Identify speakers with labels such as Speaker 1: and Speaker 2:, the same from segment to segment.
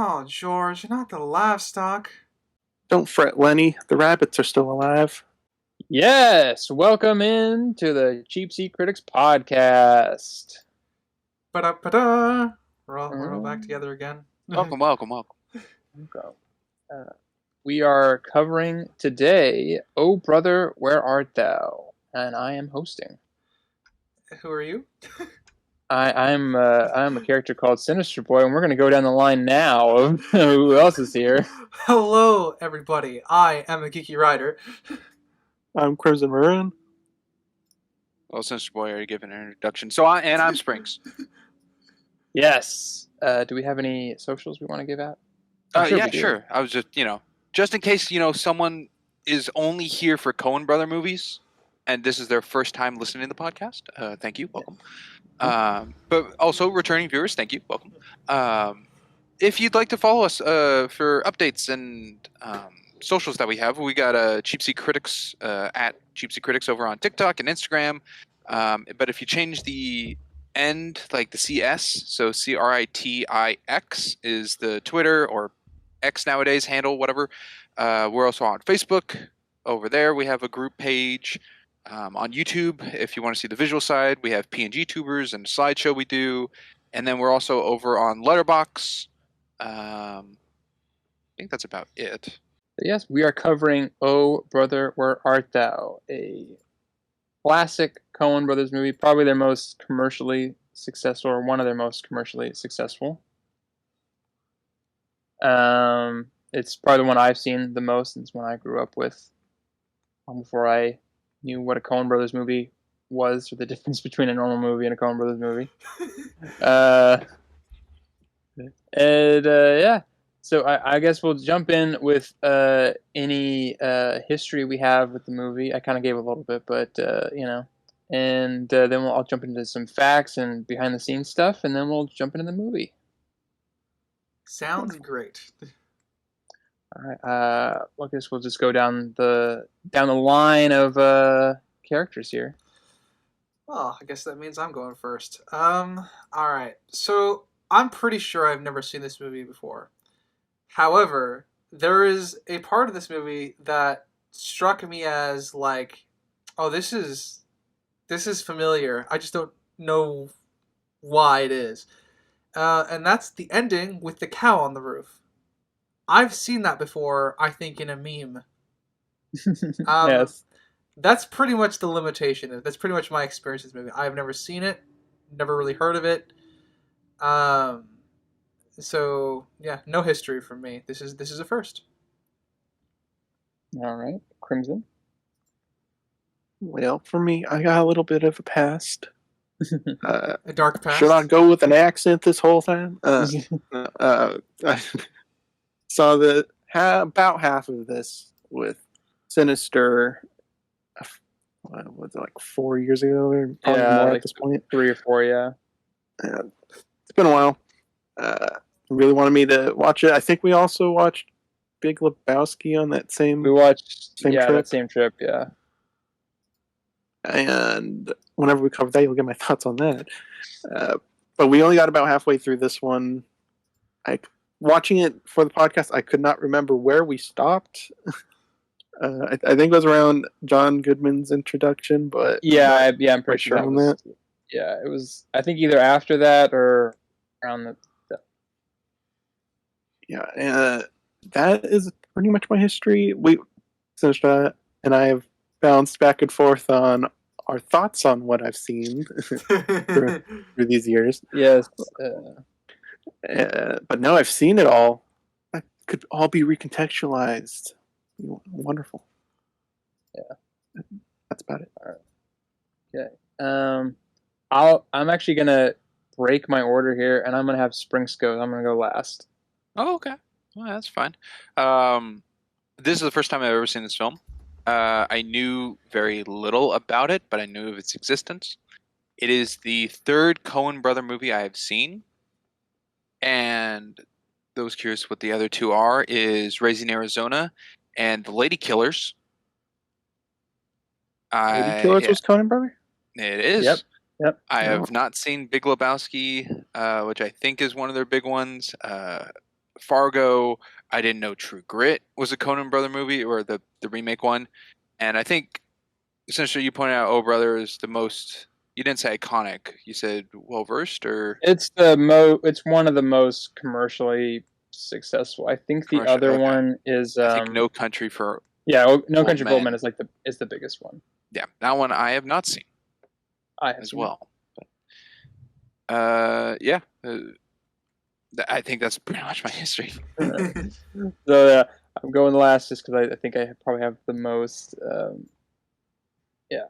Speaker 1: Oh, George, not the livestock.
Speaker 2: Don't fret, Lenny. The rabbits are still alive.
Speaker 3: Yes, welcome in to the Cheap Seat Critics podcast.
Speaker 1: Ba-da-ba-da. We're all back together again.
Speaker 4: Welcome.
Speaker 3: Okay. We are covering today, Oh Brother, Where Art Thou? And I am hosting.
Speaker 1: Who are you?
Speaker 3: I'm a character called Sinister Boy, and we're going to go down the line now of who else is here.
Speaker 1: Hello, everybody. I am a geeky writer.
Speaker 2: I'm Crimson Maroon.
Speaker 4: Well, Sinister Boy already given an introduction. I'm Springs.
Speaker 3: Yes. Do we have any socials we want to give out?
Speaker 4: Sure. I was just in case, someone is only here for Coen Brother movies, and this is their first time listening to the podcast. Thank you. Welcome. But also returning viewers, thank you. Welcome. If you'd like to follow us for updates and socials that we have, we got Cheap Seat Critics at Cheap Seat Critics over on TikTok and Instagram. But if you change the end, like the CS, so CRITIX is the Twitter or X nowadays handle, whatever. We're also on Facebook. Over there, we have a group page. On YouTube, if you want to see the visual side, we have PNG tubers and a slideshow we do. And then we're also over on LetterBox. I think that's about it.
Speaker 3: But yes, we are covering Oh Brother, Where Art Thou? A classic Coen Brothers movie, probably their most commercially successful, or one of their most commercially successful. It's probably the one I've seen the most, and it's one I grew up with before I knew what a Coen Brothers movie was, or the difference between a normal movie and a Coen Brothers movie. So I guess we'll jump in with any history we have with the movie. I kind of gave a little bit, but and then I'll jump into some facts and behind the scenes stuff, and then we'll jump into the movie.
Speaker 1: Sounds great.
Speaker 3: All right. I guess we'll just go down the line of characters here.
Speaker 1: Well, I guess that means I'm going first. All right. So I'm pretty sure I've never seen this movie before. However, there is a part of this movie that struck me as like, oh, this is familiar. I just don't know why it is. And that's the ending with the cow on the roof. I've seen that before, I think, in a meme.
Speaker 3: Yes.
Speaker 1: That's pretty much the limitation. That's pretty much my experience with this movie. I've never seen it, never really heard of it. So yeah, no history from me. This is a first.
Speaker 3: All right, Crimson.
Speaker 2: Well, for me, I got a little bit of a past.
Speaker 1: A dark past.
Speaker 2: Should I go with an accent this whole time? I saw about half of this with Sinister. What was it, like 4 years ago, or probably more at this point?
Speaker 3: 3 or 4, yeah.
Speaker 2: It's been a while. Really wanted me to watch it. I think we also watched Big Lebowski on that same.
Speaker 3: We watched
Speaker 2: trip.
Speaker 3: That same trip, yeah.
Speaker 2: And whenever we cover that, you'll get my thoughts on that. But we only got about halfway through this one. Watching it for the podcast, I could not remember where we stopped. I think it was around John Goodman's introduction, but
Speaker 3: I'm pretty sure
Speaker 2: on that.
Speaker 3: Yeah, it was. I think either after that or around the.
Speaker 2: Yeah, that is pretty much my history. Sinister and I have bounced back and forth on our thoughts on what I've seen through these years.
Speaker 3: Yes.
Speaker 2: But now I've seen it all. It could all be recontextualized. Wonderful.
Speaker 3: Yeah.
Speaker 2: That's about it.
Speaker 3: All right. Okay. I'm actually gonna break my order here, and I'm gonna have Springs go. I'm gonna go last.
Speaker 4: Oh, okay. Well, that's fine. This is the first time I've ever seen this film. I knew very little about it, but I knew of its existence. It is the third Coen Brother movie I have seen. And those curious what the other two are is Raising Arizona and The Lady Killers.
Speaker 2: Lady Killers was Coen Brother?
Speaker 4: It is.
Speaker 3: Yep.
Speaker 4: I have not seen Big Lebowski, which I think is one of their big ones. Fargo. I didn't know True Grit was a Coen Brother movie, or the remake one. And I think essentially you pointed out Oh Brother is the most. You didn't say iconic. You said well versed or
Speaker 3: It's it's one of the most commercially successful. I think the
Speaker 4: commercial.
Speaker 3: other
Speaker 4: Okay.
Speaker 3: one is
Speaker 4: I think No Country for
Speaker 3: No
Speaker 4: Old
Speaker 3: Country for Old
Speaker 4: Men.
Speaker 3: Men is the biggest one.
Speaker 4: Yeah, that one I have not seen
Speaker 3: I have
Speaker 4: as
Speaker 3: seen
Speaker 4: well. Yeah. I think that's pretty much my history.
Speaker 3: it. So I'm going last just because I think I probably have the most. Yeah,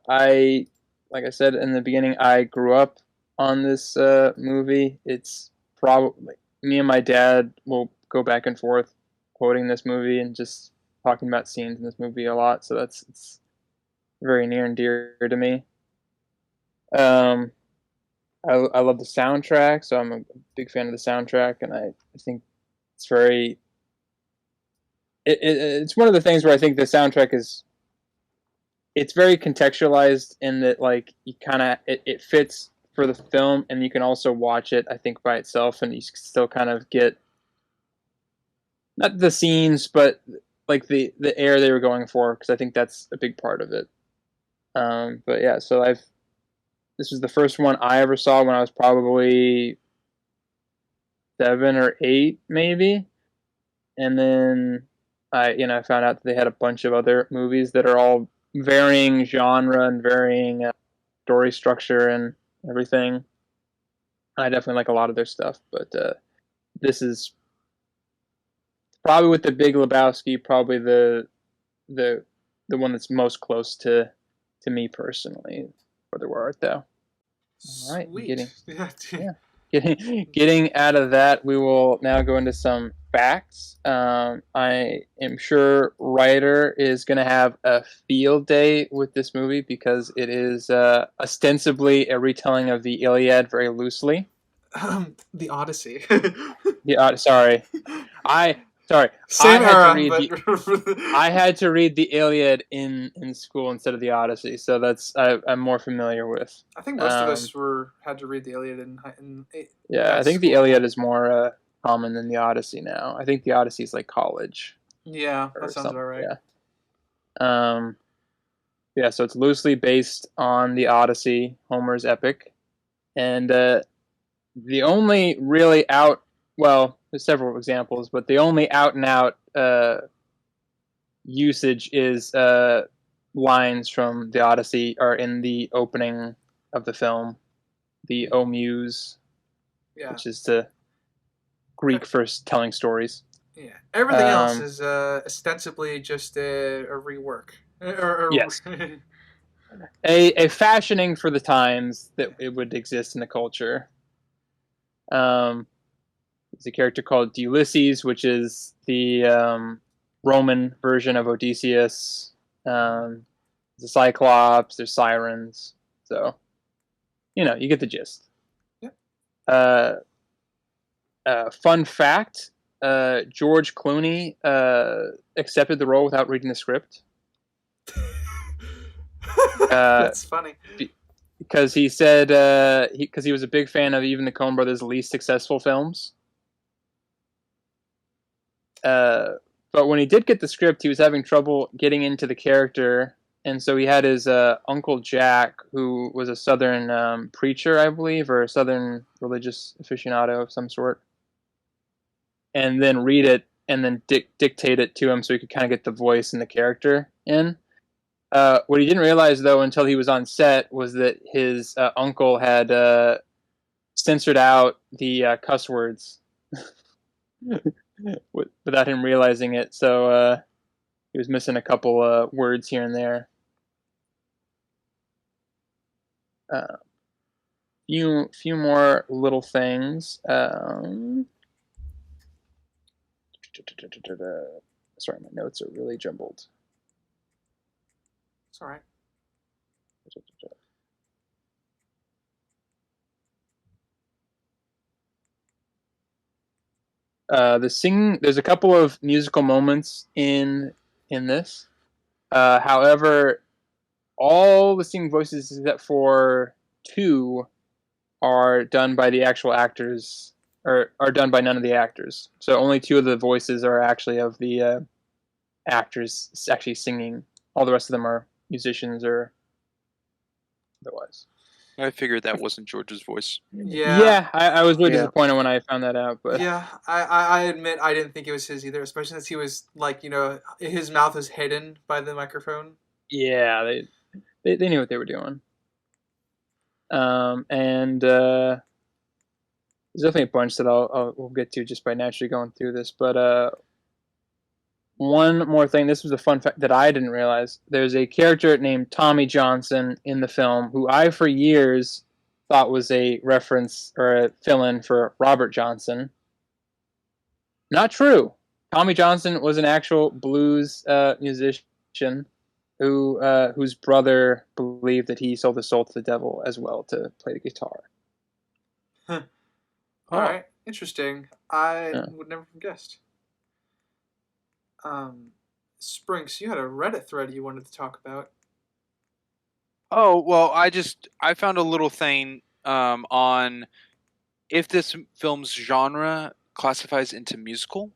Speaker 3: like I said in the beginning, I grew up on this movie. It's probably me and my dad will go back and forth quoting this movie and just talking about scenes in this movie a lot. So it's very near and dear to me. I love the soundtrack, so I'm a big fan of the soundtrack, and I think it's very. It's one of the things where I think the soundtrack is. It's very contextualized in that, like, you kind of it fits for the film, and you can also watch it, I think, by itself, and you still kind of get not the scenes, but like the air they were going for, because I think that's a big part of it. But yeah, so this was the first one I ever saw when I was probably 7 or 8, maybe, and then I found out that they had a bunch of other movies that are all varying genre and varying story structure and everything. I definitely like a lot of their stuff, but this is probably with the Big Lebowski, probably the one that's most close to me personally. For the word though. All right,
Speaker 1: Sweet.
Speaker 3: getting out of that, we will now go into some facts. I am sure Ryder is going to have a field day with this movie because it is ostensibly a retelling of the Iliad very loosely.
Speaker 1: The Odyssey.
Speaker 3: Sorry.
Speaker 1: Same era,
Speaker 3: I had to read the Iliad in school instead of the Odyssey, so I'm more familiar with.
Speaker 1: I think most of us had to read the Iliad in
Speaker 3: yeah, I think the Iliad is more common than the Odyssey now. I think the Odyssey is like college.
Speaker 1: Yeah, that sounds about right.
Speaker 3: Yeah. Yeah, so it's loosely based on the Odyssey, Homer's epic, and the only really there's several examples, but the only out and out usage is lines from the Odyssey are in the opening of the film, the O Muse, which is the Greek for telling stories.
Speaker 1: Yeah, everything else is ostensibly just a rework.
Speaker 3: Yes. a fashioning for the times that it would exist in the culture. There's a character called Ulysses, which is the Roman version of Odysseus. The Cyclops, there's sirens. So, you get the gist.
Speaker 1: Yeah.
Speaker 3: Fun fact, George Clooney accepted the role without reading the script.
Speaker 1: That's funny.
Speaker 3: Because he said because he was a big fan of even the Coen brothers' least successful films. But when he did get the script, he was having trouble getting into the character, and so he had his Uncle Jack, who was a Southern preacher, I believe, or a Southern religious aficionado of some sort, and then read it and then dictate it to him so he could kind of get the voice and the character in. What he didn't realize, though, until he was on set, was that his uncle had censored out the cuss words without him realizing it. So he was missing a couple words here and there. Few more little things. Sorry, my notes are really jumbled.
Speaker 1: It's all right.
Speaker 3: There's a couple of musical moments in this. However, all the singing voices except for 2 are done by the actual actors are done by none of the actors. So only 2 of the voices are actually of the actors actually singing. All the rest of them are musicians or otherwise.
Speaker 4: I figured that wasn't George's voice.
Speaker 1: Yeah.
Speaker 3: I was really
Speaker 2: Yeah.
Speaker 3: disappointed when I found that out. But
Speaker 1: Yeah, I admit I didn't think it was his either, especially since he was like, his mouth was hidden by the microphone.
Speaker 3: yeah, they knew what they were doing. And there's definitely a bunch that we'll get to just by naturally going through this. But one more thing, this was a fun fact that I didn't realize. There's a character named Tommy Johnson in the film who I, for years, thought was a reference or a fill-in for Robert Johnson. Not true. Tommy Johnson was an actual blues musician whose brother believed that he sold his soul to the devil as well to play the guitar.
Speaker 1: Huh.
Speaker 3: Oh.
Speaker 1: All right, interesting. I
Speaker 3: Yeah.
Speaker 1: would never have guessed. Sprinks, you had a Reddit thread you wanted to talk about.
Speaker 4: Oh, well, I found a little thing on if this film's genre classifies into musical,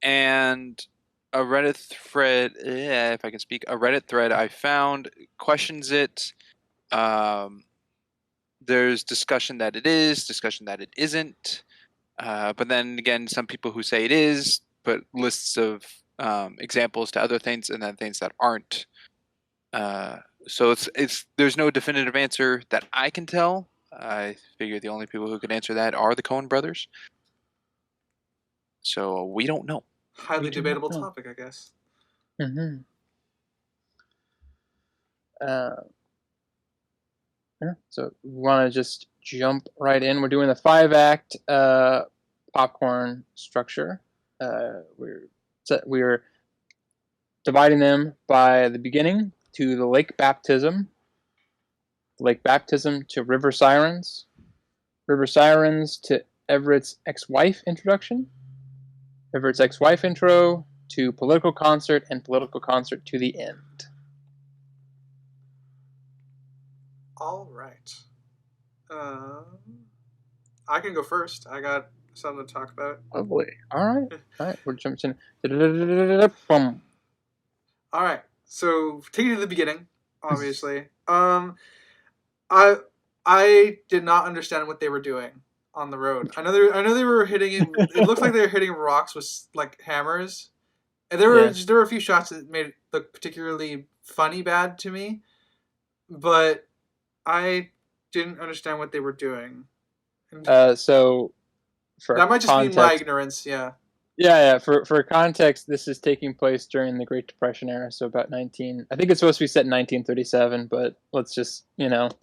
Speaker 4: and a Reddit thread, if I can speak, a Reddit thread I found questions it. There's discussion that it is, discussion that it isn't, but then again, some people who say it is put lists of examples to other things and then things that aren't. So it's there's no definitive answer that I can tell. I figure the only people who could answer that are the Coen brothers. So we don't know.
Speaker 1: Highly
Speaker 3: We do
Speaker 1: debatable
Speaker 3: not know.
Speaker 1: topic, I guess.
Speaker 3: Mm-hmm. Yeah, so we want to just jump right in. We're doing the 5-act popcorn structure. We're dividing them by the beginning to the lake baptism to river sirens to Everett's ex-wife introduction, Everett's ex-wife intro to political concert, and political concert to the end.
Speaker 1: All right. I can go first. I got something to talk about.
Speaker 2: Lovely.
Speaker 3: All right, we're jumping in. Boom.
Speaker 1: All right. So taking it to the beginning, obviously. I did not understand what they were doing on the road. I know they were hitting it. It looked like they were hitting rocks with like hammers, and there were a few shots that made it look particularly funny bad to me, but I didn't understand what they were doing.
Speaker 3: So for
Speaker 1: that might just
Speaker 3: context,
Speaker 1: be my ignorance. Yeah.
Speaker 3: Yeah. For context, this is taking place during the Great Depression era, so about I think it's supposed to be set in 1937, but let's just they don't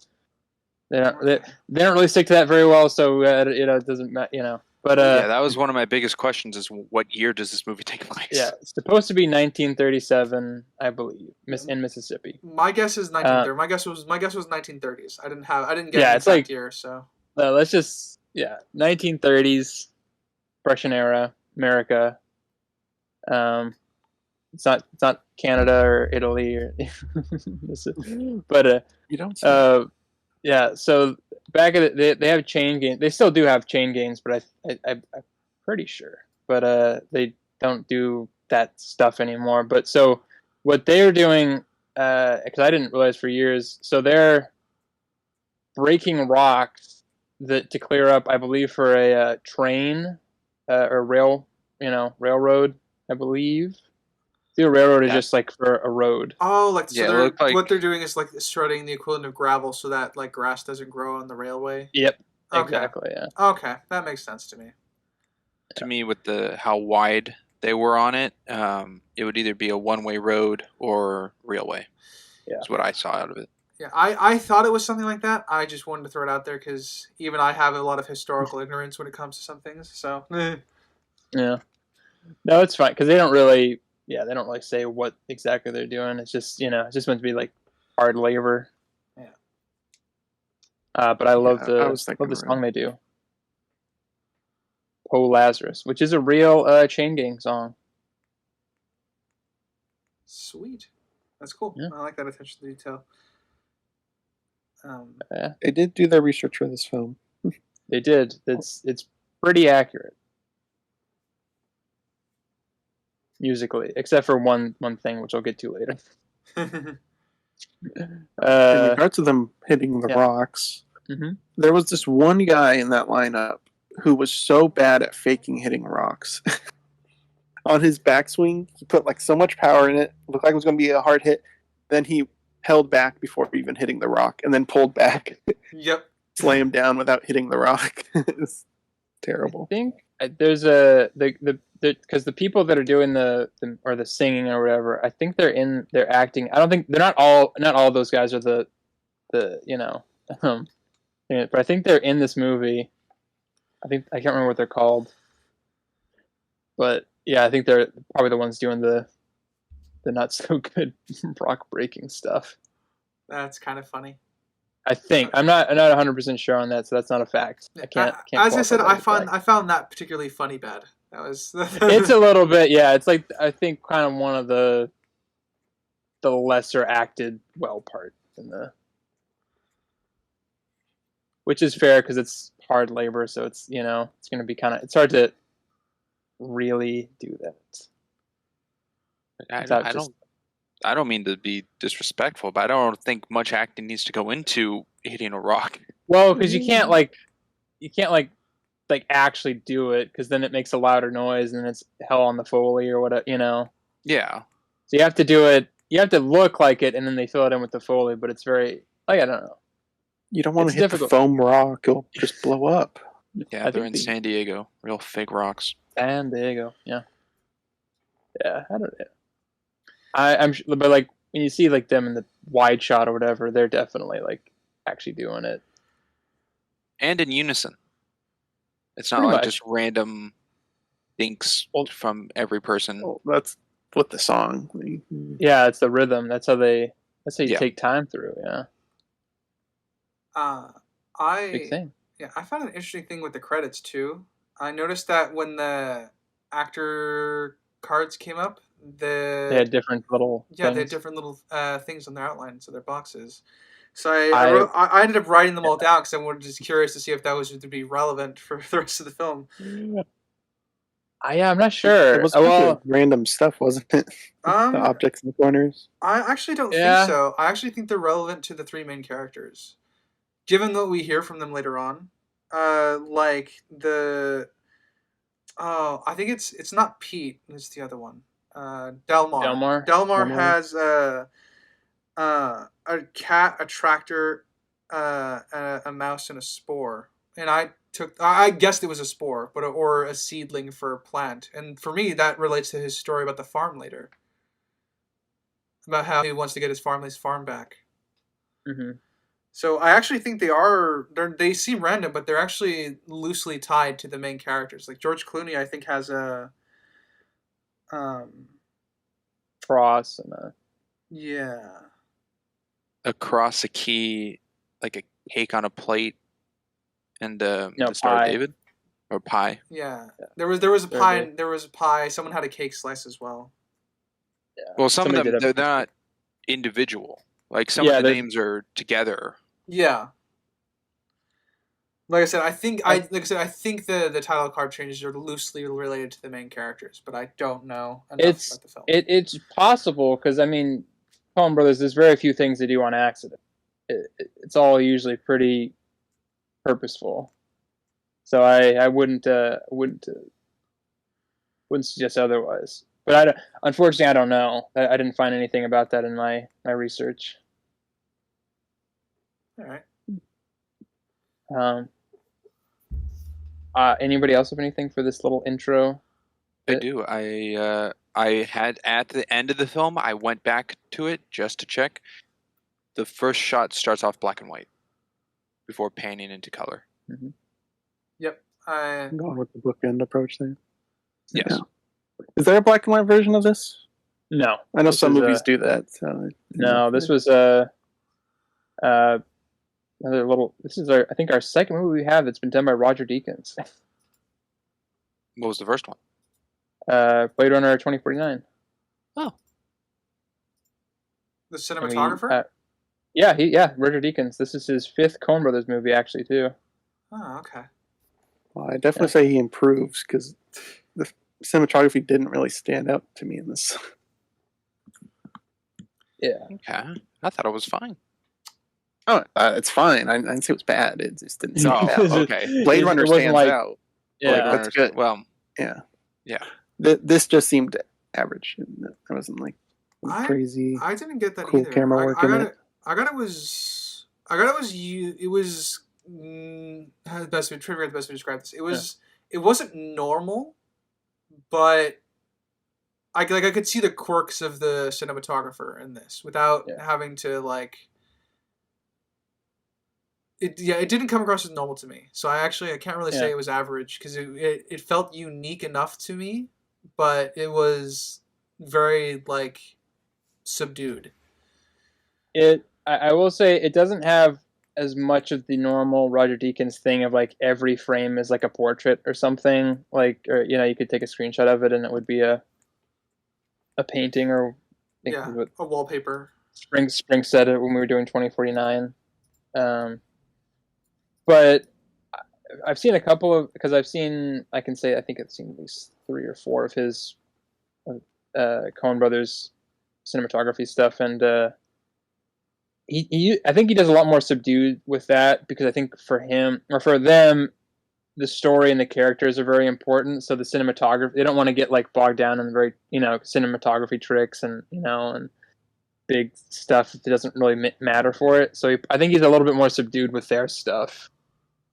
Speaker 3: really stick to that very well, so it doesn't matter, But
Speaker 4: yeah, that was one of my biggest questions: is what year does this movie take place?
Speaker 3: Yeah, it's supposed to be 1937, I believe, in Mississippi.
Speaker 1: My guess is 1930. My guess was 1930s. I didn't get an exact year, so.
Speaker 3: Let's just 1930s, Depression era, America. It's not Canada or Italy or, but
Speaker 2: you don't.
Speaker 3: Yeah. So back at they have chain games. They still do have chain games, but I'm pretty sure. But they don't do that stuff anymore. But so what they're doing, because I didn't realize for years, so they're breaking rocks to clear up, I believe, for a train or railroad, I believe. The railroad is just like for a road.
Speaker 1: Oh, what they're doing is like shredding the equivalent of gravel so that like grass doesn't grow on the railway.
Speaker 3: Yep.
Speaker 1: Okay.
Speaker 3: Exactly. Yeah.
Speaker 1: Okay, that makes sense to me.
Speaker 4: To me, with how wide they were on it, it would either be a one-way road or railway.
Speaker 3: Yeah.
Speaker 4: That's what I saw out of it.
Speaker 1: Yeah, I thought it was something like that. I just wanted to throw it out there because even I have a lot of historical ignorance when it comes to some things. So.
Speaker 3: Yeah. No, it's fine because they don't really say what exactly they're doing. It's just it's just meant to be like hard labor.
Speaker 1: Yeah.
Speaker 3: But I love the song they do. Po Lazarus, which is a real chain gang song.
Speaker 1: Sweet. That's cool. Yeah. I like that attention to detail.
Speaker 2: They did do their research for this film.
Speaker 3: They did. It's pretty accurate musically, except for one thing, which I'll get to later.
Speaker 2: In
Speaker 3: Uh,
Speaker 2: regards to them hitting the
Speaker 3: yeah.
Speaker 2: rocks,
Speaker 3: mhm.
Speaker 2: there was this one guy in that lineup who was so bad at faking hitting rocks. On his backswing, he put like so much power in it, looked like it was going to be a hard hit. Then he held back before even hitting the rock, and then pulled back,
Speaker 1: Yep.
Speaker 2: slammed down without hitting the rock. It's
Speaker 3: I
Speaker 2: terrible.
Speaker 3: think there's the because the people that are doing the singing or whatever, I think they're acting. I don't think they're not all of those guys are the yeah, but I think they're in this movie. I can't remember what they're called, but yeah, I think they're probably the ones doing the not so good rock breaking stuff.
Speaker 1: That's kind of funny.
Speaker 3: I think I'm not 100% sure on that, so that's not a fact. I can't.
Speaker 1: As I said,
Speaker 3: qualify that as a fact.
Speaker 1: I found that particularly funny bad. That was.
Speaker 3: It's a little bit, yeah. It's like I think kind of one of the lesser acted well part in the, which is fair because it's hard labor, so it's it's going to be it's hard to really do that.
Speaker 4: I don't mean to be disrespectful, but I don't think much acting needs to go into hitting a rock.
Speaker 3: Well, because you can't actually do it, because then it makes a louder noise and it's hell on the Foley or whatever,
Speaker 4: Yeah.
Speaker 3: So you have to do it. You have to look like it, and then they fill it in with the Foley. But it's very I don't know.
Speaker 2: You don't want to hit the foam rock; it'll just blow up.
Speaker 4: Yeah, they're in San Diego, real fake rocks.
Speaker 3: San Diego, yeah. I don't know. I'm sure, but like when you see like them in the wide shot or whatever, they're definitely like actually doing it,
Speaker 4: and in unison. It's not
Speaker 3: Pretty
Speaker 4: like
Speaker 3: much.
Speaker 4: just random thinks from every person.
Speaker 2: Well, that's what the song.
Speaker 3: Yeah, it's the rhythm. That's how you
Speaker 4: Yeah.
Speaker 3: take time through. Yeah, big thing.
Speaker 1: Yeah, I found an interesting thing with the credits too. I noticed that when the actor cards came up,
Speaker 3: They had different little
Speaker 1: they had
Speaker 3: things.
Speaker 1: different little things on their outlines of their boxes. So I ended up writing them all down because I was just curious to see if that was to be relevant for the rest of the film.
Speaker 3: Yeah, I'm not sure.
Speaker 2: It was random stuff, wasn't it? The objects in the corners.
Speaker 1: I actually don't think so. I actually think they're relevant to the three main characters, given what we hear from them later on. Like the I think it's not Pete. It's the other one. Dalmar. Dalmar has a cat, a tractor, a mouse, and a spore. And I guessed it was a spore, or a seedling for a plant. And for me, that relates to his story about the farm later, about how he wants to get his farm back.
Speaker 3: Mm-hmm.
Speaker 1: So I actually think they seem random, but they're actually loosely tied to the main characters. Like George Clooney, I think has a
Speaker 3: cross and
Speaker 4: a cross, a key, like a cake on a plate, and the Star of David or pie.
Speaker 1: Yeah, there was a pie. And there was a pie. Someone had a cake slice as well.
Speaker 4: Yeah. Well, some of them they're not individual. Like some of the names are together.
Speaker 1: Yeah. Like I said, I think the title card changes are loosely related to the main characters, but I don't know enough about the film.
Speaker 3: It's possible because I mean, Coen Brothers. There's very few things they do on accident. It's all usually pretty purposeful. So I wouldn't suggest otherwise. But unfortunately, I don't know. I didn't find anything about that in my research.
Speaker 1: All right.
Speaker 3: Anybody else have anything for this little intro?
Speaker 4: I do. I had at the end of the film, I went back to it just to check. The first shot starts off black and white before panning into color.
Speaker 3: Mm-hmm.
Speaker 1: Yep.
Speaker 2: I'm going with the bookend approach there.
Speaker 4: Yes.
Speaker 2: Yeah. Is there a black and white version of this?
Speaker 3: No.
Speaker 2: I know some movies do that. So
Speaker 3: no, this was another little. This is I think our second movie we have that's been done by Roger Deakins.
Speaker 4: What was the first one?
Speaker 3: Blade Runner 2049.
Speaker 4: Oh.
Speaker 1: The cinematographer?
Speaker 3: Roger Deakins. This is his fifth Coen Brothers movie, actually, too.
Speaker 1: Oh, okay.
Speaker 2: Well, I definitely say he improves because the cinematography didn't really stand out to me in this.
Speaker 3: Yeah.
Speaker 4: Okay. I thought it was fine.
Speaker 2: Oh, it's fine. I didn't say it was bad. It just didn't stand
Speaker 4: Oh,
Speaker 2: out.
Speaker 4: okay.
Speaker 2: Blade Runner
Speaker 3: It wasn't
Speaker 2: stands
Speaker 3: like,
Speaker 2: out.
Speaker 4: Blade
Speaker 3: yeah.
Speaker 2: that's good.
Speaker 4: Well,
Speaker 2: Yeah.
Speaker 4: yeah.
Speaker 2: This just seemed average. I wasn't like crazy
Speaker 1: I didn't get that
Speaker 2: cool
Speaker 1: either.
Speaker 2: camera work in it.
Speaker 1: I got it was it was how the best way trivia the best way to describe this. It wasn't normal, but I could see the quirks of the cinematographer in this without having to like it. Yeah, it didn't come across as normal to me. So I can't really say it was average because it felt unique enough to me, but it was very like subdued.
Speaker 3: I will say it doesn't have as much of the normal Roger Deakins thing of like every frame is like a portrait or something, like, or you could take a screenshot of it and it would be a painting, or
Speaker 1: a wallpaper.
Speaker 3: Spring said it when we were doing 2049. But I've seen a couple of, because I think I've seen at least 3 or 4 of his Coen Brothers cinematography stuff, and I think he does a lot more subdued with that, because I think for him or for them, the story and the characters are very important. So the cinematography, they don't want to get like bogged down in the very cinematography tricks and and big stuff that doesn't really matter for it. So I think he's a little bit more subdued with their stuff,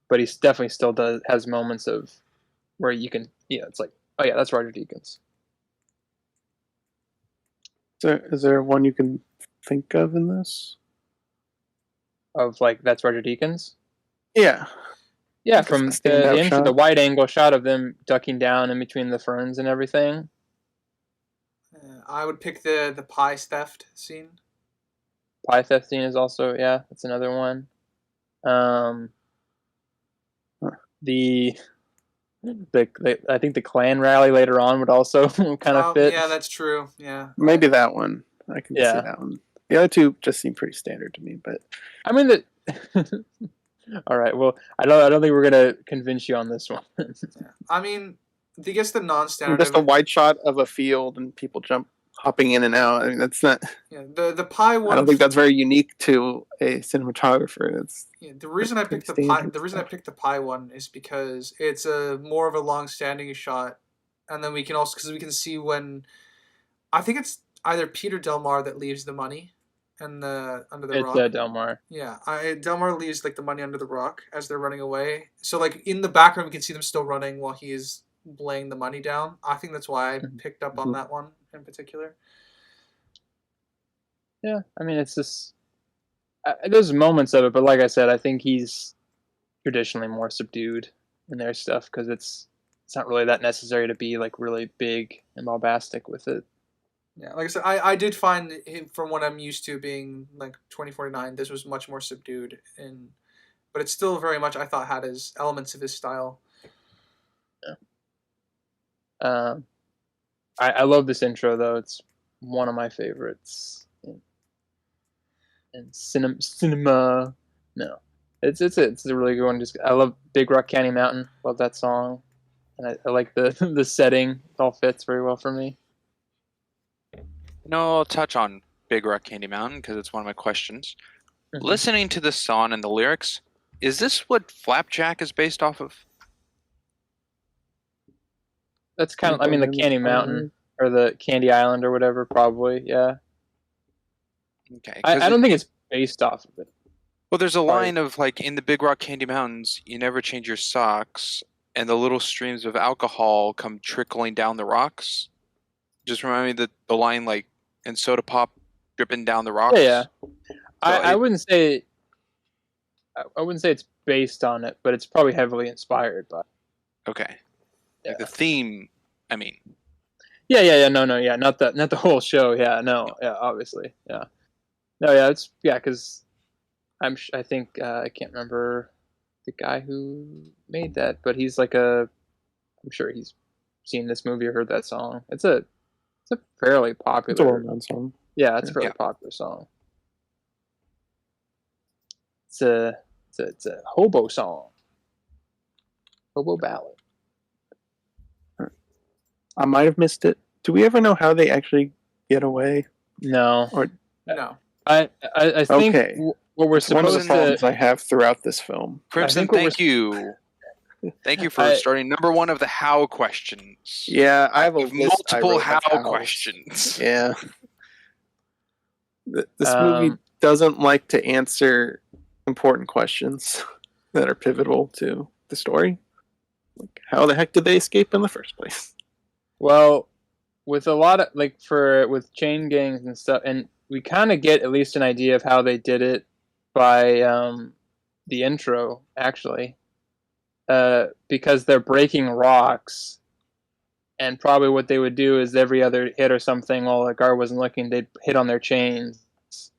Speaker 3: but he's definitely still has moments of where you can it's like, oh yeah, that's Roger Deakins.
Speaker 2: Is there one you can think of in this?
Speaker 3: Of like, that's Roger Deakins?
Speaker 2: Yeah.
Speaker 3: Yeah, from the wide angle shot of them ducking down in between the ferns and everything.
Speaker 1: I would pick the pie theft scene.
Speaker 3: Pie theft scene is also, that's another one. I think the Klan rally later on would also kind of fit.
Speaker 1: Yeah, that's true. Yeah,
Speaker 2: maybe that one. I can see that one. The other two just seem pretty standard to me, but
Speaker 3: I mean all right. Well, I don't think we're gonna convince you on this one.
Speaker 1: I mean, I guess the non-standard.
Speaker 2: Just a wide shot of a field and people hopping in and out. I mean, that's not.
Speaker 1: Yeah, the pie one.
Speaker 2: I don't think that's very unique to a cinematographer.
Speaker 1: The reason I picked the pie one is because it's a more of a long-standing shot, and then we can see when, I think it's either Peter Dalmar that leaves the money, and under the rock.
Speaker 3: It's Dalmar.
Speaker 1: Yeah, Dalmar leaves like the money under the rock as they're running away. So like in the background, we can see them still running while he is laying the money down. I think that's why I picked up on that one in particular.
Speaker 3: Yeah, I mean, it's just there's moments of it, but like I said, I think he's traditionally more subdued in their stuff because it's not really that necessary to be like really big and bombastic with it.
Speaker 1: Yeah, like I said, I did find him, from what I'm used to being like 2049, this was much more subdued, but it's still very much, I thought, had his elements of his style.
Speaker 3: Yeah. I love this intro though. It's one of my favorites. And cinema. No, it's a really good one. I love Big Rock Candy Mountain. Love that song, and I like the the setting. It all fits very well for me.
Speaker 4: I'll touch on Big Rock Candy Mountain because it's one of my questions.
Speaker 3: Mm-hmm.
Speaker 4: Listening to this song and the lyrics, is this what Flapjack is based off of?
Speaker 3: That's kind of, I mean, the Candy Mountain or the Candy Island or whatever, probably, yeah.
Speaker 4: Okay.
Speaker 3: I don't think it's based off of it.
Speaker 4: Well, there's a line of like, in the Big Rock Candy Mountains, you never change your socks, and the little streams of alcohol come trickling down the rocks. Just remind me that the line like, and soda pop dripping down the rocks.
Speaker 3: Yeah. I wouldn't say it's based on it, but it's probably heavily inspired by it.
Speaker 4: Okay.
Speaker 3: Yeah.
Speaker 4: Like the theme, I mean.
Speaker 3: Yeah. No. Yeah. Not the whole show. Yeah. No. Yeah. Obviously. Yeah. No. Yeah. Because I think I can't remember the guy who made that, but he's like I'm sure he's seen this movie or heard that song. It's a fairly popular.
Speaker 2: It's a well-known song.
Speaker 3: Yeah, it's a fairly popular song. It's a hobo song. Hobo Ballad.
Speaker 2: I might have missed it. Do we ever know how they actually get away?
Speaker 3: No.
Speaker 2: Or
Speaker 1: No.
Speaker 3: I think
Speaker 2: Okay.
Speaker 3: what we're
Speaker 2: it's one of the
Speaker 3: supposed
Speaker 2: problems
Speaker 3: to.
Speaker 2: I have throughout this film.
Speaker 4: Crimson,
Speaker 3: think what
Speaker 4: thank you. Thank you for
Speaker 3: I-
Speaker 4: starting number one of the how questions.
Speaker 2: Yeah, I have a
Speaker 4: With
Speaker 2: list I
Speaker 4: multiple
Speaker 2: wrote of
Speaker 4: how
Speaker 2: hows.
Speaker 4: questions.
Speaker 2: Yeah. This movie doesn't like to answer important questions that are pivotal to the story. Like, how the heck did they escape in the first place?
Speaker 3: Well, with a lot of with chain gangs and stuff, and we kind of get at least an idea of how they did it by the intro, actually, because they're breaking rocks, and probably what they would do is every other hit or something, while the guard wasn't looking, they'd hit on their chains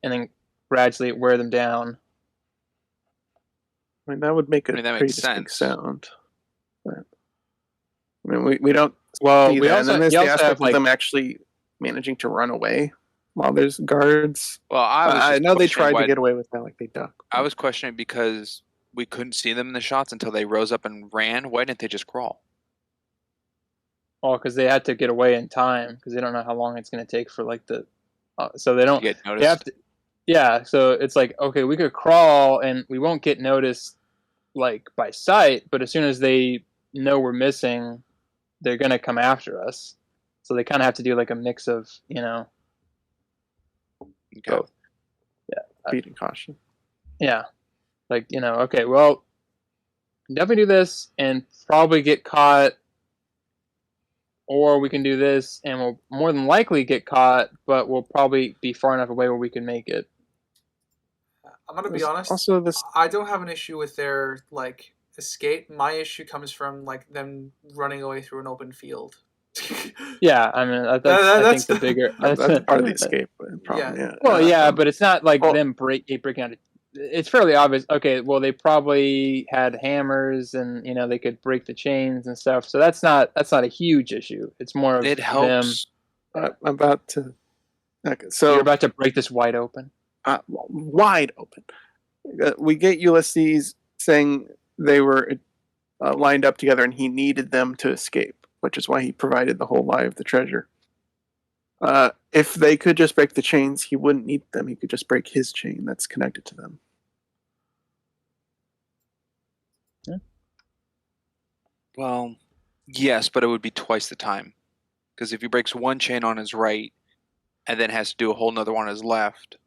Speaker 3: and then gradually wear them down.
Speaker 2: I mean, that would make a
Speaker 4: that
Speaker 2: pretty
Speaker 4: makes
Speaker 2: distinct
Speaker 4: sense.
Speaker 2: sound. But, I mean, we don't
Speaker 3: Well,
Speaker 2: see
Speaker 3: we
Speaker 2: that.
Speaker 3: also
Speaker 2: And then there's
Speaker 3: you
Speaker 2: the
Speaker 3: also
Speaker 2: aspect
Speaker 3: have,
Speaker 2: of
Speaker 3: like,
Speaker 2: them actually managing to run away while there's guards.
Speaker 4: Well, I
Speaker 2: know they
Speaker 4: questioning
Speaker 2: tried
Speaker 4: why-
Speaker 2: to get away with that, like they duck.
Speaker 4: I was questioning because we couldn't see them in the shots until they rose up and ran. Why didn't they just crawl?
Speaker 3: well, because they had to get away in time because they don't know how long it's going to take for like the, so they don't.
Speaker 4: To get
Speaker 3: They have
Speaker 4: noticed.
Speaker 3: to, yeah, so it's like, okay, we could crawl and we won't get noticed like by sight, but as soon as they know we're missing, they're gonna come after us. So they kind of have to do like a mix of,
Speaker 4: Okay.
Speaker 3: both.
Speaker 2: Beating caution.
Speaker 3: Yeah, like, okay, well, definitely do this and probably get caught, or we can do this and we'll more than likely get caught, but we'll probably be far enough away where we can make it.
Speaker 1: I'm gonna be
Speaker 2: There's
Speaker 1: honest.
Speaker 2: Also, this
Speaker 1: I don't have an issue with their like escape. My issue comes from like them running away through an open field.
Speaker 3: Yeah, I mean that's I think the bigger.
Speaker 2: that's part of the escape problem.
Speaker 1: Yeah.
Speaker 2: Yeah.
Speaker 3: Well, yeah, but it's not like
Speaker 2: well-
Speaker 3: them breaking out. It's fairly obvious. Okay, well, they probably had hammers, and they could break the chains and stuff. So that's not a huge issue. It's more of
Speaker 4: It helps.
Speaker 2: I'm about to. Okay,
Speaker 3: them.
Speaker 2: so
Speaker 3: You're about to break this wide open.
Speaker 2: wide open. We get Ulysses saying they were lined up together, and he needed them to escape, which is why he provided the whole lie of the treasure. If they could just break the chains, he wouldn't need them. He could just break his chain that's connected to them.
Speaker 4: Well, yes, but it would be twice the time. Because if he breaks one chain on his right and then has to do a whole nother one on his left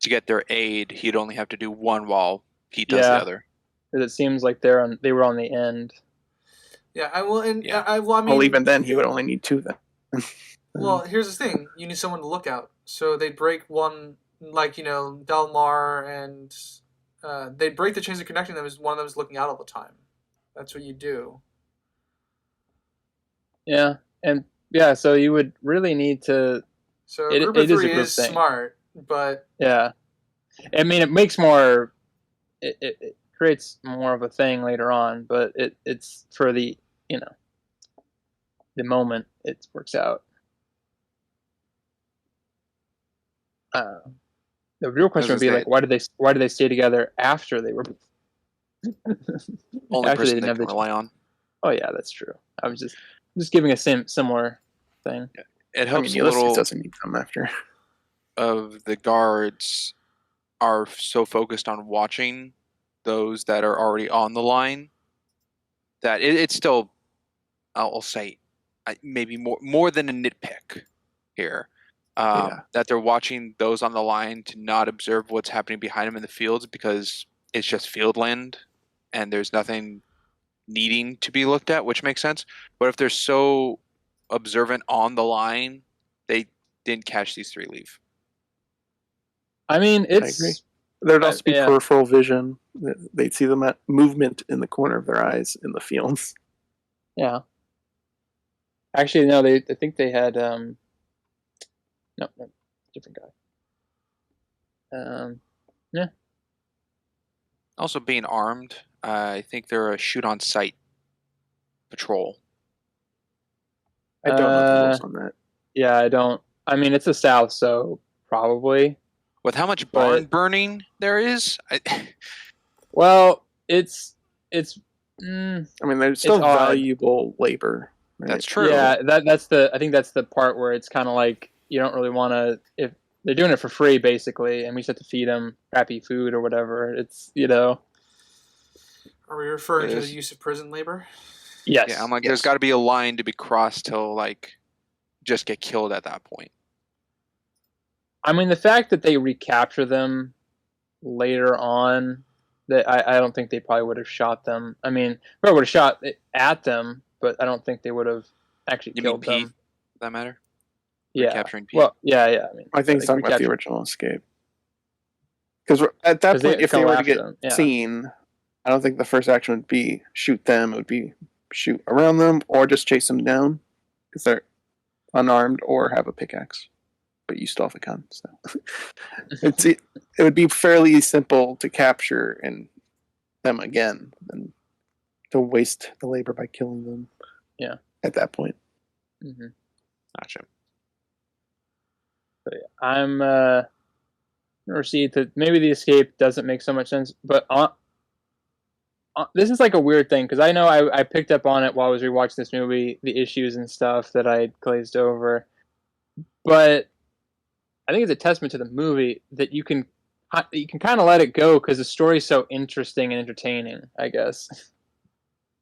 Speaker 4: to get their aid, he'd only have to do one while he does the
Speaker 3: Yeah.
Speaker 4: other.
Speaker 3: Because it seems like they were on the end.
Speaker 1: Yeah, I will. And
Speaker 4: Yeah.
Speaker 1: I mean,
Speaker 2: Well, even then, he would only need two then.
Speaker 1: well, here's the thing: you need someone to look out. So they break one, like Dalmar, and they break the chains of connecting them. As one of them is looking out all the time. That's what you do.
Speaker 3: Yeah, and yeah, so you would really need to.
Speaker 1: So
Speaker 3: It-
Speaker 1: group of
Speaker 3: it is a
Speaker 1: three
Speaker 3: group
Speaker 1: is
Speaker 3: thing.
Speaker 1: smart, but
Speaker 3: Yeah, I mean, it makes more. It creates more of a thing later on, but it's for the the moment it works out. The real question would be like, why did they stay together after they were?
Speaker 4: Only
Speaker 3: After
Speaker 4: person
Speaker 3: didn't
Speaker 4: they
Speaker 3: have
Speaker 4: can
Speaker 3: the-
Speaker 4: rely on.
Speaker 3: Oh yeah, that's true. I was just giving a similar thing.
Speaker 4: It
Speaker 2: I mean,
Speaker 4: helps a
Speaker 2: Ulysses
Speaker 4: little
Speaker 2: doesn't need them after.
Speaker 4: of the guards are so focused on watching those that are already on the line that it's still, I'll say, maybe more than a nitpick here.
Speaker 2: Yeah.
Speaker 4: That they're watching those on the line to not observe what's happening behind them in the fields because it's just field land and there's nothing needing to be looked at, which makes sense. But if they're so observant on the line, they didn't catch these three leave.
Speaker 3: I mean,
Speaker 2: I agree. There'd also be
Speaker 3: yeah.
Speaker 2: peripheral vision. They'd see the movement in the corner of their eyes in the fields.
Speaker 3: Yeah. Actually, no. I think they had. No, different guy. Yeah.
Speaker 4: Also, being armed, I think they're a shoot on sight patrol.
Speaker 2: I don't know the rules on that.
Speaker 3: Yeah, I don't. I mean, it's the South, so probably.
Speaker 4: With how much
Speaker 3: But-
Speaker 4: barn burning there is,
Speaker 3: Well, it's
Speaker 2: I mean, there's
Speaker 3: It's
Speaker 2: still
Speaker 3: odd.
Speaker 2: valuable labor. Right?
Speaker 4: That's true.
Speaker 3: Yeah, I think that's the part where it's kind of like you don't really want to if they're doing it for free basically, and we just have to feed them crappy food or whatever. It's
Speaker 1: Are we referring to the
Speaker 4: Yes.
Speaker 1: use of prison labor?
Speaker 3: Yes.
Speaker 4: Yeah, I'm like,
Speaker 2: Yes.
Speaker 4: there's got to be a line to be crossed till like just get killed at that point.
Speaker 3: I mean, the fact that they recapture them later on, that I don't think they probably would have shot them. I mean, probably would have shot at them, but I don't think they would have actually
Speaker 4: You mean
Speaker 3: killed
Speaker 4: Pete?
Speaker 3: them.
Speaker 4: Does that matter?
Speaker 3: Yeah.
Speaker 4: Recapturing Pete.
Speaker 3: Well, yeah. I mean,
Speaker 2: I think it's
Speaker 3: like,
Speaker 2: talking about the
Speaker 3: recapture-
Speaker 2: original escape. Because at that
Speaker 3: 'cause
Speaker 2: point, if they
Speaker 3: go
Speaker 2: were to
Speaker 3: after
Speaker 2: get
Speaker 3: them, yeah.
Speaker 2: seen, I don't think the first action would be shoot them. It would be shoot around them or just chase them down because they're unarmed or have a pickaxe. But you still have a gun, so it would be fairly simple to capture and them again than to waste the labor by killing them.
Speaker 3: Yeah.
Speaker 2: At that point.
Speaker 3: Mm-hmm.
Speaker 4: Gotcha.
Speaker 3: But yeah, I'm receipt that maybe the escape doesn't make so much sense, but this is like a weird thing because I know I picked up on it while I was rewatching this movie, the issues and stuff that I glazed over, but I think it's a testament to the movie that you can kind of let it go because the story's so interesting and entertaining. I guess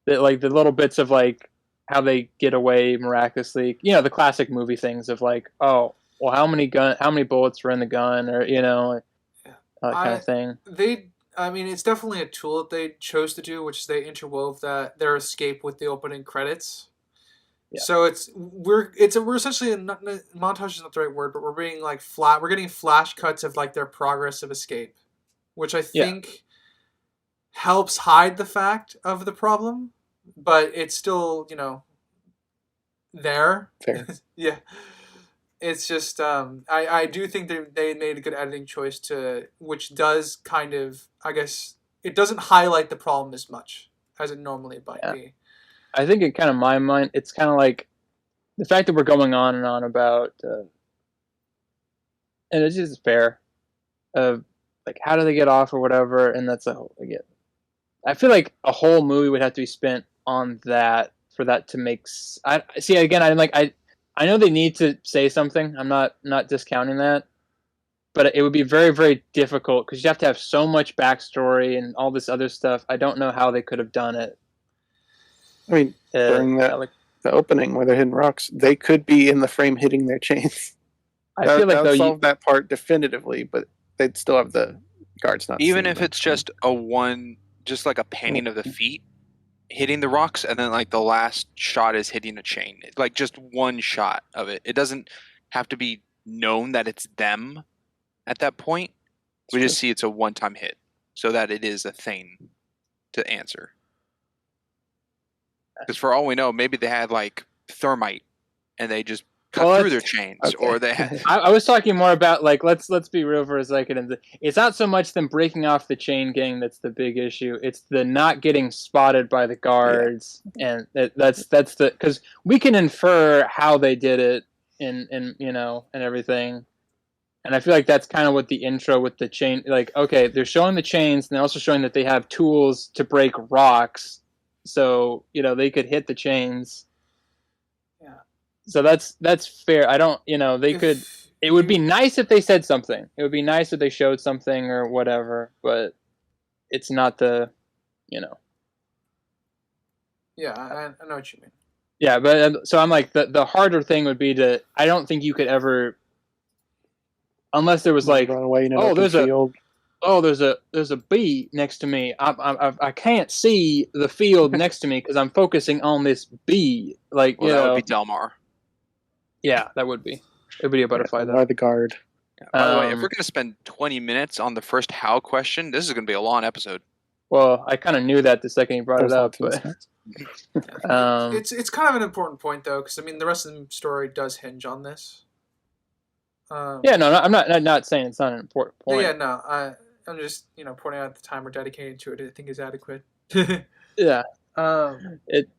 Speaker 3: that like the little bits of like how they get away miraculously, the classic movie things of like, oh, well, how many bullets were in the gun, or that kind of thing.
Speaker 1: I mean, it's definitely a tool that they chose to do, which is they interwove their escape with the opening credits.
Speaker 3: Yeah.
Speaker 1: So we're essentially montage is not the right word, but we're being like we're getting flash cuts of like their progress of escape, which I think helps hide the fact of the problem, but it's still there.
Speaker 2: Fair.
Speaker 1: Yeah. It's just I do think they made a good editing choice which does kind of, I guess, it doesn't highlight the problem as much as it normally might be.
Speaker 3: I think in kind of my mind, it's kind of like the fact that we're going on and on about, and it's just fair, of like how do they get off or whatever, and that's I feel like a whole movie would have to be spent on that for that to make. I know they need to say something. I'm not discounting that, but it would be very, very difficult because you have to have so much backstory and all this other stuff. I don't know how they could have done it.
Speaker 2: I mean, during the opening where they're hitting rocks, they could be in the frame hitting their chains.
Speaker 3: I feel like
Speaker 2: they'll solve that part definitively, but they'd still have the guards not.
Speaker 4: Even if it's just just like a panning of the feet hitting the rocks, and then like the last shot is hitting a chain, like just one shot of it. It doesn't have to be known that it's them at that point. We just see it's a one-time hit, so that it is a thing to answer. Because for all we know, maybe they had like thermite and they just cut through their chains, or they had.
Speaker 3: I was talking more about like let's be real for a second. It's not so much them breaking off the chain gang that's the big issue. It's the not getting spotted by the guards, and that's the because we can infer how they did it and everything. And I feel like that's kind of what the intro with the chain, like, okay, they're showing the chains, and they're also showing that they have tools to break rocks, so they could hit the chains.
Speaker 1: Yeah.
Speaker 3: So that's fair. I don't, they could. It would be nice if they said something. It would be nice if they showed something or whatever, but it's not the.
Speaker 1: Yeah, I know what you mean.
Speaker 3: Yeah, but so I'm like the harder thing would be to. I don't think you could ever. Unless there was like,
Speaker 2: run away in an open field.
Speaker 3: there's a bee next to me. I can't see the field next to me because I'm focusing on this bee. Like,
Speaker 4: that would be Dalmar.
Speaker 3: Yeah, that would be. It would be a butterfly though.
Speaker 2: By the guard.
Speaker 4: Yeah. By the way, if we're going to spend 20 minutes on the first how question, this is going to be a long episode.
Speaker 3: Well, I kind of knew that the second you brought it up, but
Speaker 1: it's kind of an important point though, because I mean the rest of the story does hinge on this.
Speaker 3: Yeah, no, I'm not saying it's not an important point.
Speaker 1: Yeah, no, I'm just pointing out the time we're dedicating to it. I think is adequate.
Speaker 3: Yeah, it's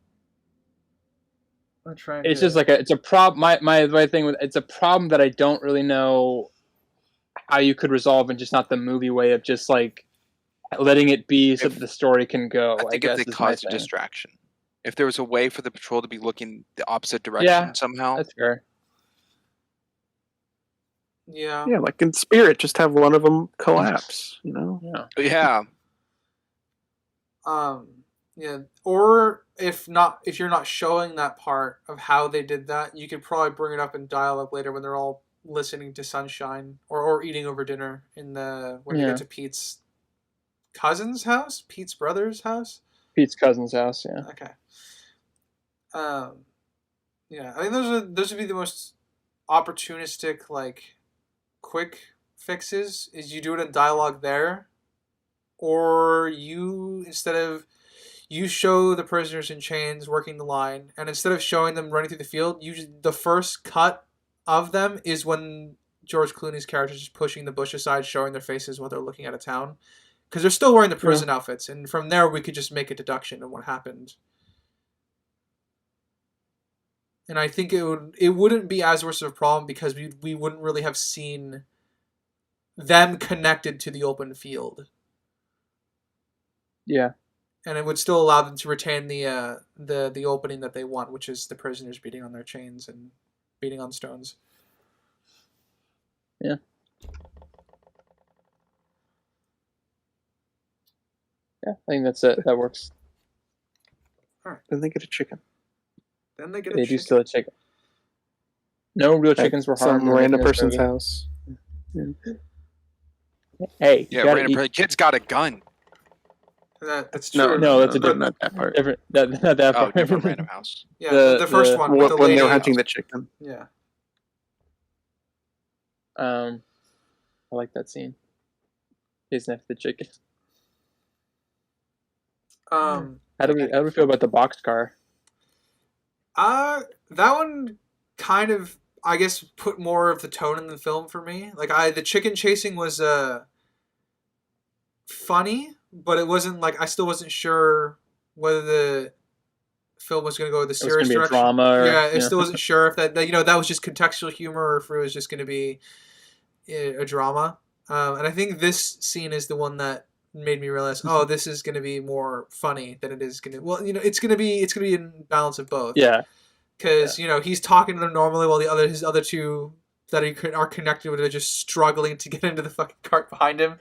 Speaker 3: just like it's a problem. My thing with it's a problem that I don't really know how you could resolve in just not the movie way of just like letting it be so that the story can go.
Speaker 4: I think
Speaker 3: guess
Speaker 4: if they
Speaker 3: is my
Speaker 4: caused a
Speaker 3: thing.
Speaker 4: distraction, if there was a way for the patrol to be looking the opposite direction
Speaker 3: Yeah,
Speaker 4: somehow.
Speaker 3: That's fair.
Speaker 1: Yeah.
Speaker 2: Yeah, like in Spirit, just have one of them collapse. You know.
Speaker 3: Yeah.
Speaker 4: Yeah.
Speaker 1: Yeah. Or if you're not showing that part of how they did that, you could probably bring it up in dialogue later when they're all listening to Sunshine or eating over dinner when they get to Pete's cousin's house, Pete's brother's house.
Speaker 3: Pete's cousin's house. Yeah.
Speaker 1: Okay. Yeah, I think those would be the most opportunistic, like, quick fixes. Is you do it in dialogue there, or instead of you show the prisoners in chains working the line, and instead of showing them running through the field, the first cut of them is when George Clooney's character is just pushing the bush aside, showing their faces while they're looking at a town, because they're still wearing the prison outfits, and from there we could just make a deduction of what happened. And I think it wouldn't be as worse of a problem because we wouldn't really have seen them connected to the open field.
Speaker 3: Yeah.
Speaker 1: And it would still allow them to retain the opening that they want, which is the prisoners beating on their chains and beating on stones.
Speaker 3: Yeah. Yeah, I think that's it. That works.
Speaker 2: Then they get a chicken.
Speaker 1: Then they get
Speaker 3: They do steal a chicken. No real chickens were harmed.
Speaker 2: Some random person's house.
Speaker 3: Yeah. Hey.
Speaker 4: Yeah, random kid's got a gun.
Speaker 1: That's true.
Speaker 3: No, that's a different.
Speaker 2: Not that part.
Speaker 3: Different. Not that part.
Speaker 4: Different random house.
Speaker 1: Yeah, the first one. With the
Speaker 2: When
Speaker 1: lady.
Speaker 2: they were hunting the chicken.
Speaker 1: Yeah.
Speaker 3: I like that scene. Chasing after the chicken. How do we feel about the boxcar?
Speaker 1: That one kind of, I guess, put more of the tone in the film for me. Like the chicken chasing was funny, but it wasn't like I still wasn't sure whether the film was going to go the serious direction.
Speaker 3: Drama.
Speaker 1: I still wasn't sure if that was just contextual humor or if it was just going to be a drama. And I think this scene is the one that made me realize, oh, this is going to be more funny than it is going to. Well, it's going to be in balance of both.
Speaker 3: Yeah.
Speaker 1: Because he's talking to them normally while his other two that are connected with are just struggling to get into the fucking cart behind him.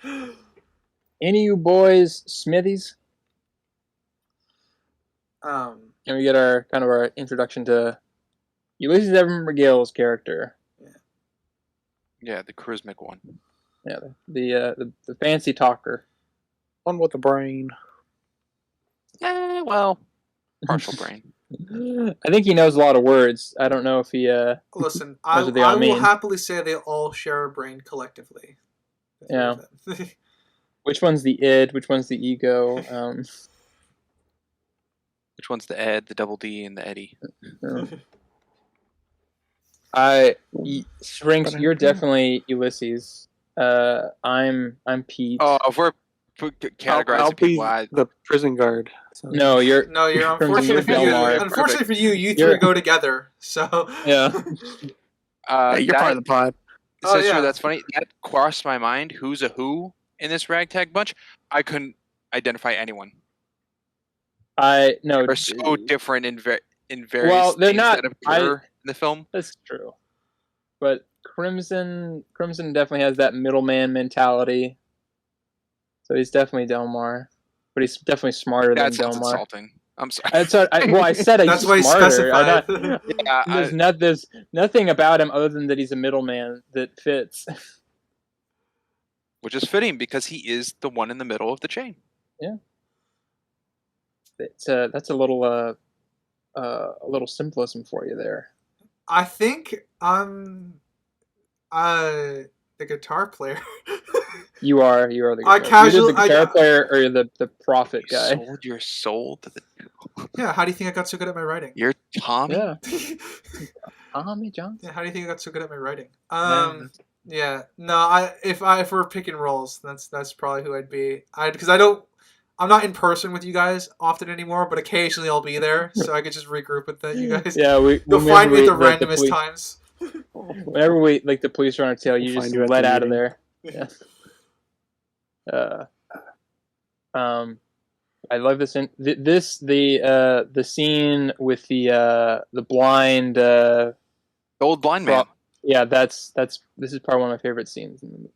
Speaker 3: Any of you boys smithies?
Speaker 1: And
Speaker 3: we get our introduction to Ulysses Evan McGill's character.
Speaker 4: Yeah, the charismatic one.
Speaker 3: Yeah, the fancy talker.
Speaker 2: One with a brain.
Speaker 4: Well, partial brain.
Speaker 3: I think he knows a lot of words. I don't know if he.
Speaker 1: Listen,
Speaker 3: I
Speaker 1: will happily say they all share a brain collectively.
Speaker 3: Yeah. Which one's the id? Which one's the ego?
Speaker 4: Which one's the Ed, the double D, and the Eddie?
Speaker 3: Shrinks, you're definitely Ulysses. I'm Pete.
Speaker 4: Oh, if we're categorizing people,
Speaker 2: the prison guard.
Speaker 3: So. No, you're
Speaker 1: unfortunately for you. Unfortunately for you, you three go together. So
Speaker 3: yeah.
Speaker 2: You're part of the pod.
Speaker 4: Sure, that's funny. That crossed my mind. Who's a who in this ragtag bunch? I couldn't identify anyone. They're so different in various things that occur in the film.
Speaker 3: That's true, but Crimson definitely has that middleman mentality. So he's definitely Dalmar, but he's definitely smarter than Dalmar.
Speaker 4: That's insulting. I'm sorry.
Speaker 3: I said he's
Speaker 1: that's why he
Speaker 3: smarter.
Speaker 1: specified.
Speaker 3: There's nothing about him other than that he's a middleman that fits.
Speaker 4: Which is fitting because he is the one in the middle of the chain.
Speaker 3: Yeah. That's a little symbolism for you there.
Speaker 1: I think I'm the guitar player.
Speaker 3: You are the
Speaker 1: guitar.
Speaker 3: You're the guitar player or the prophet guy.
Speaker 4: You sold your soul to the devil.
Speaker 1: Yeah, how do you think I got so good at my writing?
Speaker 4: You're Tommy?
Speaker 3: Yeah. Tommy Johnson.
Speaker 1: Yeah, how do you think I got so good at my writing? Yeah. No, if we're picking roles, that's probably who I'd be. Because I'm not in person with you guys often anymore, but occasionally I'll be there, so I could just regroup with you guys.
Speaker 3: Yeah,
Speaker 1: you'll find me at the randomest times.
Speaker 3: Whenever the police are on our tail, you just let out of there. Yeah. I love this. The scene with the blind.
Speaker 4: The old blind man.
Speaker 3: Yeah, this is probably one of my favorite scenes in the movie.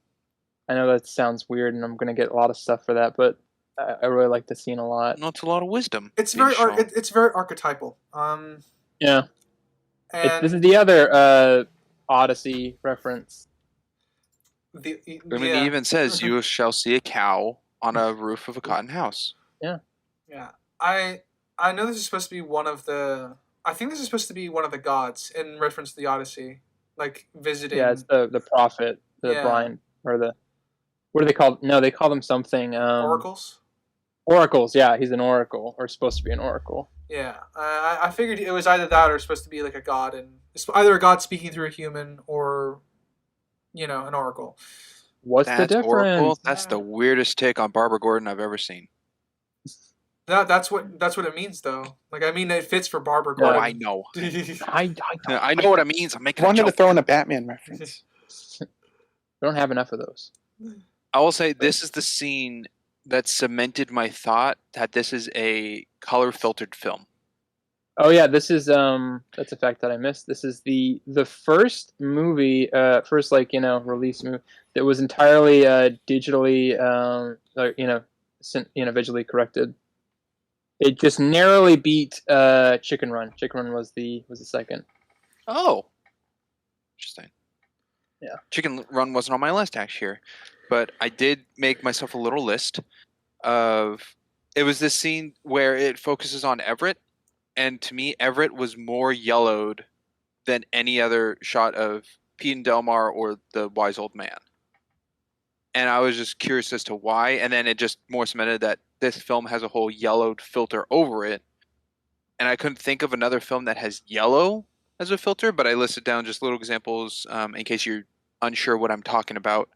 Speaker 3: I know that sounds weird, and I'm gonna get a lot of stuff for that, but I really like the scene a lot.
Speaker 4: No, it's a lot of wisdom.
Speaker 1: It's
Speaker 4: being
Speaker 1: very
Speaker 4: shown.
Speaker 1: it's very archetypal.
Speaker 3: Yeah,
Speaker 1: And
Speaker 3: this is the other Odyssey reference.
Speaker 4: I mean, he even says, "You shall see a cow on a roof of a cotton house."
Speaker 3: Yeah.
Speaker 1: Yeah. I know this is supposed to be one of the. I think this is supposed to be one of the gods in reference to the Odyssey, like visiting.
Speaker 3: Yeah, it's the prophet, the
Speaker 1: Yeah.
Speaker 3: blind, or the what are they called? No, they call them something.
Speaker 1: Oracles.
Speaker 3: Oracles. Yeah, he's an oracle, or supposed to be an oracle.
Speaker 1: Yeah, I figured it was either that or supposed to be like a god, and it's either a god speaking through a human or, an oracle.
Speaker 3: What's the difference?
Speaker 4: Oracle? That's the weirdest take on Barbara Gordon I've ever seen.
Speaker 1: That's what it means, though. Like, I mean, it fits for Barbara
Speaker 4: Oh,
Speaker 1: Gordon.
Speaker 4: I know.
Speaker 3: I
Speaker 4: know what it means. I'm making a
Speaker 2: Wanted to
Speaker 4: joke.
Speaker 2: throw in a Batman reference.
Speaker 3: don't have enough of those.
Speaker 4: I will say this is the scene that cemented my thought that this is a color filtered film.
Speaker 3: Oh yeah, this is that's a fact that I missed. This is the first movie, release movie that was entirely digitally, visually corrected. It just narrowly beat Chicken Run. Chicken Run was the second.
Speaker 4: Oh, interesting.
Speaker 3: Yeah,
Speaker 4: Chicken Run wasn't on my list actually, but I did make myself a little list of. It was this scene where it focuses on Everett. And to me, Everett was more yellowed than any other shot of Pete and Dalmar or the wise old man. And I was just curious as to why. And then it just more cemented that this film has a whole yellowed filter over it. And I couldn't think of another film that has yellow as a filter, but I listed down just little examples in case you're unsure what I'm talking about.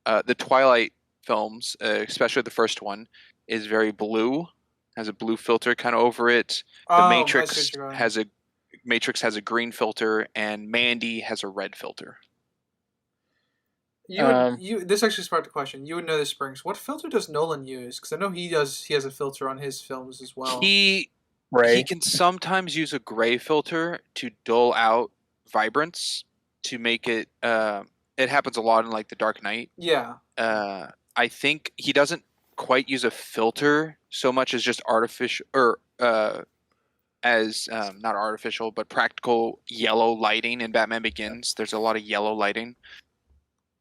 Speaker 4: The Twilight films, especially the first one, is very blue. Has a blue filter kind of over it. The Matrix has a green filter, and Mandy has a red filter.
Speaker 1: This actually sparked a question. You would know this, Springs. What filter does Nolan use? Because I know he has a filter on his films as well.
Speaker 4: He can sometimes use a gray filter to dull out vibrance to make it. It happens a lot in like The Dark Knight.
Speaker 1: Yeah.
Speaker 4: I think he doesn't quite use a filter so much as just artificial or not artificial but practical yellow lighting in Batman Begins. There's a lot of yellow lighting.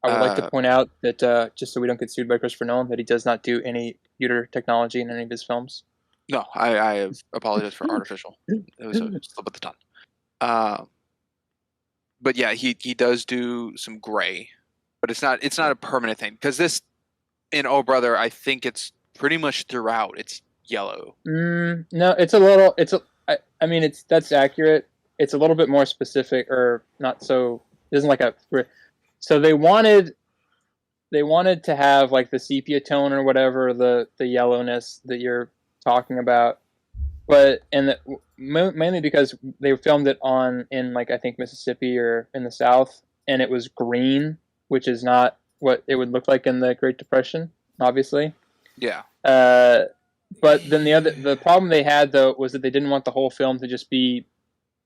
Speaker 3: I would like to point out that just so we don't get sued by Christopher Nolan, that he does not do any computer technology in any of his films.
Speaker 4: No, I apologize for artificial. It was a slip of the tongue. But yeah, he does do some gray, but it's not a permanent thing because this in Oh Brother, I think it's pretty much throughout. It's yellow.
Speaker 3: No, it's a little. That's accurate. It's a little bit more specific, or not so. It isn't like a. So they wanted to have like the sepia tone or whatever, the yellowness that you're talking about, but mainly because they filmed it in like I think Mississippi or in the South, and it was green, which is not what it would look like in the Great Depression, obviously. Yeah. But then the problem they had though was that they didn't want the whole film to just be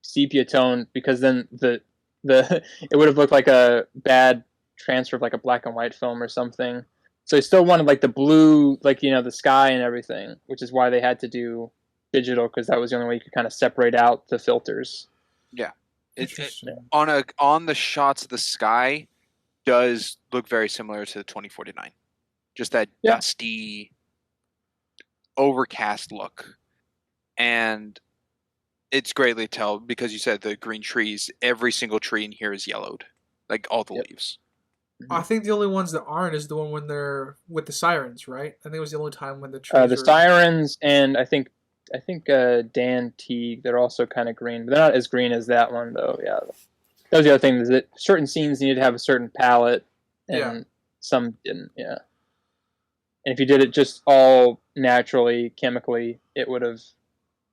Speaker 3: sepia tone, because then the it would have looked like a bad transfer of like a black and white film or something. So they still wanted like the blue, like the sky and everything, which is why they had to do digital, because that was the only way you could kind of separate out the filters.
Speaker 4: Yeah. On the shots of the sky does look very similar to the 2049. Just that dusty, overcast look. And it's greatly to tell because you said the green trees, every single tree in here is yellowed. Like all the leaves.
Speaker 1: I think the only ones that aren't is the one when they're with the sirens, right? I think it was the only time when the trees
Speaker 3: the sirens, and I think Dan Teague, they're also kind of green, but they're not as green as that one though. Yeah. That was the other thing, is that certain scenes needed to have a certain palette, and some didn't. Yeah. And if you did it just all naturally, chemically, that would have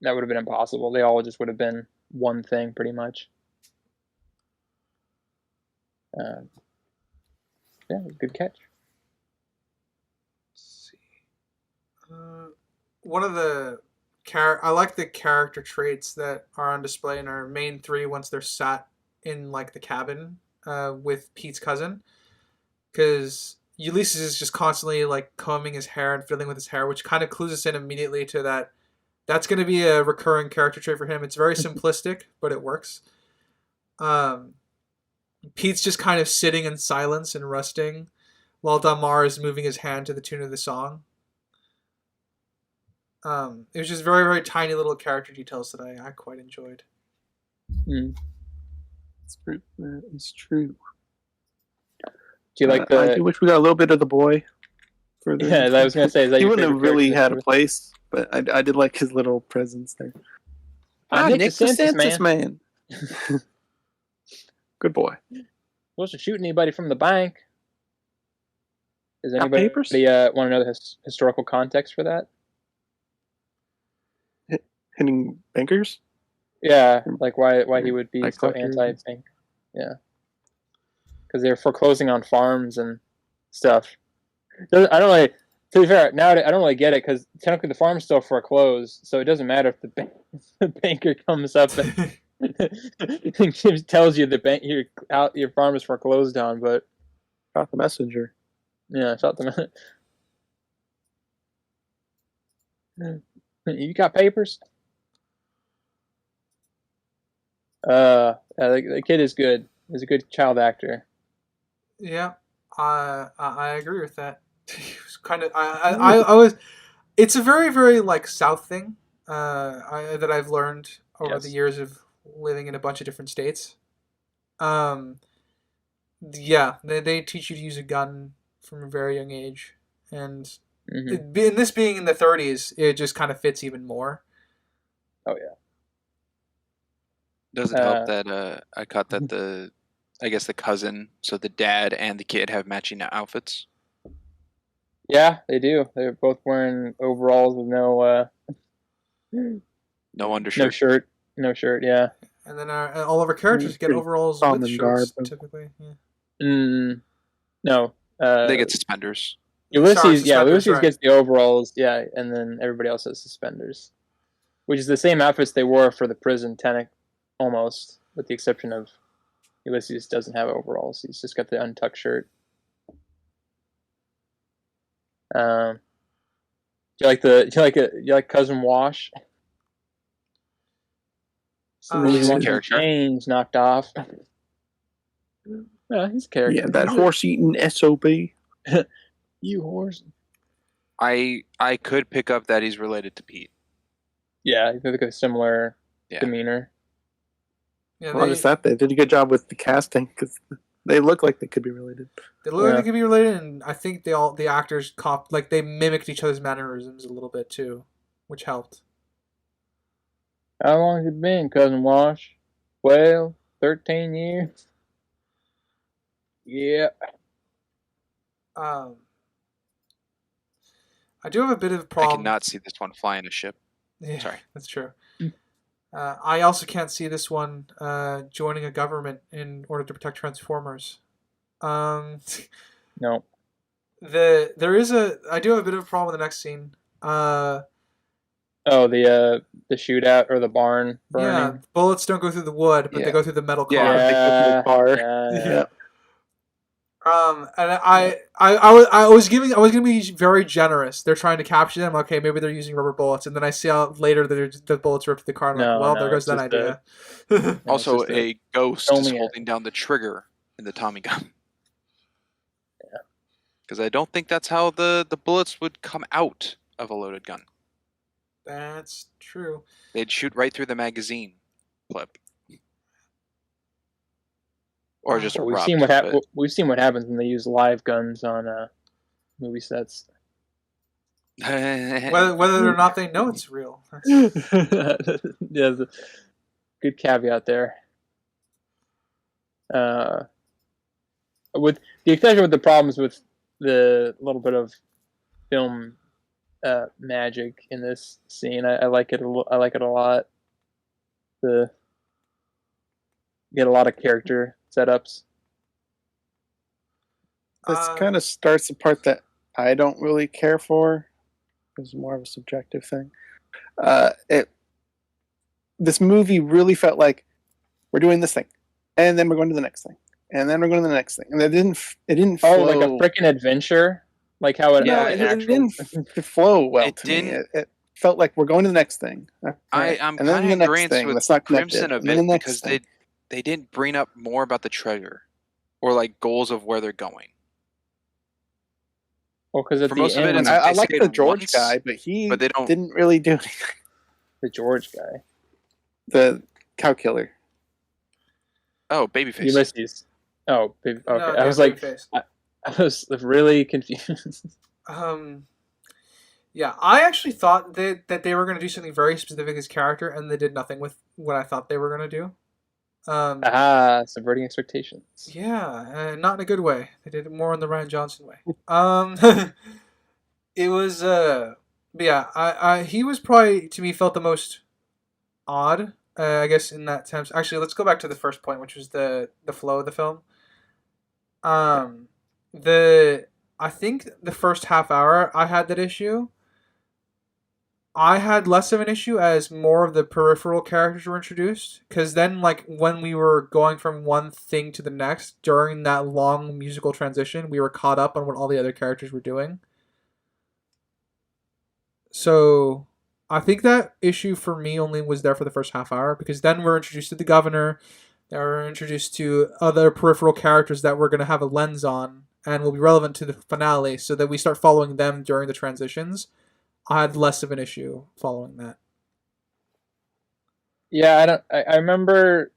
Speaker 3: been impossible. They all just would have been one thing, pretty much. Yeah, good catch.
Speaker 1: Let's see. One of the I like the character traits that are on display in our main three once they're sat in like the cabin with Pete's cousin, because Ulysses is just constantly like combing his hair and fiddling with his hair, which kind of clues us in immediately to that. That's going to be a recurring character trait for him. It's very simplistic, but it works. Um, Pete's just kind of sitting in silence and resting, while Dalmar is moving his hand to the tune of the song. It was just very, very tiny little character details that I quite enjoyed.
Speaker 2: It's true. That is true.
Speaker 3: Do you like the?
Speaker 2: I do wish we got a little bit of the boy.
Speaker 3: Yeah, I was gonna say, is that
Speaker 2: he
Speaker 3: your
Speaker 2: wouldn't have
Speaker 3: favorite
Speaker 2: really
Speaker 3: character?
Speaker 2: had a place, but I did like his little presence there.
Speaker 3: Nick
Speaker 2: Nick
Speaker 3: DeSantis,
Speaker 2: man. Good boy.
Speaker 3: Supposed to shoot anybody from the bank. Does
Speaker 2: Got
Speaker 3: anybody
Speaker 2: papers?
Speaker 3: want to know the historical context for that?
Speaker 2: Hitting bankers?
Speaker 3: Yeah, like why he would be
Speaker 2: Like
Speaker 3: so
Speaker 2: collectors?
Speaker 3: anti-bank. Yeah, because they're foreclosing on farms and stuff. I don't really. To be fair, nowadays I don't really get it because technically the farm's still foreclosed, so it doesn't matter if the banker comes up and tells you your farm is foreclosed on. But
Speaker 2: Got the messenger.
Speaker 3: yeah, it's not the. You got papers? Yeah, the kid is good. He's a good child actor.
Speaker 1: Yeah, I agree with that. It was kind of I was. It's a very very like South thing that I've learned over the years of living in a bunch of different states. Yeah, they teach you to use a gun from a very young age, and in this being in the 30s, it just kind of fits even more.
Speaker 3: Oh yeah.
Speaker 4: Does it help that I caught that I guess the cousin, so the dad and the kid have matching outfits?
Speaker 3: Yeah, they do. They're both wearing overalls with no
Speaker 4: undershirt.
Speaker 3: No shirt. Yeah.
Speaker 1: And then all of our characters get overalls with shirts, typically. Yeah.
Speaker 3: No.
Speaker 4: They get suspenders.
Speaker 3: Ulysses,
Speaker 1: suspenders,
Speaker 3: Ulysses gets the overalls, yeah, and then everybody else has suspenders, which is the same outfits they wore for the prison tenant, almost, with the exception of Ulysses doesn't have overalls. He's just got the untucked shirt. Do you like Cousin Wash?
Speaker 4: He's a
Speaker 3: Wants
Speaker 4: character.
Speaker 3: Chains knocked off. Yeah, he's a character.
Speaker 2: Yeah, that horse-eating SOB.
Speaker 3: You horse.
Speaker 4: I could pick up that he's related to Pete.
Speaker 3: Yeah, they've got a similar demeanor.
Speaker 1: Yeah,
Speaker 2: Well, just that they did a good job with the casting because they look like they could be related.
Speaker 1: They look like they could be related, and I think the actors they mimicked each other's mannerisms a little bit too, which helped.
Speaker 3: How long has it been, Cousin Wash? 12, 13 years. Yeah.
Speaker 1: I do have a bit of a problem.
Speaker 4: I cannot see this one flying a ship.
Speaker 1: Yeah,
Speaker 4: Sorry.
Speaker 1: That's true. I also can't see this one joining a government in order to protect Transformers.
Speaker 3: No.
Speaker 1: I do have a bit of a problem with the next scene.
Speaker 3: The shootout or the barn burning.
Speaker 1: Yeah, bullets don't go through the wood, but they go through the metal car.
Speaker 2: Yeah, they go through the car.
Speaker 3: Yeah.
Speaker 1: And I was gonna be very generous. They're trying to capture them. Okay, maybe they're using rubber bullets, and then I see out later that the bullets ripped the car. And there goes that idea.
Speaker 4: Also, a ghost is holding down the trigger in the Tommy gun.
Speaker 3: Yeah,
Speaker 4: because I don't think that's how the bullets would come out of a loaded gun.
Speaker 1: That's true.
Speaker 4: They'd shoot right through the magazine clip. Or just
Speaker 3: we've seen what happens when they use live guns on movie sets.
Speaker 1: whether or not they know it's real.
Speaker 3: Yeah, good caveat there. With the exception of the problems with the little bit of film magic in this scene, I like it. I like it a lot. Get a lot of character setups.
Speaker 2: This kind of starts the part that I don't really care for. was more of a subjective thing. This movie really felt like we're doing this thing, and then we're going to the next thing, and then we're going to the next thing, and it didn't flow.
Speaker 3: Oh, like a freaking adventure, like how it
Speaker 4: Yeah,
Speaker 2: it didn't flow well
Speaker 4: It
Speaker 2: to me.
Speaker 4: didn't-
Speaker 2: It felt like we're going to the next thing.
Speaker 4: I'm
Speaker 2: and then
Speaker 4: kind
Speaker 2: the
Speaker 4: of
Speaker 2: next
Speaker 4: agreeing
Speaker 2: thing
Speaker 4: with
Speaker 2: that's not connected,
Speaker 4: Crimson a
Speaker 2: and then the
Speaker 4: bit
Speaker 2: next
Speaker 4: because
Speaker 2: thing.
Speaker 4: they didn't bring up more about the treasure or like goals of where they're going.
Speaker 3: Well, because at
Speaker 4: For
Speaker 3: the
Speaker 4: most of it,
Speaker 3: end,
Speaker 4: it's-
Speaker 2: I
Speaker 4: they
Speaker 2: like
Speaker 4: say
Speaker 2: the
Speaker 4: it
Speaker 2: George
Speaker 4: once,
Speaker 2: guy, but he
Speaker 4: but they don't-
Speaker 2: didn't really do anything.
Speaker 3: the George guy,
Speaker 2: The cow killer.
Speaker 4: Oh, babyface.
Speaker 3: Ulysses. Oh, okay.
Speaker 1: No,
Speaker 3: I
Speaker 1: yeah,
Speaker 3: was like,
Speaker 1: Babyface.
Speaker 3: I was really confused.
Speaker 1: Yeah, I actually thought that they were going to do something very specific as character, and they did nothing with what I thought they were going to do.
Speaker 3: Subverting expectations.
Speaker 1: Yeah, not in a good way. They did it more in the Ryan Johnson way. It was, but yeah, he was probably, to me, felt the most odd, I guess, in that sense. Actually, let's go back to the first point, which was the flow of the film. I think the first half hour, I had that issue. I had less of an issue as more of the peripheral characters were introduced, because then, like, when we were going from one thing to the next during that long musical transition, we were caught up on what all the other characters were doing. So I think that issue for me only was there for the first half hour, because then we're introduced to the governor, then we're introduced to other peripheral characters that we're going to have a lens on and will be relevant to the finale, so that we start following them during the transitions. I had less of an issue following that.
Speaker 3: Yeah, I remember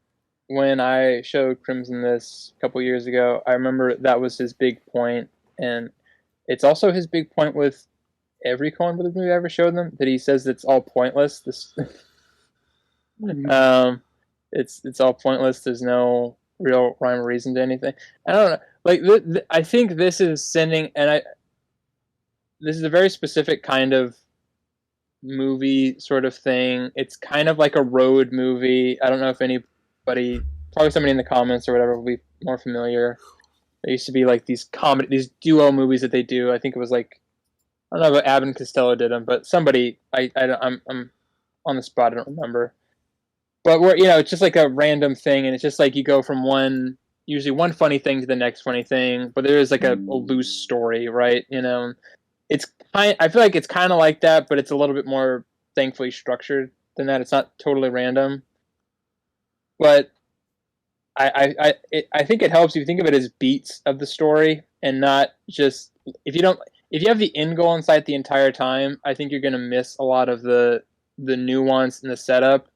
Speaker 3: when I showed Crimson this a couple years ago. I remember that was his big point, and it's also his big point with every Coen Brothers movie I ever showed them, that he says it's all pointless. This, it's all pointless. There's no real rhyme or reason to anything. I don't know. Like, I think this is sending, this is a very specific kind of movie sort of thing. It's kind of like a road movie. I don't know if anybody, probably somebody in the comments or whatever, will be more familiar. There used to be like these duo movies that they do. I think it was like, I don't know if Abbott and Costello did them, but somebody, I'm on the spot, I don't remember. But it's just like a random thing, and it's just like you go from usually one funny thing to the next funny thing, but there is like a loose story, right? I feel like it's kind of like that, but it's a little bit more thankfully structured than that. It's not totally random, but I think it helps if you think of it as beats of the story and not just if you have the end goal in sight the entire time. I think you're going to miss a lot of the nuance and the setup.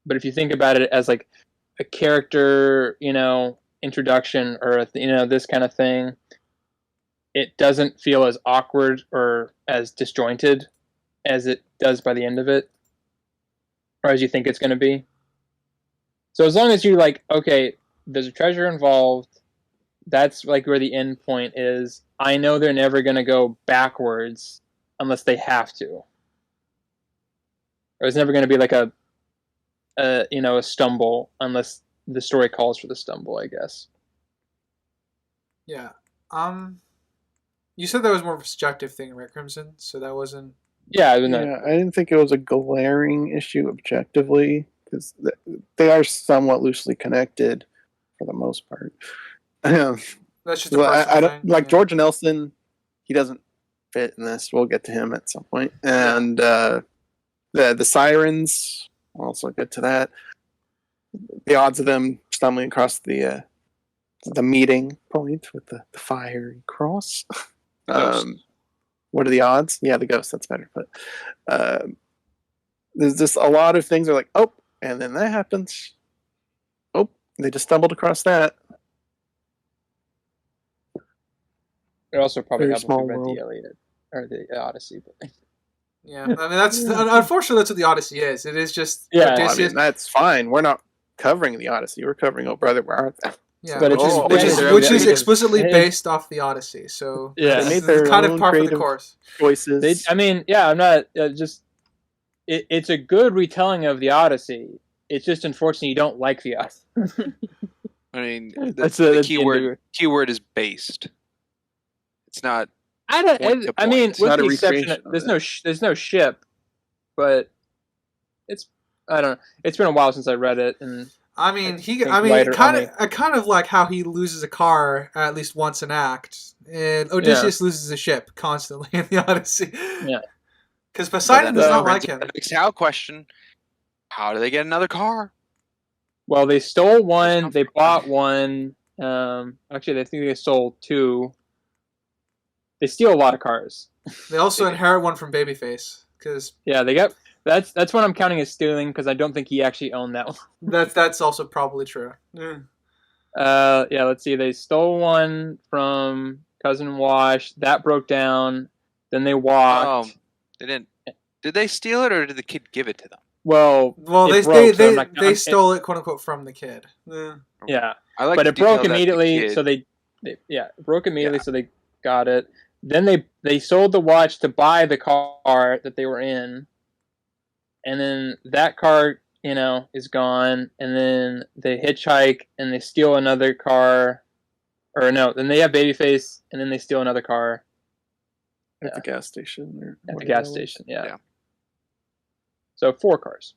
Speaker 3: But if you think about it as like a character, introduction or this kind of thing, it doesn't feel as awkward or as disjointed as it does by the end of it, or as you think it's going to be. So as long as you're like, okay, there's a treasure involved, that's like where the end point is. I know they're never going to go backwards unless they have to. Or it's never going to be like a stumble unless the story calls for the stumble, I guess.
Speaker 1: Yeah. You said that was more of a subjective thing, right, Crimson? So that wasn't...
Speaker 3: Yeah,
Speaker 2: I didn't think it was a glaring issue objectively, because they are somewhat loosely connected for the most part.
Speaker 1: That's just a personal
Speaker 2: I don't
Speaker 1: thing.
Speaker 2: like
Speaker 1: Yeah.
Speaker 2: George Nelson. He doesn't fit in this. We'll get to him at some point. And the sirens, I'll also get to that. The odds of them stumbling across the meeting point with the fiery cross. What are the odds? Yeah, the ghost. That's better. But there's just a lot of things are like, oh, and then that happens. Oh, they just stumbled across that.
Speaker 3: It also probably
Speaker 2: Very
Speaker 3: helps if
Speaker 2: small
Speaker 3: you read
Speaker 2: world.
Speaker 3: the Iliad or the Odyssey. But
Speaker 1: Yeah, I mean that's unfortunately that's what the Odyssey is. It is just
Speaker 3: Yeah.
Speaker 2: Well, I
Speaker 1: Odysseus.
Speaker 2: mean, that's fine. We're not covering the Odyssey. We're covering Oh Brother, Where Art Thou?
Speaker 1: Yeah,
Speaker 3: But it's just-
Speaker 1: which is
Speaker 3: yeah,
Speaker 1: which is
Speaker 3: because-
Speaker 1: explicitly based off the Odyssey. So
Speaker 3: Yeah.
Speaker 1: that's
Speaker 2: They made their
Speaker 1: kind of
Speaker 2: own
Speaker 1: par for the
Speaker 2: creative
Speaker 1: course.
Speaker 2: choices.
Speaker 3: I'm not just. It's a good retelling of the Odyssey. It's just unfortunate you don't like the Odyssey.
Speaker 4: I mean,
Speaker 3: That's
Speaker 4: the
Speaker 3: the
Speaker 4: keyword is based. It's not
Speaker 3: I don't.
Speaker 4: Point to
Speaker 3: I mean,
Speaker 4: point.
Speaker 3: with
Speaker 2: not
Speaker 3: the
Speaker 2: a
Speaker 3: exception,
Speaker 2: recreation of
Speaker 3: there's
Speaker 2: it.
Speaker 3: there's no ship, but it's I don't know. It's been a while since I read it, and
Speaker 1: I
Speaker 3: I
Speaker 1: mean,
Speaker 3: think lighter
Speaker 1: kind of,
Speaker 3: only.
Speaker 1: I kind of like how he loses a car at least once an act, and
Speaker 3: Yeah,
Speaker 1: Odysseus loses a ship constantly in the Odyssey.
Speaker 3: yeah.
Speaker 1: Because
Speaker 4: But
Speaker 1: Poseidon
Speaker 4: then
Speaker 1: does
Speaker 4: that
Speaker 3: So,
Speaker 1: not
Speaker 4: brings
Speaker 1: like
Speaker 4: up the
Speaker 1: him.
Speaker 4: next Hal question: how do they get another car?
Speaker 3: well, they stole
Speaker 4: Where's it
Speaker 3: one.
Speaker 4: come
Speaker 3: They
Speaker 4: from?
Speaker 3: bought one. Actually, I think they stole two. They steal a lot of cars.
Speaker 1: They also
Speaker 4: They do.
Speaker 1: inherit one from Babyface, because
Speaker 3: Yeah, they got. That's what I'm counting as stealing because I don't think he actually owned that one.
Speaker 1: that's also probably true. Yeah.
Speaker 3: Yeah. Let's see. They stole one from Cousin Wash. That broke down. Then they
Speaker 4: Oh,
Speaker 3: walked.
Speaker 4: they didn't. Did they steal it or did the kid give it to them?
Speaker 3: Well,
Speaker 1: Well,
Speaker 3: it broke, so I'm not.
Speaker 1: they stole it, quote unquote, from the kid. Yeah.
Speaker 3: Yeah,
Speaker 4: I like
Speaker 3: but
Speaker 4: the
Speaker 3: it broke
Speaker 4: detail that the
Speaker 3: immediately,
Speaker 4: kid.
Speaker 3: so yeah, it broke immediately,
Speaker 4: Yeah.
Speaker 3: so they got it. Then they sold the watch to buy the car that they were in, and then that car, is gone. And then they hitchhike and they steal another car, or no, then they have Babyface, and then they steal another car
Speaker 2: At the gas station or
Speaker 3: at the
Speaker 2: whatever
Speaker 3: gas
Speaker 2: that was.
Speaker 3: station. Yeah.
Speaker 4: Yeah.
Speaker 3: So 4 cars,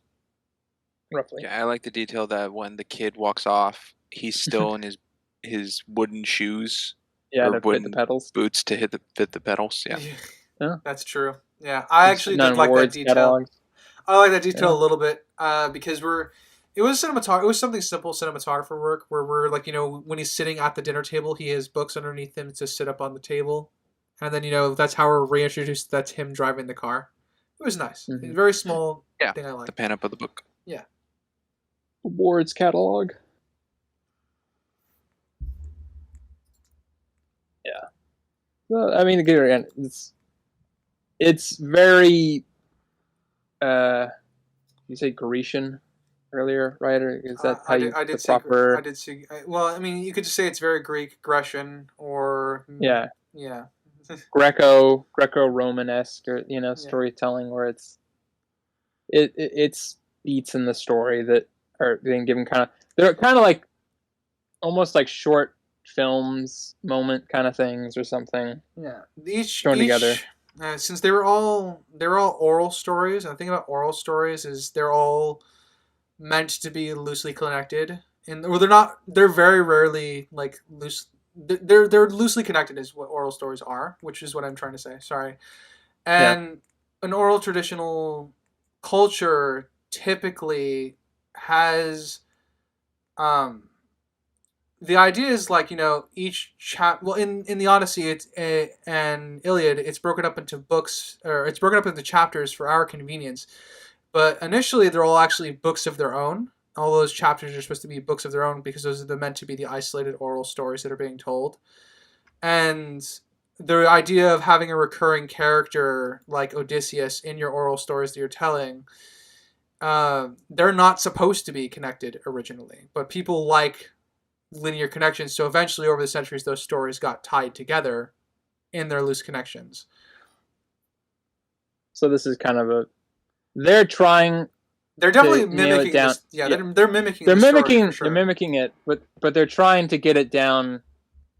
Speaker 3: roughly.
Speaker 4: Yeah, I like the detail that when the kid walks off, he's still in his wooden shoes
Speaker 3: Yeah,
Speaker 4: or
Speaker 3: to fit the
Speaker 4: wooden
Speaker 3: pedals.
Speaker 4: boots to fit the pedals. Yeah.
Speaker 3: Yeah.
Speaker 1: That's true. Yeah, I actually did
Speaker 3: None
Speaker 1: like that
Speaker 3: Ward's
Speaker 1: detail.
Speaker 3: catalogs.
Speaker 1: I like that detail
Speaker 3: Yeah.
Speaker 1: a little bit because it was it was something simple cinematographer work where we're like, when he's sitting at the dinner table, he has books underneath him to sit up on the table, and then that's how we're reintroduced. That's him driving the car. It was nice.
Speaker 3: Mhm.
Speaker 1: A very small
Speaker 4: Yeah,
Speaker 1: thing I
Speaker 4: The
Speaker 1: like.
Speaker 4: pan up of the book.
Speaker 1: Yeah.
Speaker 3: Ward's catalog. Yeah. Well, I mean, again, it's very. You say Grecian earlier, right? Or is that how you
Speaker 1: I
Speaker 3: the
Speaker 1: did say I
Speaker 3: proper?
Speaker 1: did say well. I mean, you could just say it's very Greek, Grecian, or
Speaker 3: Yeah,
Speaker 1: yeah.
Speaker 3: Greco-Romanesque, or
Speaker 1: Yeah.
Speaker 3: storytelling, where it's beats in the story that are being given they're kind of like almost like short films moment kind of things or something.
Speaker 1: Yeah, each
Speaker 3: Thrown together.
Speaker 1: since they were all oral stories, and the thing about oral stories is they're all meant to be loosely connected, and well, they're not. They're very rarely like loose. They're loosely connected is what oral stories are, which is what I'm trying to say. Sorry,
Speaker 3: Yeah.
Speaker 1: and an oral traditional culture typically has um the idea is like each well in the Odyssey and Iliad it's broken up into books or it's broken up into chapters for our convenience, but initially they're all actually books of their own. All those chapters are supposed to be books of their own because those are meant to be the isolated oral stories that are being told. And the idea of having a recurring character like Odysseus in your oral stories that you're telling, they're not supposed to be connected originally, but people like linear connections. So eventually, over the centuries, those stories got tied together in their loose connections.
Speaker 3: So this is kind of they're trying
Speaker 1: They're definitely
Speaker 3: to nail it
Speaker 1: mimicking
Speaker 3: down.
Speaker 1: this. Yeah,
Speaker 3: Yeah.
Speaker 1: they're mimicking.
Speaker 3: They're
Speaker 1: the story
Speaker 3: mimicking.
Speaker 1: for sure.
Speaker 3: They're mimicking it, but they're trying to get it down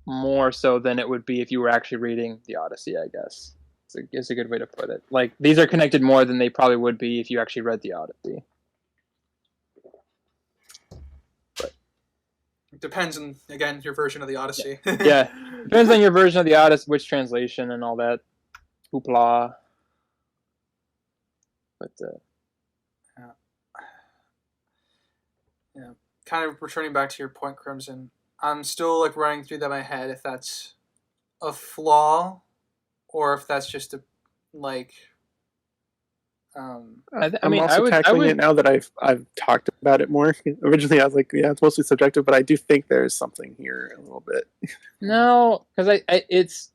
Speaker 3: more so than it would be if you were actually reading the Odyssey, I guess. It's a good way to put it. Like, these are connected more than they probably would be if you actually read the Odyssey.
Speaker 1: It depends on again your version of the Odyssey.
Speaker 3: Yeah. Depends on your version of the Odyssey, which translation and all that hoopla. But
Speaker 1: Yeah. Kind of returning back to your point, Crimson. I'm still like running through that in my head if that's a flaw or if that's just a like.
Speaker 3: I
Speaker 2: I'm
Speaker 3: mean,
Speaker 2: also tackling it now that I've talked about it more. Originally, I was like, yeah, it's mostly subjective, but I do think there's something here a little bit.
Speaker 3: No, because it's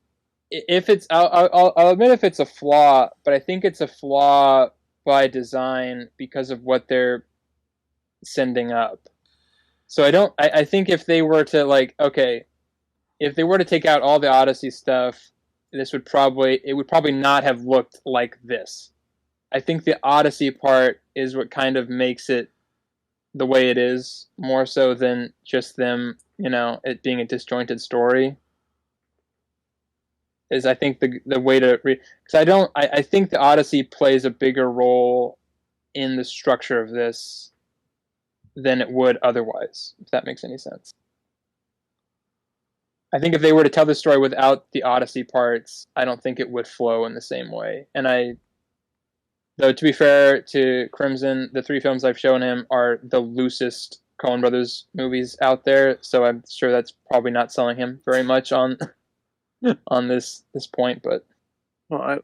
Speaker 3: if it's I'll admit if it's a flaw, but I think it's a flaw by design because of what they're sending up. So I think if they were to if they were to take out all the Odyssey stuff, it would probably not have looked like this. I think the Odyssey part is what kind of makes it the way it is, more so than just them, it being a disjointed story. is I think the way to because I think the Odyssey plays a bigger role in the structure of this than it would otherwise, if that makes any sense. I think if they were to tell the story without the Odyssey parts, I don't think it would flow in the same way. And though to be fair to Crimson, the 3 films I've shown him are the loosest Coen Brothers movies out there, so I'm sure that's probably not selling him very much on this point. But
Speaker 2: Well,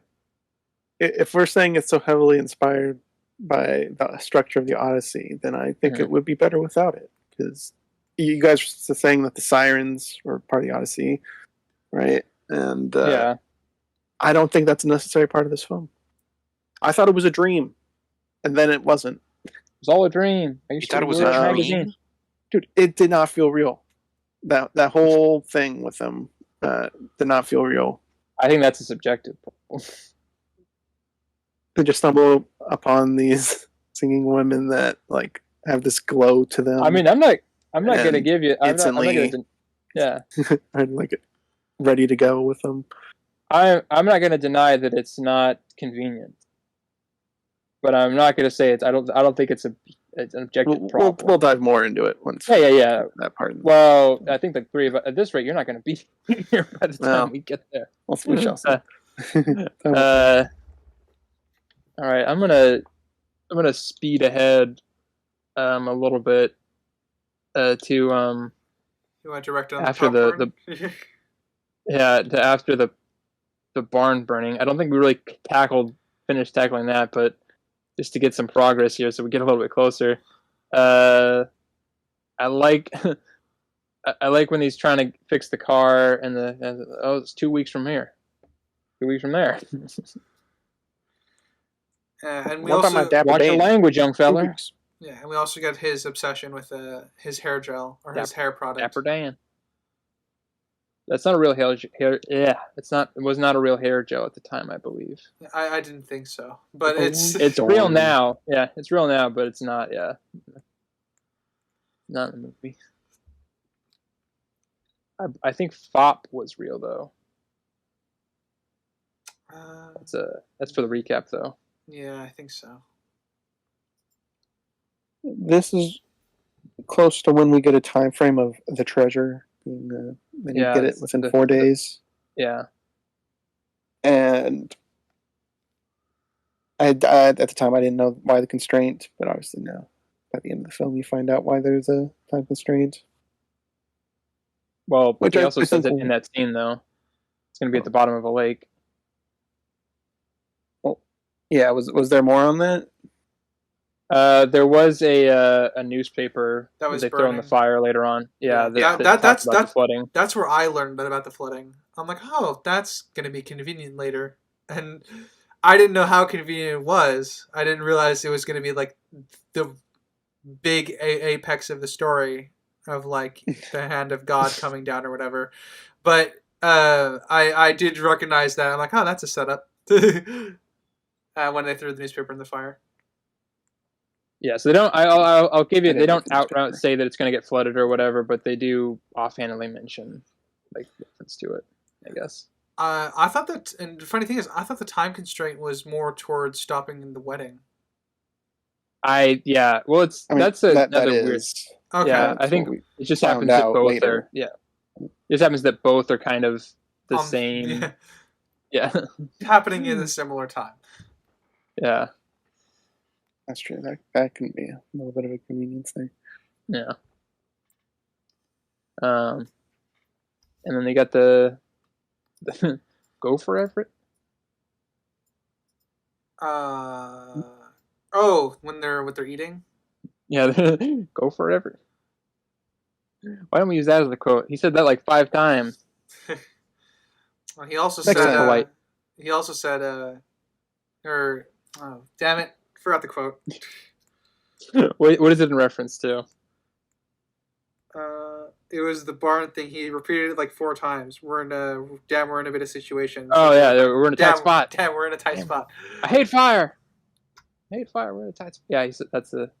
Speaker 2: if we're saying it's so heavily inspired by the structure of the Odyssey, then I think it would be better without it. Because you guys were saying that the sirens were part of the Odyssey, right? And
Speaker 3: yeah,
Speaker 2: I don't think that's a necessary part of this film. I thought it was a dream, and then it wasn't.
Speaker 3: it was all a dream. I
Speaker 4: You
Speaker 3: used
Speaker 4: thought
Speaker 3: to
Speaker 4: it was
Speaker 3: read
Speaker 4: a dream?
Speaker 3: magazine.
Speaker 2: Dude, it did not feel real. That whole thing with them did not feel real.
Speaker 3: I think that's a subjective problem.
Speaker 2: They just stumble upon these singing women that like have this glow to them.
Speaker 3: I mean, I'm not going to give you. I'm not
Speaker 2: instantly-
Speaker 3: going to. Yeah,
Speaker 2: I'm like ready to go with them.
Speaker 3: I'm not going to deny that it's not convenient, but I'm not going to say it's. I don't think it's an objective problem.
Speaker 2: We'll dive more into it once.
Speaker 3: Yeah.
Speaker 2: That part.
Speaker 3: Well, I think the 3 of us, at this rate, you're not going to be here by the time we get there.
Speaker 2: We shall see.
Speaker 3: All right, I'm gonna speed ahead a little bit to
Speaker 1: You want to direct it on
Speaker 3: after
Speaker 1: the
Speaker 3: after the barn burning. I don't think we really finished tackling that, but just to get some progress here, so we get a little bit closer. I like I like when he's trying to fix the car and it's 2 weeks from here, 2 weeks from there.
Speaker 1: and we
Speaker 2: What about
Speaker 1: also
Speaker 2: my Dapper
Speaker 3: Watch your
Speaker 2: Dan?
Speaker 3: language, young fella.
Speaker 1: and we also got his obsession with his hair gel or his hair product.
Speaker 3: Dapper Dan. That's not a real hair. Yeah, it was not a real hair gel at the time, I believe.
Speaker 1: I didn't think so, but it's
Speaker 3: It's real now. Yeah, it's real now, but it's not. Yeah, not in the movie. I think FOP was real though. That's for the recap though.
Speaker 1: Yeah, I think so.
Speaker 2: This is close to when we get a time frame of the treasure. Then you get it within 4 days.
Speaker 3: Yeah.
Speaker 2: And at the time, I didn't know why the constraint, but obviously now, at the end of the film, you find out why there's a time constraint.
Speaker 3: Well,
Speaker 2: Which
Speaker 3: he
Speaker 2: I
Speaker 3: also says it
Speaker 2: think-
Speaker 3: in that scene though. It's going to be at the bottom of a lake.
Speaker 2: Yeah, was there more on that?
Speaker 3: There was a newspaper
Speaker 1: That was
Speaker 3: they throw in the
Speaker 1: burning.
Speaker 3: fire later on. Yeah,
Speaker 1: Yeah,
Speaker 3: that talks about the
Speaker 1: that's
Speaker 3: flooding.
Speaker 1: That's where I learned about the flooding. I'm like, oh, that's gonna be convenient later, and I didn't know how convenient it was. I didn't realize it was gonna be like the big apex of the story of like the hand of God coming down or whatever. But I did recognize that. I'm like, oh, that's a setup. When they threw the newspaper in the fire.
Speaker 3: Yeah, so they don't. I'll give you.
Speaker 2: I
Speaker 3: They
Speaker 2: didn't
Speaker 3: don't
Speaker 2: read the newspaper.
Speaker 3: outright say that it's going to get flooded or whatever, but they do offhandedly mention like reference to it. I guess.
Speaker 1: I thought that, and the funny thing is, I thought the time constraint was more towards stopping the wedding.
Speaker 3: Well, it's
Speaker 2: I mean,
Speaker 3: that's
Speaker 2: that
Speaker 3: another weird.
Speaker 2: is.
Speaker 1: Okay.
Speaker 3: Yeah, I
Speaker 2: That's
Speaker 3: think
Speaker 2: what we
Speaker 3: it just
Speaker 2: found
Speaker 3: happens that
Speaker 2: out
Speaker 3: both
Speaker 2: later.
Speaker 3: are. Yeah, it just happens that both are kind of the
Speaker 1: Um,
Speaker 3: same.
Speaker 1: Yeah,
Speaker 3: Yeah,
Speaker 1: happening at a similar time.
Speaker 3: yeah,
Speaker 2: That's true. That can be a little bit of a convenience thing.
Speaker 3: yeah. And then they got the go for Everett.
Speaker 1: When they're eating.
Speaker 3: Yeah, go for Everett. Why don't we use that as a quote? He said that like 5 times.
Speaker 1: Well, he also
Speaker 2: Next
Speaker 1: said.
Speaker 2: time.
Speaker 3: Polite.
Speaker 1: He also said. Oh, damn it! Forgot the quote.
Speaker 3: What is it in reference to?
Speaker 1: It was the barn thing. He repeated it like 4 times. We're in a bit of situation.
Speaker 3: Oh yeah, we're in a tight
Speaker 1: Damn,
Speaker 3: spot.
Speaker 1: Damn, we're in a tight
Speaker 3: Damn.
Speaker 1: spot.
Speaker 3: I hate fire. We're in a tight spot. Yeah, he said that's a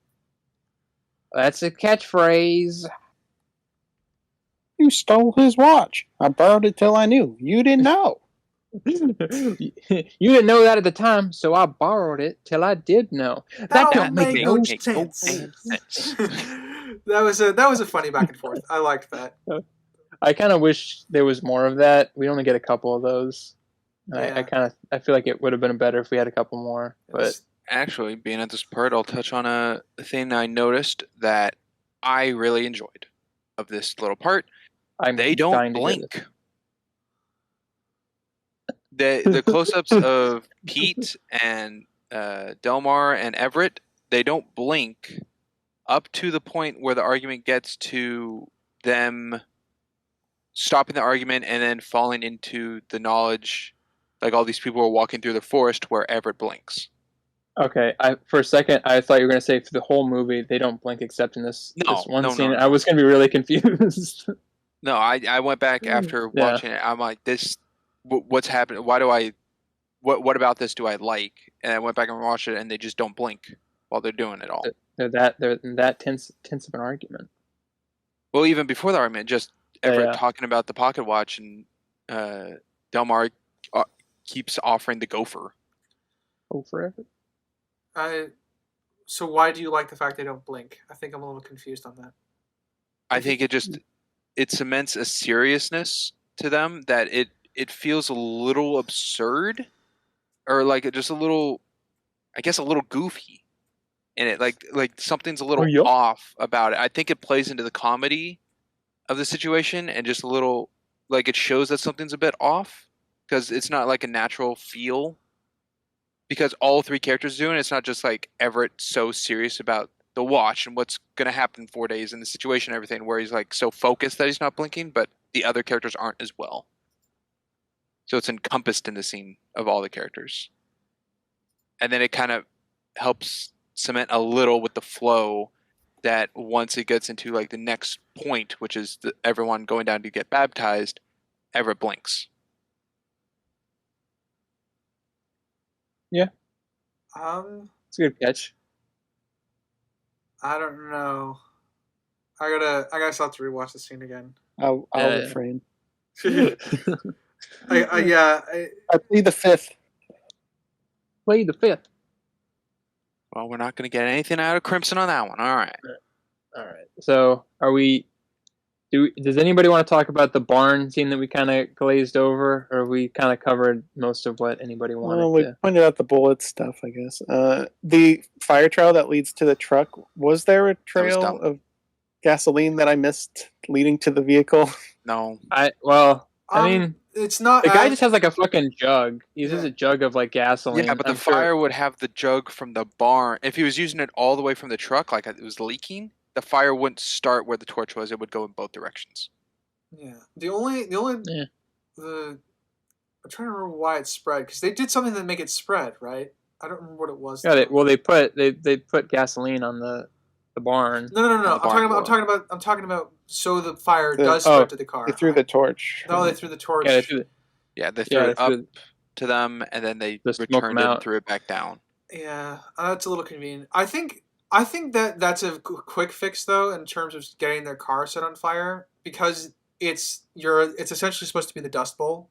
Speaker 3: catchphrase.
Speaker 2: You stole his watch. I borrowed it till I knew. You didn't know.
Speaker 3: You didn't know that at the time, so I borrowed it till I did know. That don't make no
Speaker 1: sense.
Speaker 3: sense.
Speaker 1: That was a funny back and forth. I liked that.
Speaker 3: I kind of wish there was more of that. We only get a couple of those.
Speaker 1: Yeah.
Speaker 3: I feel like it would have been better if we had a couple more. But
Speaker 4: Actually, being at this part, I'll touch on a thing I noticed that I really enjoyed of this little part. They don't blink. The close-ups of Pete and Delmar and Everett, they don't blink up to the point where the argument gets to them stopping the argument and then falling into the knowledge, like all these people are walking through the forest where Everett blinks.
Speaker 3: Okay, for a second I thought you were going to say for the whole movie they don't blink except in this one scene. No. I was going to be really confused.
Speaker 4: No, I went back after watching it. I'm like, this, what's happening? Why do I, what about this do I like? And I went back and watched it, and they just don't blink while they're doing it all.
Speaker 3: They're that tense of an argument.
Speaker 4: Well, even before the argument, just Everett talking about the pocket watch, and Delmar keeps offering the gopher.
Speaker 3: Oh, for Everett?
Speaker 1: So why do you like the fact they don't blink? I think I'm a little confused on that.
Speaker 4: I think it cements a seriousness to them that it feels a little absurd, or like just a little, I guess, a little goofy in it. Like something's a little off about it. I think it plays into the comedy of the situation, and just a little, like, it shows that something's a bit off because it's not like a natural feel. Because all three characters are doing it. It's not just like Everett so serious about the watch and what's going to happen in 4 days and the situation and everything, where he's like so focused that he's not blinking, but the other characters aren't as well. So it's encompassed in the scene of all the characters. And then it kind of helps cement a little with the flow that once it gets into like the next point, which is everyone going down to get baptized, Everett blinks.
Speaker 3: Yeah.
Speaker 1: It's
Speaker 3: a good catch.
Speaker 1: I don't know. I guess I'll have to rewatch the scene again.
Speaker 2: I'll refrain.
Speaker 1: I
Speaker 2: plead the fifth.
Speaker 3: Play the fifth.
Speaker 4: Well, we're not going to get anything out of Crimson on that one. All right.
Speaker 3: So, does anybody want to talk about the barn scene that we kind of glazed over, or we kind of covered most of what anybody wanted?
Speaker 2: Well, we pointed out the bullet stuff, I guess. The fire trail that leads to the truck, was there a trail of gasoline that I missed leading to the vehicle?
Speaker 4: No.
Speaker 3: I mean,
Speaker 1: it's not.
Speaker 3: The guy just has like a fucking jug. He uses a jug of like gasoline.
Speaker 4: Yeah, but the fire would have the jug from the barn. If he was using it all the way from the truck, like it was leaking, the fire wouldn't start where the torch was. It would go in both directions.
Speaker 1: Yeah. I'm trying to remember why it spread, because they did something to make it spread, right? I don't remember what it was.
Speaker 3: Yeah. They put gasoline on the barn.
Speaker 1: No. I'm talking about so the fire does spread to the car.
Speaker 2: They threw the torch.
Speaker 1: No, they threw the torch.
Speaker 4: They threw it up to them, and then they returned it and threw it back down.
Speaker 1: Yeah, that's a little convenient. I think that's a quick fix, though, in terms of getting their car set on fire, because it's essentially supposed to be the Dust Bowl,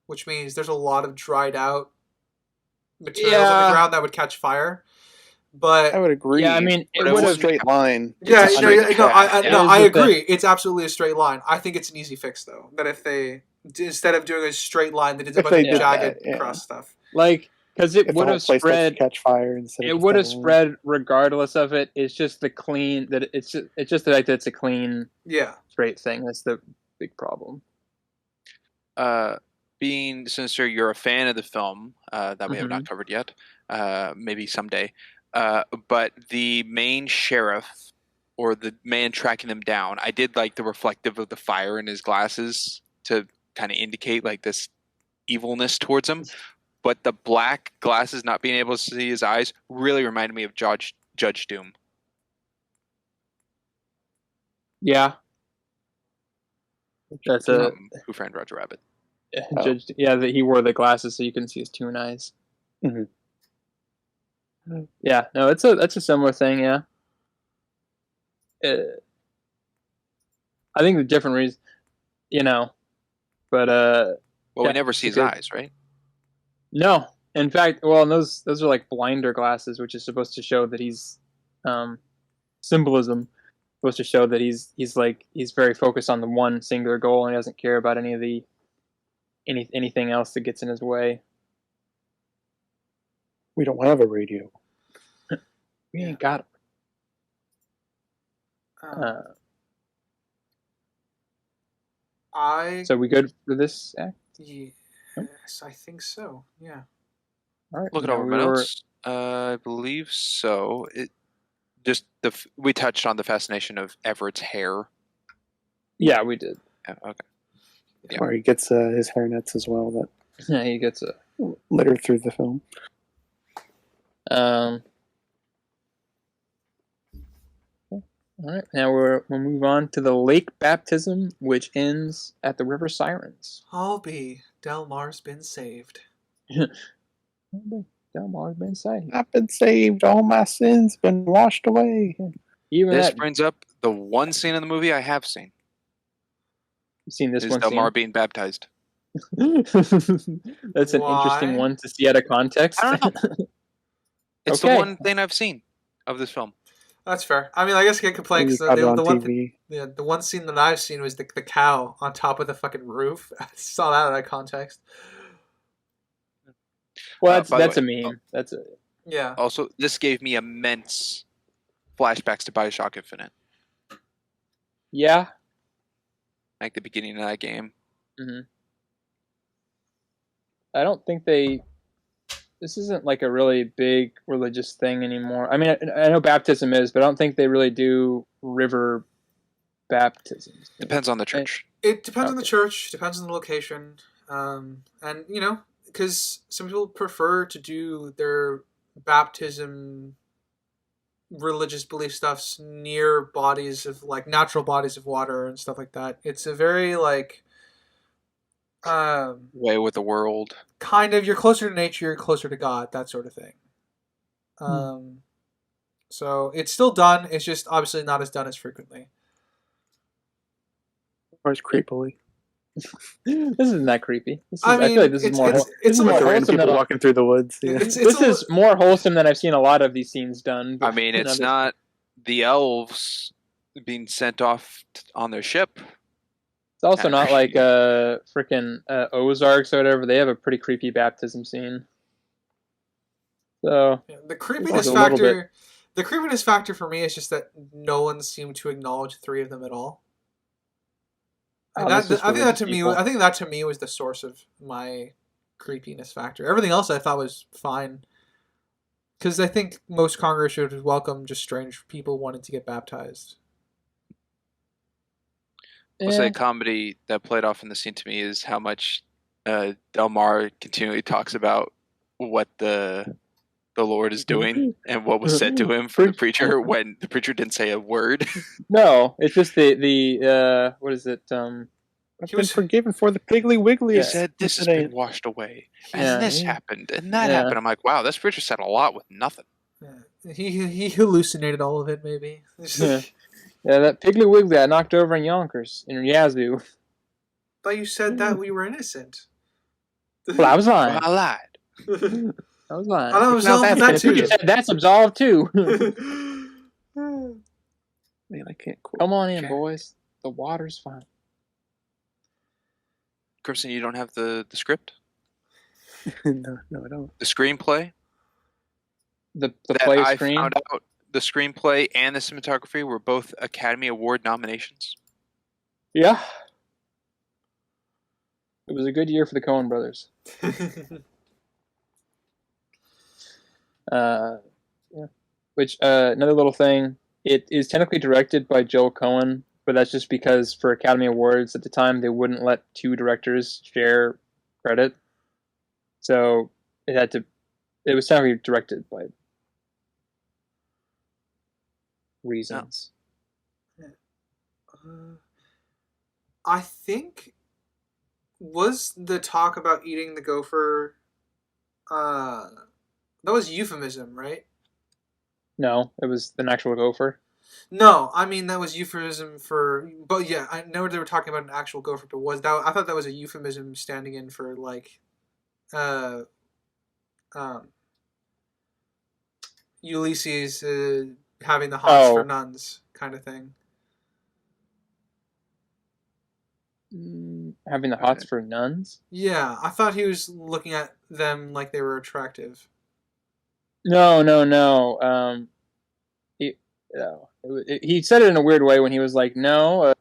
Speaker 1: which means there's a lot of dried out materials on the ground that would catch fire. But
Speaker 2: I would agree.
Speaker 3: Yeah, I mean,
Speaker 2: it was a straight line.
Speaker 1: I agree. It's absolutely a straight line. I think it's an easy fix, though. That if they, instead of doing a straight line, they did a bunch of jagged cross stuff.
Speaker 3: Like, because it would have spread,
Speaker 2: catch fire.
Speaker 3: It would have spread regardless of it. It's just the clean that it's just the fact that it's a clean, straight thing. That's the big problem.
Speaker 4: Being Sinister, you're a fan of the film that we have not covered yet. Maybe someday. But the main sheriff, or the man tracking them down, I did like the reflective of the fire in his glasses to kind of indicate like this evilness towards him. But the black glasses not being able to see his eyes really reminded me of Judge Doom.
Speaker 3: Yeah. That's
Speaker 4: Who Framed Roger Rabbit.
Speaker 3: That he wore the glasses so you couldn't see his toon eyes.
Speaker 2: Mm-hmm.
Speaker 3: Yeah, no, that's a similar thing. Yeah, I think the different reason, but
Speaker 4: we never see his eyes, right?
Speaker 3: No, in fact, well, and those are like blinder glasses, which is supposed to show that he's symbolism, supposed to show that he's very focused on the one singular goal and he doesn't care about anything else that gets in his way.
Speaker 2: We don't have a radio.
Speaker 3: We ain't got it. So we good for this act?
Speaker 1: Yes, I think so. Yeah.
Speaker 3: All right.
Speaker 4: Looking over my notes, I believe so. We touched on the fascination of Everett's hair.
Speaker 3: Yeah, we did.
Speaker 4: Yeah, okay.
Speaker 2: Yeah. Or he gets his hairnets as well that
Speaker 3: he gets a
Speaker 2: litter through the film.
Speaker 3: All right, now we'll move on to the lake baptism, which ends at the river Sirens.
Speaker 1: I'll be. Dalmar's been saved.
Speaker 3: Dalmar's been saved.
Speaker 2: I've been saved. All my sins been washed away.
Speaker 4: This brings up the one scene in the movie I have seen.
Speaker 3: You've seen this one?
Speaker 4: Dalmar being baptized.
Speaker 3: That's an interesting one to see out of context.
Speaker 4: I don't know. It's the one thing I've seen of this film.
Speaker 1: That's fair. I mean, I guess I can't complain because the one scene that I've seen was the cow on top of the fucking roof. I saw that out of context.
Speaker 3: Well, that's a meme. That's a
Speaker 1: yeah.
Speaker 4: Also, this gave me immense flashbacks to BioShock Infinite.
Speaker 3: Yeah.
Speaker 4: Like the beginning of that game.
Speaker 3: Mm-hmm. I don't think this isn't like a really big religious thing anymore. I mean, I know baptism is, but I don't think they really do river baptisms.
Speaker 4: Depends on the church.
Speaker 1: It depends on the church, depends on the location. And, because some people prefer to do their baptism religious belief stuffs near bodies of, like, natural bodies of water and stuff like that. It's a very, like...
Speaker 4: way with the world.
Speaker 1: Kind of, you're closer to nature, you're closer to God, that sort of thing. So it's still done, it's just obviously not as done as frequently.
Speaker 2: Or as creepily.
Speaker 3: This isn't that creepy.
Speaker 1: I
Speaker 3: feel like this is more
Speaker 2: wholesome than walking through the woods. Yeah.
Speaker 3: This is more wholesome than I've seen a lot of these scenes done.
Speaker 4: I mean, it's not the elves being sent off on their ship.
Speaker 3: It's also not like freaking Ozarks or whatever. They have a pretty creepy baptism scene. So
Speaker 1: the creepiness factor. The creepiness factor for me is just that no one seemed to acknowledge three of them at all. And I think that to me was the source of my creepiness factor. Everything else I thought was fine. Because I think most Congress should welcome just strange people wanting to get baptized.
Speaker 4: I'll say a comedy that played off in the scene to me is how much Dalmar continually talks about what the Lord is doing and what was said to him from the preacher when the preacher didn't say a word.
Speaker 3: No, it's just the what is it?
Speaker 2: I've been forgiven for the Piggly Wiggly.
Speaker 4: He said this has been washed away, and this happened, and that happened. I'm like, wow, this preacher said a lot with nothing.
Speaker 1: Yeah. He hallucinated all of it, maybe.
Speaker 3: Yeah, that Piggly Wiggly I knocked over in Yonkers, in Yazoo.
Speaker 1: But you said that we were innocent.
Speaker 3: Well, I was lying.
Speaker 4: Well, I lied.
Speaker 3: I was lying.
Speaker 1: I was that too.
Speaker 3: You said that's absolved too.
Speaker 2: Man, I can't quote.
Speaker 3: Come on in, boys. The water's fine.
Speaker 4: Crimson, you don't have the script?
Speaker 2: No, I don't.
Speaker 4: The screenplay?
Speaker 3: The play
Speaker 4: I
Speaker 3: screen?
Speaker 4: found out the screenplay and the cinematography were both Academy Award nominations.
Speaker 3: Yeah. It was a good year for the Coen brothers. Yeah. Which another little thing, it is technically directed by Joel Coen, but that's just because for Academy Awards at the time they wouldn't let two directors share credit, so it was technically directed by reasons.
Speaker 1: I think was the talk about eating the gopher. That was euphemism, right?
Speaker 3: No, it was an actual gopher.
Speaker 1: No, I mean that was euphemism for. But yeah, I know they were talking about an actual gopher, but I thought that was a euphemism standing in for like, um, Ulysses having the hots for nuns kind of thing.
Speaker 3: Having the hots for nuns?
Speaker 1: Yeah, I thought he was looking at them like they were attractive.
Speaker 3: No. He said it in a weird way when he was like, "No,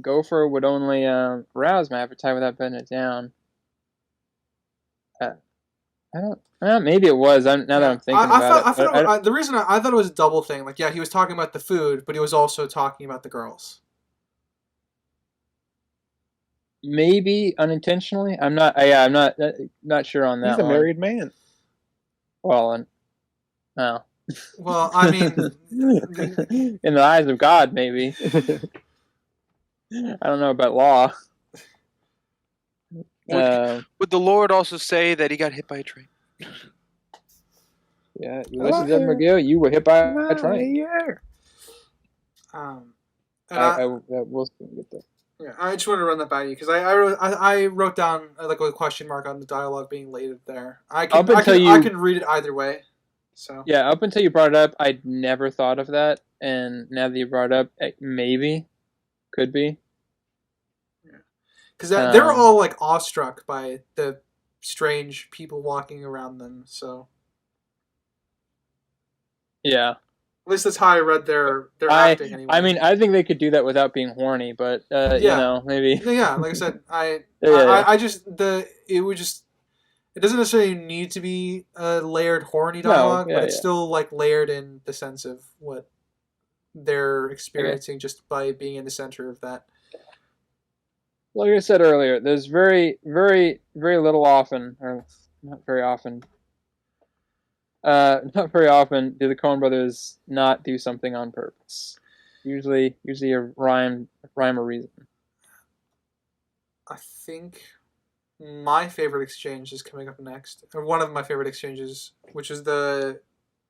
Speaker 3: gopher would only rouse my appetite without putting it down." I don't. Maybe it was. Now that I'm thinking about it,
Speaker 1: the reason I thought it was a double thing. Like, yeah, he was talking about the food, but he was also talking about the girls.
Speaker 3: maybe unintentionally. I'm not. Yeah, I'm not sure on that.
Speaker 2: He's a married man.
Speaker 3: Well, no.
Speaker 1: Well, I mean,
Speaker 3: in the eyes of God, maybe. I don't know about law.
Speaker 4: Would the Lord also say that he got hit by a train?
Speaker 3: Yeah, Ulysses S. McGill, you were hit by a train.
Speaker 2: Yeah.
Speaker 3: We'll get there.
Speaker 1: Yeah, I just wanted to run that by you because I wrote down like a question mark on the dialogue being laid there. I can read it either way. So
Speaker 3: yeah, up until you brought it up, I'd never thought of that, and now that you brought it up, maybe could be.
Speaker 1: Because they were all like awestruck by the strange people walking around them. So
Speaker 3: yeah,
Speaker 1: at least that's how I read their acting. Anyway,
Speaker 3: I mean, I think they could do that without being horny, but you know, maybe.
Speaker 1: Yeah, like I said, it doesn't necessarily need to be a layered horny dialogue, but it's still like layered in the sense of what they're experiencing just by being in the center of that.
Speaker 3: Like I said earlier, there's very, very, very little often, or not very often. Not very often do the Coen brothers not do something on purpose. Usually a rhyme or reason.
Speaker 1: I think my favorite exchange is coming up next, or one of my favorite exchanges, which is the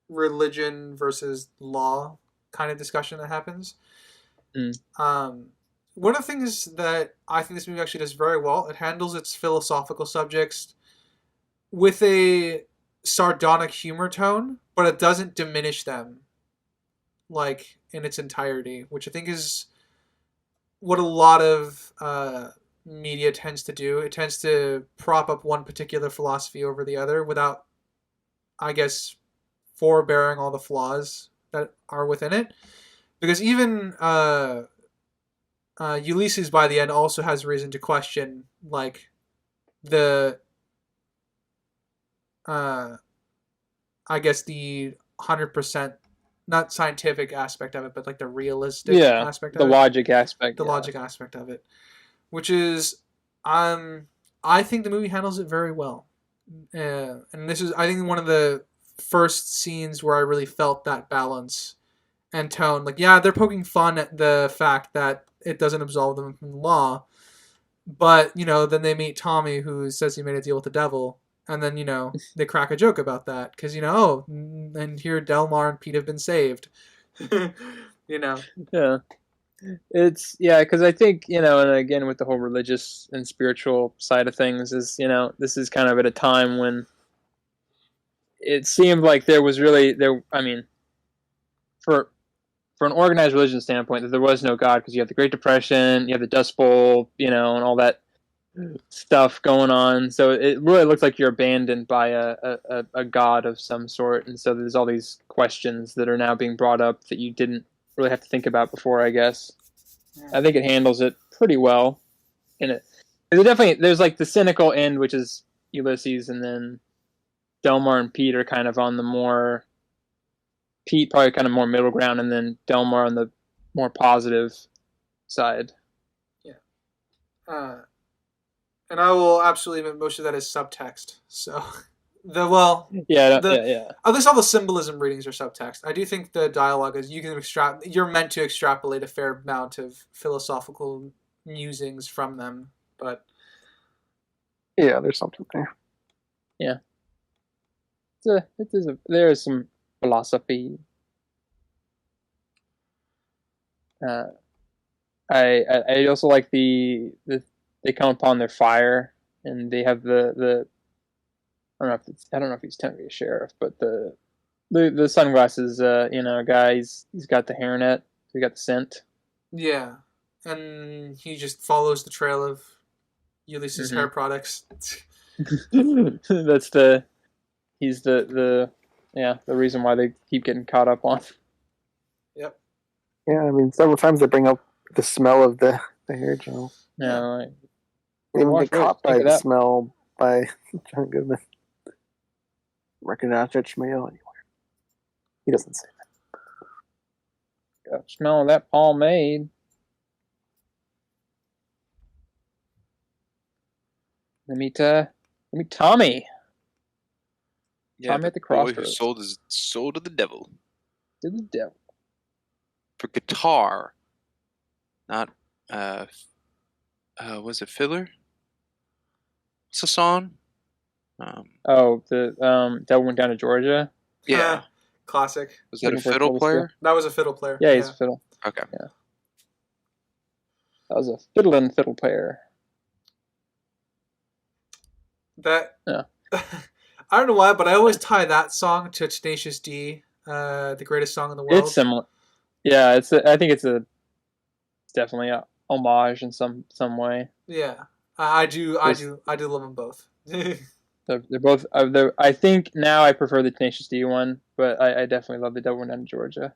Speaker 1: religion versus law kind of discussion that happens. One of the things that I think this movie actually does very well, it handles its philosophical subjects with a sardonic humor tone, but it doesn't diminish them like in its entirety, which I think is what a lot of media tends to do. It tends to prop up one particular philosophy over the other without, I guess, forbearing all the flaws that are within it. Because even Ulysses by the end also has reason to question like the I guess the 100% not scientific aspect of it, but like the realistic aspect of it.
Speaker 3: The logic aspect.
Speaker 1: The logic aspect of it. Which is I think the movie handles it very well. And this is I think one of the first scenes where I really felt that balance and tone. Like, yeah, they're poking fun at the fact that it doesn't absolve them from the law. But, you know, then they meet Tommy, who says he made a deal with the devil. And then, you know, they crack a joke about that. Because, you know, and here Dalmar and Pete have been saved. You know?
Speaker 3: Yeah. It's, because I think, you know, and again, with the whole religious and spiritual side of things is, you know, this is kind of at a time when it seemed like there was really, for an organized religion standpoint, that there was no God, because you have the Great Depression, you have the Dust Bowl, you know, and all that stuff going on. So it really looks like you're abandoned by a God of some sort. And so there's all these questions that are now being brought up that you didn't really have to think about before, I guess. I think it handles it pretty well in it. There's like the cynical end, which is Ulysses, and then Delmar and Pete are kind of on the more... Pete probably kind of more middle ground, and then Delmar on the more positive side.
Speaker 1: Yeah. And I will absolutely admit most of that is subtext. So, at least all the symbolism readings are subtext. I do think the dialogue is you're meant to extrapolate a fair amount of philosophical musings from them, but
Speaker 2: yeah, there's something there.
Speaker 3: Yeah. There is some philosophy. I also like the they come upon their fire, and they have the I don't know if he's technically a sheriff, but the sunglasses, guy. He's got the hairnet. He got the scent.
Speaker 1: Yeah, and he just follows the trail of Ulysses' hair
Speaker 3: Mm-hmm.
Speaker 1: products.
Speaker 3: That's he's the reason why they keep getting caught up on.
Speaker 1: Yep.
Speaker 2: Yeah, I mean, several times they bring up the smell of the hair gel.
Speaker 3: Yeah, like,
Speaker 2: They even get caught by
Speaker 3: think of
Speaker 2: the
Speaker 3: that.
Speaker 2: smell by John Goodman. Recognize that smell anywhere. He doesn't say that.
Speaker 3: Got the smell of that pomade. Let me Tommy.
Speaker 4: Yeah,
Speaker 3: Tommy at the
Speaker 4: boy who
Speaker 3: crossroads.
Speaker 4: sold his soul to the devil.
Speaker 3: To the devil.
Speaker 4: For guitar, not was it filler? What's the song?
Speaker 3: The Devil Went Down to Georgia.
Speaker 4: Yeah,
Speaker 1: Classic.
Speaker 4: was that a
Speaker 3: Looking for a
Speaker 4: fiddle
Speaker 3: fiddle
Speaker 4: player?
Speaker 1: That was a fiddle player.
Speaker 3: Yeah, he's a fiddle.
Speaker 4: Okay.
Speaker 3: Yeah. That was a fiddle player.
Speaker 1: That.
Speaker 3: Yeah.
Speaker 1: I don't know why, but I always tie that song to Tenacious D, the greatest song in the world.
Speaker 3: It's similar. Yeah, I think it's definitely a homage in some way.
Speaker 1: Yeah, I do love them both.
Speaker 3: So they're both. I think now I prefer the Tenacious D one, but I definitely love the Devil Went Down to Georgia.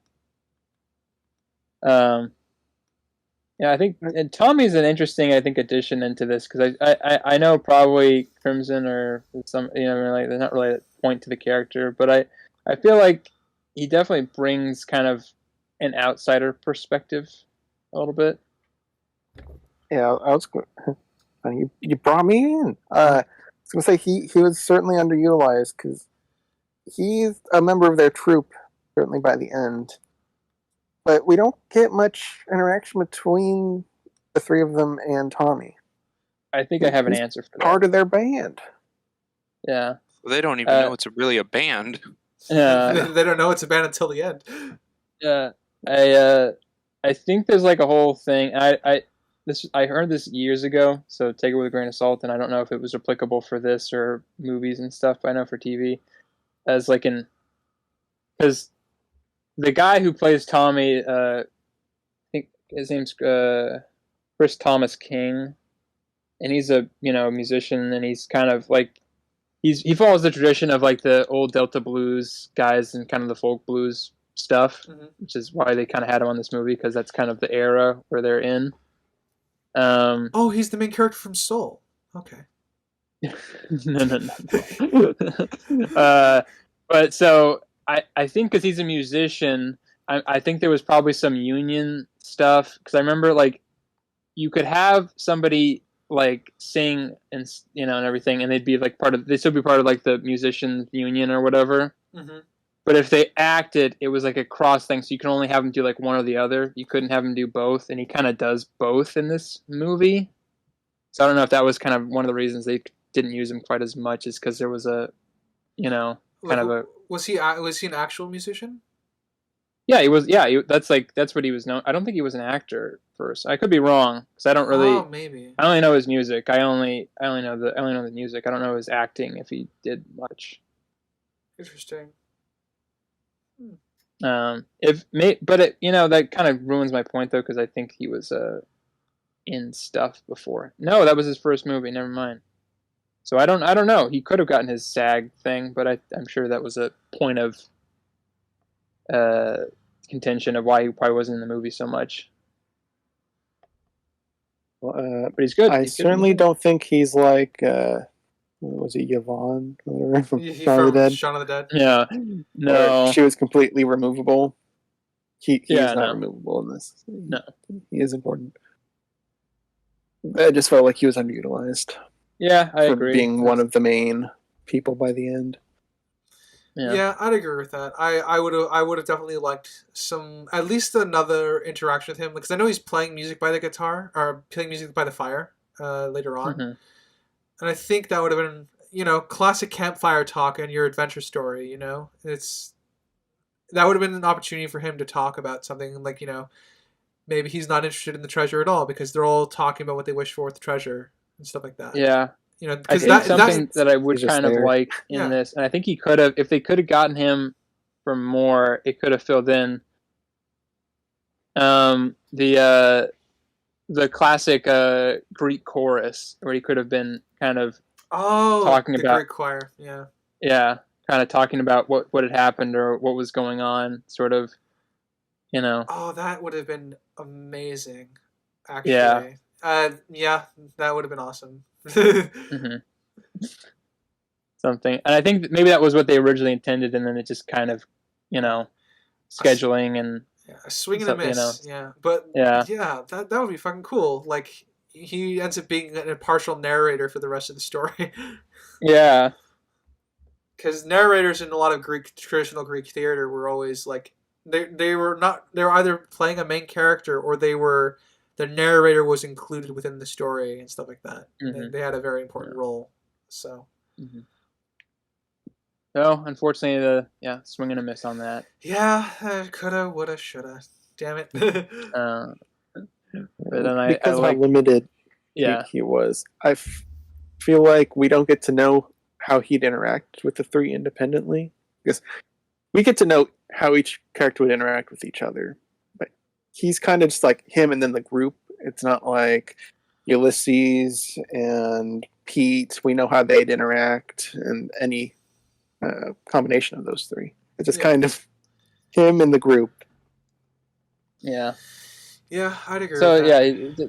Speaker 3: Yeah, I think and Tommy's an interesting, I think, addition into this because I know probably Crimson or some like they're not really a point to the character, but I feel like he definitely brings kind of an outsider perspective a little bit.
Speaker 2: Yeah, I was. You brought me in. I was gonna say he was certainly underutilized because he's a member of their troupe, certainly by the end. But we don't get much interaction between the three of them and Tommy.
Speaker 3: I think I have an
Speaker 2: He's
Speaker 3: answer for that.
Speaker 2: Part of their band.
Speaker 3: Yeah.
Speaker 4: Well, they don't even know it's really a band.
Speaker 3: Yeah.
Speaker 1: They don't know it's a band until the end.
Speaker 3: Yeah. I think there's like a whole thing. I heard this years ago, so take it with a grain of salt. And I don't know if it was applicable for this or movies and stuff. I know for TV, as like because the guy who plays Tommy, I think his name's Chris Thomas King, and he's a musician, and he's kind of like he follows the tradition of like the old Delta blues guys and kind of the folk blues stuff, which is why they kind of had him on this movie because that's kind of the era where they're in.
Speaker 1: Oh, he's the main character from Soul. Okay.
Speaker 3: No. But so I think because he's a musician, I think there was probably some union stuff because I remember like you could have somebody like sing and and everything, and they'd still be part of like the musicians union or whatever.
Speaker 1: Mm-hmm.
Speaker 3: But if they acted, it was like a cross thing, so you can only have them do like one or the other. You couldn't have him do both, and he kind of does both in this movie. So I don't know if that was kind of one of the reasons they didn't use him quite as much, is because there was a,
Speaker 1: Was he an actual musician?
Speaker 3: Yeah, he was. Yeah, that's what he was known. I don't think he was an actor first. I could be wrong because I don't really.
Speaker 1: Oh, maybe.
Speaker 3: I only know his music. I only know the music. I don't know his acting if he did much.
Speaker 1: Interesting.
Speaker 3: That kind of ruins my point though because I think he was in stuff before. No, that was his first movie. Never mind. So I don't know. He could have gotten his SAG thing, but I'm sure that was a point of contention of why he probably wasn't in the movie so much. But he's good.
Speaker 2: I certainly don't think he's like was it Yvonne or from Shaun of the Dead?
Speaker 1: Shaun of the Dead.
Speaker 3: Yeah, no,
Speaker 2: she was completely removable. He's not
Speaker 3: no.
Speaker 2: removable in this.
Speaker 3: No,
Speaker 2: he is important. I just felt like he was underutilized.
Speaker 3: Yeah, I agree.
Speaker 2: Being one of the main people by the end.
Speaker 1: Yeah, I'd agree with that. I would have definitely liked at least another interaction with him because I know he's playing music by the guitar or playing music by the fire later on, and I think that would have been classic campfire talk and your adventure story. That would have been an opportunity for him to talk about something like maybe he's not interested in the treasure at all because they're all talking about what they wish for with the treasure and stuff like that.
Speaker 3: Yeah,
Speaker 1: You know,
Speaker 3: I
Speaker 1: because
Speaker 3: think
Speaker 1: that's
Speaker 3: something that I would
Speaker 2: He's just
Speaker 3: kind of
Speaker 2: there.
Speaker 3: like in
Speaker 1: Yeah.
Speaker 3: this, and I think he could have, if they could have gotten him for more, it could have filled in the classic Greek chorus where he could have been kind of talking
Speaker 1: the
Speaker 3: about,
Speaker 1: Greek choir. Yeah.
Speaker 3: yeah, kind of talking about what had happened or what was going on, sort of, you know.
Speaker 1: Oh, that would have been amazing.
Speaker 3: Yeah.
Speaker 1: Actually, yeah, that would have been awesome.
Speaker 3: hmm Something, and I think that maybe that was what they originally intended, and then it just kind of, you know, scheduling and
Speaker 1: Yeah, a swing and a
Speaker 3: stuff, you know.
Speaker 1: miss. Yeah, but
Speaker 3: Yeah.
Speaker 1: yeah, that would be fucking cool. Like he ends up being a partial narrator for the rest of the story,
Speaker 3: Yeah.
Speaker 1: because narrators in a lot of traditional Greek theater were always like they were not they were either playing a main character or the narrator was included within the story and stuff like that.
Speaker 3: hmm
Speaker 1: They had a very important role. So
Speaker 3: hmm No, unfortunately, swing and a miss on that.
Speaker 1: yeah, coulda, woulda, shoulda. Damn it.
Speaker 3: Uh, but then I
Speaker 2: Because of how
Speaker 3: like,
Speaker 2: limited
Speaker 3: yeah,
Speaker 2: he was, feel like we don't get to know how he'd interact with the three independently. Because we get to know how each character would interact with each other, but he's kind of just like him and then the group. It's not like Ulysses and Pete. We know how they'd interact, and any combination of those three. It's just
Speaker 1: Yeah.
Speaker 2: kind of him and the group.
Speaker 3: yeah.
Speaker 1: Yeah, I'd agree
Speaker 3: So
Speaker 1: with that.
Speaker 3: yeah,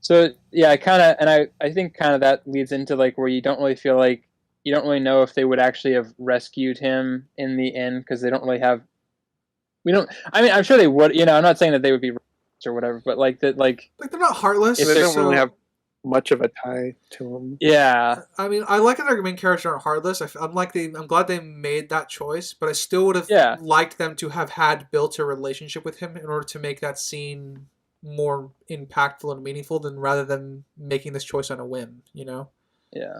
Speaker 3: so yeah, I kind of, and I think kind of that leads into like where you don't really feel like you don't really know if they would actually have rescued him in the end because they don't really have. We don't. I mean, I'm sure they would. You know, I'm not saying that they would be or whatever, but like that, like
Speaker 1: Like they're not heartless.
Speaker 3: If
Speaker 2: They
Speaker 3: they're-
Speaker 2: don't
Speaker 1: so,
Speaker 2: really have much of a tie to him.
Speaker 3: yeah,
Speaker 1: I mean, I like that their main characters aren't heartless. I'm glad they made that choice, but I still would have
Speaker 3: Yeah.
Speaker 1: liked them to have had built a relationship with him in order to make that scene more impactful and meaningful than rather than making this choice on a whim. You know?
Speaker 3: yeah,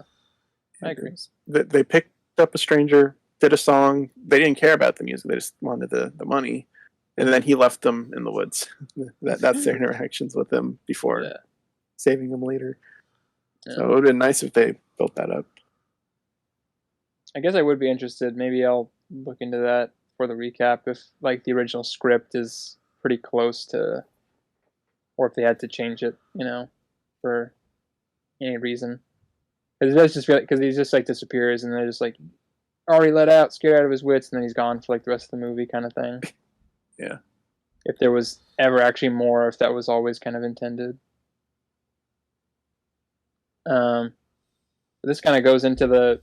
Speaker 3: I agree.
Speaker 2: They picked up a stranger, did a song. They didn't care about the music; they just wanted the money. And then he left them in the woods. That's their interactions with him before
Speaker 3: Yeah.
Speaker 2: saving him later.
Speaker 3: Yeah.
Speaker 2: So it would have been nice if they built that up.
Speaker 3: I guess I would be interested. Maybe I'll look into that for the recap if like the original script is pretty close to, or if they had to change it, you know, for any reason. Because it does just feel like, because he just like disappears and they're just like already let out, scared out of his wits, and then he's gone for like the rest of the movie, kind of thing.
Speaker 2: Yeah.
Speaker 3: If there was ever actually more, if that was always kind of intended. This kind of goes into the.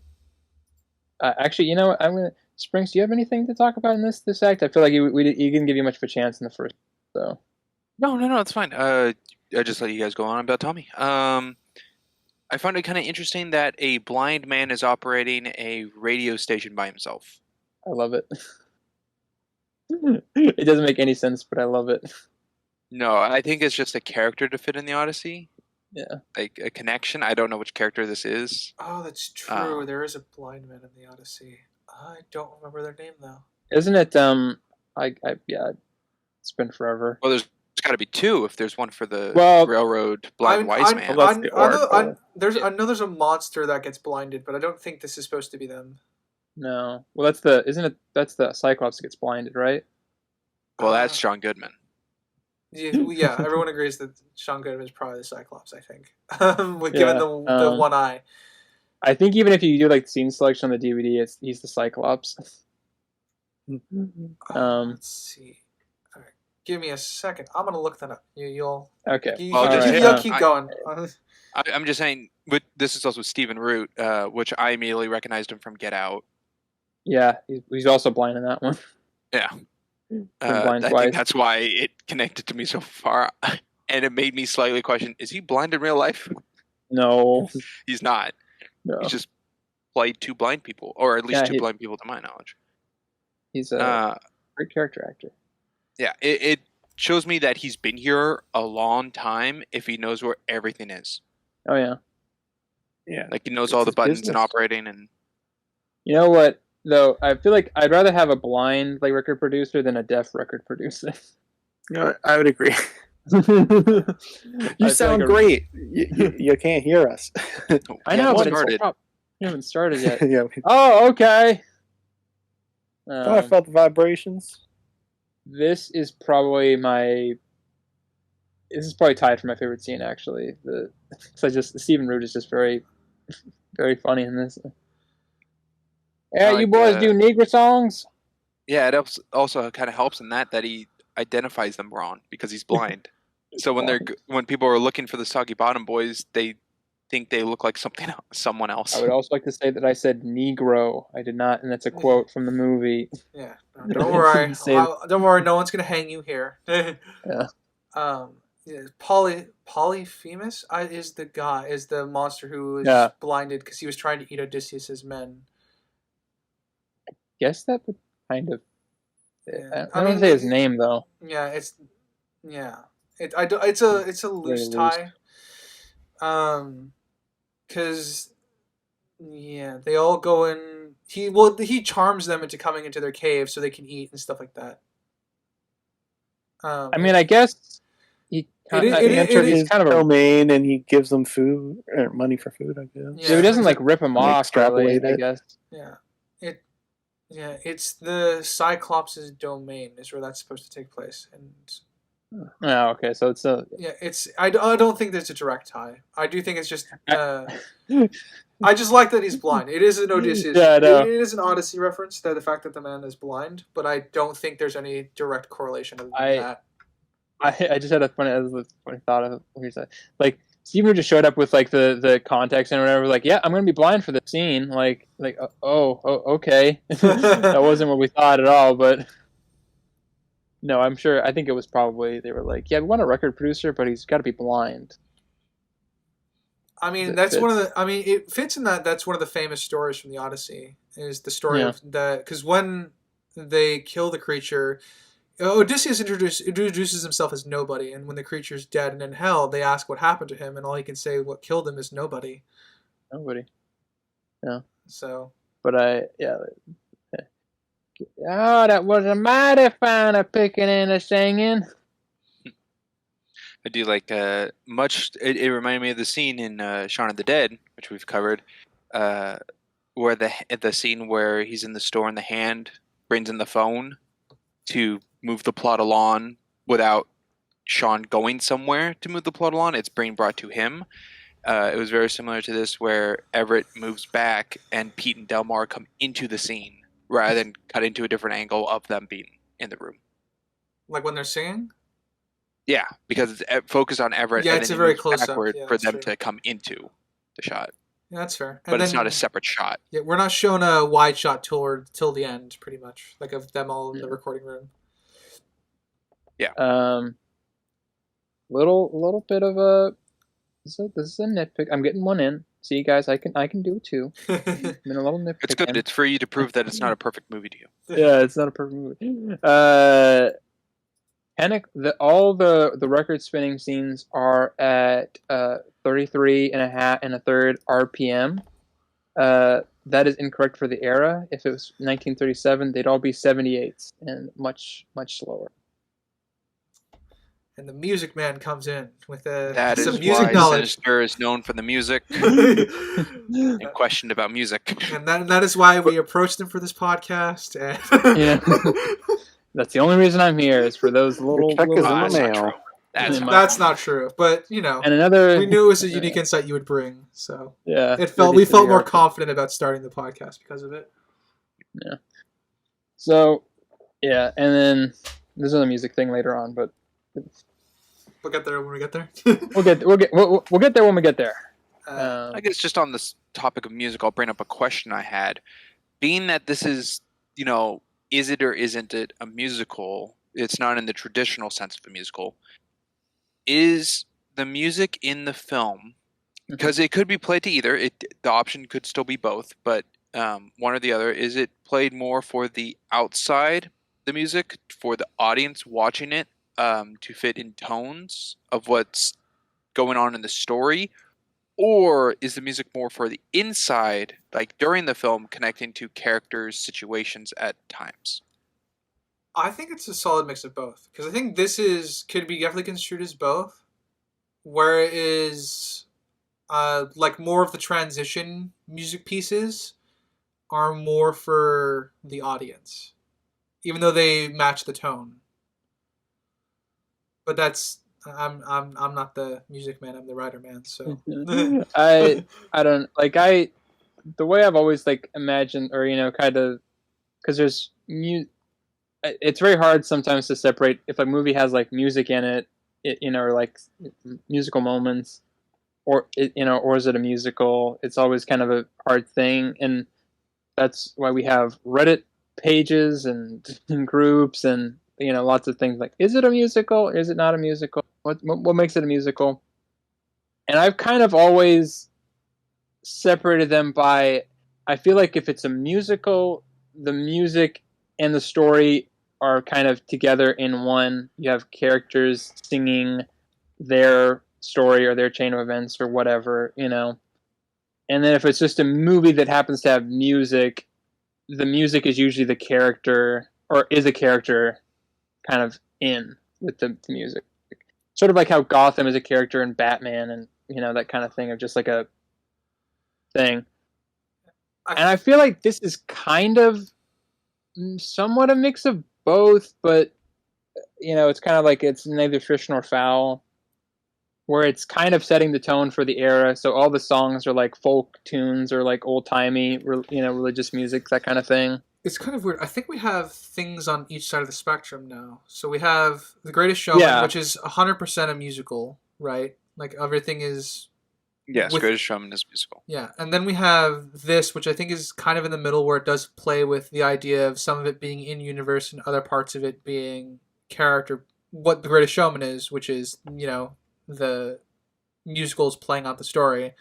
Speaker 3: Actually, you know what? I'm gonna Springs. Do you have anything to talk about in this act? I feel like you didn't give you much of a chance in the first. So
Speaker 4: No, it's fine. I just let you guys go on about Tommy. I found it kind of interesting that a blind man is operating a radio station by himself.
Speaker 3: I love it. It doesn't make any sense, but I love it.
Speaker 4: No, I think it's just a character to fit in the Odyssey.
Speaker 3: Yeah.
Speaker 4: Like a connection. I don't know which character this is.
Speaker 1: Oh, that's true. There is a blind man in the Odyssey. I don't remember their name though.
Speaker 3: Isn't it? Yeah. It's been forever.
Speaker 4: Well, there's got to be two if there's one for the
Speaker 3: Well,
Speaker 4: railroad blind wise man.
Speaker 2: Well, that's the Oracle.
Speaker 1: I know there's a monster that gets blinded, but I don't think this is supposed to be them.
Speaker 3: No. Well, that's the Cyclops that gets blinded, right?
Speaker 4: Well, that's John Goodman.
Speaker 1: Yeah, everyone agrees that Sean Goodman is probably the Cyclops. I think, given
Speaker 3: Yeah,
Speaker 1: the one eye.
Speaker 3: I think even if you do like scene selection on the DVD, he's the Cyclops.
Speaker 1: Let's see. All right, give me a second. I'm gonna look that up. You'll
Speaker 3: Okay.
Speaker 1: you'll keep going.
Speaker 4: I'm just saying. This is also Stephen Root, which I immediately recognized him from Get Out.
Speaker 3: Yeah, he's also blind in that one.
Speaker 4: Yeah.
Speaker 3: Blind
Speaker 4: I
Speaker 3: twice.
Speaker 4: think that's why it connected to me so far, and it made me slightly question: is he blind in real life?
Speaker 3: No.
Speaker 4: He's not.
Speaker 3: No.
Speaker 4: He's just played two blind people, or at least
Speaker 3: Yeah,
Speaker 4: two blind people, to my knowledge.
Speaker 3: He's a great character actor.
Speaker 4: Yeah, it shows me that he's been here a long time if he knows where everything is.
Speaker 3: Oh yeah.
Speaker 2: Yeah.
Speaker 4: Like he knows
Speaker 2: It's
Speaker 4: all the
Speaker 2: his
Speaker 4: buttons
Speaker 2: business.
Speaker 4: and operating and.
Speaker 3: You know what? Though I feel like I'd rather have a blind like record producer than a deaf record producer.
Speaker 2: You know, I would agree. You sound great. You can't hear us.
Speaker 3: I know, but it's
Speaker 4: started.
Speaker 3: You haven't started yet.
Speaker 2: Yeah.
Speaker 3: Oh, okay.
Speaker 2: I felt the vibrations.
Speaker 3: This is probably tied for my favorite scene, actually. Stephen Root is just very, very funny in this. Yeah, you boys do Negro songs?
Speaker 4: Yeah, it also kind of helps in that he identifies them wrong because he's blind. So when people are looking for the Soggy Bottom Boys, they think they look like someone else.
Speaker 3: I would also like to say that I said Negro. I did not, and that's a quote from the movie.
Speaker 1: Yeah, don't worry. Don't worry. No one's gonna hang you here.
Speaker 3: Yeah.
Speaker 1: Polyphemus is the monster who is blinded because he was trying to eat Odysseus's men.
Speaker 3: Guess that would kind of. Yeah. I don't say his name though.
Speaker 1: Yeah, it's a loose tie. Because they all go in. He charms them into coming into their cave so they can eat and stuff like that.
Speaker 3: I mean, I guess he
Speaker 2: enters his kind of domain and he gives them food or money for food. I guess.
Speaker 3: Yeah, he doesn't rip them off. Extrapolate it. I guess.
Speaker 1: Yeah. It's the Cyclops' domain is where that's supposed to take place, and
Speaker 3: oh, okay. So it's
Speaker 1: I don't think there's a direct tie. I do think it's just. I just like that he's blind. It is an Odysseus.
Speaker 3: Yeah, no.
Speaker 1: It is an Odyssey reference to the fact that the man is blind, but I don't think there's any direct correlation of that.
Speaker 3: I just had a funny thought of what you said. Like Steven just showed up with like the context and whatever. Like, yeah, I'm gonna be blind for the scene. Like, okay. That wasn't what we thought at all, but. No, I'm sure. I think it was probably they were like, yeah, we want a record producer, but he's got to be blind.
Speaker 1: I mean, it fits in that. That's one of the famous stories from the Odyssey. Is the story of that because when they kill the creature, Odysseus introduces himself as nobody, and when the creature's dead and in hell, they ask what happened to him, and all he can say what killed him is nobody.
Speaker 3: Nobody. Yeah.
Speaker 1: So.
Speaker 3: But oh, that was a mighty fine a picking and a singing.
Speaker 4: I do like much. It reminded me of the scene in Shaun of the Dead, which we've covered, where the scene where he's in the store and the hand brings in the phone to move the plot along without Shaun going somewhere to move the plot along. It's being brought to him. It was very similar to this, where Everett moves back and Pete and Dalmar come into the scene. Rather than cut into a different angle of them being in the room.
Speaker 1: Like when they're singing?
Speaker 4: Yeah, because it's focused on Everett.
Speaker 1: Yeah,
Speaker 4: and
Speaker 1: it's a very close up. Yeah,
Speaker 4: for them to come into the shot.
Speaker 1: Yeah, that's fair.
Speaker 4: But it's not a separate shot.
Speaker 1: Yeah, we're not shown a wide shot till the end, pretty much. Like of them all in the recording room.
Speaker 4: Yeah.
Speaker 3: Little bit of a... This is a nitpick. I'm getting one in. See, guys, I can do it too. I'm in a little nitpick.
Speaker 4: It's good. It's for you to prove that it's not a perfect movie to you.
Speaker 3: Yeah, it's not a perfect movie. All the record spinning scenes are at 33 and a third RPM. That is incorrect for the era. If it was 1937, they'd all be 78s and much slower.
Speaker 1: And the music man comes in with
Speaker 4: some
Speaker 1: music knowledge.
Speaker 4: Sinister is known for the music and questioned about music.
Speaker 1: And that is why we approached him for this podcast.
Speaker 3: Yeah. That's the only reason I'm here is for those little
Speaker 2: mail.
Speaker 1: That's not true. But, you know,
Speaker 3: and
Speaker 1: we knew it was a unique insight you would bring. So
Speaker 3: yeah,
Speaker 1: we felt more confident about starting the podcast because of it.
Speaker 3: Yeah. So, yeah, and then there's another music thing later on, but
Speaker 1: we'll get there when we get there.
Speaker 3: we'll get there when we get there.
Speaker 4: I guess just on this topic of music, I'll bring up a question I had. Being that this is, is it or isn't it a musical? It's not in the traditional sense of a musical. Is the music in the film, because it could be played to either, the option could still be both, but one or the other, is it played more for the outside, the music, for the audience watching it, to fit in tones of what's going on in the story? Or is the music more for the inside, like during the film, connecting to characters' situations at times?
Speaker 1: I think it's a solid mix of both because I think could be definitely construed as both, where it is like more of the transition music pieces are more for the audience, even though they match the tone. But I'm not the music man. I'm the writer man. So
Speaker 3: I don't like I the way I've always like imagined or kind of because there's it's very hard sometimes to separate if a movie has like music in it or like musical moments or or is it a musical. It's always kind of a hard thing, and that's why we have Reddit pages and groups and lots of things like, is it a musical, is it not a musical, what makes it a musical. And I've kind of always separated them by, I feel like if it's a musical, the music and the story are kind of together in one. You have characters singing their story or their chain of events or whatever. And then if it's just a movie that happens to have music, the music is usually the character or is a character kind of in with the music. Sort of like how Gotham is a character in Batman and that kind of thing, of just like a thing. And I feel like this is kind of somewhat a mix of both, but it's kind of like it's neither fish nor fowl, where it's kind of setting the tone for the era. So all the songs are like folk tunes or like old timey, religious music, that kind of thing.
Speaker 1: It's kind of weird. I think we have things on each side of the spectrum now. So we have The Greatest Showman, which is 100% a musical, right? Like everything is.
Speaker 4: Yes, Greatest Showman is musical.
Speaker 1: Yeah, and then we have this, which I think is kind of in the middle, where it does play with the idea of some of it being in universe and other parts of it being character. What The Greatest Showman is, which is the musicals playing out the story,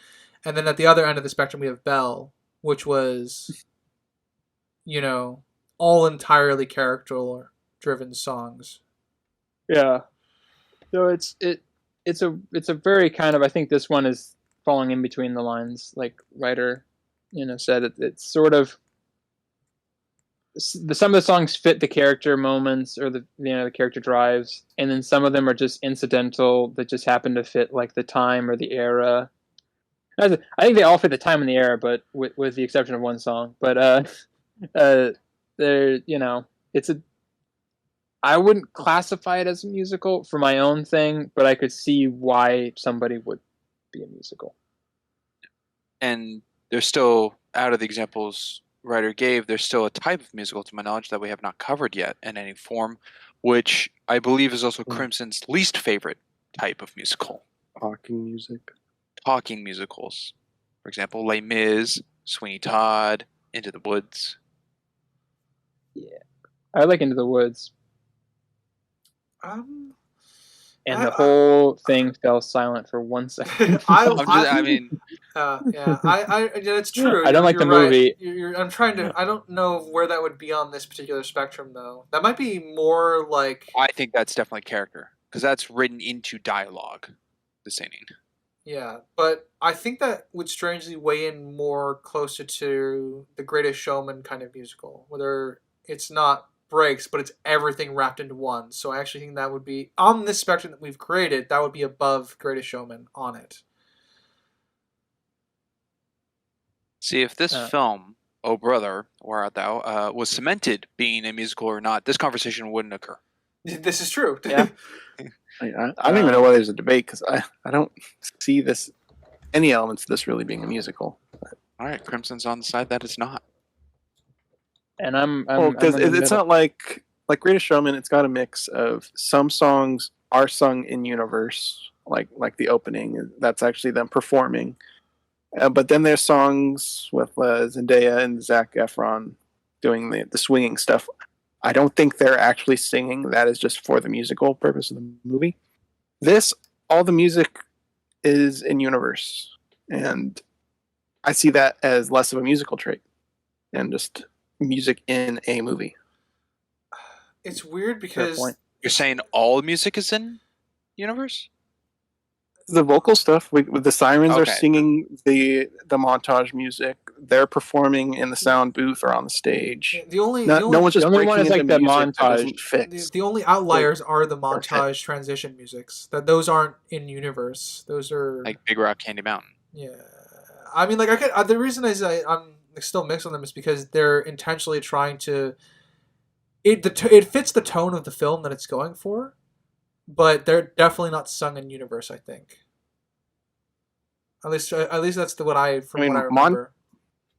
Speaker 1: and then at the other end of the spectrum we have Belle, which was all entirely character driven songs.
Speaker 3: Yeah. So it's a very kind of, I think this one is falling in between the lines, like writer said. It's sort of some of the songs fit the character moments or the character drives, and then some of them are just incidental that just happen to fit like the time or the era. I think they all fit the time and the era, but with the exception of one song. But there, it's a. I wouldn't classify it as a musical for my own thing, but I could see why somebody would be a musical.
Speaker 4: And there's still, out of the examples writer gave, there's still a type of musical, to my knowledge, that we have not covered yet in any form, which I believe is also Crimson's least favorite type of musical.
Speaker 2: Talking music.
Speaker 4: Talking musicals. For example, Les Mis, Sweeney Todd, Into the Woods.
Speaker 3: Yeah. I like Into the Woods. And the whole thing fell silent for 1 second.
Speaker 1: I mean, yeah, it's true.
Speaker 3: I don't like the movie.
Speaker 1: I'm trying to. I don't know where that would be on this particular spectrum, though. That might be more like.
Speaker 4: I think that's definitely character, because that's written into dialogue, the singing.
Speaker 1: Yeah, but I think that would strangely weigh in more closer to The Greatest Showman kind of musical, whether it's not breaks, but it's everything wrapped into one. So I actually think that would be, on this spectrum that we've created, that would be above Greatest Showman on it.
Speaker 4: See, if this film, Oh Brother, Where Art Thou, was cemented being a musical or not, this conversation wouldn't occur.
Speaker 1: This is true.
Speaker 3: Yeah.
Speaker 2: I don't even know why there's a debate, because I don't see any elements of this really being a musical.
Speaker 4: All right, Crimson's on the side that it's not.
Speaker 3: And I'm
Speaker 2: because it's not like Greatest Showman. It's got a mix of some songs are sung in universe, like the opening. That's actually them performing. But then there's songs with Zendaya and Zac Efron doing the swinging stuff. I don't think they're actually singing. That is just for the musical purpose of the movie. All the music is in universe, and I see that as less of a musical trait and just music in a movie.
Speaker 1: It's weird because
Speaker 4: you're saying all music is in universe?
Speaker 2: The vocal stuff with the sirens are
Speaker 4: Okay.
Speaker 2: singing the montage music. They're performing in the sound booth or on the stage.
Speaker 1: The only
Speaker 2: No one's just
Speaker 3: The only
Speaker 2: breaking
Speaker 3: one is,
Speaker 2: into
Speaker 3: like, the
Speaker 2: music that
Speaker 3: montage.
Speaker 2: doesn't fit.
Speaker 1: the only outliers are the
Speaker 2: or fit.
Speaker 1: montage transition musics. Those aren't in universe. Those are
Speaker 4: Like Big Rock Candy Mountain.
Speaker 1: yeah. I mean, like I could. The reason is I'm still mixed on them is because they're intentionally trying to. It fits the tone of the film that it's going for, but they're definitely not sung in universe. I think. At least that's what I remember.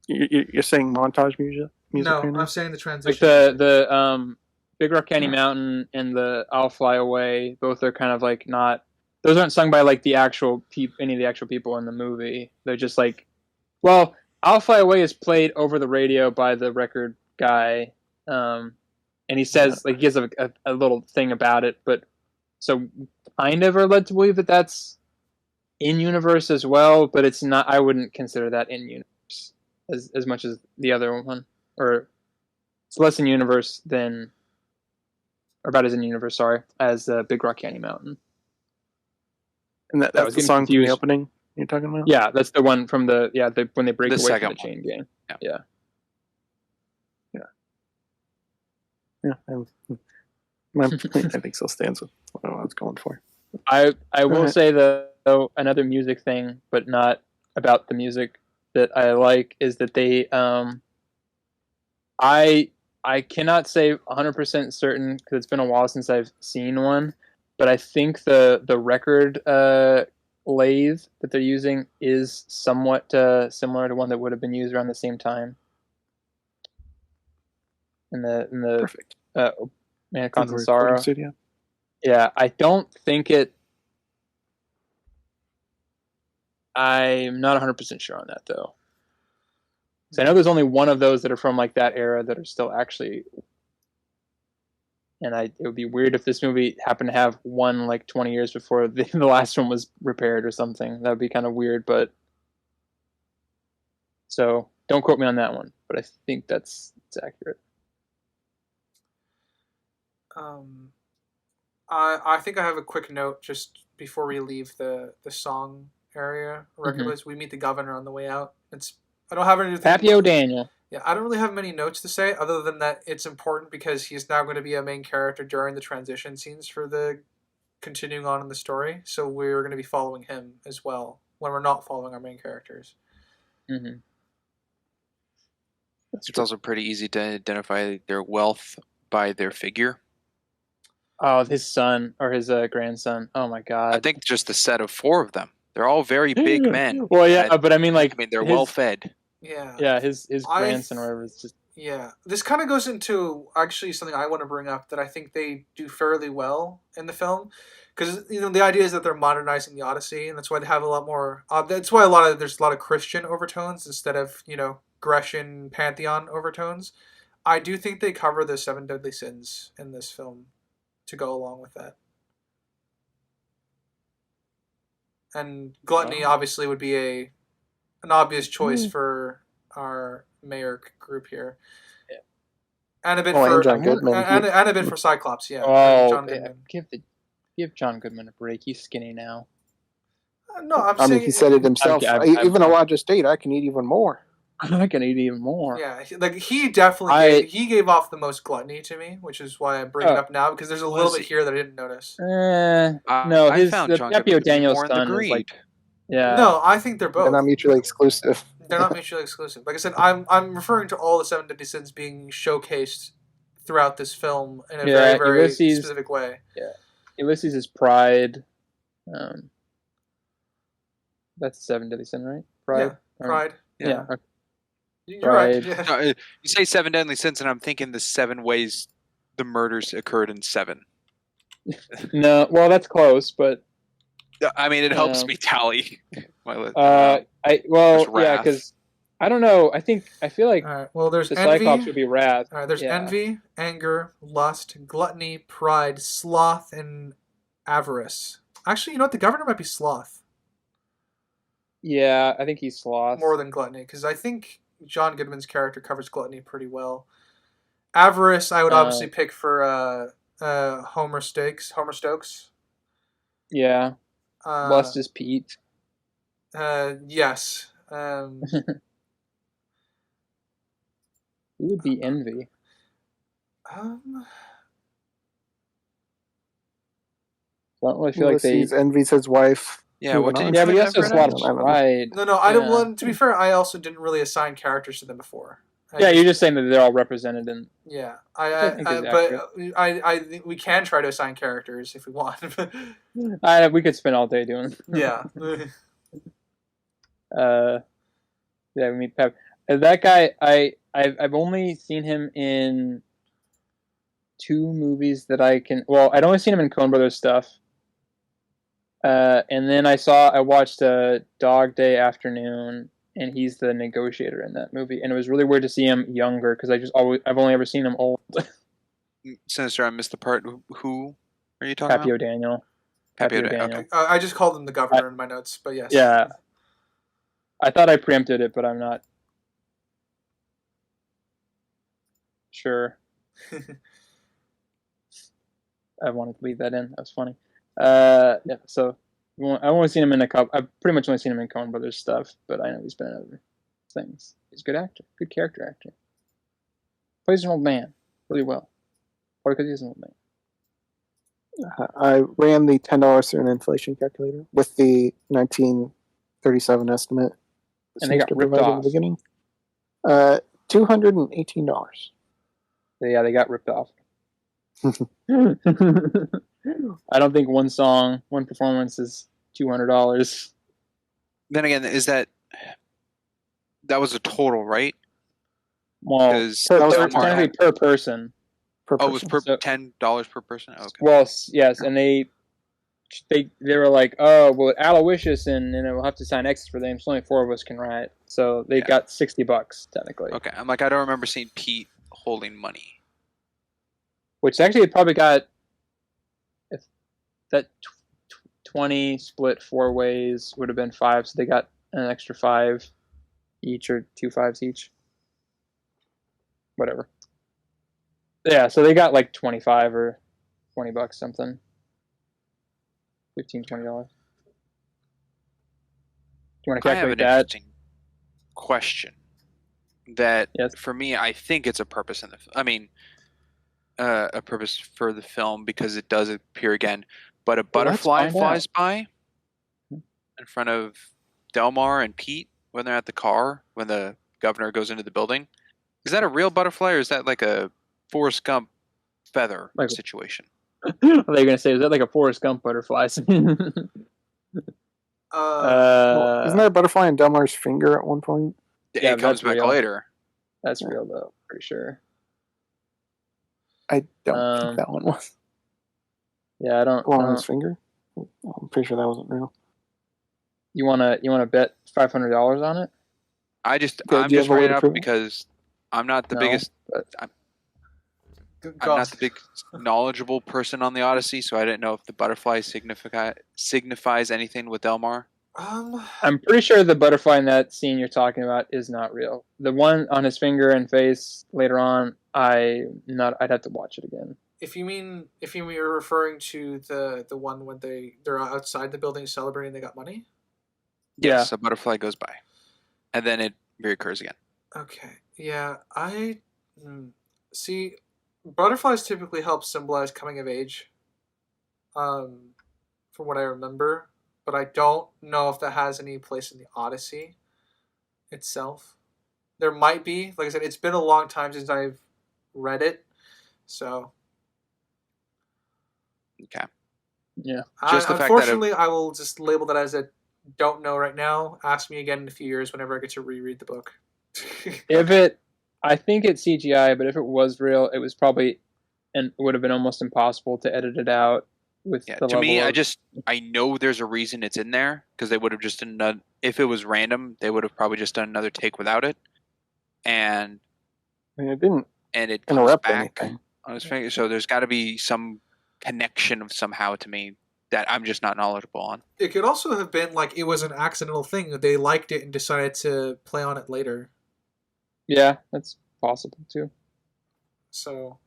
Speaker 2: You're saying montage music?
Speaker 1: No,
Speaker 2: right now?
Speaker 1: I'm saying the
Speaker 3: Like
Speaker 1: transition.
Speaker 3: the Big Rock Candy Mountain and the I'll Fly Away, both are kind of like not. Those aren't sung by like the actual any of the actual people in the movie. They're just like, well, I'll Fly Away is played over the radio by the record guy, and he says like he gives a little thing about it, but so kind of are led to believe that that's in universe as well, but it's not. I wouldn't consider that in universe as much as the other one, or it's less in universe than, or about as in universe, sorry, as Big Rock Candy Mountain.
Speaker 2: And that's the song from the opening you're talking about?
Speaker 3: Yeah, that's the one from when they break
Speaker 4: The
Speaker 3: away from
Speaker 4: second
Speaker 3: the chain gang.
Speaker 2: Yeah. I think still stands with what I was going for.
Speaker 3: I will say though another music thing, but not about the music that I like, is that they I cannot say 100% certain because it's been a while since I've seen one, but I think the record lathe that they're using is somewhat similar to one that would have been used around the same time. In the
Speaker 2: Perfect.
Speaker 3: Man of Constant Sorrow.
Speaker 2: Studio.
Speaker 3: Yeah, I don't think it. I'm not 100% sure on that though. So I know there's only one of those that are from like that era that are still actually, and it would be weird if this movie happened to have one like 20 years before the last one was repaired or something. That would be kind of weird, but so don't quote me on that one, but I think it's accurate.
Speaker 1: I think I have a quick note just before we leave the song area. Record list. We meet the governor on the way out. I don't have anything.
Speaker 3: Happy O'Daniel.
Speaker 1: Yeah, I don't really have many notes to say other than that it's important because he's now going to be a main character during the transition scenes for the continuing on in the story. So we're going to be following him as well when we're not following our main characters.
Speaker 3: Mm-hmm.
Speaker 4: It's also pretty easy to identify their wealth by their figure.
Speaker 3: Oh, his son or his grandson. Oh my god.
Speaker 4: I think just the set of 4 of them. They're all very big men.
Speaker 3: Well, yeah, but I mean,
Speaker 4: they're well fed.
Speaker 1: Yeah.
Speaker 3: Yeah, his grandson or whatever is just.
Speaker 1: Yeah, this kind of goes into actually something I want to bring up that I think they do fairly well in the film, because the idea is that they're modernizing the Odyssey, and that's why they have a lot more. That's why there's a lot of Christian overtones instead of Grecian pantheon overtones. I do think they cover the 7 deadly sins in this film to go along with that. And gluttony obviously would be an obvious choice for our mayor group here. Yeah. And a bit for
Speaker 2: John Goodman.
Speaker 1: And a bit for Cyclops, yeah.
Speaker 3: Oh,
Speaker 1: John Goodman.
Speaker 3: Give John Goodman a break. He's skinny now.
Speaker 1: No,
Speaker 2: I mean, he said it himself. Even a larger state, I can eat even more.
Speaker 3: I can eat even more.
Speaker 1: Yeah, he definitely gave off the most gluttony to me, which is why I bring it up now, because there's a little bit here that I didn't notice.
Speaker 3: No, Happy O'Daniel's son is like, yeah.
Speaker 1: No, I think they're both.
Speaker 2: They're not mutually exclusive.
Speaker 1: They're not mutually exclusive. Like I said, I'm referring to all the 7 deadly sins being showcased throughout this film in a very, very specific way.
Speaker 3: Yeah, Ulysses is pride. That's the 7 deadly sin, right? Pride.
Speaker 1: Yeah, pride.
Speaker 3: Yeah.
Speaker 1: Okay. You're right. Yeah.
Speaker 4: No, you say 7 deadly sins, and I'm thinking the 7 ways the murders occurred in 7.
Speaker 3: No, well, that's close, but
Speaker 4: I mean, it helps me tally.
Speaker 3: Because I don't know. I feel like
Speaker 1: there's
Speaker 3: the
Speaker 1: envy.
Speaker 3: Cyclops would be wrath.
Speaker 1: All right, there's envy, anger, lust, gluttony, pride, sloth, and avarice. Actually, you know what? The governor might be sloth.
Speaker 3: Yeah, I think he's sloth
Speaker 1: more than gluttony, because I think John Goodman's character covers gluttony pretty well. Avarice, I would obviously pick for Homer Stokes.
Speaker 3: Yeah. Lust is Pete.
Speaker 1: Yes.
Speaker 3: Who would be Envy?
Speaker 1: Um,
Speaker 3: I don't really feel like they.
Speaker 2: Ulysses envies his wife.
Speaker 4: Yeah,
Speaker 2: Moving
Speaker 4: what did
Speaker 2: on.
Speaker 4: you
Speaker 3: Yeah, but he
Speaker 4: put
Speaker 3: also has a
Speaker 4: Everett
Speaker 3: lot
Speaker 4: at?
Speaker 3: of
Speaker 2: I don't know.
Speaker 3: pride.
Speaker 1: no, I don't.
Speaker 3: Yeah.
Speaker 1: Well, to be fair, I also didn't really assign characters to them before.
Speaker 3: Yeah, you're just saying that they're all represented in.
Speaker 1: Yeah,
Speaker 3: I think is
Speaker 1: but
Speaker 3: accurate.
Speaker 1: I think we can try to assign characters if we want.
Speaker 3: We could spend all day doing.
Speaker 1: Yeah.
Speaker 3: Yeah, we meet Pep. That guy, I've only seen him in 2 movies that I can. Well, I'd only seen him in Coen Brothers stuff. And then I watched Dog Day Afternoon, and he's the negotiator in that movie. And it was really weird to see him younger because I've only ever seen him old.
Speaker 4: Sinister, I missed the part. Who are you talking
Speaker 3: Happy O'Daniel.
Speaker 4: Happy
Speaker 3: Happy
Speaker 4: O'Daniel,
Speaker 3: O'Daniel.
Speaker 4: okay.
Speaker 1: I just called him the governor in my notes, but yes.
Speaker 3: Yeah. I thought I preempted it, but I'm not sure. I wanted to leave that in. That was funny. Yeah. So I've only seen him in a couple. I've pretty much only seen him in Coen Brothers stuff, but I know he's been in other things. He's a good actor, good character actor. Plays an old man really well, probably because he's an old man.
Speaker 2: I ran the $10 through an inflation calculator with the 1937 estimate.
Speaker 3: And they got
Speaker 2: Sinister
Speaker 3: ripped
Speaker 2: provided
Speaker 3: off.
Speaker 2: in the beginning. $218.
Speaker 3: Yeah, they got ripped off. I don't think one performance is $200.
Speaker 4: Then again, that was a total, right?
Speaker 3: Well,
Speaker 4: Because
Speaker 3: technically per person.
Speaker 4: it was
Speaker 2: person.
Speaker 4: $10 per person. Okay.
Speaker 3: Well, yes, and they were like, oh, well, Aloysius and we'll have to sign extras for them. So only 4 of us can write. So they got $60 technically.
Speaker 4: Okay, I'm like, I don't remember seeing Pete holding money.
Speaker 3: Which actually it probably got if that 20 split 4 ways would have been 5, so they got an extra 5 each or 2 5s each. Whatever. Yeah, so they got like 25 or $20 something. $15, $20. Do you want to
Speaker 4: I have
Speaker 3: calculate
Speaker 4: an
Speaker 3: that?
Speaker 4: interesting question. That
Speaker 3: Yes.
Speaker 4: for me, I think it's a purpose in the. I mean, a purpose for the film because it does appear again. But a butterfly
Speaker 3: find
Speaker 4: flies by in front of Dalmar and Pete when they're at the car when the governor goes into the building. Is that a real butterfly or is that like a Forrest Gump feather situation?
Speaker 3: I thought you were going to say, is that like a Forrest Gump butterfly?
Speaker 2: Isn't there a butterfly in Delmar's finger at one point?
Speaker 3: Yeah,
Speaker 4: It comes
Speaker 3: that's
Speaker 4: back
Speaker 3: real.
Speaker 4: later.
Speaker 3: That's real, though. Pretty sure.
Speaker 2: I don't think that one was.
Speaker 3: Yeah, I don't.
Speaker 2: The one on his finger? I'm pretty sure that wasn't real.
Speaker 3: You wanna bet $500 on it?
Speaker 4: I'm
Speaker 2: do
Speaker 4: just
Speaker 2: you have a way
Speaker 4: bringing
Speaker 2: to
Speaker 4: it up
Speaker 2: prove it?
Speaker 4: because I'm not the
Speaker 3: No,
Speaker 4: biggest.
Speaker 3: but-
Speaker 4: I'm not the big knowledgeable person on the Odyssey, so I didn't know if the butterfly signifies anything with Delmar.
Speaker 3: I'm pretty sure the butterfly in that scene you're talking about is not real. The one on his finger and face later on, I'd have to watch it again.
Speaker 1: If you mean you're referring to the one when they're outside the building celebrating they got money?
Speaker 4: Yes, a butterfly goes by, and then it reoccurs again.
Speaker 1: Okay. Yeah, I see. Butterflies typically help symbolize coming of age. From what I remember, but I don't know if that has any place in the Odyssey itself. There might be. Like I said, it's been a long time since I've read it, so.
Speaker 4: Okay.
Speaker 3: Yeah.
Speaker 4: Just the fact that
Speaker 1: unfortunately, I will just label that as a don't know right now. Ask me again in a few years whenever I get to reread the book.
Speaker 3: I think it's CGI, but if it was real, it was probably, and it would have been almost impossible to edit it out with the
Speaker 4: to me,
Speaker 3: level
Speaker 4: I know there's a reason it's in there because they would have just done. If it was random, they would have probably just done another take without it, and
Speaker 2: I mean, it didn't
Speaker 4: it comes
Speaker 2: interrupt
Speaker 4: back
Speaker 2: anything.
Speaker 4: on his finger. So there's got to be some connection of somehow to me that I'm just not knowledgeable on.
Speaker 1: It could also have been like it was an accidental thing. They liked it and decided to play on it later.
Speaker 3: Yeah, that's possible too.
Speaker 1: So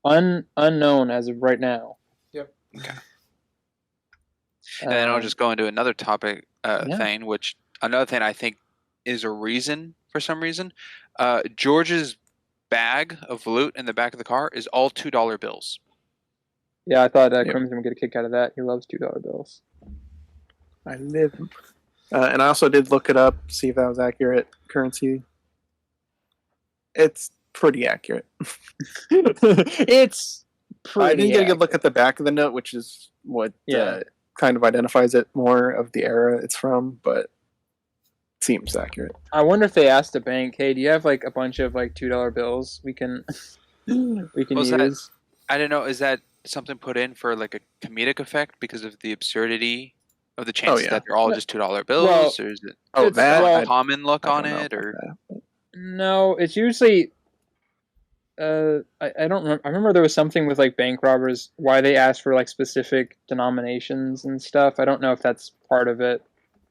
Speaker 3: Unknown as of right now.
Speaker 1: Yep.
Speaker 4: Okay. And then I'll just go into another topic
Speaker 3: Yeah.
Speaker 4: thing, which another thing I think is a reason for some reason. George's bag of loot in the back of the car is all $2 bills.
Speaker 3: Yeah, I thought
Speaker 2: Yep.
Speaker 3: Crimson would get a kick out of that. He loves $2 bills.
Speaker 2: I live. And I also did look it up, see if that was accurate currency. It's pretty accurate.
Speaker 3: It's pretty.
Speaker 2: I didn't get a good look at the back of the note, which is what kind of identifies it more of the era it's from, but it seems accurate.
Speaker 3: I wonder if they asked the bank, "Hey, do you have like a bunch of like $2 bills we can
Speaker 4: Was
Speaker 3: use?"
Speaker 4: I don't know. Is that something put in for like a comedic effect because of the absurdity of the chances that they're all just $2 bills, or is it
Speaker 2: that
Speaker 4: a common look on it, or
Speaker 3: no? It's usually. I don't remember. I remember there was something with like bank robbers why they asked for like specific denominations and stuff. I don't know if that's part of it,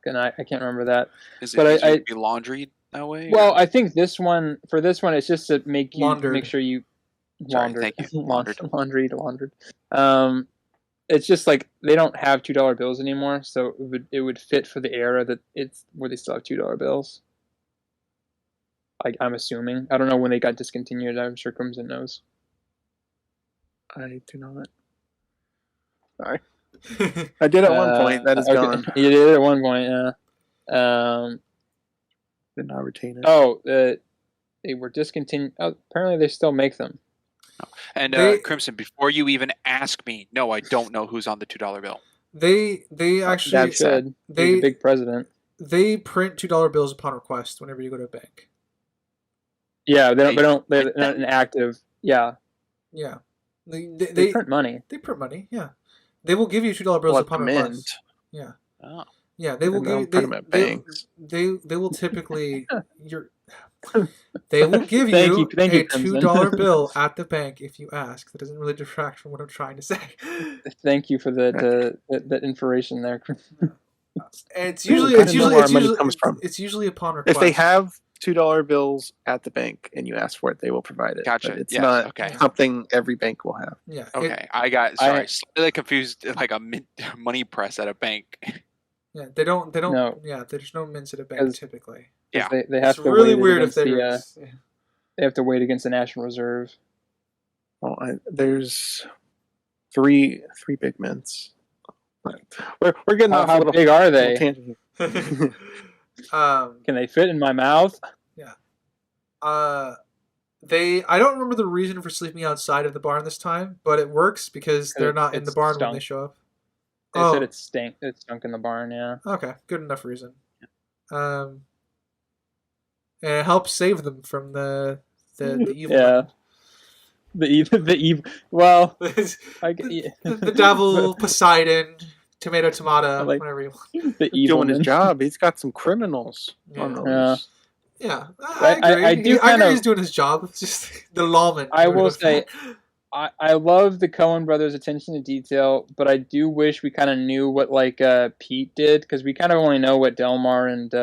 Speaker 3: and I can't remember that.
Speaker 4: Is it
Speaker 3: but
Speaker 4: easier to be laundried that way?
Speaker 3: Well,
Speaker 4: or?
Speaker 3: I think this one it's just to make sure you
Speaker 4: laundered. Thank you.
Speaker 3: Laundered. It's just like they don't have $2 bills anymore, so it would fit for the era that it's where they still have $2 bills. I'm assuming. I don't know when they got discontinued. I'm sure Crimson knows.
Speaker 2: I do not. Sorry. I did at one point. That is gone.
Speaker 3: You did at one point, yeah.
Speaker 2: Did not retain it.
Speaker 3: Oh, they were discontinued. Oh, apparently they still make them.
Speaker 4: And Crimson, before you even ask me, no, I don't know who's on the $2 bill.
Speaker 1: They actually
Speaker 3: He's the big president.
Speaker 1: They print $2 bills upon request whenever you go to a bank.
Speaker 3: Yeah, they're not an active. Yeah.
Speaker 1: Yeah.
Speaker 3: They print money.
Speaker 1: They print money. Yeah. They will give you $2 bills upon request. Yeah.
Speaker 4: Oh.
Speaker 1: Yeah, they will give they will typically they will give you a $2 bill at the bank if you ask. That doesn't really detract from what I'm trying to say.
Speaker 3: Thank you for that information there.
Speaker 1: It's usually upon request.
Speaker 2: If they have $2 bills at the bank and you ask for it, they will provide it.
Speaker 4: Gotcha.
Speaker 2: But it's not something every bank will have.
Speaker 1: Yeah.
Speaker 4: Okay. I got slightly confused, like a money press at a bank.
Speaker 1: Yeah, they don't.
Speaker 3: No.
Speaker 1: Yeah, there's no mints at a bank typically.
Speaker 4: Yeah,
Speaker 3: they have
Speaker 1: it's
Speaker 3: to
Speaker 1: really
Speaker 3: wait
Speaker 1: weird if
Speaker 3: they have to wait against the National Reserve.
Speaker 2: Oh, there's three big mints. We're getting off.
Speaker 3: How big are they?
Speaker 1: Can
Speaker 3: they fit in my mouth?
Speaker 1: Yeah. I don't remember the reason for sleeping outside of the barn this time, but it works because they're not in the barn when they show up.
Speaker 3: They said it stunk in the barn, yeah.
Speaker 1: Okay, good enough reason. And it helps save them from the evil.
Speaker 3: Yeah. The evil. Well,
Speaker 1: the devil, Poseidon, tomato, whatever you want.
Speaker 3: The evil
Speaker 2: doing his job. He's got some criminals on those.
Speaker 1: Yeah, I agree. I agree he's doing his job. It's just the lawman.
Speaker 3: I will say, I love the Coen brothers' attention to detail, but I do wish we kind of knew what Pete did, because we kind of only know what Dalmar and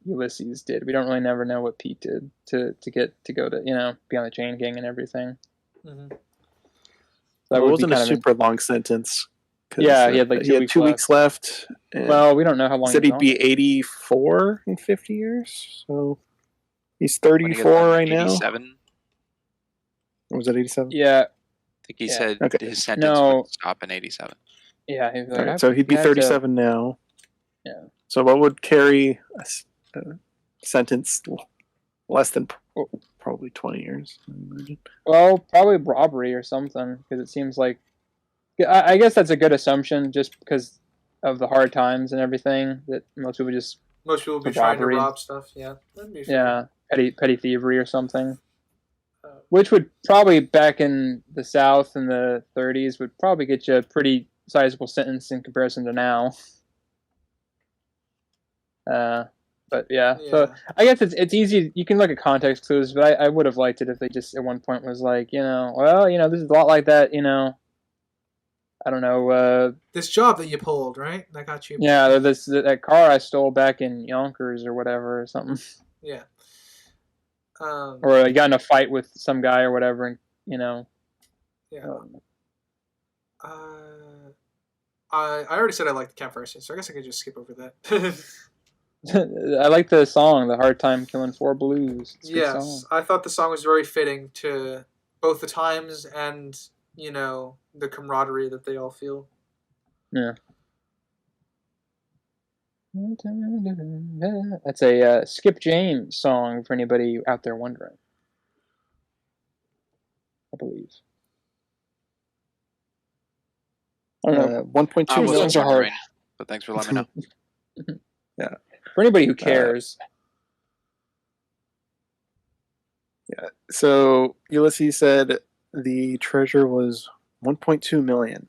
Speaker 3: Ulysses did. We don't really never know what Pete did to go to be on the chain gang and everything.
Speaker 1: Mm-hmm.
Speaker 2: That wasn't a super long sentence.
Speaker 3: Yeah, he had like
Speaker 2: 2 weeks left.
Speaker 3: Well, we don't know how long.
Speaker 2: He said he'd be 84 in 50 years, so he's 34 right now.
Speaker 4: 87.
Speaker 2: Was that 87?
Speaker 3: Yeah.
Speaker 4: I think he said his sentence would stop in 87.
Speaker 3: Yeah, he was like,
Speaker 2: so he'd be 37 now.
Speaker 3: Yeah.
Speaker 2: So what would carry a sentence less than probably 20 years?
Speaker 3: Well, probably robbery or something, because it seems like I guess that's a good assumption, just because of the hard times and everything that most people
Speaker 1: will be trying to rob stuff. Yeah, that'd be fair.
Speaker 3: Yeah, petty thievery or something. Which would probably, back in the South in the 30s, would probably get you a pretty sizable sentence in comparison to now. But yeah, so I guess it's easy. You can look at context clues, but I would have liked it if they just at one point was like, this is a lot like that, I don't know.
Speaker 1: This job that you pulled, right? That got you.
Speaker 3: Yeah, that car I stole back in Yonkers or whatever or something.
Speaker 1: Yeah.
Speaker 3: Or I got in a fight with some guy or whatever, and
Speaker 1: Yeah. I already said I like the campfire scene, so I guess I could just skip over that.
Speaker 3: I like the song, "The Hard Time Killing 4 Blues." It's a good
Speaker 1: Yes,
Speaker 3: song.
Speaker 1: I thought the song was very fitting to both the times and the camaraderie that they all feel.
Speaker 3: Yeah. That's a Skip James song for anybody out there wondering. I believe. I don't know.
Speaker 2: 1.2
Speaker 4: I wasn't
Speaker 3: millions are hard.
Speaker 4: wondering, but thanks for letting me know.
Speaker 2: Yeah.
Speaker 3: For anybody who cares.
Speaker 2: Yeah. So Ulysses said the treasure was 1.2 million.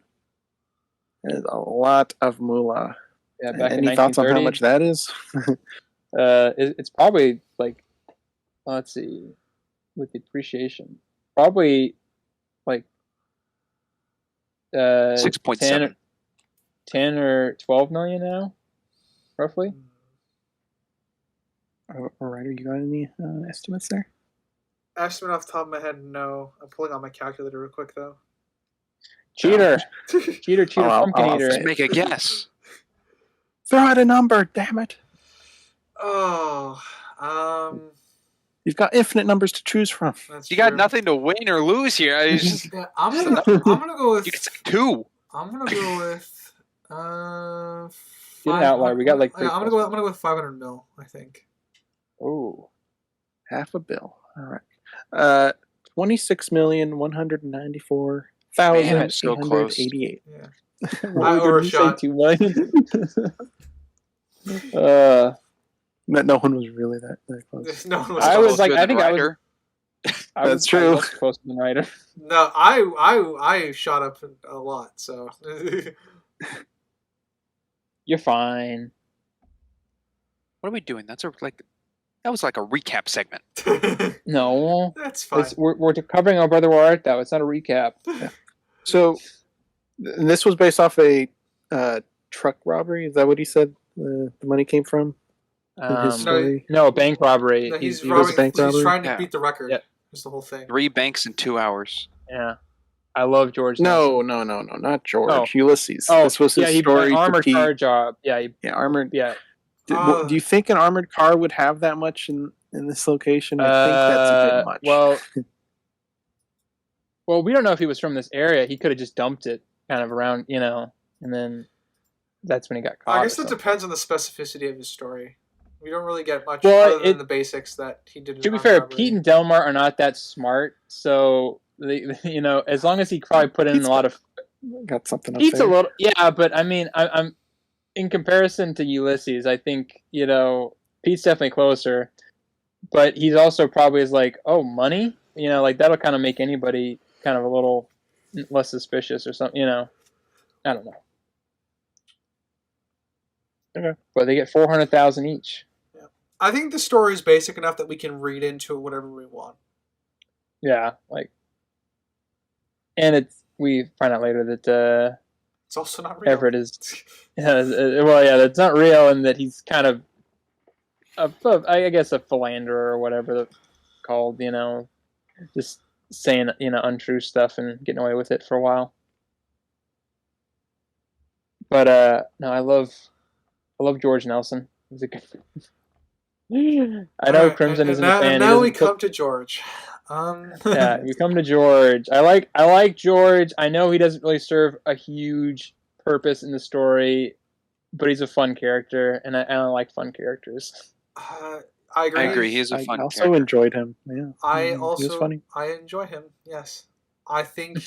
Speaker 2: That is a lot of moolah.
Speaker 3: Yeah, back in
Speaker 2: Any thoughts on how
Speaker 3: 1930.
Speaker 2: much that is?
Speaker 3: It's probably like, let's see, with the appreciation, probably like
Speaker 4: 6.7.
Speaker 3: 10 or 12 million now, roughly.
Speaker 2: All right, you got any estimates there?
Speaker 1: Estimate off the top of my head, no. I'm pulling out my calculator real quick though.
Speaker 3: Cheater, cheater,
Speaker 2: I'll
Speaker 3: pumpkin
Speaker 2: say
Speaker 3: eater.
Speaker 4: Just make a guess.
Speaker 2: Throw out a number, damn it!
Speaker 1: Oh,
Speaker 2: You've got infinite numbers to choose from.
Speaker 1: that's
Speaker 4: You got
Speaker 1: true.
Speaker 4: nothing to win or lose here. It's just,
Speaker 1: Yeah, I'm gonna go with.
Speaker 4: you can say 2.
Speaker 1: I'm gonna go with.
Speaker 3: Get an outlier. We got like
Speaker 1: Yeah, I'm gonna go with 500 mil. I think.
Speaker 3: Oh,
Speaker 2: Half a bill. All right. 26,194,888.
Speaker 1: Yeah.
Speaker 3: I
Speaker 1: overshot.
Speaker 3: Say 2 million.
Speaker 2: No one was really that close.
Speaker 1: No one was
Speaker 3: I
Speaker 1: close.
Speaker 3: was like, I think I was.
Speaker 4: Ryder.
Speaker 2: That's true.
Speaker 3: Closer than Ryder.
Speaker 1: No, I shot up a lot. So.
Speaker 3: You're fine.
Speaker 4: What are we doing? That was like a recap segment.
Speaker 3: No,
Speaker 1: That's fine.
Speaker 3: we're covering our brother Where Art Thou. It's not a recap.
Speaker 2: So, this was based off a truck robbery. Is that what he said? The money came from in his story.
Speaker 3: No, bank robbery.
Speaker 1: No, he's
Speaker 2: he was
Speaker 1: robbing.
Speaker 2: a bank
Speaker 1: He's
Speaker 2: robber?
Speaker 1: trying to
Speaker 4: Yeah.
Speaker 1: beat the record.
Speaker 3: Yeah.
Speaker 1: That's the whole thing.
Speaker 4: 3 banks in 2 hours.
Speaker 3: Yeah, I love George.
Speaker 2: No,
Speaker 3: Nelson.
Speaker 2: not George.
Speaker 3: Oh.
Speaker 2: Ulysses.
Speaker 3: Oh,
Speaker 2: This was his
Speaker 3: he
Speaker 2: story.
Speaker 3: an armored
Speaker 2: to
Speaker 3: car job. Yeah,
Speaker 2: armored.
Speaker 3: yeah.
Speaker 2: Do you think an armored car would have that much in this location? I think that's a bit much.
Speaker 3: Well, we don't know if he was from this area. He could have just dumped it kind of around, and then that's when he got caught.
Speaker 1: I guess that depends on the specificity of his story. We don't really get much
Speaker 3: Well,
Speaker 1: other than the basics that he did.
Speaker 3: To be fair, Pete and Dalmar are not that smart, so they, as long as he probably put in
Speaker 2: Pete's
Speaker 3: a lot of.
Speaker 2: got something up
Speaker 3: Pete's
Speaker 2: there.
Speaker 3: a little, yeah, but I mean, I'm in comparison to Ulysses, I think Pete's definitely closer, but he's also probably is like, oh, money, like that'll kind of make anybody kind of a little less suspicious or something, I don't know.
Speaker 2: Okay,
Speaker 3: but they get 400,000 each.
Speaker 1: I think the story is basic enough that we can read into it whatever we want.
Speaker 3: Yeah, and we find out later that
Speaker 1: it's also not real.
Speaker 3: Everett is, that's not real, and that he's kind of, I guess, a philanderer or whatever they're called, just saying, untrue stuff and getting away with it for a while. But no, I love George Nelson. He's a good. I know Crimson isn't a fan.
Speaker 1: And now we come to George.
Speaker 3: Yeah, we come to George. I like George. I know he doesn't really serve a huge purpose in the story, but he's a fun character, and I like fun characters.
Speaker 1: I agree.
Speaker 4: I agree. He's a fun
Speaker 2: I also
Speaker 4: character.
Speaker 2: enjoyed him. Yeah,
Speaker 1: I
Speaker 2: he was funny.
Speaker 1: I enjoy him. Yes, I think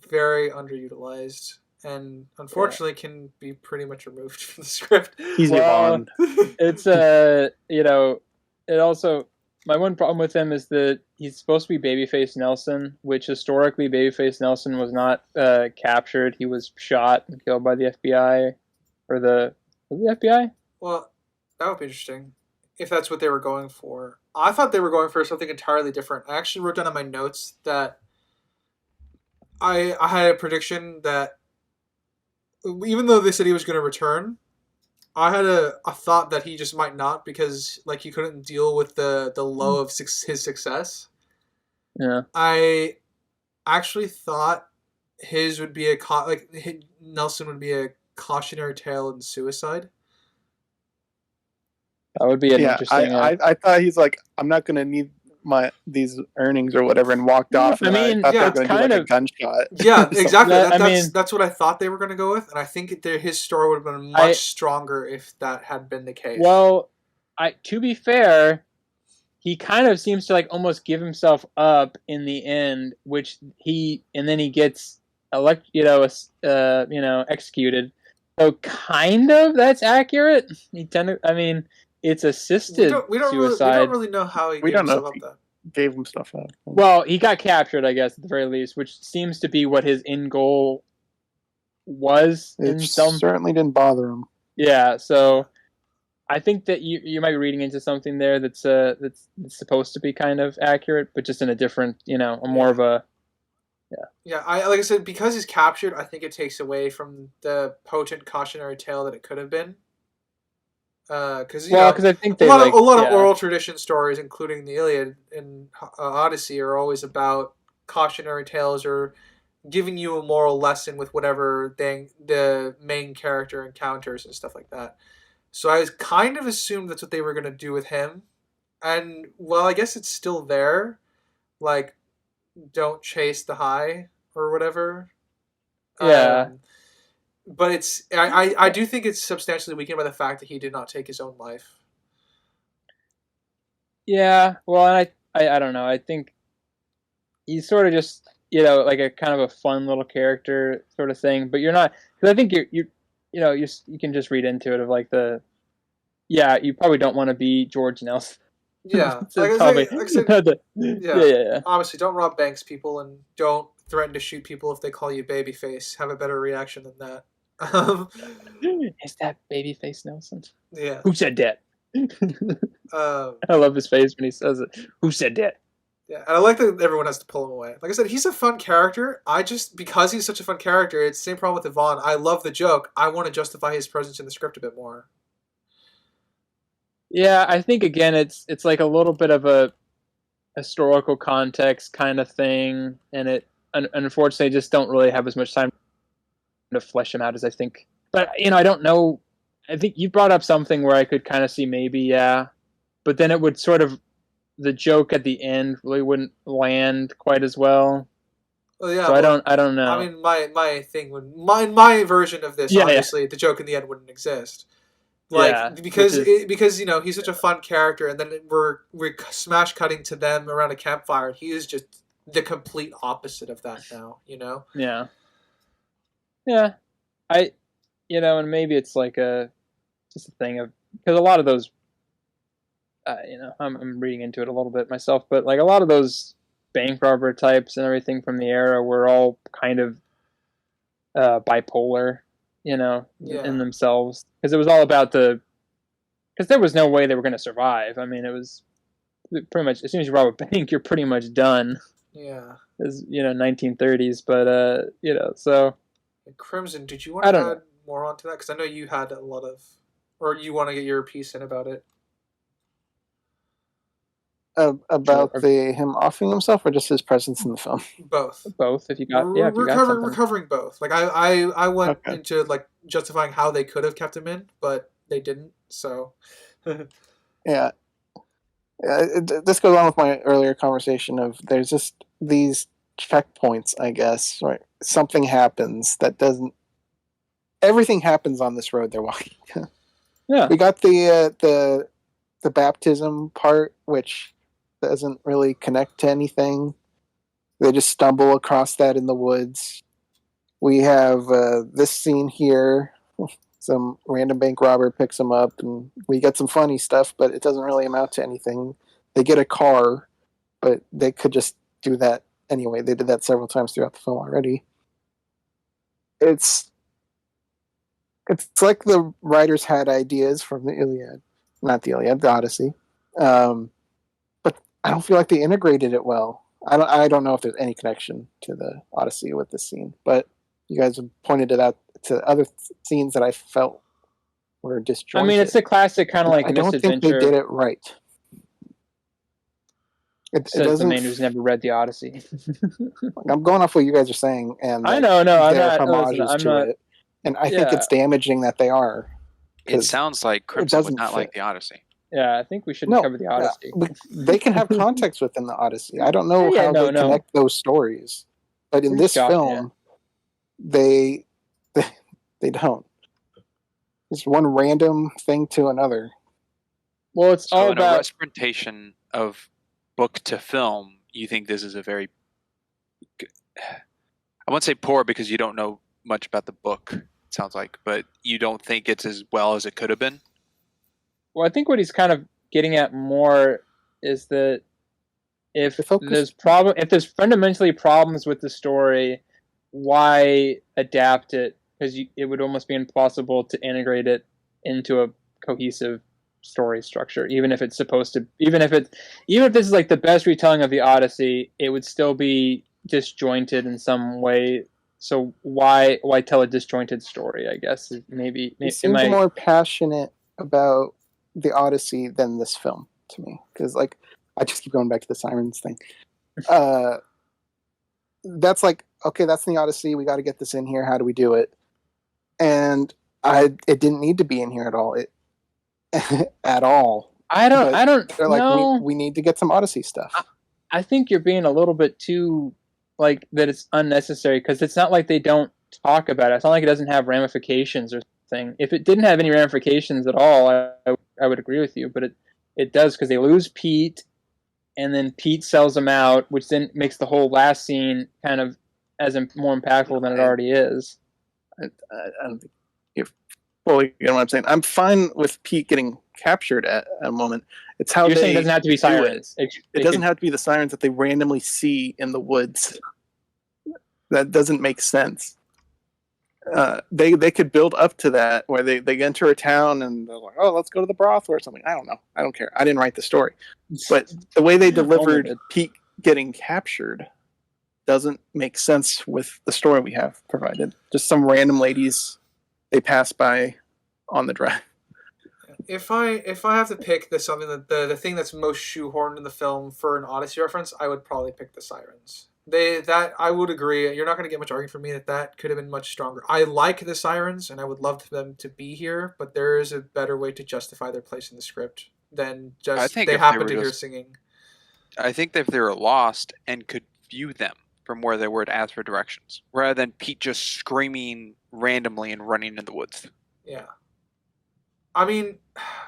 Speaker 1: very underutilized, and unfortunately can be pretty much removed from the script.
Speaker 2: He's Yvonne.
Speaker 3: It's it also, my one problem with him is that he's supposed to be Babyface Nelson, which historically Babyface Nelson was not captured. He was shot and killed by the FBI, or was it the FBI?
Speaker 1: Well, that would be interesting if that's what they were going for. I thought they were going for something entirely different. I actually wrote down in my notes that I had a prediction that even though they said he was going to return, I had a thought that he just might not, because he couldn't deal with the low of his success.
Speaker 3: Yeah.
Speaker 1: I actually thought his would be Nelson would be a cautionary tale in suicide.
Speaker 3: That would be an
Speaker 2: Yeah,
Speaker 3: interesting.
Speaker 2: I thought he's like, I'm not going to need these earnings or whatever, and walked off.
Speaker 3: I
Speaker 2: And
Speaker 3: mean,
Speaker 2: I thought they
Speaker 1: yeah,
Speaker 2: were going to do
Speaker 3: kind
Speaker 2: like a
Speaker 3: of.
Speaker 2: gunshot.
Speaker 1: Yeah, exactly.
Speaker 3: That- I
Speaker 1: That's
Speaker 3: mean-
Speaker 1: that's what I thought they were going to go with, and I think his story would have been much stronger if that had been the case.
Speaker 3: Well, to be fair, he kind of seems to like almost give himself up in the end, and then he gets executed. So kind of that's accurate. I mean, it's assisted
Speaker 1: we don't
Speaker 3: suicide.
Speaker 1: really know how he
Speaker 2: We
Speaker 1: gave
Speaker 2: don't know
Speaker 1: himself
Speaker 2: if
Speaker 1: up. That
Speaker 2: Gave him stuff up.
Speaker 3: Well, he got captured, I guess, at the very least, which seems to be what his end goal was.
Speaker 2: It certainly didn't bother him.
Speaker 3: Yeah, so I think that you might be reading into something there that's supposed to be kind of accurate, but just in a different, more of a.
Speaker 1: Yeah, like I said, because he's captured, I think it takes away from the potent cautionary tale that it could have been. Because
Speaker 3: I think
Speaker 1: a lot of oral tradition stories, including the Iliad and Odyssey, are always about cautionary tales or giving you a moral lesson with whatever the main character encounters and stuff like that. So I kind of assumed that's what they were going to do with him, and well, I guess it's still there, like don't chase the high or whatever.
Speaker 3: Yeah.
Speaker 1: But I do think it's substantially weakened by the fact that he did not take his own life.
Speaker 3: Yeah, well, I don't know. I think he's sort of just like a kind of a fun little character sort of thing. But you're not, because I think you can just read into it of like you probably don't want to be George Nelson.
Speaker 1: Yeah,
Speaker 3: Like I said,
Speaker 1: yeah. Obviously, don't rob banks, people, and don't threaten to shoot people if they call you babyface. Have a better reaction than that.
Speaker 3: Is that babyface Nelson?
Speaker 1: Yeah.
Speaker 3: Who said that? I love his face when he says it. Who said that?
Speaker 1: Yeah, and I like that everyone has to pull him away. Like I said, he's a fun character. Because he's such a fun character, it's the same problem with Yvonne. I love the joke. I want to justify his presence in the script a bit more.
Speaker 3: Yeah, I think again it's like a little bit of a historical context kind of thing, and it unfortunately just don't really have as much time to flesh him out as I think. But I don't know. I think you brought up something where I could kind of see maybe but then it would sort of the joke at the end really wouldn't land quite as well.
Speaker 1: Well, yeah.
Speaker 3: So I don't know.
Speaker 1: I mean, my thing would my version of this obviously the joke in the end wouldn't exist. Because he's such a fun character, and then we're smash cutting to them around a campfire. He is just the complete opposite of that now.
Speaker 3: Yeah. And maybe it's like just a thing of, because a lot of those, I'm reading into it a little bit myself, but like a lot of those bank robber types and everything from the era were all kind of bipolar. In themselves, because it was all about because there was no way they were going to survive. I mean, it was pretty much as soon as you rob a bank, you're pretty much done.
Speaker 1: Yeah.
Speaker 3: As 1930s, but so.
Speaker 1: Crimson, did you want to add more onto that? Because I know you had a lot of, or you want to get your piece in about it.
Speaker 2: About him offing himself, or just his presence in the film?
Speaker 1: Both.
Speaker 3: If you got,
Speaker 1: we're covering both. Like I went into like justifying how they could have kept him in, but they didn't. So.
Speaker 2: Yeah. This goes on with my earlier conversation of there's just these checkpoints, I guess, right? Something happens that doesn't. Everything happens on this road they're walking.
Speaker 3: Yeah.
Speaker 2: We got the baptism part, which doesn't really connect to anything. They just stumble across that in the woods. We have this scene here. Some random bank robber picks them up, and we get some funny stuff, but it doesn't really amount to anything. They get a car, but they could just do that anyway. They did that several times throughout the film already. It's like the writers had ideas from the Iliad. Not the Iliad, the Odyssey. But I don't feel like they integrated it well. I don't know if there's any connection to the Odyssey with this scene, but you guys have pointed it out to other scenes that I felt were disjointed.
Speaker 3: I mean, it's a classic kind of like
Speaker 2: I don't
Speaker 3: misadventure.
Speaker 2: think they did it right. It
Speaker 3: Says the
Speaker 2: doesn't.
Speaker 3: man who's never read the Odyssey.
Speaker 2: I'm going off what you guys are saying, and
Speaker 3: I
Speaker 2: that
Speaker 3: know, no, I'm
Speaker 2: they're
Speaker 3: not. Listen,
Speaker 2: homages
Speaker 3: I'm
Speaker 2: to
Speaker 3: not.
Speaker 2: it, and I think
Speaker 3: Yeah,
Speaker 2: it's damaging that they are.
Speaker 4: It
Speaker 2: 'Cause
Speaker 4: sounds like
Speaker 2: it
Speaker 4: Crimson would
Speaker 2: doesn't
Speaker 4: not like
Speaker 2: fit.
Speaker 4: the Odyssey.
Speaker 3: yeah. I think we shouldn't
Speaker 2: No,
Speaker 3: cover the Odyssey.
Speaker 2: they can have context within the Odyssey. I don't know
Speaker 3: Yeah,
Speaker 2: how
Speaker 3: no,
Speaker 2: they
Speaker 3: no.
Speaker 2: connect those stories, but in
Speaker 3: Pretty
Speaker 2: this
Speaker 3: shocking, yeah.
Speaker 2: film, they they don't. It's one random thing to another.
Speaker 3: Well, it's
Speaker 4: So
Speaker 3: all
Speaker 4: in a
Speaker 3: about.
Speaker 4: representation of book to film, you think this is a very, I won't say poor because you don't know much about the book, it sounds like, but you don't think it's as well as it could have been?
Speaker 3: Well, I think what he's kind of getting at more is that if
Speaker 2: The focus-
Speaker 3: there's fundamentally problems with the story, why adapt it? Because it would almost be impossible to integrate it into a cohesive story structure. Even if it's supposed to, even if this is like the best retelling of the Odyssey, it would still be disjointed in some way. So why tell a disjointed story? I guess maybe
Speaker 2: He seemed more passionate about the Odyssey than this film to me, because like I just keep going back to the sirens thing. That's like, okay, that's the Odyssey. We got to get this in here. How do we do it? And it didn't need to be in here at all. At all.
Speaker 3: I don't
Speaker 2: They're like,
Speaker 3: know.
Speaker 2: we need to get some Odyssey stuff.
Speaker 3: I think you're being a little bit too like that. It's unnecessary because it's not like they don't talk about it. It's not like it doesn't have ramifications or something. If it didn't have any ramifications at all, I would agree with you. But it does, because they lose Pete, and then Pete sells them out, which then makes the whole last scene kind of more impactful than it already is.
Speaker 2: I don't think you're fully getting what I'm saying. I'm fine with Pete getting captured at a moment. It's how
Speaker 3: You're saying it
Speaker 2: they
Speaker 3: doesn't have to be
Speaker 2: do
Speaker 3: sirens.
Speaker 2: It doesn't have to be the sirens that they randomly see in the woods. That doesn't make sense. They could build up to that where they enter a town and they're like, oh, let's go to the brothel or something. I don't know. I don't care. I didn't write the story. But the way they delivered Pete getting captured doesn't make sense with the story we have provided. Just some random ladies they pass by on the drive.
Speaker 1: If I have to pick something that the thing that's most shoehorned in the film for an Odyssey reference, I would probably pick the sirens. That I would agree. You're not going to get much argument from me that could have been much stronger. I like the sirens, and I would love them to be here, but there is a better way to justify their place in the script than just they happen to hear singing.
Speaker 4: I think that if they were lost and could view them from where they were to ask for directions, rather than Pete just screaming randomly and running in the woods.
Speaker 1: Yeah. I mean,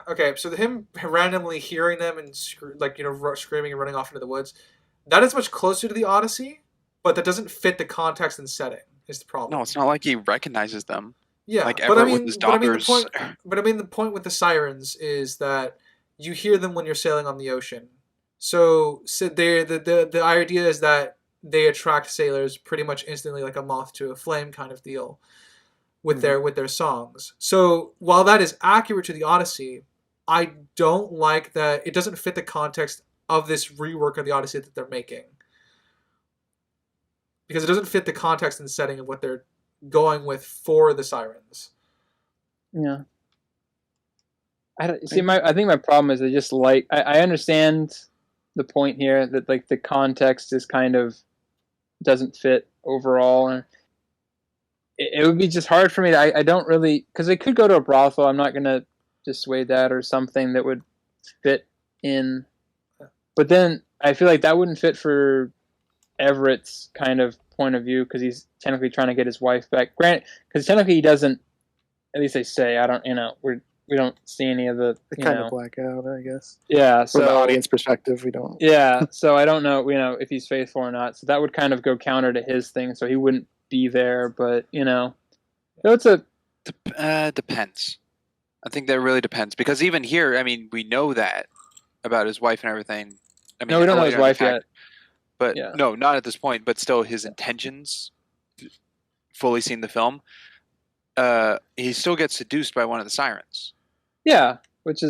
Speaker 1: okay, so him randomly hearing them and screaming and running off into the woods, that is much closer to the Odyssey, but that doesn't fit the context and setting. Is the problem?
Speaker 4: No, it's not like he recognizes them.
Speaker 1: Yeah,
Speaker 4: like
Speaker 1: but I mean,
Speaker 4: with his daughters.
Speaker 1: the point with the sirens is that you hear them when you're sailing on the ocean. So the idea is that they attract sailors pretty much instantly, like a moth to a flame kind of deal, with their songs. So while that is accurate to the Odyssey, I don't like that it doesn't fit the context of this rework of the Odyssey that they're making, because it doesn't fit the context and setting of what they're going with for the sirens.
Speaker 3: Yeah. I think my problem is I understand the point here that like the context is kind of doesn't fit overall, and it would be just hard for me I don't really, because they could go to a brothel. I'm not gonna dissuade that, or something that would fit in, but then I feel like that wouldn't fit for Everett's kind of point of view, because he's technically trying to get his wife back. Granted, because technically he doesn't. At least they say, I don't. We don't see any of the.
Speaker 2: They kind of black out, I guess.
Speaker 3: Yeah,
Speaker 2: from the audience perspective, we don't.
Speaker 3: Yeah, so I don't know, if he's faithful or not. So that would kind of go counter to his thing. So he wouldn't be there, but so it's
Speaker 4: depends. I think that really depends, because even here, I mean, we know that about his wife and everything. I mean,
Speaker 3: no, we don't know his wife yet.
Speaker 4: But no, not at this point. But still, his intentions, fully seeing the film, he still gets seduced by one of the sirens.
Speaker 3: Yeah, but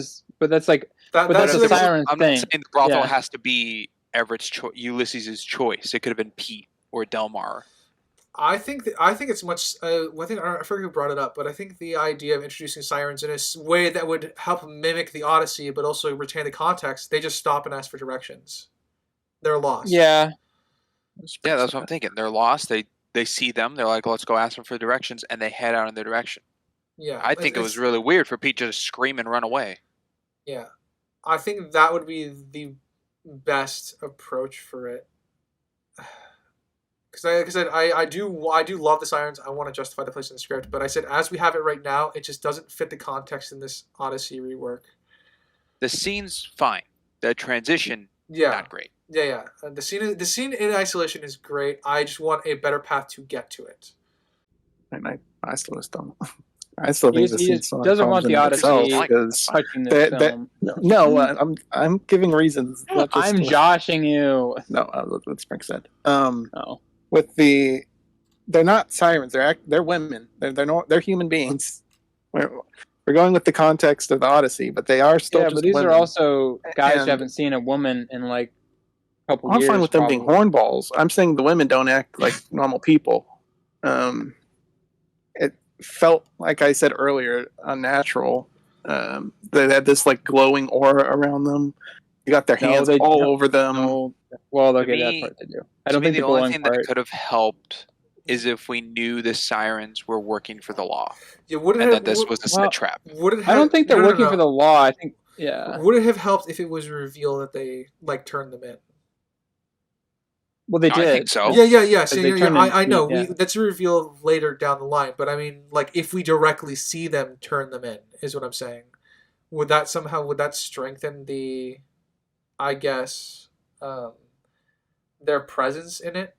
Speaker 3: that's like, that's a siren
Speaker 4: I'm
Speaker 3: thing.
Speaker 4: not saying the brothel has to be Everett's Ulysses' choice. It could have been Pete or Dalmar.
Speaker 1: I think it's much. One thing I forget who brought it up, but I think the idea of introducing sirens in a way that would help mimic the Odyssey, but also retain the context. They just stop and ask for directions. They're lost.
Speaker 3: Yeah.
Speaker 4: Yeah, that's what I'm thinking. They're lost. They see them. They're like, let's go ask them for directions, and they head out in their direction.
Speaker 1: Yeah.
Speaker 4: I think it was really weird for Pete to just scream and run away.
Speaker 1: Yeah. I think that would be the best approach for it. Because like I said, I do love the sirens. I want to justify the place in the script, but I said as we have it right now, it just doesn't fit the context in this Odyssey rework.
Speaker 4: The scene's fine. The transition,
Speaker 1: Yeah,
Speaker 4: not great.
Speaker 1: yeah. The scene in isolation is great. I just want a better path to get to it.
Speaker 2: And I still just don't. I still think the
Speaker 3: He
Speaker 2: scene
Speaker 3: doesn't want the Odyssey
Speaker 2: because
Speaker 3: touching this film.
Speaker 2: I'm giving reasons. Not just,
Speaker 3: I'm joshing you.
Speaker 2: No, what Spring said.
Speaker 3: Oh.
Speaker 2: With they're not sirens. They're women. They're human beings. We're going with the context of the Odyssey, but they are still.
Speaker 3: Yeah,
Speaker 2: just
Speaker 3: but these
Speaker 2: women.
Speaker 3: are also guys
Speaker 2: And
Speaker 3: who haven't seen a woman in like a couple
Speaker 2: I'm
Speaker 3: years.
Speaker 2: fine with them being
Speaker 3: probably.
Speaker 2: hornballs. I'm saying the women don't act like normal people. It felt, like I said earlier, unnatural. They had this like glowing aura around them. You got their hands all over them.
Speaker 3: No. Well, okay,
Speaker 4: To me-
Speaker 3: that part they do. I don't think
Speaker 4: the
Speaker 3: the
Speaker 4: only
Speaker 3: glowing
Speaker 4: thing
Speaker 3: part.
Speaker 4: that could have helped is if we knew the sirens were working for the law,
Speaker 1: Yeah, would it
Speaker 4: and
Speaker 1: have,
Speaker 4: that this was a trap.
Speaker 1: Would it have,
Speaker 3: I don't think they're
Speaker 1: no,
Speaker 3: working
Speaker 1: no.
Speaker 3: for the law. I think, yeah.
Speaker 1: Would it have helped if it was revealed that they like turned them in?
Speaker 3: Well, they
Speaker 4: No,
Speaker 3: did.
Speaker 4: I think so.
Speaker 1: Yeah. So,
Speaker 3: They
Speaker 1: yeah,
Speaker 3: turned
Speaker 1: I know.
Speaker 3: yeah.
Speaker 1: That's a reveal later down the line. But I mean, like, if we directly see them turn them in, is what I'm saying. Would that strengthen the, I guess, their presence in it?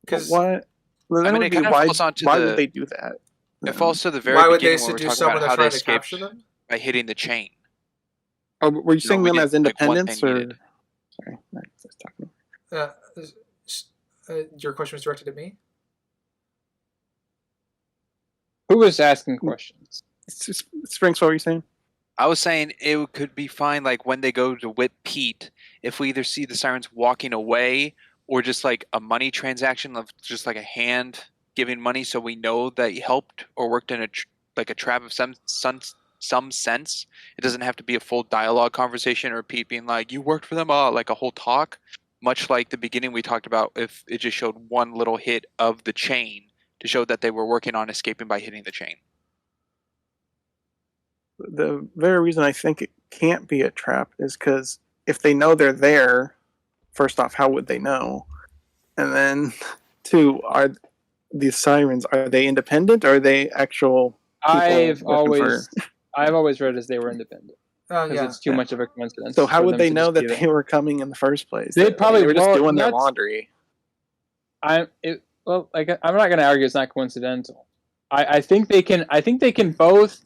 Speaker 1: Because
Speaker 2: what? Well,
Speaker 4: I mean,
Speaker 2: would
Speaker 4: it
Speaker 2: be
Speaker 4: kind of
Speaker 2: why
Speaker 4: falls onto
Speaker 2: why
Speaker 4: the.
Speaker 2: would they do that?
Speaker 4: It falls to the very
Speaker 1: why would they
Speaker 4: beginning when we're
Speaker 1: seduce
Speaker 4: talking
Speaker 1: someone
Speaker 4: about
Speaker 1: that's
Speaker 4: how they
Speaker 1: trying to
Speaker 4: escaped
Speaker 1: capture them?
Speaker 4: by hitting the chain.
Speaker 2: Oh, were you saying
Speaker 4: we
Speaker 2: them
Speaker 4: did,
Speaker 2: as
Speaker 4: like, one
Speaker 2: independents
Speaker 4: thing
Speaker 2: or?
Speaker 4: needed.
Speaker 2: Sorry, I was talking.
Speaker 1: Your question was directed at me.
Speaker 3: Who was asking questions?
Speaker 2: Springs, what were you saying?
Speaker 4: I was saying it could be fine, like when they go to whip Pete, if we either see the sirens walking away or just like a money transaction of just like a hand giving money, so we know that he helped or worked in a trap of some sense. It doesn't have to be a full dialogue conversation or Pete being like, "You worked for them," like a whole talk. Much like the beginning we talked about, if it just showed one little hit of the chain to show that they were working on escaping by hitting the chain.
Speaker 2: The very reason I think it can't be a trap is because if they know they're there, first off, how would they know? And then, two, are these sirens, are they independent or are they actual people?
Speaker 3: I've always read as they were independent. Because it's too much of a coincidence.
Speaker 2: So how would they know that they were coming in the first place? They were just doing their laundry.
Speaker 3: I'm not going to argue it's not coincidental. I think they can both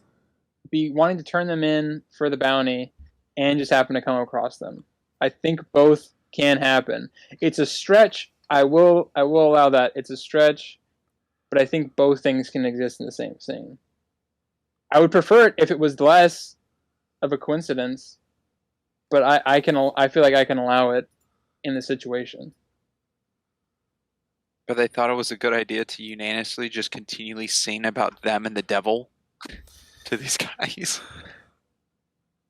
Speaker 3: be wanting to turn them in for the bounty and just happen to come across them. I think both can happen. It's a stretch. I will allow that. It's a stretch, but I think both things can exist in the same scene. I would prefer it if it was less of a coincidence, but I feel like I can allow it in the situation.
Speaker 4: But they thought it was a good idea to unanimously just continually sing about them and the devil to these guys.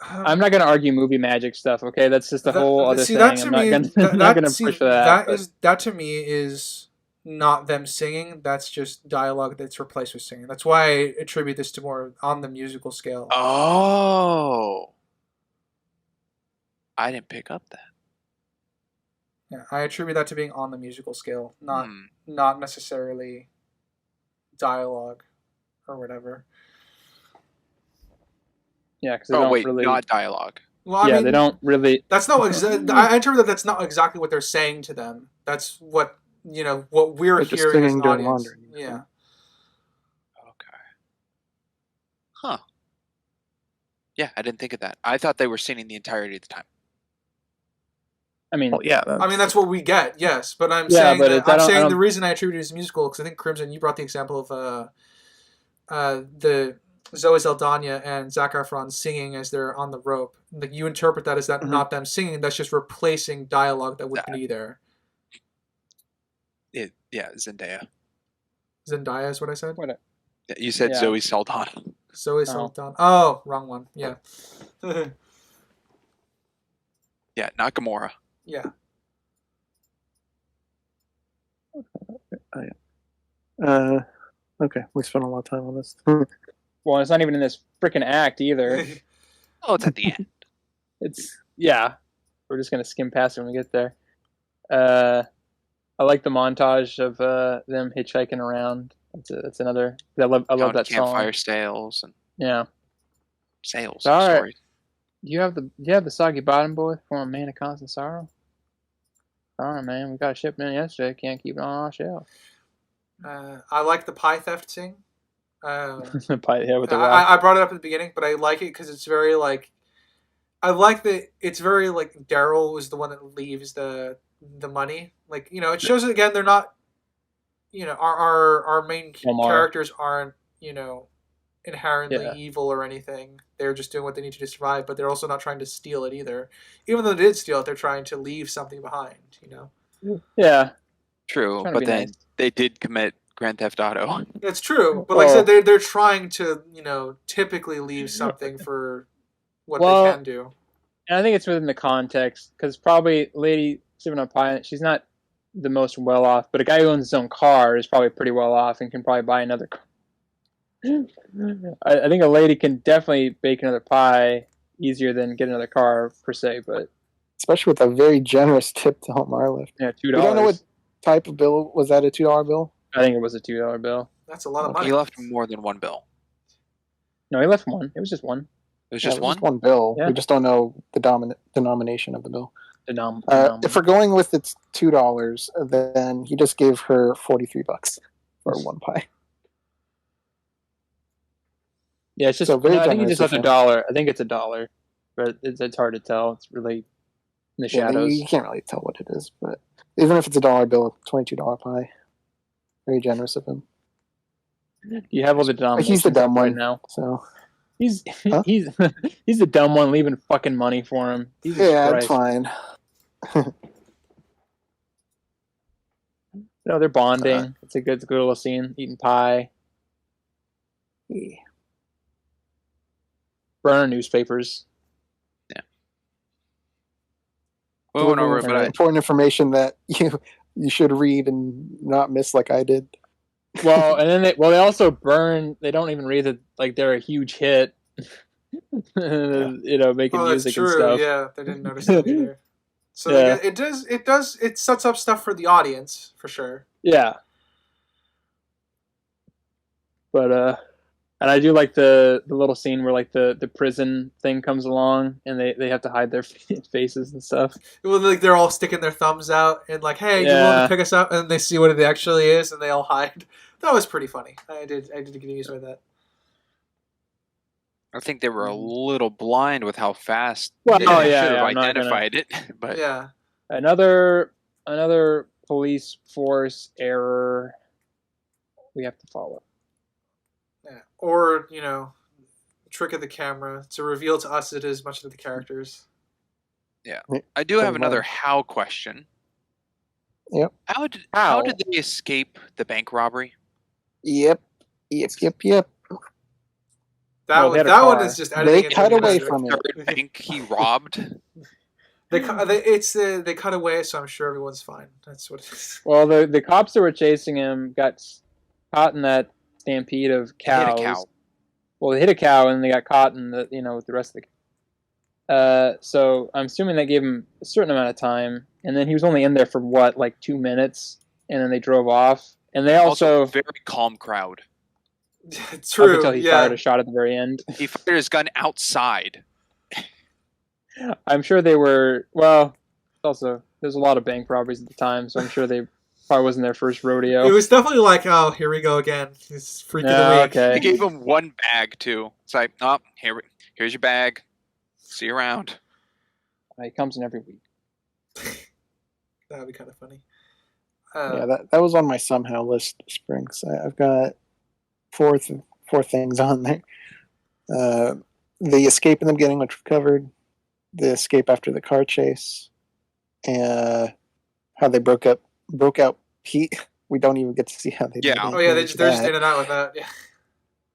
Speaker 3: I'm not going to argue movie magic stuff, okay? That's just a whole other thing. I'm not going to push that.
Speaker 1: That to me is not them singing. That's just dialogue that's replaced with singing. That's why I attribute this to more on the musical scale.
Speaker 4: Oh. I didn't pick up that.
Speaker 1: Yeah, I attribute that to being on the musical scale, not necessarily dialogue or whatever.
Speaker 3: Yeah, because
Speaker 4: not dialogue.
Speaker 1: Well, I mean,
Speaker 3: they don't really.
Speaker 1: That's not. I interpret that's not exactly what they're saying to them. That's what what we're hearing as an audience. Yeah.
Speaker 4: Okay. Huh. Yeah, I didn't think of that. I thought they were singing the entirety of the time.
Speaker 3: I mean,
Speaker 1: that's what we get. Yes, but I'm saying the reason I attribute it as musical because I think Crimson, you brought the example of the Zoe Saldana and Zac Efron singing as they're on the rope. Like you interpret that as that not them singing. That's just replacing dialogue that would be there.
Speaker 4: Yeah, Zendaya.
Speaker 1: Zendaya is what I said.
Speaker 3: What?
Speaker 4: You said Zoe Saldana.
Speaker 1: Zoe Saldana. Oh, wrong one. Yeah.
Speaker 4: Yeah, not Gamora.
Speaker 1: Yeah.
Speaker 2: Okay, we spent a lot of time on this.
Speaker 3: Well, it's not even in this freaking act either.
Speaker 4: Oh, it's at the end.
Speaker 3: It's yeah. We're just gonna skim past it when we get there. I like the montage of them hitchhiking around. That's another. I love that
Speaker 4: Campfire
Speaker 3: song.
Speaker 4: sales and
Speaker 3: Yeah.
Speaker 4: sales.
Speaker 3: All right.
Speaker 4: Sorry.
Speaker 3: Do you have the soggy bottom boy for a man of constant sorrow? All right, man. We got a shipment yesterday. Can't keep it on our shelf.
Speaker 1: I like the pie theft scene.
Speaker 3: With the rock.
Speaker 1: I brought it up at the beginning, but I like it because it's very like. I like that it's very like Daryl was the one that leaves the money. Like, you know, it shows that again they're not, you know, our main
Speaker 3: Dalmar.
Speaker 1: characters aren't, you know, inherently
Speaker 3: Yeah.
Speaker 1: evil or anything. They're just doing what they need to survive, but they're also not trying to steal it either. Even though they did steal it, they're trying to leave something behind, you know.
Speaker 3: Yeah.
Speaker 4: True,
Speaker 3: Trying to
Speaker 4: but
Speaker 3: be
Speaker 4: then
Speaker 3: nice.
Speaker 4: they did commit Grand Theft Auto.
Speaker 1: It's true, but like I
Speaker 3: Well-
Speaker 1: said, they're trying to, you know, typically leave something for what
Speaker 3: Well-
Speaker 1: they can do.
Speaker 3: And I think it's within the context because probably lady living on pie. She's not the most well off, but a guy who owns his own car is probably pretty well off and can probably buy another car. I think a lady can definitely bake another pie easier than get another car per se, but
Speaker 2: Especially with a very generous tip to Dalmar left.
Speaker 3: yeah, $2.
Speaker 2: We don't know what type of bill was that. A $2 bill?
Speaker 3: I think it was a $2 bill.
Speaker 1: That's a lot of money.
Speaker 4: He left more than one bill.
Speaker 3: No, he left one. It was just one.
Speaker 4: It was
Speaker 2: Yeah,
Speaker 4: just
Speaker 2: it was
Speaker 4: one.
Speaker 2: one bill.
Speaker 3: Yeah.
Speaker 2: We just don't know the denomination of the bill.
Speaker 3: Denom.
Speaker 2: If we're going with it's $2, then he just gave her $43 for one pie.
Speaker 3: Yeah, it's just.
Speaker 2: So very
Speaker 3: I think he
Speaker 2: generous
Speaker 3: just left
Speaker 2: of him.
Speaker 3: $1. I think it's $1, but it's hard to tell. It's really in the
Speaker 2: Yeah,
Speaker 3: shadows.
Speaker 2: you can't really tell what it is, but even if it's a $1 bill, $22 pie. Very generous of him.
Speaker 3: You have all the denominations
Speaker 2: the dumb
Speaker 3: up right
Speaker 2: one.
Speaker 3: now.
Speaker 2: So
Speaker 3: He's
Speaker 2: Huh?
Speaker 3: he's the dumb one leaving fucking money for him. Jesus
Speaker 2: yeah,
Speaker 3: Christ.
Speaker 2: it's fine.
Speaker 3: No, they're bonding. It's a good little scene. Eating pie, burning newspapers.
Speaker 4: We went over it, but
Speaker 2: important information that you should read and not miss like I did.
Speaker 3: Well, and then they also burn. They don't even read that like they're a huge hit. You know, making
Speaker 1: Oh, that's
Speaker 3: music
Speaker 1: true.
Speaker 3: and stuff.
Speaker 1: Yeah, they didn't notice that either. So
Speaker 3: Yeah.
Speaker 1: it sets up stuff for the audience for sure.
Speaker 3: Yeah. But and I do like the little scene where like the prison thing comes along and they have to hide their faces and stuff.
Speaker 1: Well, like they're all sticking their thumbs out and like, hey, you willing
Speaker 3: Yeah.
Speaker 1: to pick us up? And they see what it actually is, and they all hide. That was pretty funny. I did get used by that.
Speaker 4: I think they were a little blind with how fast
Speaker 3: Well,
Speaker 4: they
Speaker 1: oh,
Speaker 4: should
Speaker 3: yeah,
Speaker 4: have
Speaker 3: I'm not
Speaker 4: identified it. But
Speaker 1: Yeah.
Speaker 3: Another police force error we have to follow.
Speaker 1: Yeah. Or, you know, trick of the camera to reveal to us it is much of the characters.
Speaker 4: I do have
Speaker 2: Pretty
Speaker 4: another
Speaker 2: much.
Speaker 4: how question.
Speaker 2: Yep.
Speaker 4: How did
Speaker 3: How?
Speaker 4: they escape the bank robbery?
Speaker 2: Yep.
Speaker 1: That
Speaker 3: Well, they
Speaker 1: one,
Speaker 3: had a
Speaker 1: that one
Speaker 3: car.
Speaker 1: is just
Speaker 2: They
Speaker 1: editing. into
Speaker 2: cut
Speaker 1: the
Speaker 2: away
Speaker 1: music.
Speaker 2: from it.
Speaker 4: Third bank he robbed.
Speaker 1: They cut away, so I'm sure everyone's fine. That's what it is.
Speaker 3: Well, the cops that were chasing him got caught in that stampede of
Speaker 4: They hit
Speaker 3: cows.
Speaker 4: a cow.
Speaker 3: Well, they hit a cow and they got caught in the with the rest of the. So I'm assuming they gave him a certain amount of time, and then he was only in there for what, like 2 minutes, and then they drove off. And they
Speaker 4: Also,
Speaker 3: also
Speaker 4: very calm crowd.
Speaker 1: True.
Speaker 3: up until he
Speaker 1: Yeah.
Speaker 3: fired a shot at the very end.
Speaker 4: He fired his gun outside.
Speaker 3: I'm sure they were. Well, also there's a lot of bank robberies at the time, so I'm sure they probably wasn't their first rodeo.
Speaker 1: It was definitely like, oh, here we go again. It's freak of
Speaker 3: Yeah,
Speaker 1: the week.
Speaker 3: okay.
Speaker 4: They gave him one bag too. It's like, oh, here's your bag. See you around.
Speaker 3: He comes in every week.
Speaker 1: That would be kind of funny.
Speaker 2: Yeah, that was on my somehow list. Springs. I've got four things on there. The escape and them getting which we covered. The escape after the car chase. How they broke out Pete. We don't even get to see how they did
Speaker 4: Yeah.
Speaker 1: Oh yeah, they're just
Speaker 2: that.
Speaker 1: in and out with that. Yeah.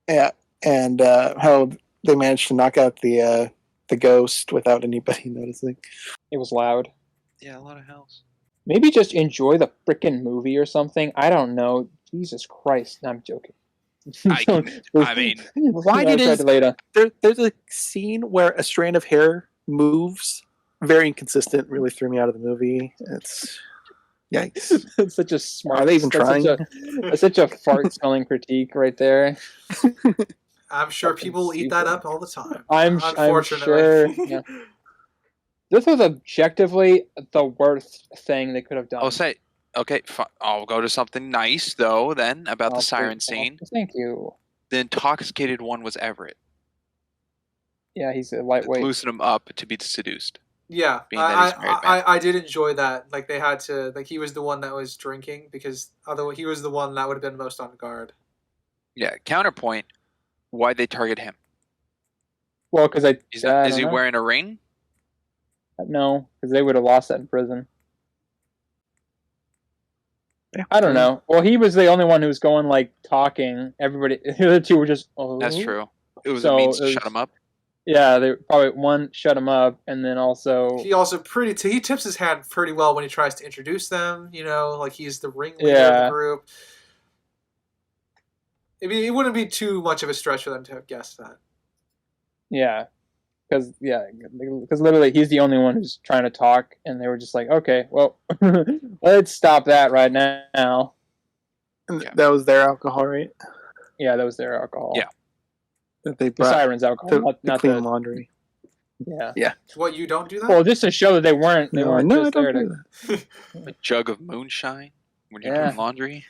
Speaker 2: Yeah, and how they managed to knock out the ghost without anybody noticing.
Speaker 3: It was loud.
Speaker 4: Yeah, a lot of hells.
Speaker 3: Maybe just enjoy the frickin' movie or something. I don't know. Jesus Christ. No, I'm joking.
Speaker 4: I mean,
Speaker 2: why did
Speaker 3: tried to lay it on.
Speaker 2: there's a scene where a strand of hair moves, very inconsistent, really threw me out of the movie. It's yikes.
Speaker 3: That's such a smart.
Speaker 2: Are they even trying?
Speaker 3: That's such a fart smelling critique right there.
Speaker 1: I'm sure
Speaker 3: Fucking
Speaker 1: people eat that
Speaker 3: stupid.
Speaker 1: up all the time.
Speaker 3: I'm sure. Yeah. This was objectively the worst thing they could have done.
Speaker 4: I'll say, okay, I'll go to something nice though. Then about
Speaker 3: Oh,
Speaker 4: the siren
Speaker 3: please,
Speaker 4: scene.
Speaker 3: Thank you.
Speaker 4: The intoxicated one was Everett.
Speaker 3: Yeah, he's a lightweight.
Speaker 4: Loosen him up to be seduced.
Speaker 1: Yeah,
Speaker 4: Being that he's a married man.
Speaker 1: I did enjoy that. Like they had to, like he was the one that was drinking because otherwise he was the one that would have been most on guard.
Speaker 4: Yeah. Counterpoint: why'd they target him?
Speaker 3: Well, because
Speaker 4: Is he wearing a ring?
Speaker 3: No, because they would have lost that in prison.
Speaker 2: Yeah.
Speaker 3: I don't know. Well, he was the only one who was going like talking. Everybody, the other two were just. Oh.
Speaker 4: That's true. It was
Speaker 3: So
Speaker 4: a means
Speaker 3: it
Speaker 4: to shut
Speaker 3: was-
Speaker 4: him up.
Speaker 3: Yeah, they probably one shut him up, and then also
Speaker 1: He also he tips his hand pretty well when he tries to introduce them. You know, like he's the ringleader of
Speaker 3: Yeah.
Speaker 1: the group. I mean, it wouldn't be too much of a stretch for them to have guessed that.
Speaker 3: yeah, because literally he's the only one who's trying to talk, and they were just like, okay, well, let's stop that right now.
Speaker 2: And
Speaker 4: Yeah.
Speaker 2: that was their alcohol, right?
Speaker 3: Yeah, that was their alcohol.
Speaker 4: Yeah.
Speaker 2: That they
Speaker 3: The
Speaker 2: brought
Speaker 3: sirens alcohol,
Speaker 2: to
Speaker 3: not
Speaker 2: clean
Speaker 3: the
Speaker 2: laundry.
Speaker 3: yeah.
Speaker 1: What, you don't do that?
Speaker 3: Well, just to show that they weren't
Speaker 2: No, I
Speaker 3: just there
Speaker 2: don't
Speaker 3: to.
Speaker 2: do that.
Speaker 4: A jug of moonshine when you're
Speaker 3: Yeah.
Speaker 4: doing laundry.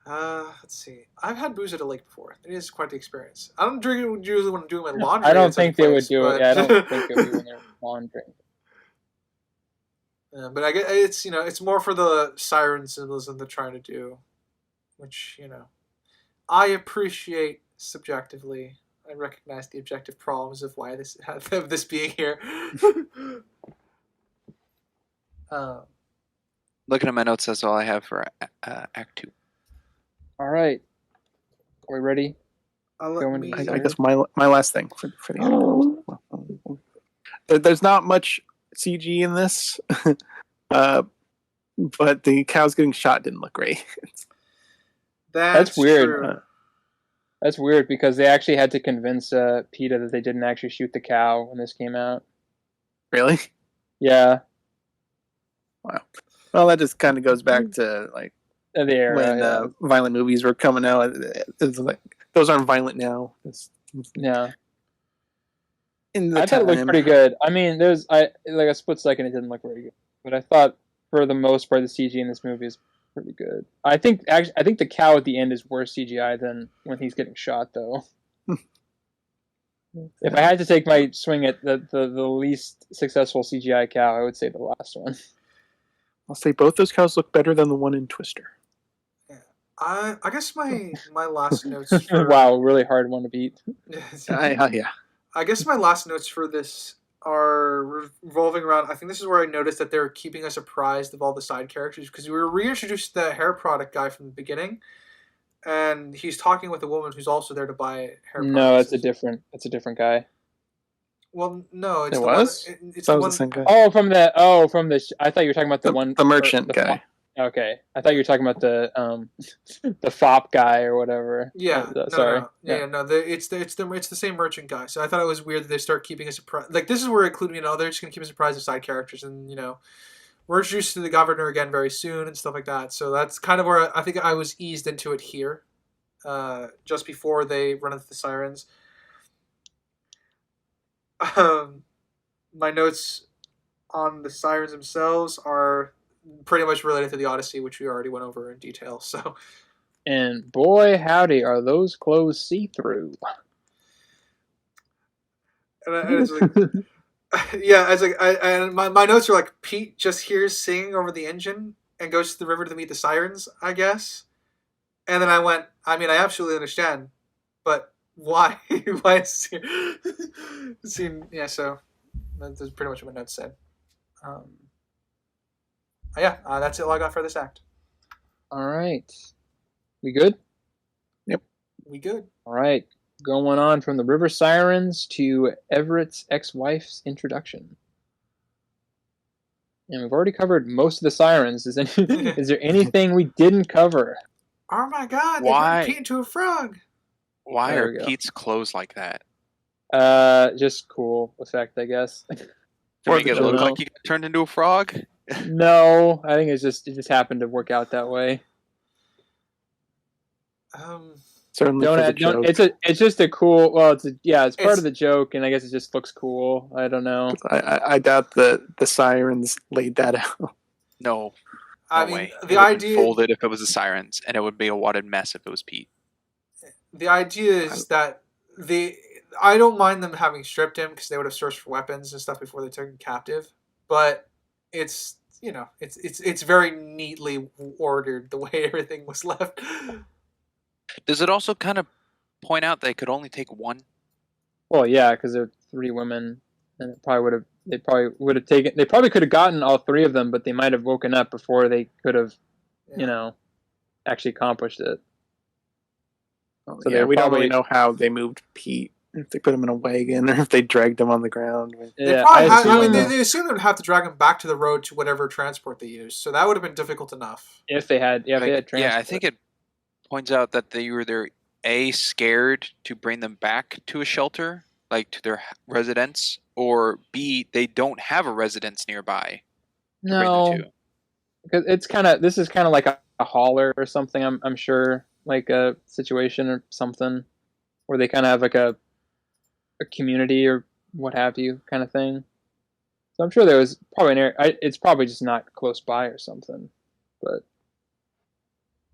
Speaker 1: Let's see. I've had booze at a lake before. It is quite the experience. I don't drink it usually when I'm doing my laundry.
Speaker 3: I don't
Speaker 1: at such a
Speaker 3: think they would
Speaker 1: place,
Speaker 3: do
Speaker 1: but...
Speaker 3: it. Yeah, I don't think they would do it when they're laundering.
Speaker 1: Yeah, but I get it's it's more for the siren symbolism they're trying to do, which I appreciate subjectively. I recognize the objective problems of why of this being here.
Speaker 4: Looking at my notes, that's all I have for Act 2.
Speaker 3: All right, are we ready?
Speaker 2: I guess my last thing for the end. There's not much CG in this, but the cows getting shot didn't look great.
Speaker 3: That's weird.
Speaker 1: True.
Speaker 3: That's weird because they actually had to convince PETA that they didn't actually shoot the cow when this came out.
Speaker 2: Really?
Speaker 3: Yeah,
Speaker 2: Wow. Well, that just kind of goes back to like
Speaker 3: the era.
Speaker 2: when violent movies were coming out. It's like those aren't violent now.
Speaker 3: Yeah,
Speaker 2: In the
Speaker 3: I thought it looked
Speaker 2: time.
Speaker 3: pretty good. I mean, there's like a split second it didn't look very good, but I thought for the most part the CG in this movie is pretty good. I think the cow at the end is worse CGI than when he's getting shot, though. If I had to take my swing at the least successful CGI cow, I would say the last one.
Speaker 2: I'll say both those cows look better than the one in Twister.
Speaker 1: I guess my last notes. For,
Speaker 3: Wow, really hard one to beat.
Speaker 2: Yeah.
Speaker 1: I guess my last notes for this are revolving around. I think this is where I noticed that they're keeping us apprised of all the side characters because we were reintroduced to the hair product guy from the beginning, and he's talking with a woman who's also there to buy hair products.
Speaker 3: No, that's a different guy.
Speaker 1: Well, no, it's
Speaker 2: It
Speaker 1: the
Speaker 2: was?
Speaker 1: One, it's
Speaker 2: That
Speaker 1: the
Speaker 2: was
Speaker 1: one.
Speaker 2: the same guy.
Speaker 3: From the. I thought you were talking about
Speaker 2: The merchant guy.
Speaker 3: Okay, I thought you were talking about the fop guy or whatever.
Speaker 1: Yeah,
Speaker 3: sorry.
Speaker 1: No. It's the same merchant guy. So I thought it was weird that they start keeping us surprised. Like this is where including they're just gonna keep us surprised of side characters, and we're introduced to the governor again very soon and stuff like that. So that's kind of where I think I was eased into it here, just before they run into the sirens. My notes on the sirens themselves are pretty much related to the Odyssey, which we already went over in detail. So,
Speaker 3: and boy, howdy, are those clothes see-through?
Speaker 1: and it's like, yeah, it's like, my notes are like Pete just hears singing over the engine and goes to the river to meet the sirens, I guess. And then I went, I mean, I absolutely understand, but why? Why is it seemed, yeah, so that's pretty much what my notes said. That's all I got for this act.
Speaker 3: All right, we good?
Speaker 2: Yep,
Speaker 1: we good.
Speaker 3: All right, going on from the river sirens to Everett's ex-wife's introduction. And we've already covered most of the sirens. Is there anything we didn't cover?
Speaker 1: Oh my god, they
Speaker 4: Why?
Speaker 1: turned Pete into a frog.
Speaker 4: Why
Speaker 3: There
Speaker 4: are
Speaker 3: we go.
Speaker 4: Pete's clothes like that?
Speaker 3: Just cool effect, I guess.
Speaker 4: To
Speaker 2: Or
Speaker 4: make
Speaker 2: the
Speaker 4: it look
Speaker 3: joke.
Speaker 4: like he got turned into a frog?
Speaker 3: No, I think it just happened to work out that way.
Speaker 2: Certainly for the joke.
Speaker 3: It's just a cool. Well, it's part
Speaker 1: It's-
Speaker 3: of the joke, and I guess it just looks cool. I don't know.
Speaker 2: I doubt the sirens laid that out.
Speaker 4: No.
Speaker 1: I
Speaker 4: No
Speaker 1: mean,
Speaker 4: way.
Speaker 1: the
Speaker 4: It would've been
Speaker 1: idea
Speaker 4: folded if it was the sirens, and it would be a wadded mess if it was Pete.
Speaker 1: the idea is that I don't mind them having stripped him because they would have searched for weapons and stuff before they took him captive. But it's it's very neatly ordered the way everything was left.
Speaker 4: Does it also kind of point out they could only take one?
Speaker 3: Well, yeah, because they're 3 women, and it probably would have. They probably would have taken. They probably could have gotten all 3 of them, but they might have woken up before they could have, actually accomplished it.
Speaker 2: So
Speaker 3: So they
Speaker 2: we don't really
Speaker 3: probably-
Speaker 2: know how they moved Pete. If they put him in a wagon or if they dragged him on the ground.
Speaker 1: They
Speaker 3: Yeah,
Speaker 1: probably
Speaker 3: I
Speaker 1: I mean,
Speaker 3: assume
Speaker 1: they assumed they would have to drag him back to the road to whatever transport they used, so that would have been difficult enough.
Speaker 3: if they had, if they had transport.
Speaker 4: Yeah, I think it points out that they were either A, scared to bring them back to a shelter, like to their residence, or B, they don't have a residence nearby to bring
Speaker 3: No,
Speaker 4: them to.
Speaker 3: because this is kind of like a hauler or something. I'm sure, like a situation or something where they kind of have like a community or what have you kind of thing. So I'm sure there was probably an area. It's probably just not close by or something. But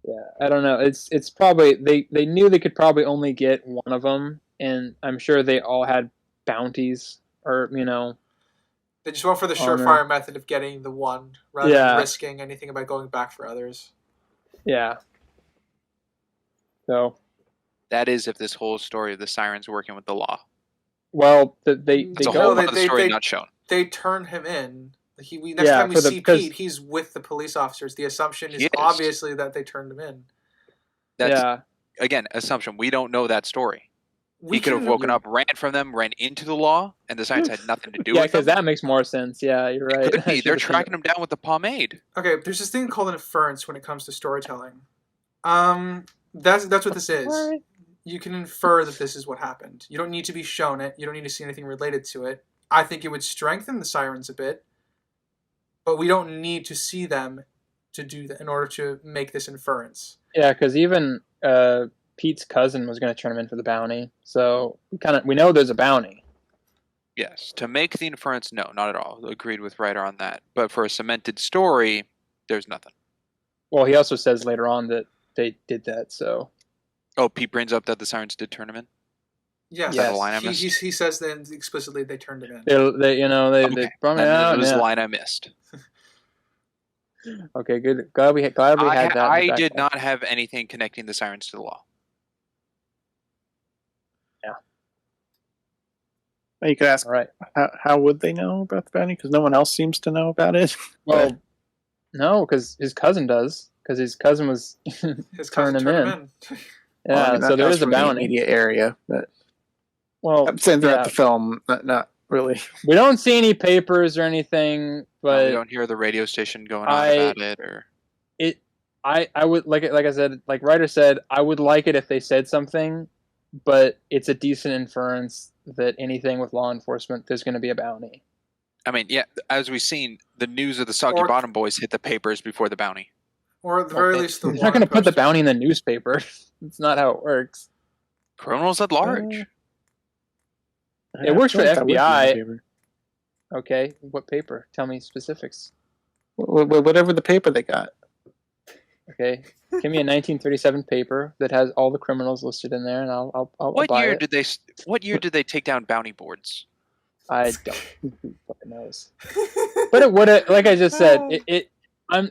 Speaker 3: yeah, I don't know. It's probably they knew they could probably only get one of them, and I'm sure they all had bounties or
Speaker 1: They just went for the
Speaker 3: Oh, no.
Speaker 1: surefire method of getting the one rather
Speaker 3: Yeah.
Speaker 1: than risking anything about going back for others.
Speaker 3: yeah. So
Speaker 4: That is if this whole story of the sirens working with the law.
Speaker 3: well, they
Speaker 4: That's a
Speaker 3: go-
Speaker 4: whole
Speaker 1: they-
Speaker 4: other
Speaker 1: they-
Speaker 4: story
Speaker 1: they-
Speaker 4: not shown.
Speaker 1: They turn him in. Next
Speaker 3: Yeah,
Speaker 1: time we
Speaker 3: for the-
Speaker 1: see
Speaker 3: because-
Speaker 1: Pete, he's with the police officers. The assumption is
Speaker 4: He is.
Speaker 1: obviously that they turned him in.
Speaker 4: That's,
Speaker 3: yeah.
Speaker 4: again, assumption. We don't know that story.
Speaker 1: We
Speaker 4: He could have
Speaker 1: can-
Speaker 4: woken up, ran from them, ran into the law, and the sirens had nothing to do
Speaker 3: Yeah,
Speaker 4: with
Speaker 3: because
Speaker 4: them.
Speaker 3: that makes more sense. Yeah, you're right.
Speaker 4: Could
Speaker 3: I
Speaker 4: be. They're
Speaker 3: should've
Speaker 4: tracking him down with the pomade.
Speaker 1: Okay, there's this thing called an inference when it comes to storytelling. That's what this is.
Speaker 3: Alright.
Speaker 1: You can infer that this is what happened. You don't need to be shown it. You don't need to see anything related to it. I think it would strengthen the sirens a bit, but we don't need to see them to do that in order to make this inference.
Speaker 3: Yeah, because even Pete's cousin was going to turn him in for the bounty, so we know there's a bounty.
Speaker 4: Yes. To make the inference, no, not at all. Agreed with Ryder on that. But for a cemented story, there's nothing.
Speaker 3: Well, he also says later on that they did that. So
Speaker 4: Oh, Pete brings up that the sirens did turn him in?
Speaker 1: Yes,
Speaker 4: Is that a line I missed?
Speaker 1: he says then explicitly they turned him in.
Speaker 3: they they
Speaker 4: Okay.
Speaker 3: brought me
Speaker 4: And
Speaker 3: out.
Speaker 4: it was
Speaker 3: Yeah.
Speaker 4: a line I missed.
Speaker 3: Okay, good. Glad we had that. in the
Speaker 4: I
Speaker 3: back
Speaker 4: did
Speaker 3: pocket.
Speaker 4: not have anything connecting the sirens to the law.
Speaker 2: You could ask,
Speaker 3: All right.
Speaker 2: how would they know about the bounty? Because no one else seems to know about it.
Speaker 3: Well, no, because his cousin does. Because his cousin was.
Speaker 1: His cousin
Speaker 3: Turn him
Speaker 1: turned
Speaker 3: in.
Speaker 1: him in.
Speaker 3: Yeah,
Speaker 2: Well, I mean,
Speaker 3: so
Speaker 2: that
Speaker 3: there
Speaker 2: was
Speaker 3: is a
Speaker 2: from the
Speaker 3: bounty.
Speaker 2: immediate area. But
Speaker 3: Well,
Speaker 2: I'm saying throughout
Speaker 3: yeah.
Speaker 2: the film, not really.
Speaker 3: We don't see any papers or anything,
Speaker 4: we
Speaker 3: but
Speaker 4: don't hear the radio station going on
Speaker 3: I-
Speaker 4: about it, or
Speaker 3: I would like it. Like I said, like Ryder said, I would like it if they said something, but it's a decent inference that anything with law enforcement, there's going to be a bounty.
Speaker 4: I mean, yeah. As we've seen, the news of the Soggy
Speaker 1: Or-
Speaker 4: Bottom Boys hit the papers before the bounty.
Speaker 1: Or at the very least, the
Speaker 3: They're not going to
Speaker 1: wanted
Speaker 3: put the
Speaker 1: poster.
Speaker 3: bounty in the newspaper. It's not how it works.
Speaker 4: Criminals at large.
Speaker 3: It works for
Speaker 2: I feel like that would be
Speaker 3: FBI.
Speaker 2: in the paper.
Speaker 3: Okay, what paper? Tell me specifics.
Speaker 2: Whatever the paper they got.
Speaker 3: Okay, give me a 1937 paper that has all the criminals listed in there, and I'll
Speaker 4: What
Speaker 3: buy
Speaker 4: year
Speaker 3: it.
Speaker 4: did they take down bounty boards?
Speaker 3: I don't. Who fucking knows? But it would have, like I just said,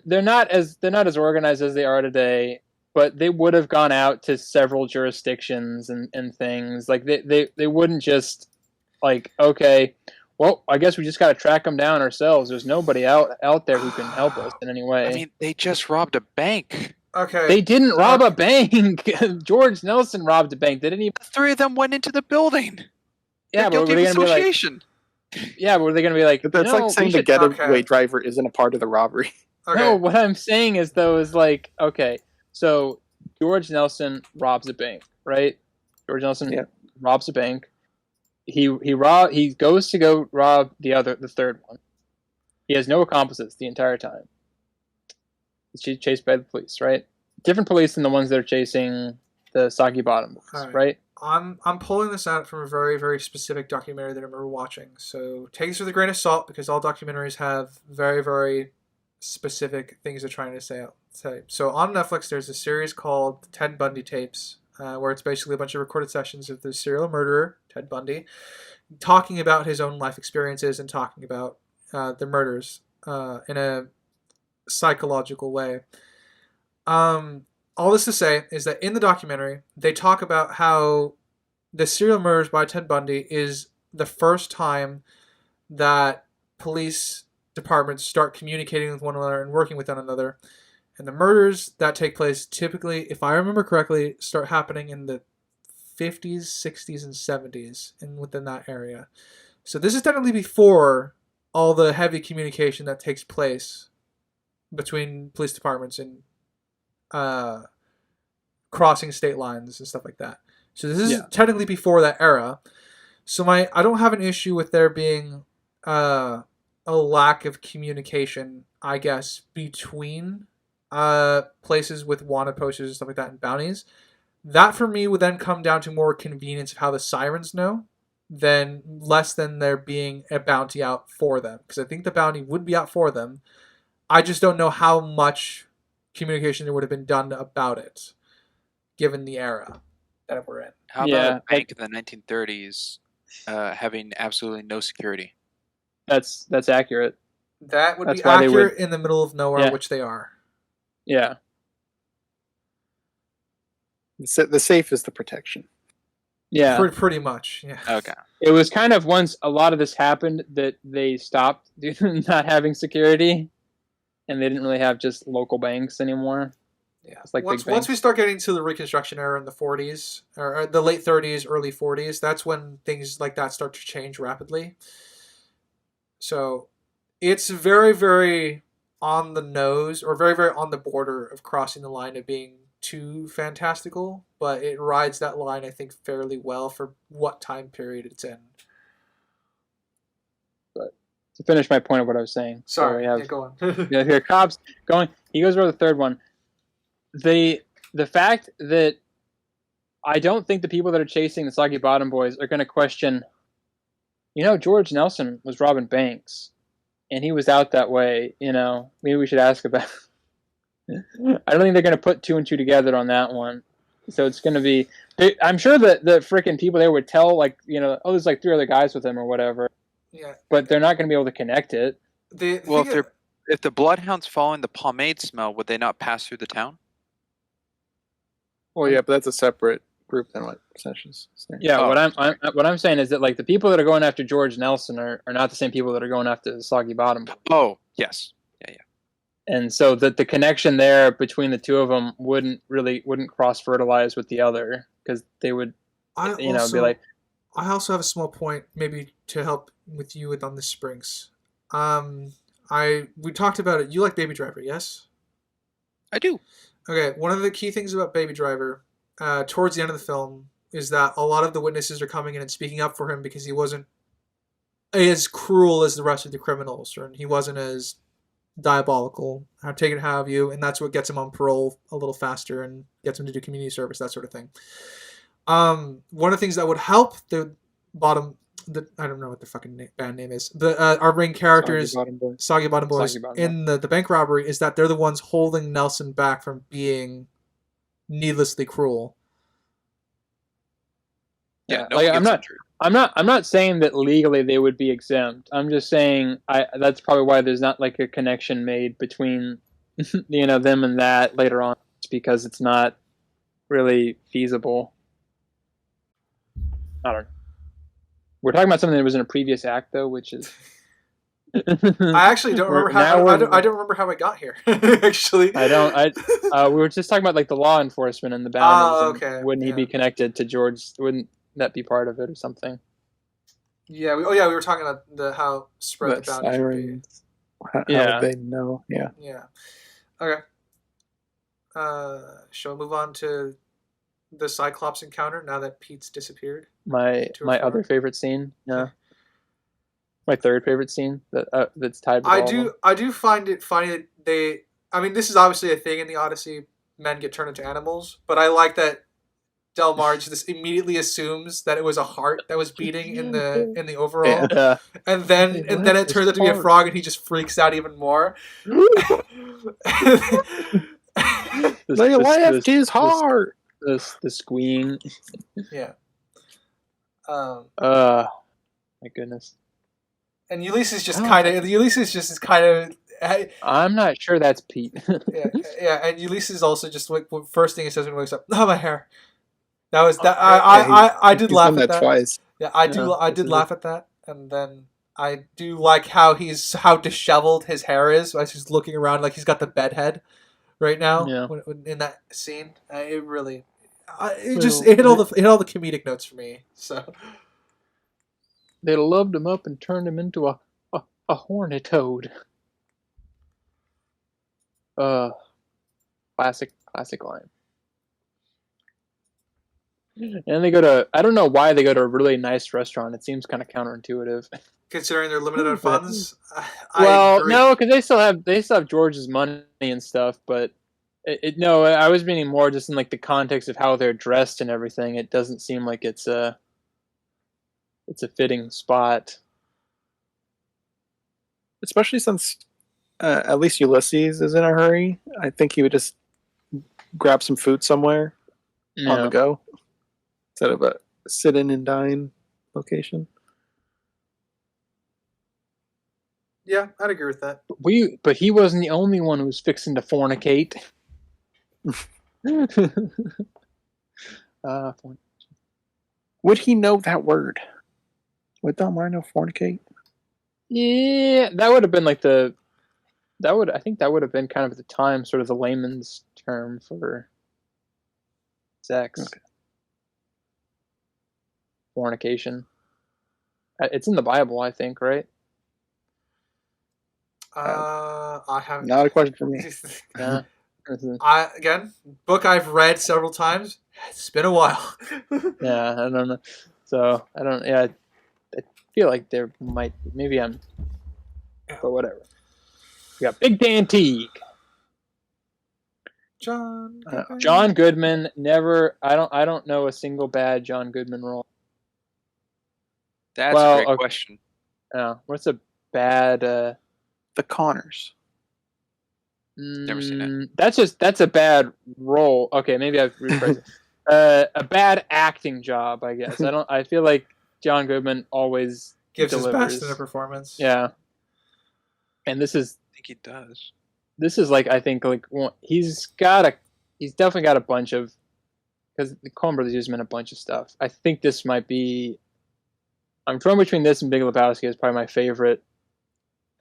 Speaker 3: they're not as organized as they are today. But they would have gone out to several jurisdictions and things. Like they wouldn't just like, okay, well, I guess we just got to track them down ourselves. There's nobody out there who can help us in any way.
Speaker 4: I mean, they just robbed a bank.
Speaker 1: Okay.
Speaker 3: They didn't rob a bank. George Nelson robbed a bank. They didn't even.
Speaker 4: The 3 of them went into the building.
Speaker 3: Yeah,
Speaker 4: They're
Speaker 3: but
Speaker 4: guilty
Speaker 3: were they
Speaker 4: of
Speaker 3: going to be like?
Speaker 4: association.
Speaker 3: Yeah, were they going to be like,
Speaker 2: But that's like saying
Speaker 3: we
Speaker 2: the
Speaker 3: should...
Speaker 2: getaway
Speaker 1: Okay.
Speaker 2: driver isn't a part of the robbery.
Speaker 1: Okay.
Speaker 3: No, what I'm saying is, though, is like, okay, so George Nelson robs a bank, right? George Nelson
Speaker 2: Yeah.
Speaker 3: robs a bank. He goes to go rob the third one. He has no accomplices the entire time. He's chased by the police, right? Different police than the ones that are chasing the Soggy Bottom boys,
Speaker 1: All
Speaker 3: right?
Speaker 1: I'm pulling this out from a very, very specific documentary that I remember watching. So take this with a grain of salt because all documentaries have very, very specific things they're trying to say. So on Netflix, there's a series called Ted Bundy Tapes, where it's basically a bunch of recorded sessions of the serial murderer, Ted Bundy, talking about his own life experiences and talking about the murders in a psychological way. All this to say is that in the documentary, they talk about how the serial murders by Ted Bundy is the first time that police departments start communicating with one another and working with one another. And the murders that take place typically, if I remember correctly, start happening in the 50s, 60s, and 70s and within that area. So this is technically before all the heavy communication that takes place between police departments and crossing state lines and stuff like that. So this is technically before that era. So I don't have an issue with there being a lack of communication, I guess, between places with wanted posters and stuff like that and bounties. That for me would then come down to more convenience of how the sirens know, than less than there being a bounty out for them. Because I think the bounty would be out for them. I just don't know how much communication there would have been done about it, given the era that we're in.
Speaker 4: How about a bank in the 1930s having absolutely no security?
Speaker 3: That's accurate.
Speaker 1: That would
Speaker 3: That's
Speaker 1: be
Speaker 3: why they
Speaker 1: accurate
Speaker 3: would-
Speaker 1: in the middle of nowhere,
Speaker 3: Yeah.
Speaker 1: which they are.
Speaker 3: Yeah.
Speaker 2: The safe is the protection.
Speaker 3: Yeah.
Speaker 1: Pretty much, yeah.
Speaker 4: Okay.
Speaker 3: It was kind of once a lot of this happened that they stopped not having security, and they didn't really have just local banks anymore.
Speaker 1: Yeah.
Speaker 3: It's like
Speaker 1: once
Speaker 3: big banks.
Speaker 1: we start getting to the Reconstruction era in the 40s, or the late 30s, early 40s, that's when things like that start to change rapidly. So it's very, very on the nose, or very, very on the border of crossing the line of being too fantastical, but it rides that line, I think, fairly well for what time period it's in.
Speaker 3: But to finish my point of what I was saying.
Speaker 1: Sorry,
Speaker 3: so we have,
Speaker 1: go on.
Speaker 3: you hear cops going. He goes over the third one. The fact that I don't think the people that are chasing the Soggy Bottom boys are going to question, George Nelson was robbing banks, and he was out that way. Maybe we should ask about. I don't think they're going to put two and two together on that one. So it's going to be. I'm sure that the freaking people there would tell, there's like three other guys with him or whatever.
Speaker 1: Yeah.
Speaker 3: But they're not going to be able to connect it.
Speaker 4: Well, if the bloodhounds following the pomade smell, would they not pass through the town?
Speaker 2: Well, yeah, but that's a separate group than what Sessions is saying.
Speaker 3: Yeah, what I'm saying is that the people that are going after George Nelson are not the same people that are going after the Soggy Bottom.
Speaker 4: Oh, yes. Yeah.
Speaker 3: And so the connection there between the two of them wouldn't cross fertilize with the other, because they would be like.
Speaker 1: I also have a small point maybe to help with you on the Springs. We talked about it. You like Baby Driver, yes?
Speaker 4: I do.
Speaker 1: Okay, one of the key things about Baby Driver, towards the end of the film, is that a lot of the witnesses are coming in and speaking up for him because he wasn't as cruel as the rest of the criminals, or he wasn't as diabolical. Take it how have you, and that's what gets him on parole a little faster and gets him to do community service, that sort of thing. One of the things that would help the bottom, I don't know what the fucking band name is, our main characters, Soggy Bottom Boys, in the bank robbery, is that they're the ones holding Nelson back from being needlessly cruel.
Speaker 4: Yeah,
Speaker 3: I'm not saying that legally they would be exempt. I'm just saying that's probably why there's not like a connection made between them and that later on. It's because it's not really feasible. I don't know. We're talking about something that was in a previous act, though, which is.
Speaker 1: I actually don't remember how. I don't remember how I got here. Actually,
Speaker 3: I don't. We were just talking about the law enforcement and the bounties.
Speaker 1: Oh, okay.
Speaker 3: Wouldn't he be connected to George? Wouldn't that be part of it or something?
Speaker 1: Yeah. We were talking about how spread the
Speaker 2: The
Speaker 1: boundaries would be.
Speaker 2: sirens. How
Speaker 3: Yeah.
Speaker 2: would they know? Yeah.
Speaker 1: Yeah. Okay. Shall we move on to the Cyclops encounter now that Pete's disappeared?
Speaker 3: My
Speaker 1: To
Speaker 3: my
Speaker 1: her
Speaker 3: other
Speaker 1: farm?
Speaker 3: favorite scene. Yeah.
Speaker 1: Okay.
Speaker 3: My third favorite scene that's tied with all of them.
Speaker 1: I do find it funny that they. I mean, this is obviously a thing in the Odyssey. Men get turned into animals, but I like that Delmar just immediately assumes that it was a heart that was beating in the overall,
Speaker 3: Yeah.
Speaker 1: and then it turns out to be a frog, and he just freaks out even more.
Speaker 2: They left his heart.
Speaker 3: The squeeing.
Speaker 1: Yeah.
Speaker 3: My goodness.
Speaker 1: And Ulysses just
Speaker 3: Oh.
Speaker 1: is kind of.
Speaker 3: I'm not sure that's Pete.
Speaker 1: Yeah, and Ulysses also just first thing he says when he wakes up, "Oh, my hair." That was that.
Speaker 2: Yeah,
Speaker 1: I did
Speaker 2: he's
Speaker 1: laugh
Speaker 2: done
Speaker 1: at
Speaker 2: that
Speaker 1: that.
Speaker 2: twice.
Speaker 1: Yeah,
Speaker 3: Yeah,
Speaker 1: I did laugh at that, and then I do like how disheveled his hair is. As he's looking around like he's got the bedhead right now.
Speaker 3: Yeah.
Speaker 1: When in that scene, it really, it
Speaker 3: Well,
Speaker 1: hit all the comedic notes for me. So
Speaker 3: They loved him up and turned him into a horny toad. Classic line. And they go to, I don't know why they go to a really nice restaurant. It seems kind of counterintuitive.
Speaker 1: considering they're limited on
Speaker 3: But-
Speaker 1: funds,
Speaker 3: Well,
Speaker 1: agree.
Speaker 3: no, because they still have George's money and stuff. But no, I was meaning more just in like the context of how they're dressed and everything. It doesn't seem like it's a fitting spot.
Speaker 2: Especially since at least Ulysses is in a hurry. I think he would just grab some food somewhere on the go instead of a sit in and dine location.
Speaker 1: Yeah, I'd agree with that.
Speaker 3: But he wasn't the only one who was fixing to fornicate.
Speaker 2: Would he know that word? Would Dalmar know fornicate?
Speaker 3: Yeah, that would have been like I think that would have been kind of at the time sort of the layman's term for sex.
Speaker 2: Okay.
Speaker 3: Fornication. It's in the Bible, I think, right?
Speaker 1: I haven't.
Speaker 2: Not a question for me.
Speaker 3: Yeah.
Speaker 1: Again, book I've read several times. It's been a while.
Speaker 3: Yeah, I don't know. So I don't. Yeah, I feel like there might. Maybe I'm. But whatever. We got Big Dan Teague. John Goodman. Never. I don't know a single bad John Goodman role.
Speaker 4: That's
Speaker 3: Well,
Speaker 4: a great
Speaker 3: okay.
Speaker 4: question.
Speaker 3: What's a bad?
Speaker 2: The Connors.
Speaker 4: Never seen it.
Speaker 3: That's a bad role. Okay, maybe I've rephrased it. A bad acting job, I guess. I feel like John Goodman always
Speaker 1: Gives
Speaker 3: delivers.
Speaker 1: his best in a performance.
Speaker 3: Yeah. And this is
Speaker 4: I think he does.
Speaker 3: like I think like he's definitely got a bunch of, because the Coen Brothers use him in a bunch of stuff. I think this might be. I'm torn between this and Big Lebowski as probably my favorite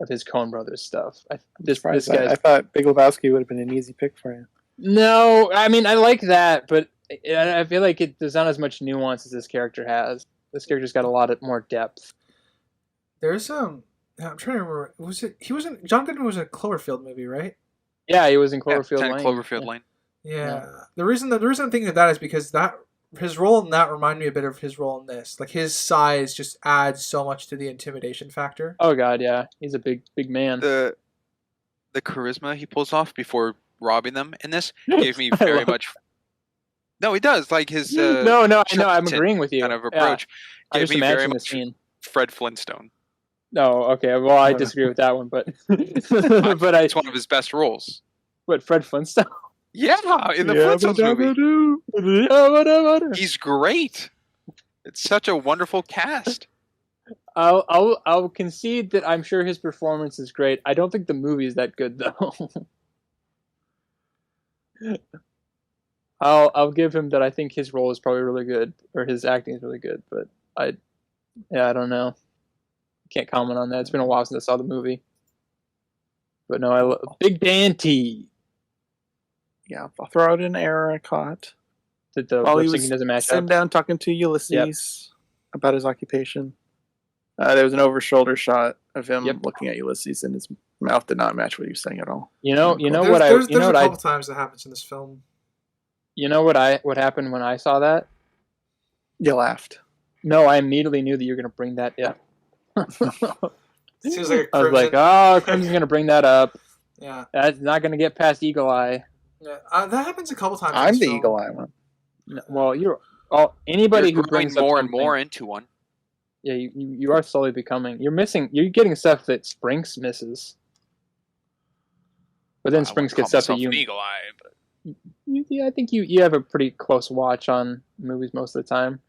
Speaker 3: of his Coen Brothers stuff. This guy's.
Speaker 2: I thought Big Lebowski would have been an easy pick for you.
Speaker 3: No, I mean I like that, but I feel like there's not as much nuance as this character has. This character's got a lot more depth.
Speaker 1: There's I'm trying to remember. John Goodman was in a Cloverfield movie, right?
Speaker 3: Yeah, he was in Cloverfield
Speaker 4: 10
Speaker 3: Lane.
Speaker 4: Cloverfield
Speaker 3: Yeah.
Speaker 4: Lane.
Speaker 1: Yeah. The reason I'm thinking of that is because his role in that reminded me a bit of his role in this. Like his size just adds so much to the intimidation factor.
Speaker 3: Oh god, yeah, he's a big man.
Speaker 4: The charisma he pulls off before robbing them in this gave me very much. No, he does like his.
Speaker 3: No, I know. I'm
Speaker 4: Chuckleton
Speaker 3: agreeing with you.
Speaker 4: kind of approach.
Speaker 3: I
Speaker 4: Gave
Speaker 3: just
Speaker 4: me very
Speaker 3: imagine the
Speaker 4: much
Speaker 3: scene.
Speaker 4: Fred Flintstone.
Speaker 3: No, okay. Well, I disagree with that one, but
Speaker 4: It's one of his best roles.
Speaker 3: What, Fred Flintstone?
Speaker 4: Yeah, in the Flintstones movie. He's great. It's such a wonderful cast.
Speaker 3: I'll concede that I'm sure his performance is great. I don't think the movie is that good though. I'll give him that. I think his role is probably really good, or his acting is really good. But I don't know. Can't comment on that. It's been a while since I saw the movie. But no, Big Dan T.
Speaker 2: Yeah, I'll throw out an error I caught.
Speaker 3: That the
Speaker 2: While
Speaker 3: lip
Speaker 2: he was
Speaker 3: syncing doesn't match
Speaker 2: sitting
Speaker 3: up.
Speaker 2: down talking to Ulysses about his occupation. There was an over-shoulder shot of him
Speaker 3: Yep.
Speaker 2: looking at Ulysses, and his mouth did not match what he was saying at all.
Speaker 3: You know
Speaker 1: There's,
Speaker 3: what
Speaker 1: there's
Speaker 3: you know
Speaker 1: a
Speaker 3: what I
Speaker 1: couple times that happens in this film.
Speaker 3: you know what happened when I saw that?
Speaker 2: You laughed.
Speaker 3: No, I immediately knew that you were gonna bring that up.
Speaker 1: It seems like a
Speaker 3: I was like,
Speaker 1: Crimson.
Speaker 3: oh, Crimson's gonna bring that up.
Speaker 1: Yeah.
Speaker 3: That's not gonna get past Eagle Eye.
Speaker 1: Yeah, that happens a couple times. in
Speaker 2: I'm
Speaker 1: this
Speaker 2: the
Speaker 1: film.
Speaker 2: eagle eye one.
Speaker 3: No, well, anybody
Speaker 4: You're
Speaker 3: who
Speaker 4: growing
Speaker 3: brings up
Speaker 4: more and
Speaker 3: something-
Speaker 4: more into one.
Speaker 3: Yeah, you are slowly becoming. You're getting stuff that Sprinks misses. But then
Speaker 4: I
Speaker 3: Springs
Speaker 4: wouldn't
Speaker 3: gets
Speaker 4: call
Speaker 3: stuff that
Speaker 4: myself
Speaker 3: you,
Speaker 4: an eagle eye, but
Speaker 3: yeah, I think you have a pretty close watch on movies most of the time.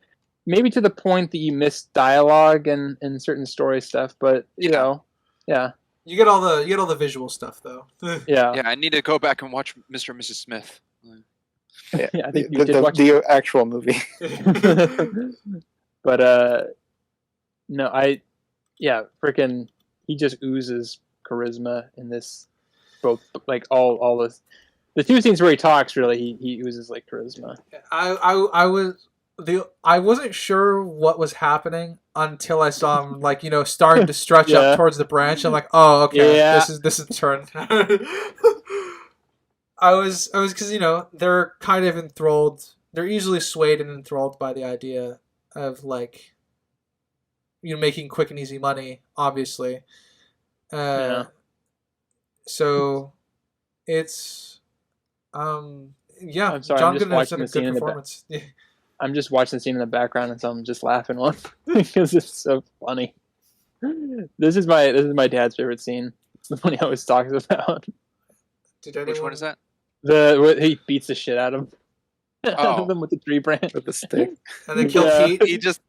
Speaker 3: Maybe to the point that you miss dialogue and certain story stuff, but you
Speaker 4: Yeah.
Speaker 3: know, yeah,
Speaker 1: You get all the visual stuff though.
Speaker 3: yeah,
Speaker 4: yeah, I need to go back and watch Mr. and Mrs. Smith.
Speaker 2: Yeah,
Speaker 3: I think you did watch
Speaker 2: the actual movie.
Speaker 3: But no, freaking, he just oozes charisma in this. Both like all this, the two scenes where he talks, really, he oozes like charisma.
Speaker 1: I wasn't sure what was haining until I saw him starting to stretch
Speaker 3: Yeah.
Speaker 1: up towards the branch. I'm like, oh, okay,
Speaker 3: Yeah.
Speaker 1: this is the turn. I was because they're kind of enthralled. They're easily swayed and enthralled by the idea of making quick and easy money. Obviously,
Speaker 3: Yeah.
Speaker 1: so it's yeah.
Speaker 3: I'm sorry,
Speaker 1: John
Speaker 3: I'm just
Speaker 1: Goodman has
Speaker 3: watching
Speaker 1: done a
Speaker 3: the scene
Speaker 1: good
Speaker 3: in the
Speaker 1: performance. Yeah.
Speaker 3: I'm just watching the scene in the background, and so I'm just laughing because it's so funny. This is my dad's favorite scene. It's the one he always talks about.
Speaker 4: Which one is that?
Speaker 3: Where he beats the shit out of
Speaker 4: Oh.
Speaker 3: them with the tree branch.
Speaker 2: With the stick.
Speaker 1: And then kill
Speaker 3: Yeah.
Speaker 1: Pete.
Speaker 4: He just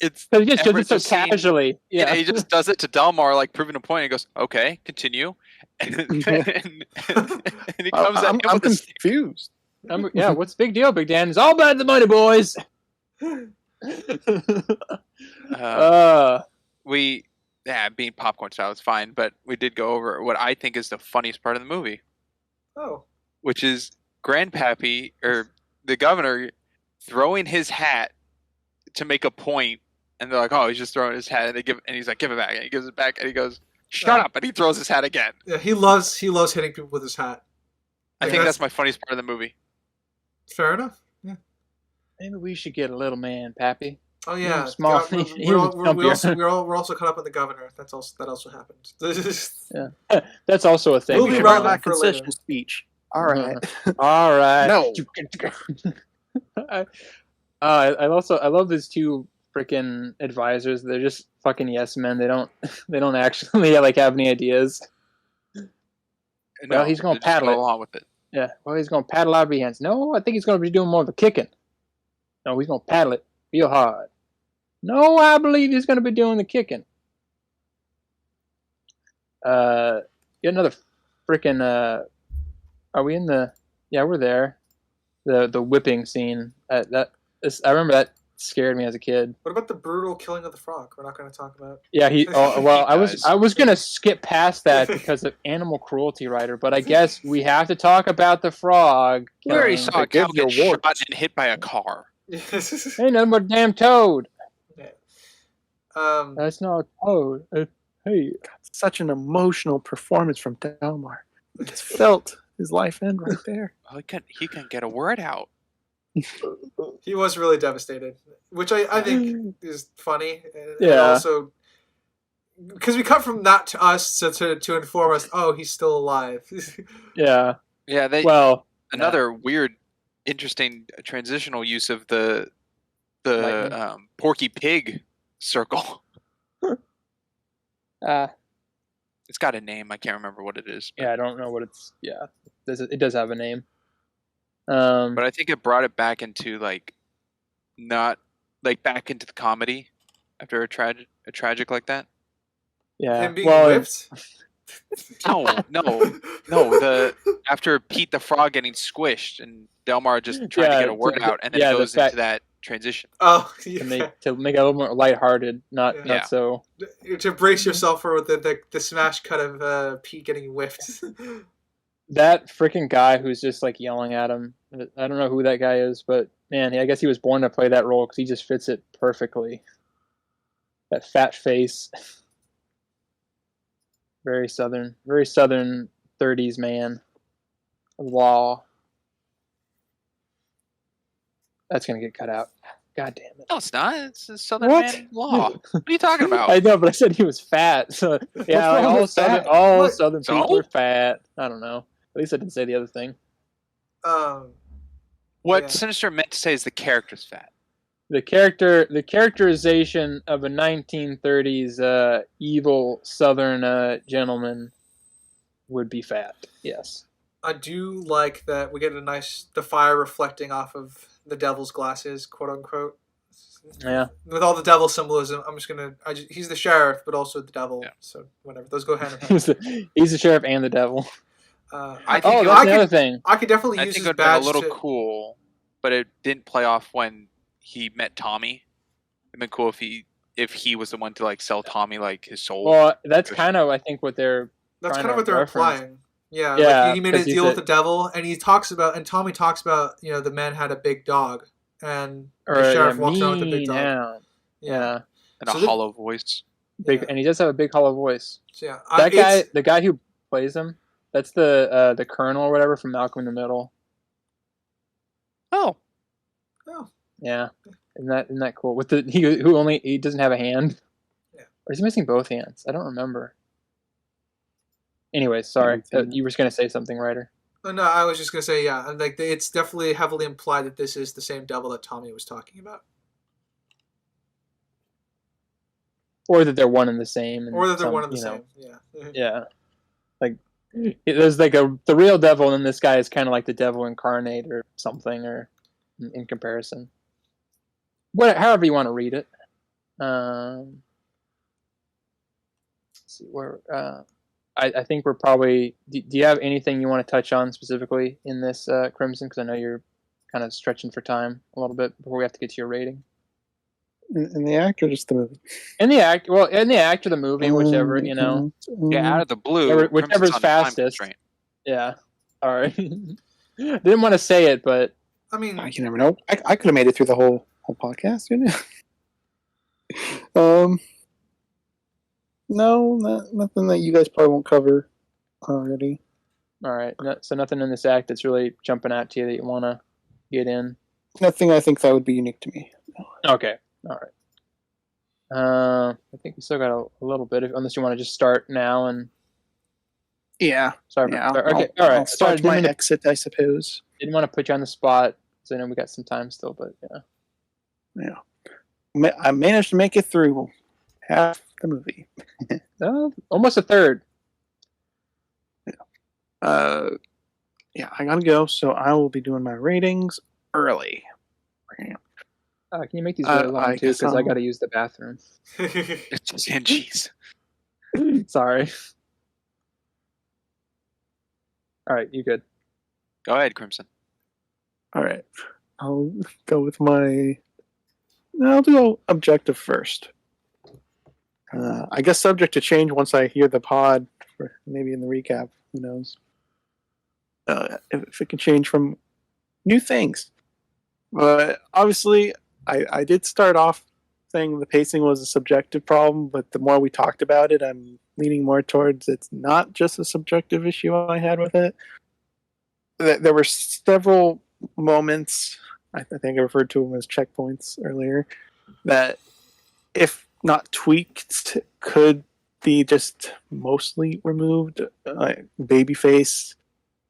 Speaker 4: it's
Speaker 3: Because he just does
Speaker 4: Everett
Speaker 3: it so
Speaker 4: just seemed-
Speaker 3: casually.
Speaker 4: yeah.
Speaker 3: Yeah,
Speaker 4: He just does it to Dalmar, like proving a point. He goes, "Okay, continue," and he comes at him
Speaker 2: I'm
Speaker 4: with a stick.
Speaker 2: confused.
Speaker 3: yeah. What's the big deal, Big Dan? It's all about the money, boys.
Speaker 4: Being popcorn style is fine, but we did go over what I think is the funniest part of the movie,
Speaker 1: Oh.
Speaker 4: which is Grandpappy or the governor throwing his hat to make a point, and they're like, "Oh, he's just throwing his hat," and he's like, "Give it back," and he gives it back, and he goes, "Shut up!" and he throws his hat again.
Speaker 1: Yeah, he loves hitting people with his hat.
Speaker 4: I
Speaker 1: Yeah,
Speaker 4: think that's my funniest part of the movie.
Speaker 1: Fair enough. Yeah.
Speaker 3: Maybe we should get a little man, Pappy.
Speaker 1: Oh yeah.
Speaker 3: small.
Speaker 1: We're,
Speaker 3: He was
Speaker 1: we're also caught up on the governor. That also happened.
Speaker 3: That's also a thing.
Speaker 1: We'll
Speaker 3: we
Speaker 1: be
Speaker 3: should
Speaker 1: right
Speaker 3: know.
Speaker 1: back.
Speaker 2: That
Speaker 1: for later.
Speaker 2: concession speech. All right.
Speaker 3: All right.
Speaker 2: No.
Speaker 3: I love these two freaking advisors. They're just fucking yes men. They don't actually have any ideas. Well, he's gonna
Speaker 4: they just
Speaker 3: paddle
Speaker 4: go
Speaker 3: it.
Speaker 4: along with it.
Speaker 3: Yeah. Well, he's gonna paddle our behinds. No, I think he's gonna be doing more of the kicking. No, he's gonna paddle it real hard. No, I believe he's gonna be doing the kicking. Get another freaking. Are we in the? Yeah, we're there. The whipping scene. I remember that scared me as a kid.
Speaker 1: What about the brutal killing of the frog? We're not going to talk about.
Speaker 3: Yeah, well,
Speaker 4: He
Speaker 3: I was gonna skip past that because of animal cruelty, writer. But I guess we have to talk about the frog.
Speaker 4: We already
Speaker 3: killing.
Speaker 4: saw a cow
Speaker 2: Give your
Speaker 4: get shot
Speaker 2: warts.
Speaker 4: and hit by a car.
Speaker 3: Ain't nothing but a damn toad.
Speaker 1: um,
Speaker 3: That's not a toad. Hey,
Speaker 2: Such an emotional performance from Dalmar. You just felt his life end right there.
Speaker 4: Well, he can get a word out.
Speaker 1: he was really devastated, which I think is funny. And
Speaker 3: Yeah.
Speaker 1: also, because we cut from that to us to inform us, oh, he's still alive.
Speaker 3: yeah.
Speaker 4: Yeah,
Speaker 3: Well,
Speaker 4: another weird, interesting transitional use of the
Speaker 3: Lightning.
Speaker 4: Porky Pig circle. It's got a name. I can't remember what it is.
Speaker 3: yeah. I don't know what it's. Yeah, it does have a name.
Speaker 4: But I think it brought it back into not back into the comedy after a tragic like that.
Speaker 3: yeah.
Speaker 1: Him being
Speaker 3: Well,
Speaker 1: whipped.
Speaker 4: No. The after Pete the Frog getting squished and Delmar just trying to
Speaker 3: Yeah,
Speaker 4: get a word out, and then
Speaker 3: yeah,
Speaker 4: it
Speaker 3: the
Speaker 4: goes
Speaker 3: fact-
Speaker 4: into that transition.
Speaker 1: Oh,
Speaker 3: to
Speaker 1: yeah.
Speaker 3: make it a little more lighthearted, not
Speaker 1: Yeah.
Speaker 3: so.
Speaker 1: To brace yourself for the smash cut of Pete getting whipped.
Speaker 3: That freaking guy who's just yelling at him. I don't know who that guy is, but man, I guess he was born to play that role because he just fits it perfectly. That fat face. Very southern 30s man. Wall. That's gonna get cut out. God damn it.
Speaker 4: No, it's not. It's a Southern
Speaker 2: What?
Speaker 4: man law. What are you talking about?
Speaker 3: I know, but I said he was fat. So yeah, like
Speaker 2: wrong
Speaker 3: all
Speaker 2: with fat?
Speaker 3: all
Speaker 1: What?
Speaker 3: southern
Speaker 4: So?
Speaker 3: people are fat. I don't know. At least I didn't say the other thing.
Speaker 4: What
Speaker 1: Yeah.
Speaker 4: Sinister meant to say is the character's fat.
Speaker 3: The characterization of a 1930s evil southern gentleman would be fat. Yes.
Speaker 1: I do like that we get the fire reflecting off of the devil's glasses, quote unquote.
Speaker 3: Yeah.
Speaker 1: With all the devil symbolism, he's the sheriff, but also the devil.
Speaker 4: Yeah.
Speaker 1: So whatever, those go hand in hand.
Speaker 3: He's the sheriff and the devil.
Speaker 4: I think
Speaker 3: That's another thing.
Speaker 1: I could definitely
Speaker 4: I
Speaker 1: use
Speaker 4: think
Speaker 1: his
Speaker 4: it would have been a
Speaker 1: badge
Speaker 4: little cool, but it didn't play off when he met Tommy. It'd been cool if he was the one to like sell Tommy like his soul.
Speaker 3: Well, that's kind of I think what they're.
Speaker 1: That's
Speaker 3: trying
Speaker 1: kind of
Speaker 3: to
Speaker 1: what they're
Speaker 3: reference.
Speaker 1: implying. Yeah,
Speaker 3: Yeah,
Speaker 1: like he made a
Speaker 3: 'cause he
Speaker 1: deal with
Speaker 3: said-
Speaker 1: the devil, and Tommy talks about the man had a big dog, and the
Speaker 3: Or
Speaker 1: sheriff
Speaker 3: yeah,
Speaker 1: walks around with a big
Speaker 3: mean
Speaker 1: dog.
Speaker 3: hound. Yeah.
Speaker 4: and a
Speaker 1: so the-
Speaker 4: hollow voice.
Speaker 3: Big,
Speaker 1: Yeah.
Speaker 3: and he does have a big hollow voice.
Speaker 1: So, yeah,
Speaker 3: That guy, the guy who plays him, that's the colonel or whatever from Malcolm in the Middle.
Speaker 4: Oh,
Speaker 3: Yeah, isn't that cool? With he doesn't have a hand.
Speaker 1: Yeah.
Speaker 3: Or is he missing both hands? I don't remember. Anyway, sorry, you were going to say something, Ryder.
Speaker 1: No, I was just gonna say like it's definitely heavily implied that this is the same devil that Tommy was talking about,
Speaker 3: Or that they're one and the same.
Speaker 1: or that they're one and the same. Yeah.
Speaker 3: Yeah, like there's like the real devil, and this guy is kind of like the devil incarnate or something, or in comparison. However you want to read it. Let's see where. I think we're probably. Do you have anything you want to touch on specifically in this Crimson? Because I know you're kind of stretching for time a little bit before we have to get to your rating.
Speaker 2: In the act or just the movie?
Speaker 3: In the act, or the movie, whichever
Speaker 4: yeah! Out of the blue,
Speaker 3: Whichever's
Speaker 4: Crimson's on a time
Speaker 3: fastest.
Speaker 4: constraint.
Speaker 3: Yeah. All right. Didn't want to say it, but
Speaker 1: I mean,
Speaker 2: You never know. I could have made it through the whole podcast, you know. No, nothing that you guys probably won't cover already.
Speaker 3: all right. So nothing in this act that's really jumping out to you that you want to get in.
Speaker 2: Nothing I think that would be unique to me.
Speaker 3: Okay. All right. I think we still got a little bit, unless you want to just start now and.
Speaker 2: Yeah.
Speaker 3: Sorry.
Speaker 2: Yeah.
Speaker 3: Okay.
Speaker 2: I'll
Speaker 3: All right.
Speaker 2: start
Speaker 3: Sorry,
Speaker 2: my exit, I suppose.
Speaker 3: didn't want to put you on the spot because I know we got some time still, but yeah.
Speaker 2: Yeah. I managed to make it through half the movie.
Speaker 3: Almost a third.
Speaker 2: Yeah, I gotta go, so I will be doing my ratings early.
Speaker 3: Can you make these really long
Speaker 2: I
Speaker 3: too?
Speaker 2: guess
Speaker 3: Because I
Speaker 2: I'll-
Speaker 3: got to use the bathroom.
Speaker 4: And jeez.
Speaker 3: Sorry. All right, you good?
Speaker 4: Go ahead, Crimson.
Speaker 2: All right, I'll go with I'll do objective first. I guess subject to change once I hear the pod, or maybe in the recap. Who knows? If it can change from new things. But obviously, I did start off saying the pacing was a subjective problem, but the more we talked about it, I'm leaning more towards it's not just a subjective issue I had with it. There were several moments, I think I referred to them as checkpoints earlier, that if not tweaked, could be just mostly removed. Like Babyface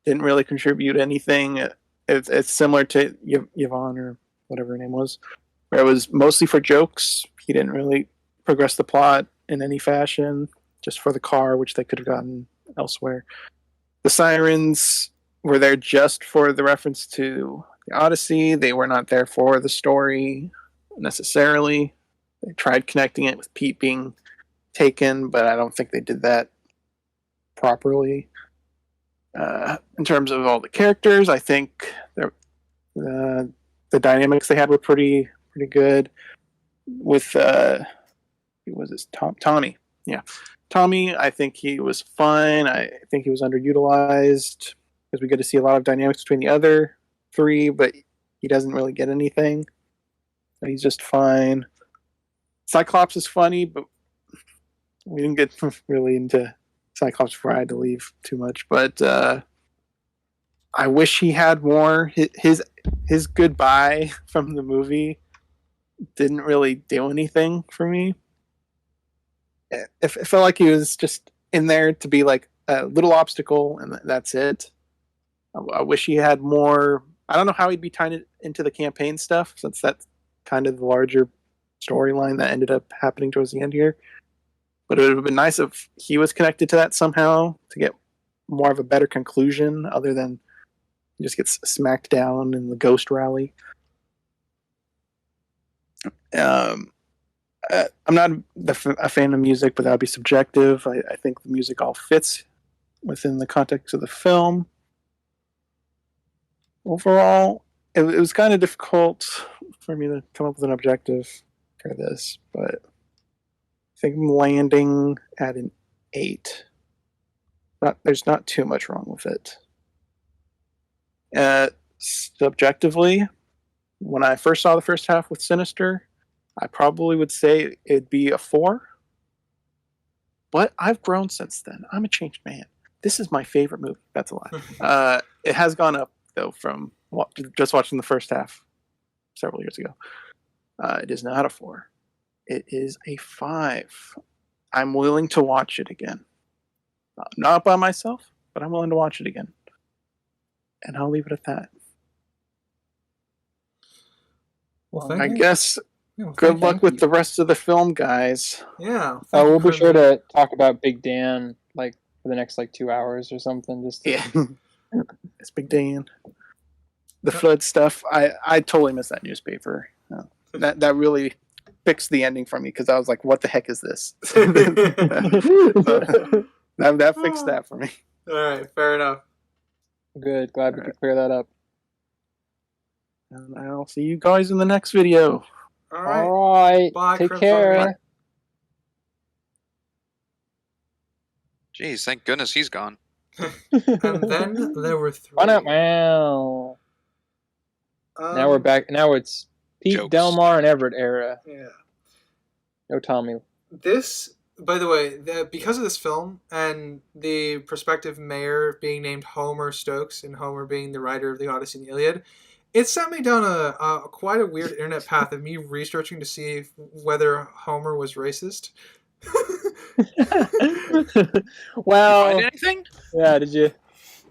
Speaker 2: didn't really contribute anything. It's similar to Yvonne or whatever her name was, where it was mostly for jokes. He didn't really progress the plot in any fashion, just for the car, which they could have gotten elsewhere. The sirens were there just for the reference to the Odyssey. They were not there for the story necessarily. They tried connecting it with Pete being taken, but I don't think they did that properly. In terms of all the characters, I think the dynamics they had were pretty good. With who was this? Tommy. Yeah, Tommy. I think he was fine. I think he was underutilized because we get to see a lot of dynamics between the other three, but he doesn't really get anything. He's just fine. Cyclops is funny, but we didn't get really into Cyclops before I had to leave too much. But I wish he had more. His goodbye from the movie didn't really do anything for me. It felt like he was just in there to be like a little obstacle, and that's it. I wish he had more. I don't know how he'd be tying it into the campaign stuff, since that's kind of the larger storyline that ended up happening towards the end here. But it would have been nice if he was connected to that somehow to get more of a better conclusion, other than he just gets smacked down in the ghost rally. I'm not a fan of music, but that would be subjective. I think the music all fits within the context of the film. Overall, it was kind of difficult for me to come up with an objective for this, but I think I'm landing at an 8. There's not too much wrong with it. Subjectively, when I first saw the first half with Sinister, I probably would say it'd be a 4. But I've grown since then. I'm a changed man. This is my favorite movie. That's a lie. It has gone up, though, from just watching the first half several years ago. It is not a 4. It is a 5. I'm willing to watch it again. Not by myself, but I'm willing to watch it again. And I'll leave it at that.
Speaker 1: Well,
Speaker 2: I guess good luck with the rest of the film, guys.
Speaker 1: Yeah.
Speaker 3: We'll be sure to talk about Big Dan like for the next 2 hours or something. Just to...
Speaker 2: Yeah. It's Big Dan. The flood stuff. I totally missed that newspaper. That really fixed the ending for me, because I was like, what the heck is this? That fixed that for me.
Speaker 1: All right, fair enough.
Speaker 3: Good. Glad we could clear that up.
Speaker 2: And I'll see you guys in the next video.
Speaker 1: All right.
Speaker 3: All right.
Speaker 1: Bye,
Speaker 3: Take
Speaker 1: Crypto.
Speaker 3: care.
Speaker 4: Jeez, thank goodness he's gone.
Speaker 1: And then there were 3.
Speaker 3: Why not? Wow. Now we're back. Now it's Pete,
Speaker 4: Jokes.
Speaker 3: Dalmar, and Everett era.
Speaker 1: Yeah.
Speaker 3: No Tommy.
Speaker 1: This, by the way, because of this film and the prospective mayor being named Homer Stokes, and Homer being the writer of the Odyssey and the Iliad, it sent me down a quite a weird internet path of me researching to see whether Homer was racist.
Speaker 3: Well,
Speaker 4: Find anything?
Speaker 3: yeah. Did you?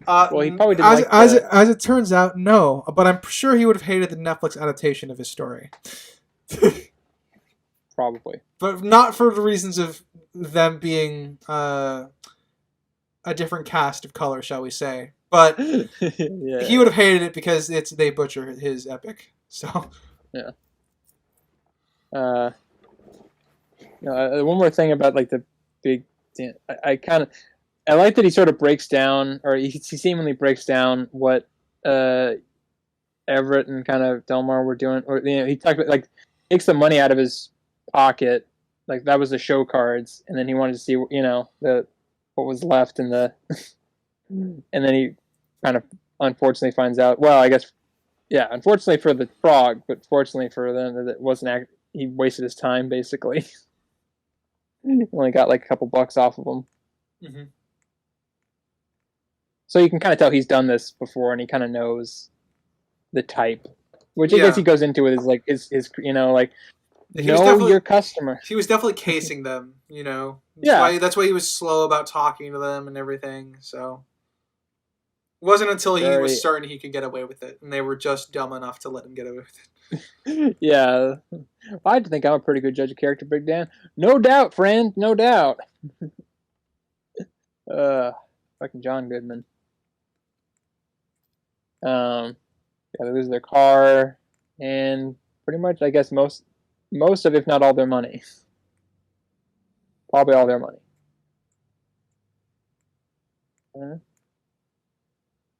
Speaker 3: Well, he probably didn't
Speaker 1: as it turns out, no. But I'm sure he would have hated the Netflix adaptation of his story.
Speaker 3: Probably.
Speaker 1: But not for the reasons of them being a different cast of color, shall we say. But
Speaker 3: Yeah.
Speaker 1: he would have hated it because they butcher his epic. So
Speaker 3: Yeah. One more thing about the big. I like that he sort of breaks down, or he seemingly breaks down what Everett and kind of Dalmar were doing, or he talked about takes the money out of his pocket, that was the show cards, and then he wanted to see what was left in the, and then he kind of unfortunately finds out. Well, I guess, yeah, unfortunately for the frog, but fortunately for them that it wasn't. He wasted his time basically. He only got a couple bucks off of him.
Speaker 1: mm-hmm.
Speaker 3: So you can kind of tell he's done this before, and he kind of knows the type, which I guess he goes into it is his know your customer.
Speaker 1: He was definitely casing them,
Speaker 3: Yeah,
Speaker 1: that's why he was slow about talking to them and everything. So it wasn't until he was certain he could get away with it, and they were just dumb enough to let him get away with it.
Speaker 3: Yeah, I think I'm a pretty good judge of character, Big Dan. No doubt, friend, no doubt. Fucking John Goodman. They lose their car, and pretty much, I guess, most of, if not all, their money. Probably all their money.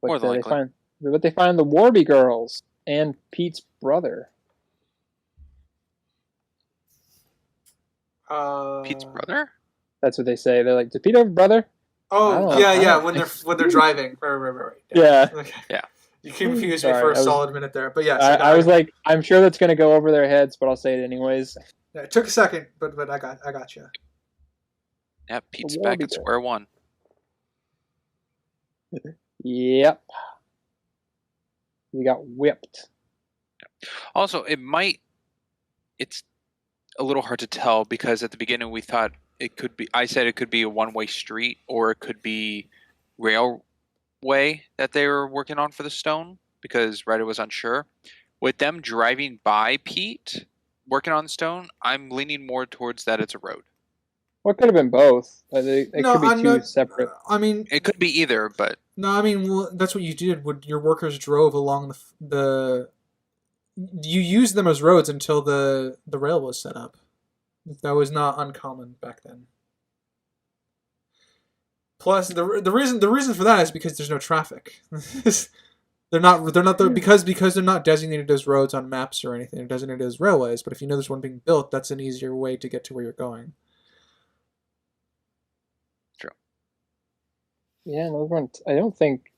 Speaker 4: More than likely.
Speaker 3: But they find the Warby girls and Pete's brother.
Speaker 4: Pete's brother?
Speaker 3: That's what they say. They're like, "Did Pete have a brother?"
Speaker 1: Oh, yeah. When they're driving, right.
Speaker 3: Yeah.
Speaker 1: Okay.
Speaker 4: Yeah.
Speaker 1: You confused me for a solid minute there, but yes.
Speaker 3: I was like, I'm sure that's going to go over their heads, but I'll say it anyways.
Speaker 1: Yeah, it took a second, but I got you.
Speaker 4: Yeah, Pete's
Speaker 3: The
Speaker 4: back
Speaker 3: Warby
Speaker 4: at
Speaker 3: Bear.
Speaker 4: square one.
Speaker 3: Yep. You got whipped.
Speaker 4: Also, it's a little hard to tell because at the beginning we thought I said it could be a one-way street or it could be railway that they were working on for the stone because Ryder was unsure. With them driving by Pete, working on the stone, I'm leaning more towards that it's a road.
Speaker 3: Well, it could have been both. It
Speaker 1: No,
Speaker 3: could be
Speaker 1: I'm
Speaker 3: two
Speaker 1: not.
Speaker 3: separate.
Speaker 1: I mean,
Speaker 4: It could be either, but
Speaker 1: no, I mean well, that's what you did. Would your workers drove along the you used them as roads until the rail was set up. That was not uncommon back then. Plus, the reason for that is because there's no traffic. Because they're not designated as roads on maps or anything. They're designated as railways. But if you know there's one being built, that's an easier way to get to where you're going.
Speaker 4: true.
Speaker 3: Yeah, those weren't. I don't think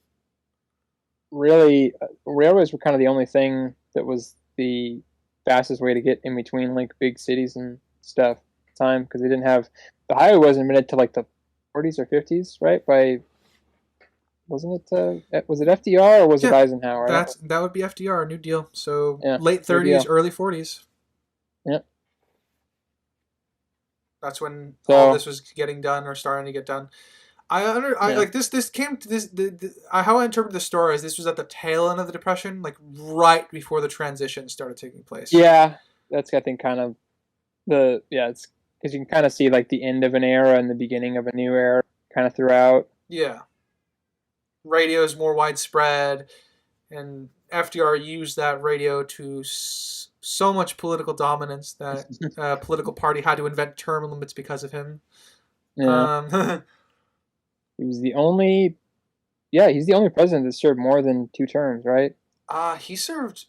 Speaker 3: really railways were kind of the only thing that was the fastest way to get in between like big cities and stuff at the time because they didn't have the highway wasn't invented till like the 40s or 50s, right? By wasn't it was it FDR or was it
Speaker 1: Yeah,
Speaker 3: Eisenhower?
Speaker 1: that would be FDR, New Deal. So
Speaker 3: Yeah,
Speaker 1: late
Speaker 3: New
Speaker 1: 30s,
Speaker 3: Deal.
Speaker 1: early 40s.
Speaker 3: Yep.
Speaker 1: That's when
Speaker 3: So-
Speaker 1: all this was getting done or starting to get done. I
Speaker 3: Yeah.
Speaker 1: like this. This came to this. How I interpret the story is this was at the tail end of the Depression, like right before the transition started taking place.
Speaker 3: Yeah, that's I think kind of it's because you can kind of see like the end of an era and the beginning of a new era kind of throughout.
Speaker 1: Yeah. Radio is more widespread, and FDR used that radio to so much political dominance that a political party had to invent term limits because of him.
Speaker 3: Yeah. He was the only. Yeah, he's the only president that served more than 2 terms, right?
Speaker 1: He served.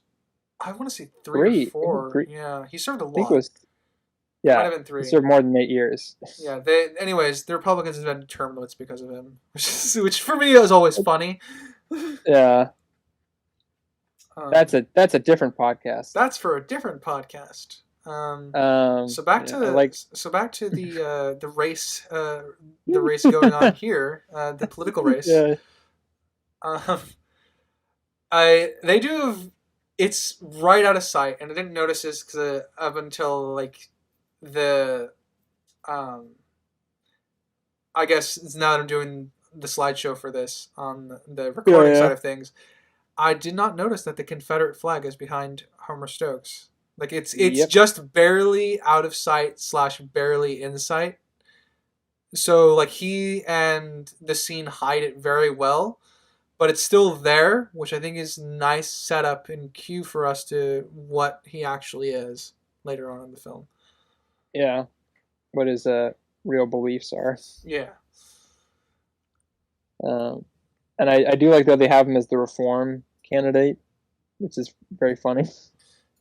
Speaker 1: I want to say three or four.
Speaker 3: Three.
Speaker 1: Yeah, he served a
Speaker 3: I think
Speaker 1: lot.
Speaker 3: it was.
Speaker 1: Might
Speaker 3: Yeah,
Speaker 1: have been 3.
Speaker 3: he served more than 8 years.
Speaker 1: Yeah. Anyways, the Republicans invented term limits because of him, which for me is always funny.
Speaker 3: Yeah,
Speaker 1: Um,
Speaker 3: that's a different podcast.
Speaker 1: That's for a different podcast. So back to the race going on here, the political race.
Speaker 3: Yeah.
Speaker 1: They do have, it's right out of sight, and I didn't notice this because up until like the I guess now that I'm doing the slideshow for this on the recording side of things, I did not notice that the Confederate flag is behind Homer Stokes. Like it's just barely out of sight / barely in sight. So like he and the scene hide it very well, but it's still there, which I think is nice setup and cue for us to what he actually is later on in the film.
Speaker 3: Yeah, what his real beliefs are.
Speaker 1: Yeah.
Speaker 3: And I do like that they have him as the reform candidate, which is very funny.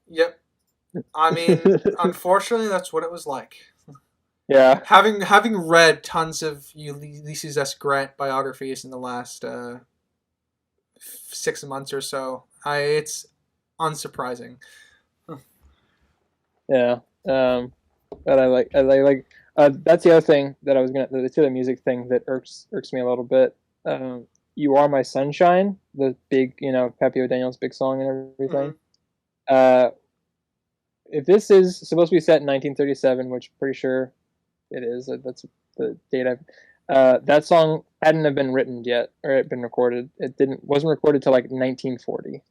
Speaker 1: Yep. I mean, unfortunately, that's what it was like.
Speaker 3: Yeah.
Speaker 1: Having read tons of Ulysses S. Grant biographies in the last 6 months or so, it's unsurprising.
Speaker 3: Yeah. But I like that's the other thing that I was gonna the other music thing that irks me a little bit. You Are My Sunshine, the big Pepe O'Daniel's big song and everything.
Speaker 1: Mm-hmm.
Speaker 3: If this is supposed to be set in 1937, which I'm pretty sure it is, that's the date that song hadn't have been written yet or it been recorded. It wasn't recorded till like 1940.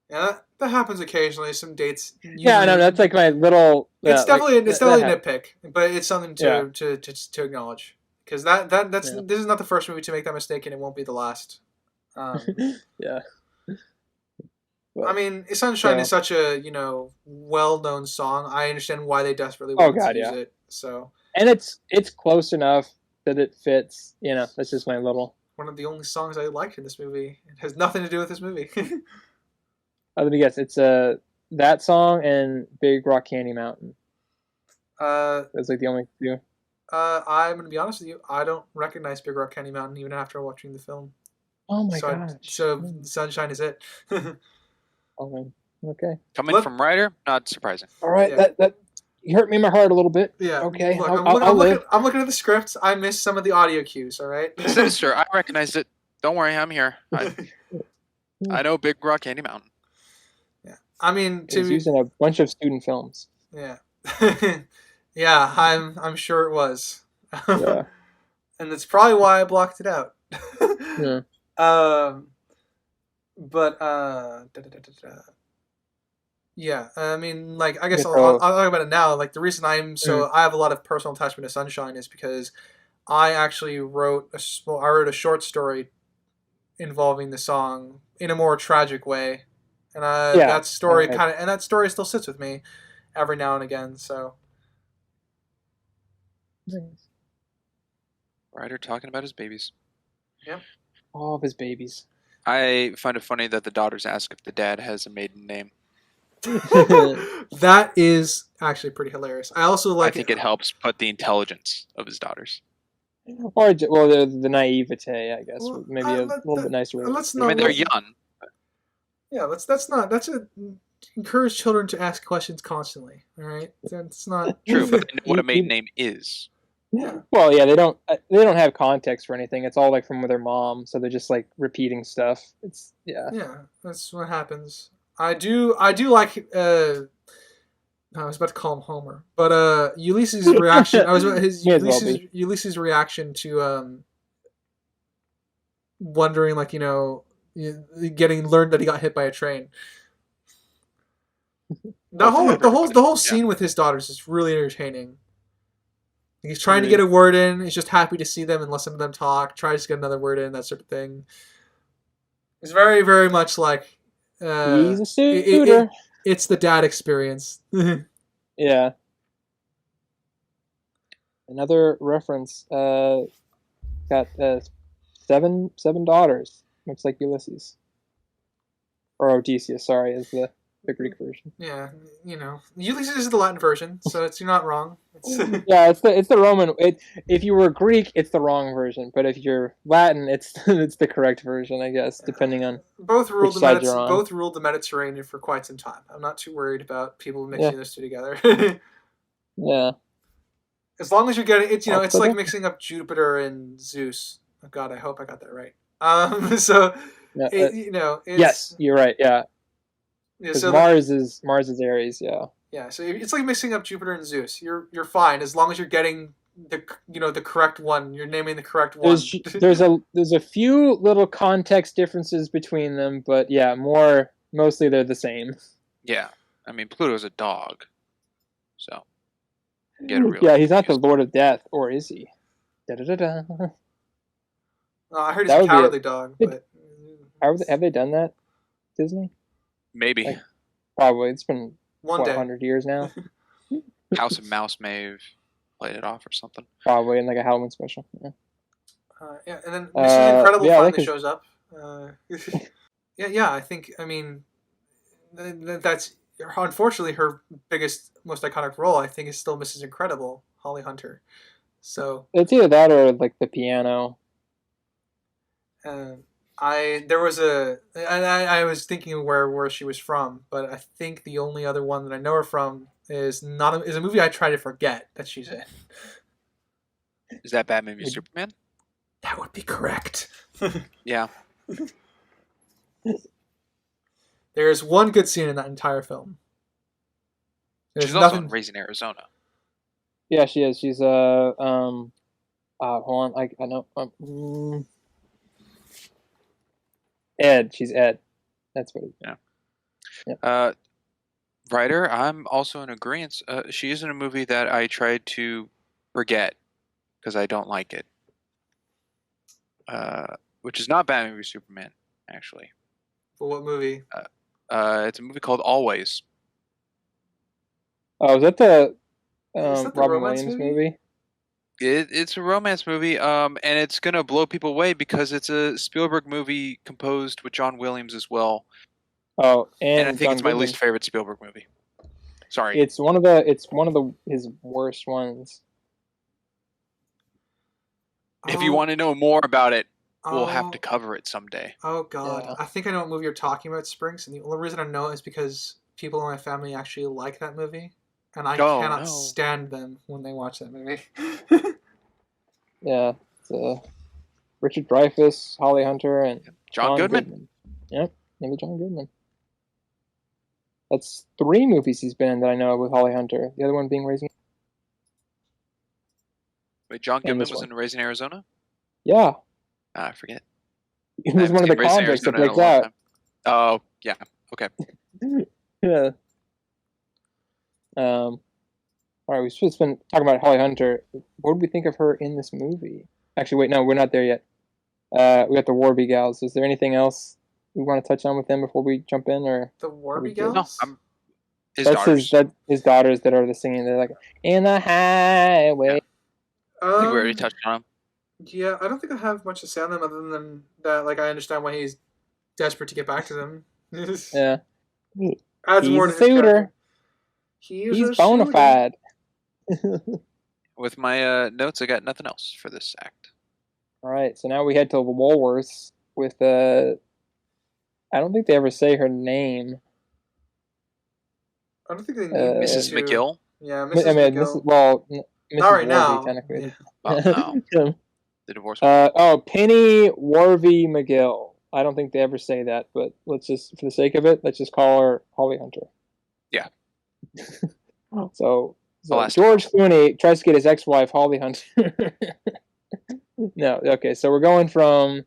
Speaker 1: Yeah, that happens occasionally. Some dates.
Speaker 3: Yeah, I know that's like my little.
Speaker 1: It's definitely a nitpick, but it's something to acknowledge because this is not the first movie to make that mistake, and it won't be the last.
Speaker 3: Yeah.
Speaker 1: But, I mean, Sunshine is such a well-known song. I understand why they desperately want to use it. So. And
Speaker 3: it's close enough that it fits. That's just my little.
Speaker 1: One of the only songs I liked in this movie. It has nothing to do with this movie.
Speaker 3: Let me guess. It's that song and Big Rock Candy Mountain. That's like the only two.
Speaker 1: I'm gonna be honest with you. I don't recognize Big Rock Candy Mountain even after watching the film.
Speaker 3: Oh my gosh!
Speaker 1: So Sunshine is it.
Speaker 3: Oh man. Okay.
Speaker 4: Coming from Ryder, not surprising.
Speaker 3: All right.
Speaker 1: Yeah.
Speaker 3: That you hurt me in my heart a little bit.
Speaker 1: Yeah.
Speaker 3: Okay.
Speaker 1: Look,
Speaker 3: I'll live.
Speaker 1: I'm looking at the script. I missed some of the audio cues. All right.
Speaker 4: Sinister, I recognized it. Don't worry, I'm here. I know Big Rock Candy Mountain.
Speaker 1: Yeah. I mean,
Speaker 3: It was used in a bunch of student films.
Speaker 1: Yeah. Yeah. I'm sure it was.
Speaker 3: Yeah.
Speaker 1: And that's probably why I blocked it out.
Speaker 3: Yeah.
Speaker 1: But yeah, I mean, like, I guess
Speaker 3: Yeah,
Speaker 1: I'll talk about it now. Like, the reason I have a lot of personal attachment to Sunshine is because I actually wrote a short story involving the song in a more tragic way, and that story still sits with me every now and again. So,
Speaker 4: Ryder talking about his babies.
Speaker 1: Yep.
Speaker 3: All of his babies.
Speaker 4: I find it funny that the daughters ask if the dad has a maiden name.
Speaker 1: that is actually pretty hilarious. I also like.
Speaker 4: I think it helps put the intelligence of his daughters.
Speaker 3: Or the naivete, I guess.
Speaker 1: Well,
Speaker 3: Maybe a little bit nicer.
Speaker 1: Let's
Speaker 4: I
Speaker 1: not.
Speaker 4: mean, they're young.
Speaker 1: Yeah, that's encourage children to ask questions constantly. All right, that's not
Speaker 4: True, but they know what a maiden name is.
Speaker 1: Yeah.
Speaker 3: Well, yeah, they don't have context for anything. It's all like from their mom, so they're just like repeating stuff. It's
Speaker 1: Yeah, that's what happens. I do like. I was about to call him Homer, but Ulysses' reaction. Ulysses' reaction to wondering, like, learned that he got hit by a train. The whole scene with his daughters is really entertaining. He's trying to get a word in. He's just happy to see them and listen to them talk. Tries to get another word in, that sort of thing. It's very, very much like
Speaker 3: he's a suitor.
Speaker 1: It's the dad experience.
Speaker 3: Yeah. Another reference. Got 7 daughters. Looks like Ulysses. Or Odysseus, sorry, is the Greek version.
Speaker 1: Yeah, Ulysses is the Latin version, so you're not wrong.
Speaker 3: Yeah, it's the Roman. If you were Greek, it's the wrong version, but if you're Latin, it's the correct version, I guess, depending on
Speaker 1: both ruled
Speaker 3: which side you're on.
Speaker 1: Both ruled the Mediterranean for quite some time. I'm not too worried about people mixing those two together.
Speaker 3: Yeah.
Speaker 1: As long as you're getting it's like mixing up Jupiter and Zeus. Oh God, I hope I got that right.
Speaker 3: Yes, you're right. Yeah.
Speaker 1: Yeah,
Speaker 3: so Mars is Aries. Yeah.
Speaker 1: Yeah, so it's like mixing up Jupiter and Zeus. You're fine as long as you're getting the correct one. You're naming the correct one.
Speaker 3: There's a few little context differences between them, but yeah, mostly they're the same.
Speaker 4: Yeah, I mean Pluto's a dog, so get a real.
Speaker 3: Yeah, he's not the Lord of Death, or is he? Da-da-da-da.
Speaker 1: I heard he's a cowardly dog, but
Speaker 3: have they done that, Disney?
Speaker 4: Maybe.
Speaker 3: Probably. It's been
Speaker 1: 100
Speaker 3: years now.
Speaker 4: House of Mouse may have played it off or something.
Speaker 3: Probably in like a Halloween special. Yeah.
Speaker 1: And then Mission Incredible finally shows up. I think. I mean, that's unfortunately her biggest, most iconic role. I think is still Mrs. Incredible, Holly Hunter. So
Speaker 3: it's either that or like the piano.
Speaker 1: I was thinking where she was from, but I think the only other one that I know her from is a movie I try to forget that she's in.
Speaker 4: Is that Batman v Superman?
Speaker 1: That would be correct.
Speaker 4: Yeah.
Speaker 1: There's one good scene in that entire film.
Speaker 4: She's also in Raising Arizona.
Speaker 3: Yeah, she is. She's hold on, I know. Ed. She's Ed. That's what.
Speaker 4: Yeah. Writer, I'm also in agreement. She is in a movie that I tried to forget because I don't like it. Which is not Batman v Superman, actually.
Speaker 1: For what movie?
Speaker 4: It's a movie called Always.
Speaker 3: Oh, is that the
Speaker 1: Robin Williams
Speaker 3: movie?
Speaker 4: It's a romance movie, and it's gonna blow people away because it's a Spielberg movie composed with John Williams as well.
Speaker 3: Oh,
Speaker 4: and I think it's my least favorite Spielberg movie. Sorry,
Speaker 3: it's one of his worst ones.
Speaker 4: If you want to know more about it, we'll have to
Speaker 1: Oh,
Speaker 4: cover it someday.
Speaker 1: oh God.
Speaker 3: Yeah.
Speaker 1: I think I know what movie you're talking about, Springs, and the only reason I know is because people in my family actually like that movie, and I
Speaker 4: Oh
Speaker 1: cannot
Speaker 4: no.
Speaker 1: stand them when they watch that movie.
Speaker 3: Yeah. It's Richard Dreyfuss, Holly Hunter, and
Speaker 4: John Goodman.
Speaker 3: Yep, maybe John Goodman. That's 3 movies he's been in that I know of with Holly Hunter. The other one being Raising.
Speaker 4: Wait, John
Speaker 3: And
Speaker 4: Goodman
Speaker 3: this
Speaker 4: was
Speaker 3: one.
Speaker 4: in Raising Arizona?
Speaker 3: Yeah,
Speaker 4: I forget.
Speaker 3: it
Speaker 4: I
Speaker 3: was
Speaker 4: haven't
Speaker 3: one of the
Speaker 4: seen Raising
Speaker 3: convicts that
Speaker 4: Arizona in a
Speaker 3: breaks
Speaker 4: long
Speaker 3: out.
Speaker 4: time. Oh, yeah. Okay.
Speaker 3: Yeah. All right, we've just been talking about Holly Hunter. What did we think of her in this movie? Actually, wait, no, we're not there yet. We got the Warby gals. Is there anything else we want to touch on with them before we jump in, or
Speaker 1: The
Speaker 3: are we
Speaker 1: Warby
Speaker 3: good?
Speaker 4: No,
Speaker 1: Gals?
Speaker 4: I'm his
Speaker 3: That's
Speaker 4: daughters.
Speaker 3: his daughters that are the singing. They're like in the highway.
Speaker 4: I think we already touched on him.
Speaker 1: Yeah, I don't think I have much to say on them other than that. Like, I understand why he's desperate to get back to them.
Speaker 3: Yeah,
Speaker 1: Adds
Speaker 3: he's
Speaker 1: more
Speaker 3: a
Speaker 1: to his
Speaker 3: suitor.
Speaker 1: character. He's a
Speaker 3: bona
Speaker 1: suitor.
Speaker 3: fide.
Speaker 4: With my notes, I got nothing else for this act.
Speaker 3: All right, so now we head to the Woolworths with I don't think they ever say her name.
Speaker 1: I don't think they need
Speaker 4: Mrs.
Speaker 1: to.
Speaker 4: McGill?
Speaker 1: Yeah, Mrs.
Speaker 3: I mean,
Speaker 1: McGill.
Speaker 3: Mrs.
Speaker 1: Not right
Speaker 3: Warby,
Speaker 1: now.
Speaker 3: technically.
Speaker 1: Yeah.
Speaker 4: Oh, no. The divorce one?
Speaker 3: Penny Warby McGill. I don't think they ever say that, but let's just, for the sake of it, let's just call her Holly Hunter.
Speaker 4: Yeah.
Speaker 3: So
Speaker 4: Alas.
Speaker 3: George Clooney tries to get his ex-wife Holly Hunter. No, okay, so we're going from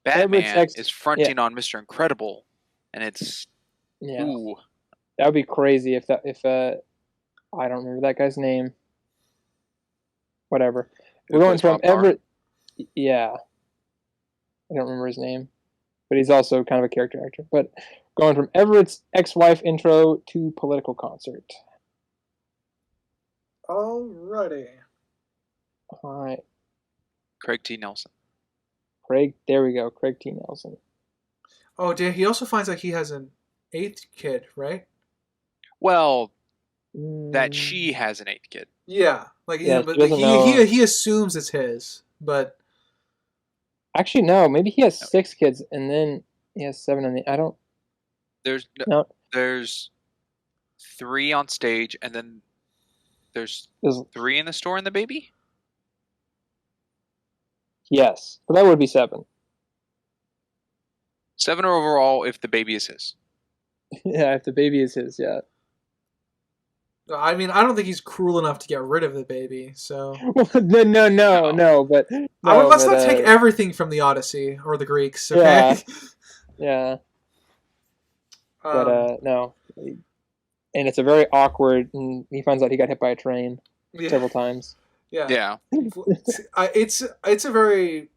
Speaker 4: Batman is fronting on Mr. Incredible, and it's
Speaker 3: yeah.
Speaker 4: ooh.
Speaker 3: That would be crazy if I don't remember that guy's name. Whatever. We're going from Everett. Yeah, I don't remember his name, but he's also kind of a character actor. But going from Everett's ex-wife intro to political concert.
Speaker 1: Alrighty.
Speaker 3: All right,
Speaker 4: Craig T. Nelson.
Speaker 3: there we go. Craig T. Nelson.
Speaker 1: Oh, he also finds out he has an 8th kid, right?
Speaker 4: Well, that she has an 8th kid.
Speaker 1: Yeah, like
Speaker 3: Yeah,
Speaker 1: but
Speaker 3: she doesn't know.
Speaker 1: he assumes it's his, but
Speaker 3: Actually, no. Maybe he has 6 kids, and then he has 7 on the. I don't.
Speaker 4: There's
Speaker 3: No.
Speaker 4: There's 3 on stage, and then there's 3 in the store and the baby.
Speaker 3: Yes, but that would be 7.
Speaker 4: 7 overall if the baby is his.
Speaker 3: Yeah, if the baby is his, yeah.
Speaker 1: I mean, I don't think he's cruel enough to get rid of the baby. So
Speaker 3: no, but
Speaker 1: let's not take everything from the Odyssey or the Greeks, okay?
Speaker 3: Yeah. But no, and it's a very awkward. And he finds out he got hit by a train several times.
Speaker 1: Yeah. It's a very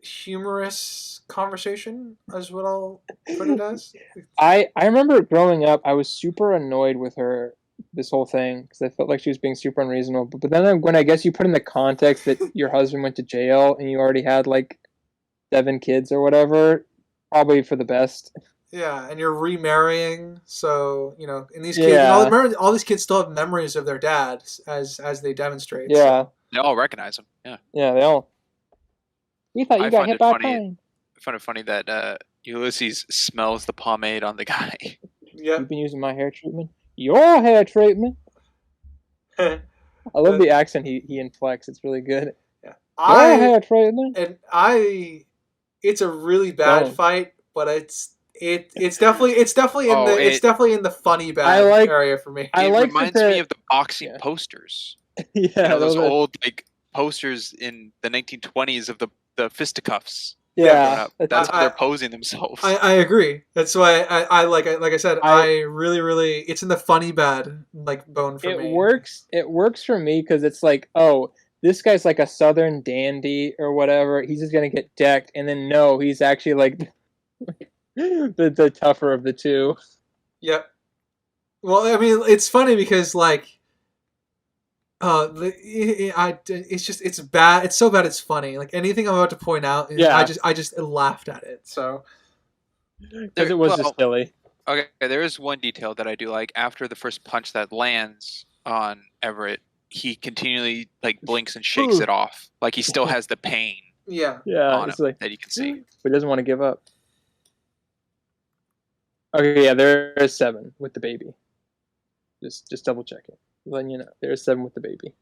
Speaker 1: humorous conversation, is what I'll put it as.
Speaker 3: I remember growing up, I was super annoyed with her this whole thing because I felt like she was being super unreasonable. But then when I guess you put in the context that your husband went to jail and you already had like 7 kids or whatever, probably for the best.
Speaker 1: Yeah, and you're remarrying, so in these kids, all these kids still have memories of their dad as they demonstrate.
Speaker 3: Yeah,
Speaker 1: so.
Speaker 4: They all recognize him. Yeah,
Speaker 3: they all. We thought you got hit by a plane.
Speaker 4: I find it funny that Ulysses smells the pomade on the guy.
Speaker 1: Yeah,
Speaker 3: you've been using my hair treatment. Your hair treatment. I love the accent he inflects. It's really good.
Speaker 1: Yeah,
Speaker 3: your hair treatment.
Speaker 1: And it's a really bad fight, but it's definitely in the funny bad area for me.
Speaker 4: It reminds me of the boxing posters.
Speaker 3: Yeah,
Speaker 4: those old posters in the 1920s of the fisticuffs.
Speaker 3: Yeah,
Speaker 4: that's how they're posing themselves.
Speaker 1: I agree. That's why I like I said, I really it's in the funny bad bone for me.
Speaker 3: It works for me because it's like, oh, this guy's like a southern dandy or whatever. He's just gonna get decked, and then no, he's actually like the tougher of the two.
Speaker 1: Yep. Well, I mean, it's funny because it's bad. It's so bad. It's funny. Like anything I'm about to point out, I just laughed at it. So
Speaker 3: because it was just silly.
Speaker 4: Okay, there is one detail that I do like. After the first punch that lands on Everett, he continually blinks and shakes it off, like he still has the pain.
Speaker 1: Yeah.
Speaker 3: Yeah,
Speaker 4: on
Speaker 3: it's
Speaker 4: him
Speaker 3: like,
Speaker 4: that you can see.
Speaker 3: but he doesn't want to give up. Okay, yeah, there is 7 with the baby. Just double check it. Letting you know, there's 7 with the baby.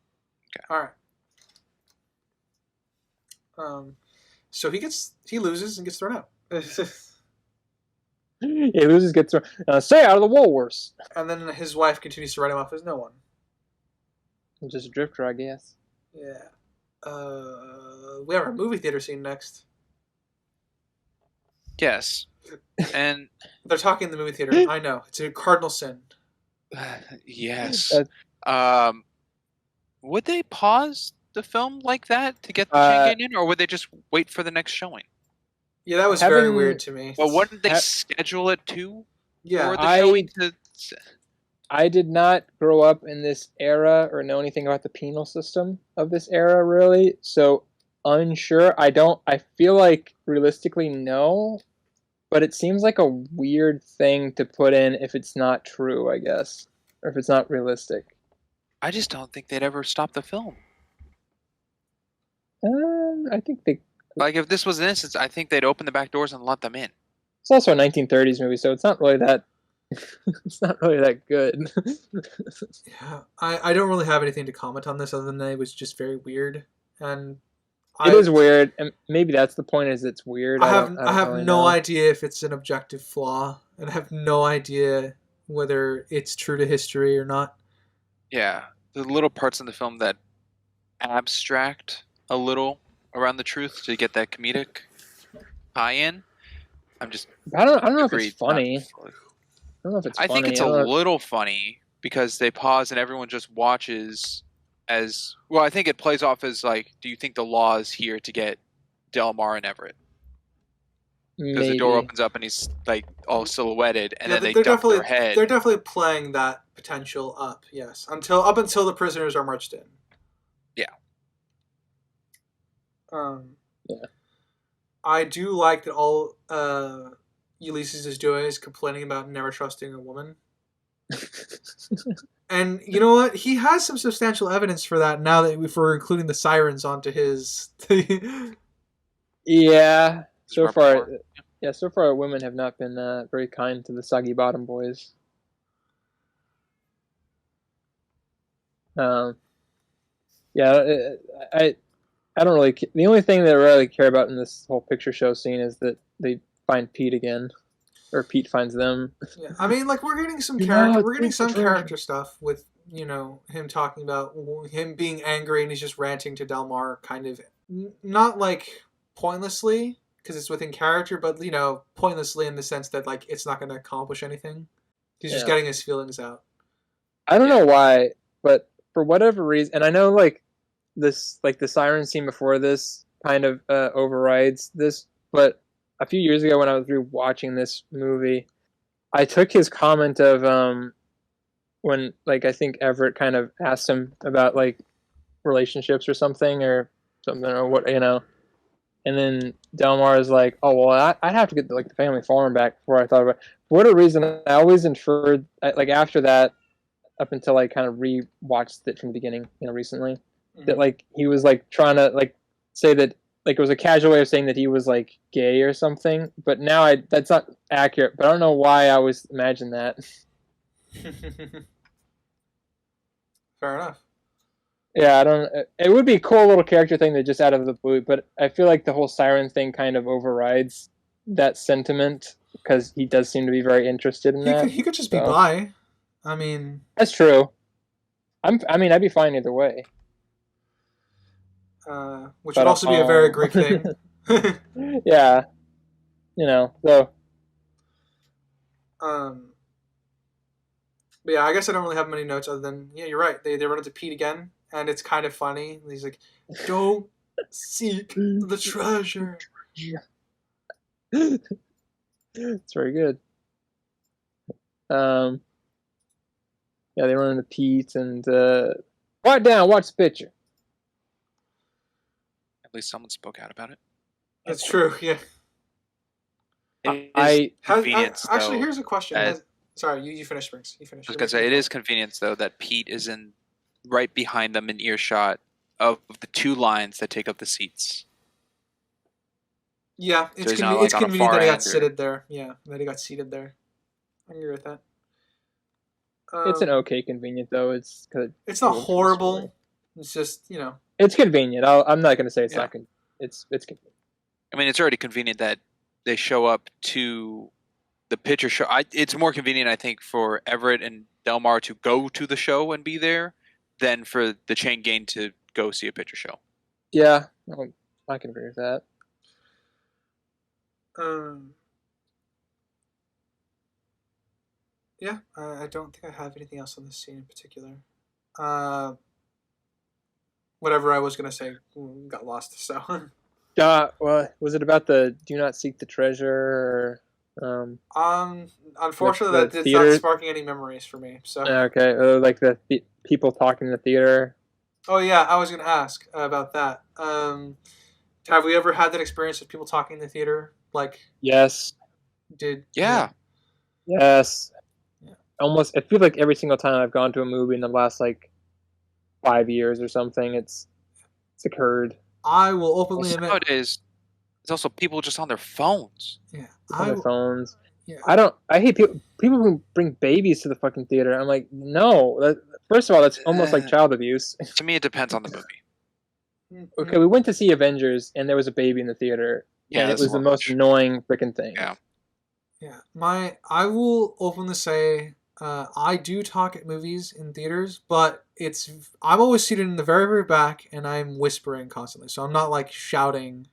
Speaker 1: All right. So he loses and gets thrown out.
Speaker 3: He loses, gets thrown. Stay out of the Woolworths.
Speaker 1: And then his wife continues to write him off as no one.
Speaker 3: I'm just a drifter, I guess.
Speaker 1: Yeah. We have our movie theater scene next.
Speaker 4: Yes, and
Speaker 1: They're talking in the movie theater. I know. It's a cardinal sin.
Speaker 4: yes.
Speaker 3: Uh,
Speaker 4: Would they pause the film like that to get the chain gang in, or would they just wait for the next showing?
Speaker 1: Yeah, that was very weird to me.
Speaker 4: Well, wouldn't they schedule it too?
Speaker 1: Yeah.
Speaker 4: For the showing to...
Speaker 3: I did not grow up in this era or know anything about the penal system of this era, really. So unsure. I feel like realistically no, but it seems like a weird thing to put in if it's not true, I guess, or if it's not realistic.
Speaker 4: I just don't think they'd ever stop the film.
Speaker 3: I think they.
Speaker 4: Like, if this was an instance, I think they'd open the back doors and let them in.
Speaker 3: It's also a 1930s movie, so it's not really that. It's not really that good.
Speaker 1: Yeah, I don't really have anything to comment on this other than it was just very weird, and
Speaker 3: it is weird, and maybe that's the point. Is it's weird.
Speaker 1: I have
Speaker 3: really
Speaker 1: no
Speaker 3: know.
Speaker 1: idea if it's an objective flaw, and I have no idea whether it's true to history or not.
Speaker 4: Yeah, the little parts in the film that abstract a little around the truth to get that comedic tie-in. I
Speaker 3: don't know if it's funny. I don't know if it's funny.
Speaker 4: I think it's a little funny because they pause and everyone just watches as... Well, I think it plays off as like, do you think the law is here to get Dalmar and Everett? Because the door opens up and he's like all silhouetted and then they duck their head.
Speaker 1: They're definitely playing that potential up, yes. Up until the prisoners are marched in.
Speaker 4: Yeah.
Speaker 3: Yeah.
Speaker 1: I do like that all Ulysses is doing is complaining about never trusting a woman. And you know what? He has some substantial evidence for that now that if we're including the sirens onto his...
Speaker 3: Yeah. So far, women have not been very kind to the Soggy Bottom Boys. Yeah, I don't really. The only thing that I really care about in this whole picture show scene is that they find Pete again, or Pete finds them.
Speaker 1: Yeah, I mean, like we're getting some character. We're getting some character stuff with him talking about him being angry and he's just ranting to Dalmar, kind of not like pointlessly because it's within character, but pointlessly in the sense that like it's not going to accomplish anything. He's just getting his feelings out.
Speaker 3: I don't know why, but for whatever reason, and I know like this, like the siren scene before this kind of overrides this, but a few years ago when I was rewatching this movie, I took his comment of when like I think Everett kind of asked him about like relationships or something or what, and then Dalmar is like, oh well, I'd have to get like the family farm back before I thought about it. For whatever reason, I always inferred like after that, up until I kind of re-watched it from the beginning, recently, that like he was like trying to like say that like it was a casual way of saying that he was like gay or something. But now that's not accurate. But I don't know why I always imagined that.
Speaker 1: Fair enough.
Speaker 3: Yeah, I don't. It would be a cool little character thing that just out of the blue, but I feel like the whole siren thing kind of overrides that sentiment because he does seem to be very interested in that.
Speaker 1: He could just be bi. I mean,
Speaker 3: that's true. I'd be fine either way.
Speaker 1: Which would also be a very Greek thing.
Speaker 3: Yeah, so.
Speaker 1: But yeah, I guess I don't really have many notes other than you're right. They run into Pete again, and it's kind of funny. He's like, "Don't seek the treasure."
Speaker 3: It's very good. Yeah, they run into Pete and quiet down, watch the picture.
Speaker 4: At least someone spoke out about it.
Speaker 1: That's true. Yeah. Actually, here's a question. Sorry, you finish, Springs. You finish.
Speaker 4: I was gonna say it is convenience though that Pete is right behind them in earshot of the two lines that take up the seats.
Speaker 1: Yeah,
Speaker 4: So he's not, like,
Speaker 1: it's
Speaker 4: on a
Speaker 1: convenient
Speaker 4: far
Speaker 1: that he got
Speaker 4: end or-
Speaker 1: seated there. Yeah, that he got seated there. I agree with that.
Speaker 3: It's an okay convenient though. It's cause
Speaker 1: It's
Speaker 3: it
Speaker 1: not
Speaker 3: works for the story.
Speaker 1: horrible. It's just
Speaker 3: It's convenient. I'm not gonna say it's
Speaker 1: Yeah.
Speaker 3: not. It's convenient.
Speaker 4: I mean, it's already convenient that they show up to the picture show. It's more convenient, I think, for Everett and Dalmar to go to the show and be there than for the chain gang to go see a picture show.
Speaker 3: Yeah, I can agree with that.
Speaker 1: Yeah, I don't think I have anything else on this scene in particular. Whatever I was gonna say got lost. So.
Speaker 3: Well, was it about the do not seek the treasure? Or,
Speaker 1: Unfortunately,
Speaker 3: the
Speaker 1: that it's
Speaker 3: theater-
Speaker 1: not sparking any memories for me. So.
Speaker 3: okay, like the people talking in the theater.
Speaker 1: Oh yeah, I was gonna ask about that. Have we ever had that experience of people talking in the theater? Like,
Speaker 3: Yes.
Speaker 4: Yeah.
Speaker 3: Yes.
Speaker 1: Yeah.
Speaker 3: Almost. I feel like every single time I've gone to a movie in the last 5 years or something, it's occurred.
Speaker 1: I will openly
Speaker 4: Also,
Speaker 1: admit.
Speaker 4: nowadays, it's also people just on their phones.
Speaker 1: Yeah,
Speaker 3: On their phones.
Speaker 1: Yeah.
Speaker 3: I hate people. People who bring babies to the fucking theater. I'm like, no. First of all, that's almost like child abuse.
Speaker 4: To me, it depends on the movie.
Speaker 3: Okay, we went to see Avengers, and there was a baby in the theater,
Speaker 4: Yeah,
Speaker 3: and it
Speaker 4: that's
Speaker 3: was the
Speaker 4: one
Speaker 3: most
Speaker 4: which-
Speaker 3: annoying freaking thing.
Speaker 4: Yeah.
Speaker 1: Yeah, I will openly say I do talk at movies in theaters, but I'm always seated in the very, very back, and I'm whispering constantly, so I'm not shouting.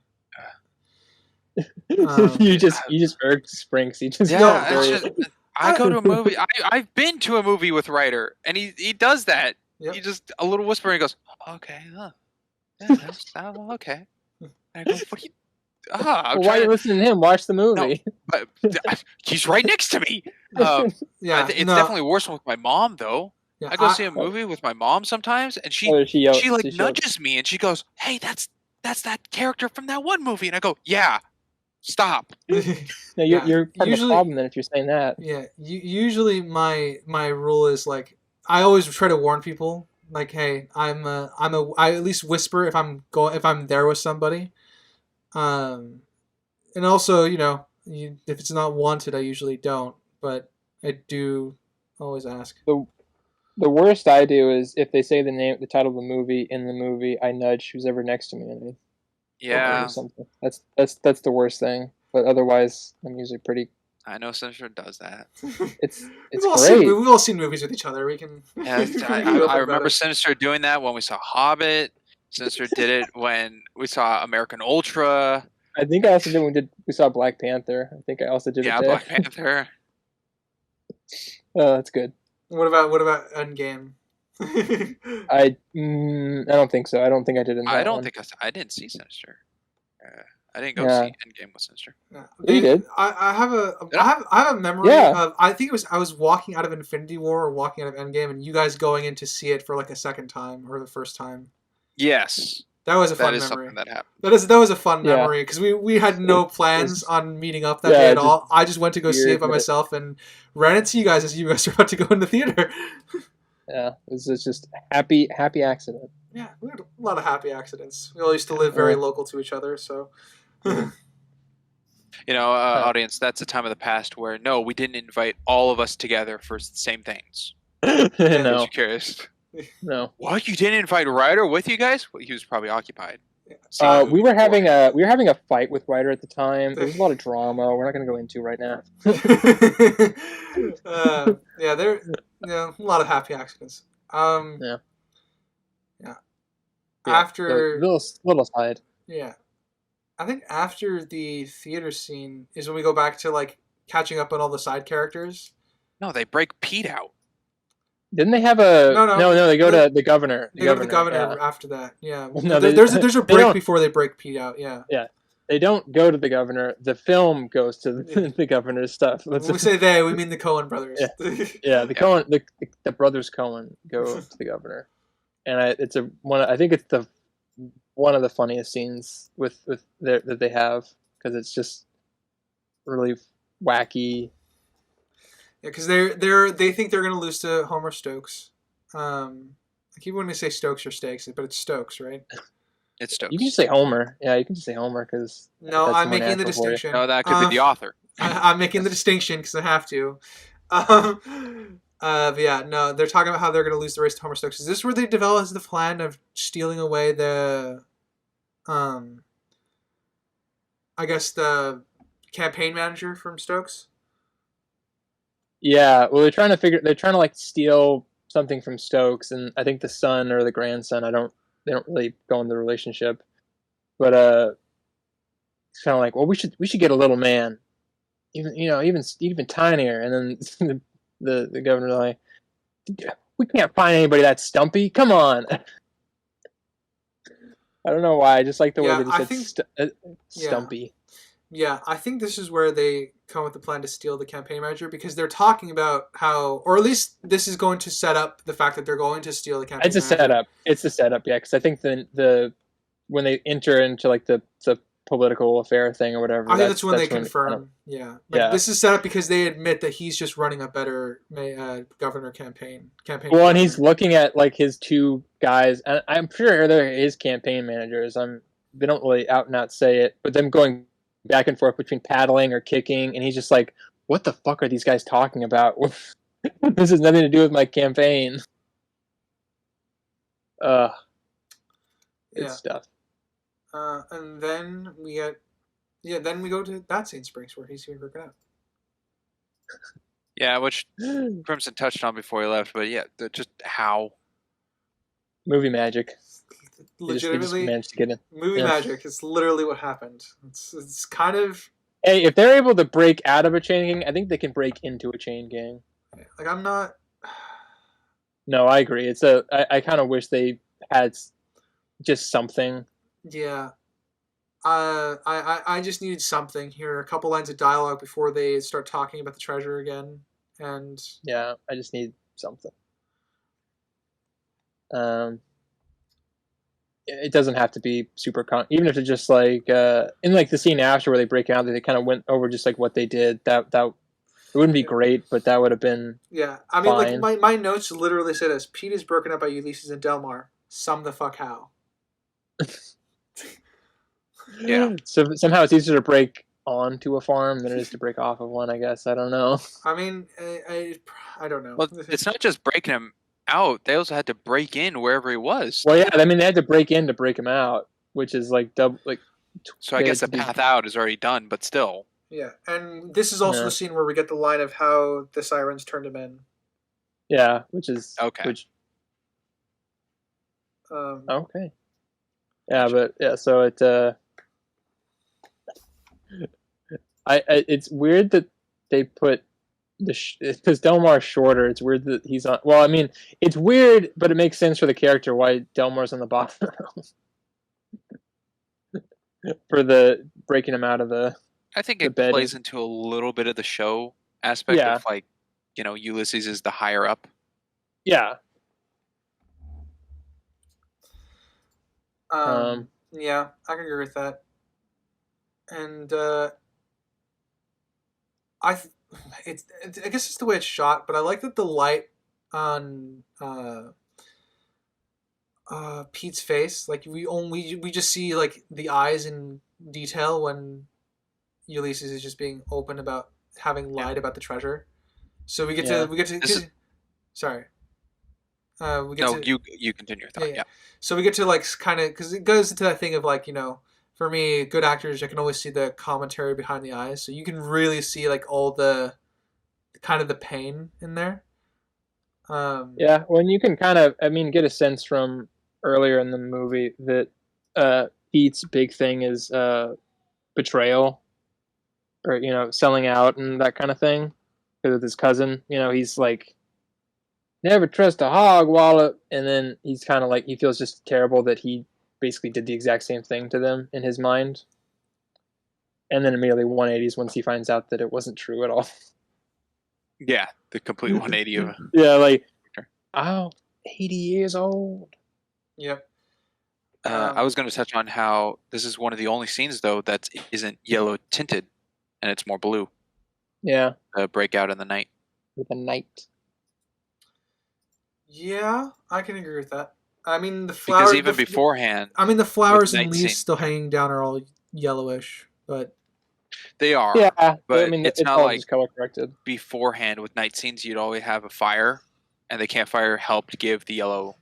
Speaker 3: you just heard Sprinks. You just
Speaker 4: Yeah,
Speaker 3: very-
Speaker 4: it's just, I go to a movie. I've been to a movie with Ryder, and he does that.
Speaker 1: Yep.
Speaker 4: He just a little whisper and he goes, "Okay, yeah, okay." And I go, "What are you?" I'm
Speaker 3: Well, why are
Speaker 4: trying
Speaker 3: you
Speaker 4: to,
Speaker 3: listening to him? Watch the movie.
Speaker 4: but he's right next to me.
Speaker 1: Yeah,
Speaker 4: It's
Speaker 1: no,
Speaker 4: definitely worse with my mom though.
Speaker 1: yeah,
Speaker 4: I go see a movie with my mom sometimes, and she
Speaker 3: Oh, she
Speaker 4: nudges me and she goes, "Hey, that's that character from that one movie," and I go, "Yeah, stop."
Speaker 3: No,
Speaker 1: Yeah,
Speaker 3: you're part of the
Speaker 1: usually-
Speaker 3: problem then if you're saying that.
Speaker 1: Yeah, usually my rule is I always try to warn people hey, I at least whisper if I'm there with somebody, and also if it's not wanted I usually don't, but I do always ask.
Speaker 3: The worst I do is if they say the title of the movie in the movie, I nudge who's ever next to me and
Speaker 4: Yeah,
Speaker 3: or something. That's the worst thing. But otherwise, I'm usually pretty.
Speaker 4: I know Sinister does that.
Speaker 3: It's
Speaker 1: we've all
Speaker 3: great.
Speaker 1: we've all seen movies with each other. We can.
Speaker 4: Yeah,
Speaker 1: we can
Speaker 4: I
Speaker 1: be open
Speaker 4: remember
Speaker 1: about it.
Speaker 4: Sinister doing that when we saw Hobbit. Sinister did it when we saw American Ultra.
Speaker 3: I think I also did when we saw Black Panther. I think I also did
Speaker 4: Yeah,
Speaker 3: it there.
Speaker 4: Black Panther.
Speaker 3: Oh, that's good.
Speaker 1: What about Endgame?
Speaker 3: I don't think so. I don't think I did in that
Speaker 4: I don't
Speaker 3: one.
Speaker 4: think I didn't see Sinister. I didn't go
Speaker 3: Yeah.
Speaker 4: see Endgame with Sinister.
Speaker 1: Yeah.
Speaker 3: You did.
Speaker 1: I have
Speaker 4: Yeah.
Speaker 1: I have a memory
Speaker 3: Yeah.
Speaker 1: of I think I was walking out of Infinity War or walking out of Endgame, and you guys going in to see it for a second time or the first time.
Speaker 4: Yes,
Speaker 1: That was a
Speaker 4: that
Speaker 1: fun
Speaker 4: is
Speaker 1: memory.
Speaker 4: something that happened.
Speaker 1: That was a fun
Speaker 3: Yeah.
Speaker 1: memory because we had no plans
Speaker 3: It's-
Speaker 1: on meeting up that
Speaker 3: yeah,
Speaker 1: day at
Speaker 3: just
Speaker 1: all. I just went to go see
Speaker 3: weird
Speaker 1: it by
Speaker 3: that-
Speaker 1: myself and ran into you guys as you guys were about to go in the theater.
Speaker 3: Yeah, it's just happy accident.
Speaker 1: Yeah, we had a lot of happy accidents. We all used to live very local to each other, so.
Speaker 4: You know, audience, that's a time of the past where no, we didn't invite all of us together for the same things.
Speaker 3: no,
Speaker 4: Just curious.
Speaker 3: no.
Speaker 4: What? You didn't invite Ryder with you guys? Well, he was probably occupied. seeing the
Speaker 3: We
Speaker 4: movie
Speaker 3: were having
Speaker 4: beforehand.
Speaker 3: a fight with Ryder at the time. There was a lot of drama. We're not going to go into right now.
Speaker 1: A lot of happy accidents.
Speaker 3: Yeah.
Speaker 1: After
Speaker 3: little side.
Speaker 1: yeah, I think after the theater scene is when we go back to catching up on all the side characters.
Speaker 4: No, they break Pete out.
Speaker 3: Didn't they have a
Speaker 1: No.
Speaker 3: they go to the governor.
Speaker 1: They go to the governor
Speaker 3: yeah.
Speaker 1: after that. Yeah,
Speaker 3: No,
Speaker 1: there's a
Speaker 3: they
Speaker 1: break
Speaker 3: don't.
Speaker 1: before they break Pete out. Yeah.
Speaker 3: They don't go to the governor. The film goes to the governor's stuff.
Speaker 1: When we say they, we mean the Coen brothers.
Speaker 3: Yeah, Coen, the brothers Coen go to the governor, and I think it's one of the funniest scenes that they have because it's just really wacky.
Speaker 1: Yeah, because they think they're gonna lose to Homer Stokes. I keep wanting to say Stokes or Stakes, but it's Stokes, right?
Speaker 4: It's Stokes.
Speaker 3: You can just say Homer. Yeah, you can just say Homer because
Speaker 1: No,
Speaker 3: that's
Speaker 1: I'm
Speaker 3: more
Speaker 1: making the
Speaker 3: natural for you.
Speaker 1: distinction.
Speaker 4: No, that could be the author.
Speaker 1: I'm making the distinction because I have to. But yeah, no, they're talking about how they're going to lose the race to Homer Stokes. Is this where they develop the plan of stealing away the, I guess the campaign manager from Stokes?
Speaker 3: Yeah, well, they're trying to like steal something from Stokes, and I think the son or the grandson, they don't really go into the relationship, but it's kind of like, well, we should get a little man, even tinier, and then the governor's like, we can't find anybody that's stumpy. Come on. I don't know why. I just like the way
Speaker 1: Yeah,
Speaker 3: that he
Speaker 1: I
Speaker 3: said
Speaker 1: think
Speaker 3: stumpy.
Speaker 1: Yeah, I think this is where they come with the plan to steal the campaign manager because they're talking about how, or at least this is going to set up the fact that they're going to steal the campaign
Speaker 3: It's a
Speaker 1: manager.
Speaker 3: setup. It's a setup, yeah. Because I think the when they enter into like the political affair thing or whatever,
Speaker 1: I think that's when they
Speaker 3: when
Speaker 1: confirm. Yeah,
Speaker 3: yeah.
Speaker 1: This is set up because they admit that he's just running a better governor campaign.
Speaker 3: Well,
Speaker 1: governor.
Speaker 3: and he's looking at like his two guys, and I'm sure they're his campaign managers. They don't really out and out say it, but them going back and forth between paddling or kicking, and he's just like, "What the fuck are these guys talking about? This has nothing to do with my campaign." Good stuff.
Speaker 1: And then we then we go to that Saint Springs where he's being broken out.
Speaker 4: Yeah, which Crimson touched on before he left, but yeah, just how
Speaker 3: movie magic.
Speaker 1: Legitimately,
Speaker 3: they just managed to get in.
Speaker 1: Movie magic. It's literally what happened. It's kind of.
Speaker 3: Hey, if they're able to break out of a chain gang, I think they can break into a chain gang.
Speaker 1: Like I'm not.
Speaker 3: No, I agree. I kind of wish they had just something.
Speaker 1: Yeah. I just needed something here. A couple lines of dialogue before they start talking about the treasure again, and
Speaker 3: yeah, I just need something. It doesn't have to be super even if it's just like in like the scene after where they break out, they kind of went over just like what they did. That it wouldn't be great, but that would have been
Speaker 1: I mean, fine. Like my notes literally said as Pete is broken up by Ulysses and Dalmar. Some the fuck how.
Speaker 4: Yeah.
Speaker 3: So somehow it's easier to break onto a farm than it is to break off of one, I guess. I don't know.
Speaker 1: I mean, I don't know.
Speaker 4: Well, it's not just breaking him out. They also had to break in wherever he was.
Speaker 3: Well, yeah, I mean, they had to break in to break him out, which is like double. Like,
Speaker 4: so I guess the path out is already done, but still.
Speaker 1: Yeah, and this is also the scene where we get the line of how the sirens turned him in.
Speaker 3: Yeah, which is
Speaker 4: okay.
Speaker 3: Okay. Yeah, but yeah, so it. It's weird that they put because Dalmar's shorter. It's weird that he's on. Well, I mean, it's weird, but it makes sense for the character why Dalmar's on the bottom for the breaking him out of the.
Speaker 4: I think it plays into a little bit of the show aspect of like, Ulysses is the higher up.
Speaker 3: Yeah.
Speaker 1: Yeah, I can agree with that. And I guess it's the way it's shot, but I like that the light on Pete's face, like we just see like the eyes in detail when Ulysses is just being open about having lied about the treasure. So we get to sorry.
Speaker 4: You continue your thought. Yeah.
Speaker 1: So we get to like kind of because it goes into that thing of like for me, good actors, I can always see the commentary behind the eyes, so you can really see like all the kind of the pain in there.
Speaker 3: Yeah, well, you can kind of, get a sense from earlier in the movie that Pete's big thing is betrayal, or selling out and that kind of thing. Because with his cousin, he's like, never trust a hog wallet, and then he's kind of like he feels just terrible that he basically did the exact same thing to them in his mind, and then immediately 180s once he finds out that it wasn't true at all.
Speaker 4: Yeah, the complete 180 of
Speaker 3: yeah, like 80 years old.
Speaker 1: Yep.
Speaker 4: I was going to touch on how this is one of the only scenes though that isn't yellow tinted, and it's more blue.
Speaker 3: Yeah.
Speaker 4: Breakout in the night.
Speaker 3: With the night.
Speaker 1: Yeah, I can agree with that. I mean, the
Speaker 4: Because
Speaker 1: flowers.
Speaker 4: even beforehand,
Speaker 1: I mean, the flowers
Speaker 4: with
Speaker 1: and
Speaker 4: night
Speaker 1: leaves
Speaker 4: scene.
Speaker 1: still hanging down are all yellowish, but
Speaker 4: they are.
Speaker 3: Yeah, I
Speaker 4: but
Speaker 3: mean,
Speaker 4: it's
Speaker 3: it's
Speaker 4: not
Speaker 3: all
Speaker 4: like
Speaker 3: just color corrected.
Speaker 4: beforehand with night scenes. You'd always have a fire, and the campfire helped give the yellow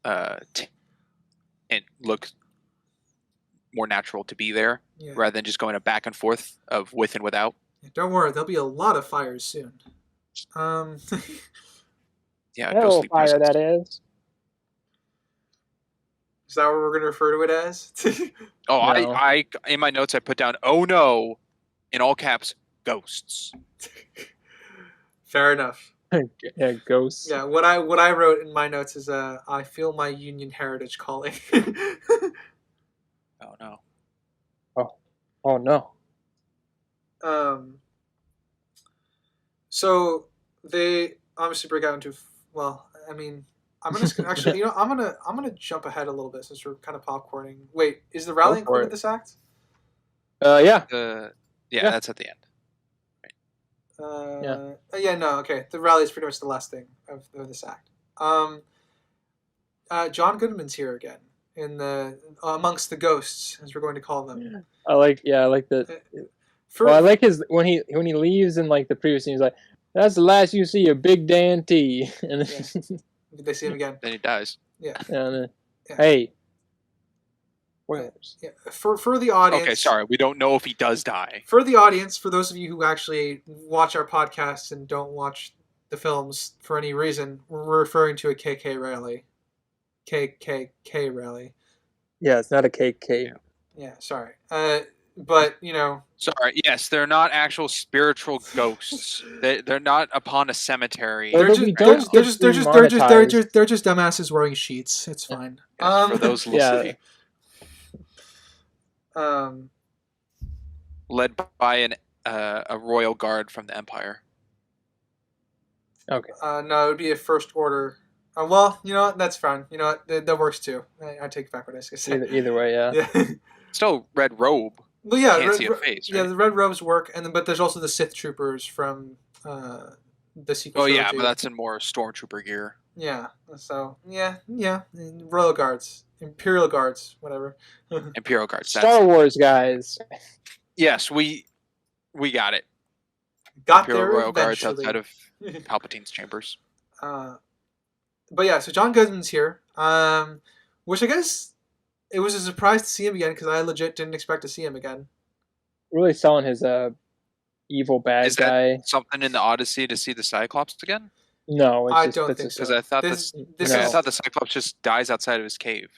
Speaker 4: and look more natural to be there,
Speaker 1: yeah.
Speaker 4: rather than just going a back and forth of with and without.
Speaker 1: Don't worry, there'll be a lot of fires soon.
Speaker 4: Yeah,
Speaker 3: Hell
Speaker 4: ghostly
Speaker 3: fire,
Speaker 4: presence.
Speaker 3: that is.
Speaker 1: Is that what we're going to refer to it as?
Speaker 4: Oh,
Speaker 3: No.
Speaker 4: I in my notes I put down, "Oh no," in all caps, ghosts.
Speaker 1: Fair enough.
Speaker 3: Yeah, ghosts.
Speaker 1: Yeah, what I wrote in my notes is I feel my Union heritage calling.
Speaker 4: Oh no.
Speaker 3: Oh no.
Speaker 1: So they obviously break out into I mean, I'm gonna actually, I'm gonna jump ahead a little bit since we're kind of popcorning. Wait, is the rally
Speaker 3: Go for
Speaker 1: included in
Speaker 3: it.
Speaker 1: this act?
Speaker 3: Yeah.
Speaker 4: Yeah, that's at the end.
Speaker 1: Yeah, no, okay. The rally is pretty much the last thing of this act. John Goodman's here again in the amongst the ghosts, as we're going to call them.
Speaker 3: I like that. Well, I like his when he leaves in like the previous scene. He's like, "That's the last you see of Big Dan T." And then,
Speaker 1: they see him again.
Speaker 4: Then he dies.
Speaker 1: Yeah.
Speaker 3: and then,
Speaker 1: Yeah.
Speaker 3: hey, spoilers.
Speaker 1: Yeah. For the audience.
Speaker 4: Okay, sorry, we don't know if he does die.
Speaker 1: For the audience, for those of you who actually watch our podcasts and don't watch the films for any reason, we're referring to a KK rally. KKK rally.
Speaker 3: Yeah, it's not a KK.
Speaker 1: Yeah, sorry. But
Speaker 4: Sorry, yes, they're not actual spiritual ghosts. They're not upon a cemetery.
Speaker 3: Well,
Speaker 1: they're
Speaker 3: we
Speaker 1: just
Speaker 3: don't
Speaker 1: they're
Speaker 3: get
Speaker 1: just they're just they're just they're just
Speaker 3: demonetized.
Speaker 1: they're just dumbasses wearing sheets. It's fine.
Speaker 4: Yes, for those listening, led by a royal guard from the Empire.
Speaker 3: Okay.
Speaker 1: No, it would be a first order. Well, you know what? That's fine. You know what? That works too. I take back what I was gonna say.
Speaker 3: Either way, yeah.
Speaker 1: Yeah.
Speaker 4: Still red robe.
Speaker 1: Well, yeah,
Speaker 4: Can't see a face,
Speaker 1: yeah,
Speaker 4: right?
Speaker 1: the red robes work, but there's also the Sith troopers from the sequel.
Speaker 4: Oh yeah,
Speaker 1: trilogy.
Speaker 4: but that's in more stormtrooper gear.
Speaker 1: Yeah. So yeah, Royal Guards, Imperial Guards, whatever.
Speaker 4: Imperial guards.
Speaker 3: Star Wars guys.
Speaker 4: Yes, we got it.
Speaker 1: Got
Speaker 4: Imperial
Speaker 1: there
Speaker 4: royal guards
Speaker 1: eventually.
Speaker 4: outside of Palpatine's chambers.
Speaker 1: But yeah, so John Goodman's here, which I guess it was a surprise to see him again because I legit didn't expect to see him again.
Speaker 3: Really selling his evil bad
Speaker 4: Is
Speaker 3: guy.
Speaker 4: that something in the Odyssey to see the Cyclops again?
Speaker 3: No, it's
Speaker 1: I
Speaker 3: just,
Speaker 1: don't
Speaker 3: that's
Speaker 1: think
Speaker 3: just-
Speaker 1: so.
Speaker 4: Because I thought
Speaker 1: This
Speaker 4: I
Speaker 1: is
Speaker 4: thought the Cyclops just dies outside of his cave.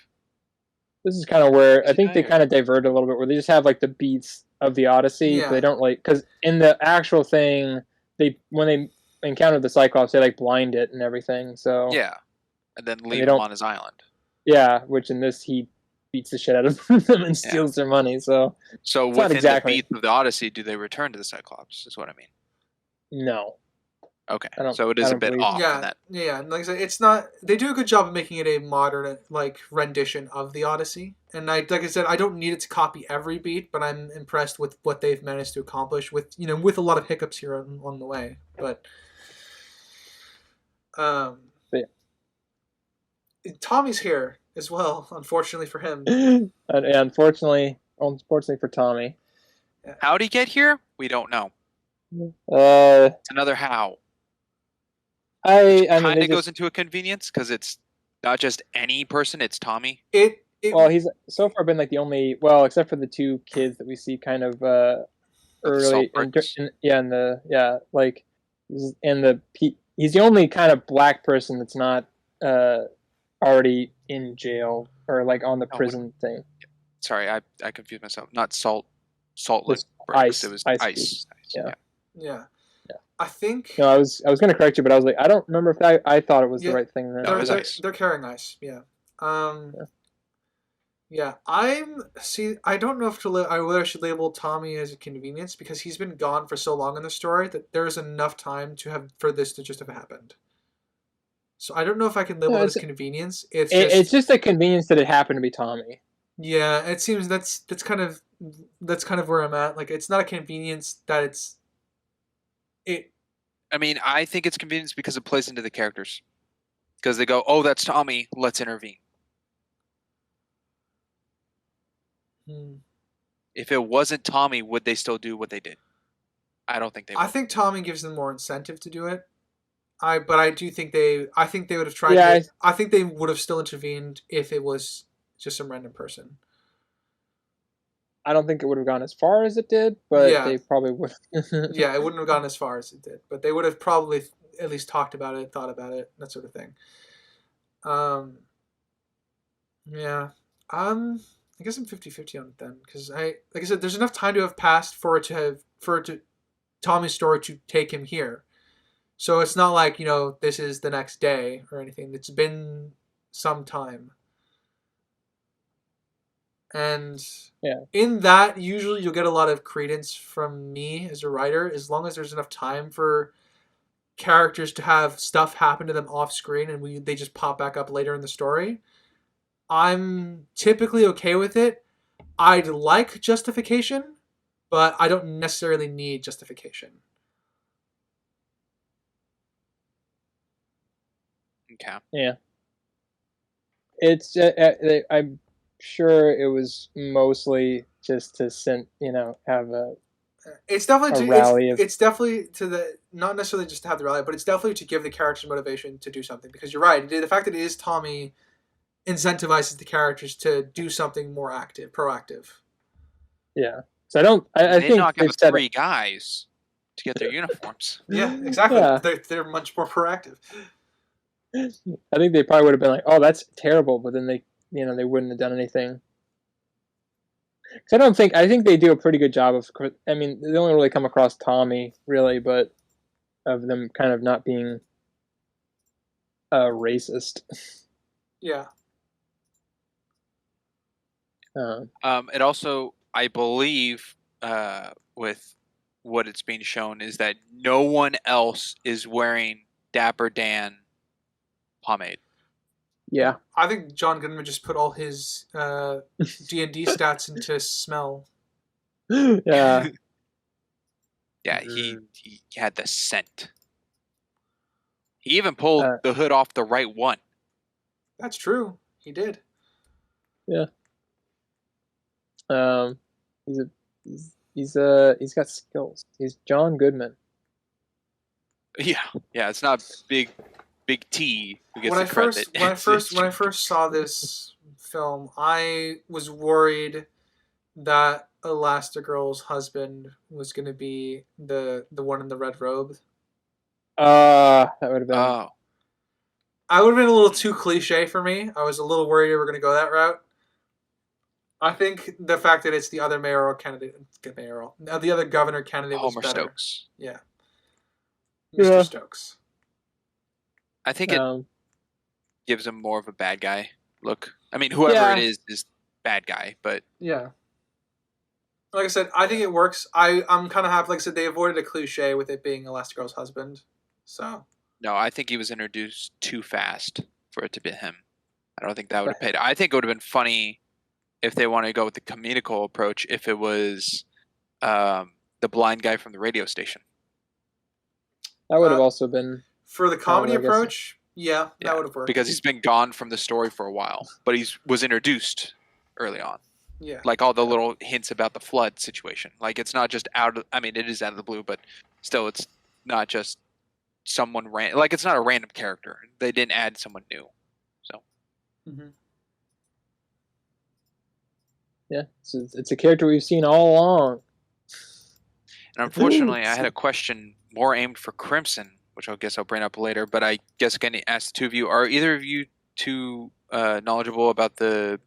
Speaker 3: This is kind of where I
Speaker 4: Is
Speaker 3: think
Speaker 4: it
Speaker 3: they
Speaker 4: dire?
Speaker 3: kind of divert a little bit, where they just have like the beats of the Odyssey.
Speaker 1: Yeah.
Speaker 3: They don't like because in the actual thing, when they encounter the Cyclops, they like blind it and everything. So
Speaker 4: Yeah, and then leave
Speaker 3: they
Speaker 4: him
Speaker 3: don't-
Speaker 4: on his island.
Speaker 3: yeah, which in this he beats the shit out of them and steals their money. So
Speaker 4: So
Speaker 3: It's not
Speaker 4: within
Speaker 3: exactly-
Speaker 4: the beats of the Odyssey, do they return to the Cyclops? Is what I mean.
Speaker 3: no,
Speaker 4: Okay,
Speaker 3: I don't-
Speaker 4: so it
Speaker 3: I
Speaker 4: is a
Speaker 3: don't
Speaker 4: bit
Speaker 3: believe-
Speaker 4: off in
Speaker 1: yeah,
Speaker 4: that.
Speaker 1: yeah. And like I said, it's not. They do a good job of making it a modern rendition of the Odyssey. And like I said, I don't need it to copy every beat, but I'm impressed with what they've managed to accomplish with with a lot of hiccups here on the way. But
Speaker 3: Yeah.
Speaker 1: Tommy's here as well. Unfortunately for him.
Speaker 3: and unfortunately for Tommy,
Speaker 4: How'd he get here? We don't know.
Speaker 3: I
Speaker 4: It's another how.
Speaker 3: mean
Speaker 4: Kind
Speaker 3: they
Speaker 4: of goes
Speaker 3: just,
Speaker 4: into a convenience because it's not just any person; it's Tommy.
Speaker 3: well, he's so far been like the only, well, except for the two kids that we see kind of early
Speaker 4: Saltburns.
Speaker 3: like he's the only kind of black person that's not already in jail or like on the
Speaker 4: Oh,
Speaker 3: prison thing.
Speaker 4: Sorry, I confused myself. Not salt lick
Speaker 3: Just
Speaker 4: bricks.
Speaker 3: ice-
Speaker 4: It was
Speaker 3: ice
Speaker 4: ice.
Speaker 3: cubes.
Speaker 4: Ice,
Speaker 3: Yeah.
Speaker 1: yeah.
Speaker 3: Yeah.
Speaker 1: I think
Speaker 3: No, I was gonna correct you, but I was like, I don't remember if I thought it was
Speaker 1: Yeah.
Speaker 3: the right thing then.
Speaker 4: No, it was ice.
Speaker 1: they're carrying ice. Yeah.
Speaker 3: Yeah.
Speaker 1: Yeah, I don't know if whether I should label Tommy as a convenience because he's been gone for so long in the story that there is enough time for this to just have happened. So I don't know if I can label
Speaker 3: No,
Speaker 1: it as
Speaker 3: it's-
Speaker 1: convenience. It's
Speaker 3: It's just a convenience that it happened to be Tommy.
Speaker 1: yeah. It seems that's kind of where I'm at. Like it's not a convenience that it.
Speaker 4: I mean, I think it's convenience because it plays into the characters. Because they go, oh, that's Tommy, let's intervene. If it wasn't Tommy, would they still do what they did? I don't think they would.
Speaker 1: I think Tommy gives them more incentive to do it. But I do think I think they would have tried.
Speaker 3: Yeah,
Speaker 1: I think they would have still intervened if it was just some random person.
Speaker 3: I don't think it would have gone as far as it did, but
Speaker 1: Yeah.
Speaker 3: they probably would.
Speaker 1: Yeah, it wouldn't have gone as far as it did, but they would have probably at least talked about it, thought about it, that sort of thing. Yeah. I guess I'm 50-50 on it then, because like I said, there's enough time to have passed for Tommy's story to take him here. So it's not like, this is the next day or anything. It's been some time. And in that, usually you'll get a lot of credence from me as a writer, as long as there's enough time for characters to have stuff happen to them off screen and they just pop back up later in the story. I'm typically okay with it. I'd like justification, but I don't necessarily need justification.
Speaker 4: Okay.
Speaker 3: Yeah. It's I'm sure it was mostly just to have a.
Speaker 1: It's definitely
Speaker 3: rally.
Speaker 1: It's definitely not necessarily just to have the rally, but it's definitely to give the characters motivation to do something. Because you're right, the fact that it is Tommy incentivizes the characters to do something more proactive.
Speaker 3: Yeah. So I think
Speaker 4: not give 3 guys to get their uniforms.
Speaker 1: Yeah, exactly.
Speaker 3: Yeah.
Speaker 1: They're much more proactive.
Speaker 3: I think they probably would have been like, "Oh, that's terrible," but then they wouldn't have done anything. I think they do a pretty good job of. I mean, they only really come across Tommy really, but of them kind of not being racist.
Speaker 1: Yeah.
Speaker 4: It also, I believe, with what it's being shown, is that no one else is wearing Dapper Dan pomade.
Speaker 3: Yeah.
Speaker 1: I think John Goodman just put all his D&D stats into smell.
Speaker 3: Yeah.
Speaker 4: Yeah, he had the scent. He even pulled the hood off the right one.
Speaker 1: That's true. He did.
Speaker 3: Yeah. He's got skills. He's John Goodman.
Speaker 4: Yeah. It's not big T who gets
Speaker 1: when
Speaker 4: the credit.
Speaker 1: When I first saw this film, I was worried that Elastigirl's husband was going to be the one in the red robe.
Speaker 3: That would have been.
Speaker 4: Oh.
Speaker 1: I would have been a little too cliche for me. I was a little worried we were going to go that route. I think the fact that it's the other the other governor candidate was
Speaker 4: Homer
Speaker 1: better.
Speaker 4: Stokes.
Speaker 1: Yeah. Mr. Stokes.
Speaker 4: I think it gives him more of a bad guy look. I mean, whoever it is bad guy, but
Speaker 1: yeah. Like I said, I think it works. I'm kind of happy. Like I said, they avoided a cliche with it being Elastigirl's husband. So.
Speaker 4: No, I think he was introduced too fast for it to be him. I don't think that would have paid. I think it would have been funny if they wanted to go with the comedical approach. If it was the blind guy from the radio station.
Speaker 3: That would have also been
Speaker 1: for the comedy approach. Yeah, that would have worked
Speaker 4: because he's been gone from the story for a while, but he was introduced early on.
Speaker 1: Yeah,
Speaker 4: like all the little hints about the flood situation. Like it's not just it is out of the blue, but still, it's not just someone like it's not a random character. They didn't add someone new, so.
Speaker 1: Mm-hmm.
Speaker 3: Yeah, it's a character we've seen all along.
Speaker 4: And unfortunately, I had a question more aimed for Crimson, which I guess I'll bring up later. But I guess going to ask the two of you: are either of you two knowledgeable about the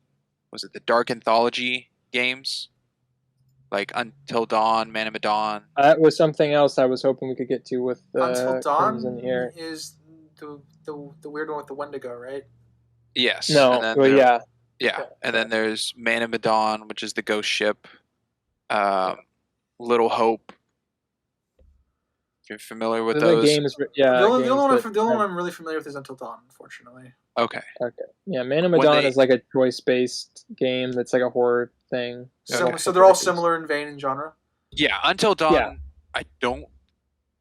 Speaker 4: Dark Anthology games, like Until Dawn, Man of Medan?
Speaker 3: That was something else I was hoping we could get to with
Speaker 1: Until Dawn
Speaker 3: Crimson here.
Speaker 1: Is the weird one with the Wendigo, right?
Speaker 4: Yes.
Speaker 3: No. Well, yeah.
Speaker 4: Yeah, okay. And then there's Man of Medan, which is the ghost ship. Little Hope. If you're familiar with those,
Speaker 3: games, yeah.
Speaker 1: The only one I'm really familiar with is Until Dawn, unfortunately.
Speaker 4: Okay.
Speaker 3: Yeah, Man of Medan is like a choice-based game that's like a horror thing.
Speaker 1: So they're all similar in vein and genre.
Speaker 4: Yeah, Until Dawn. Yeah. I don't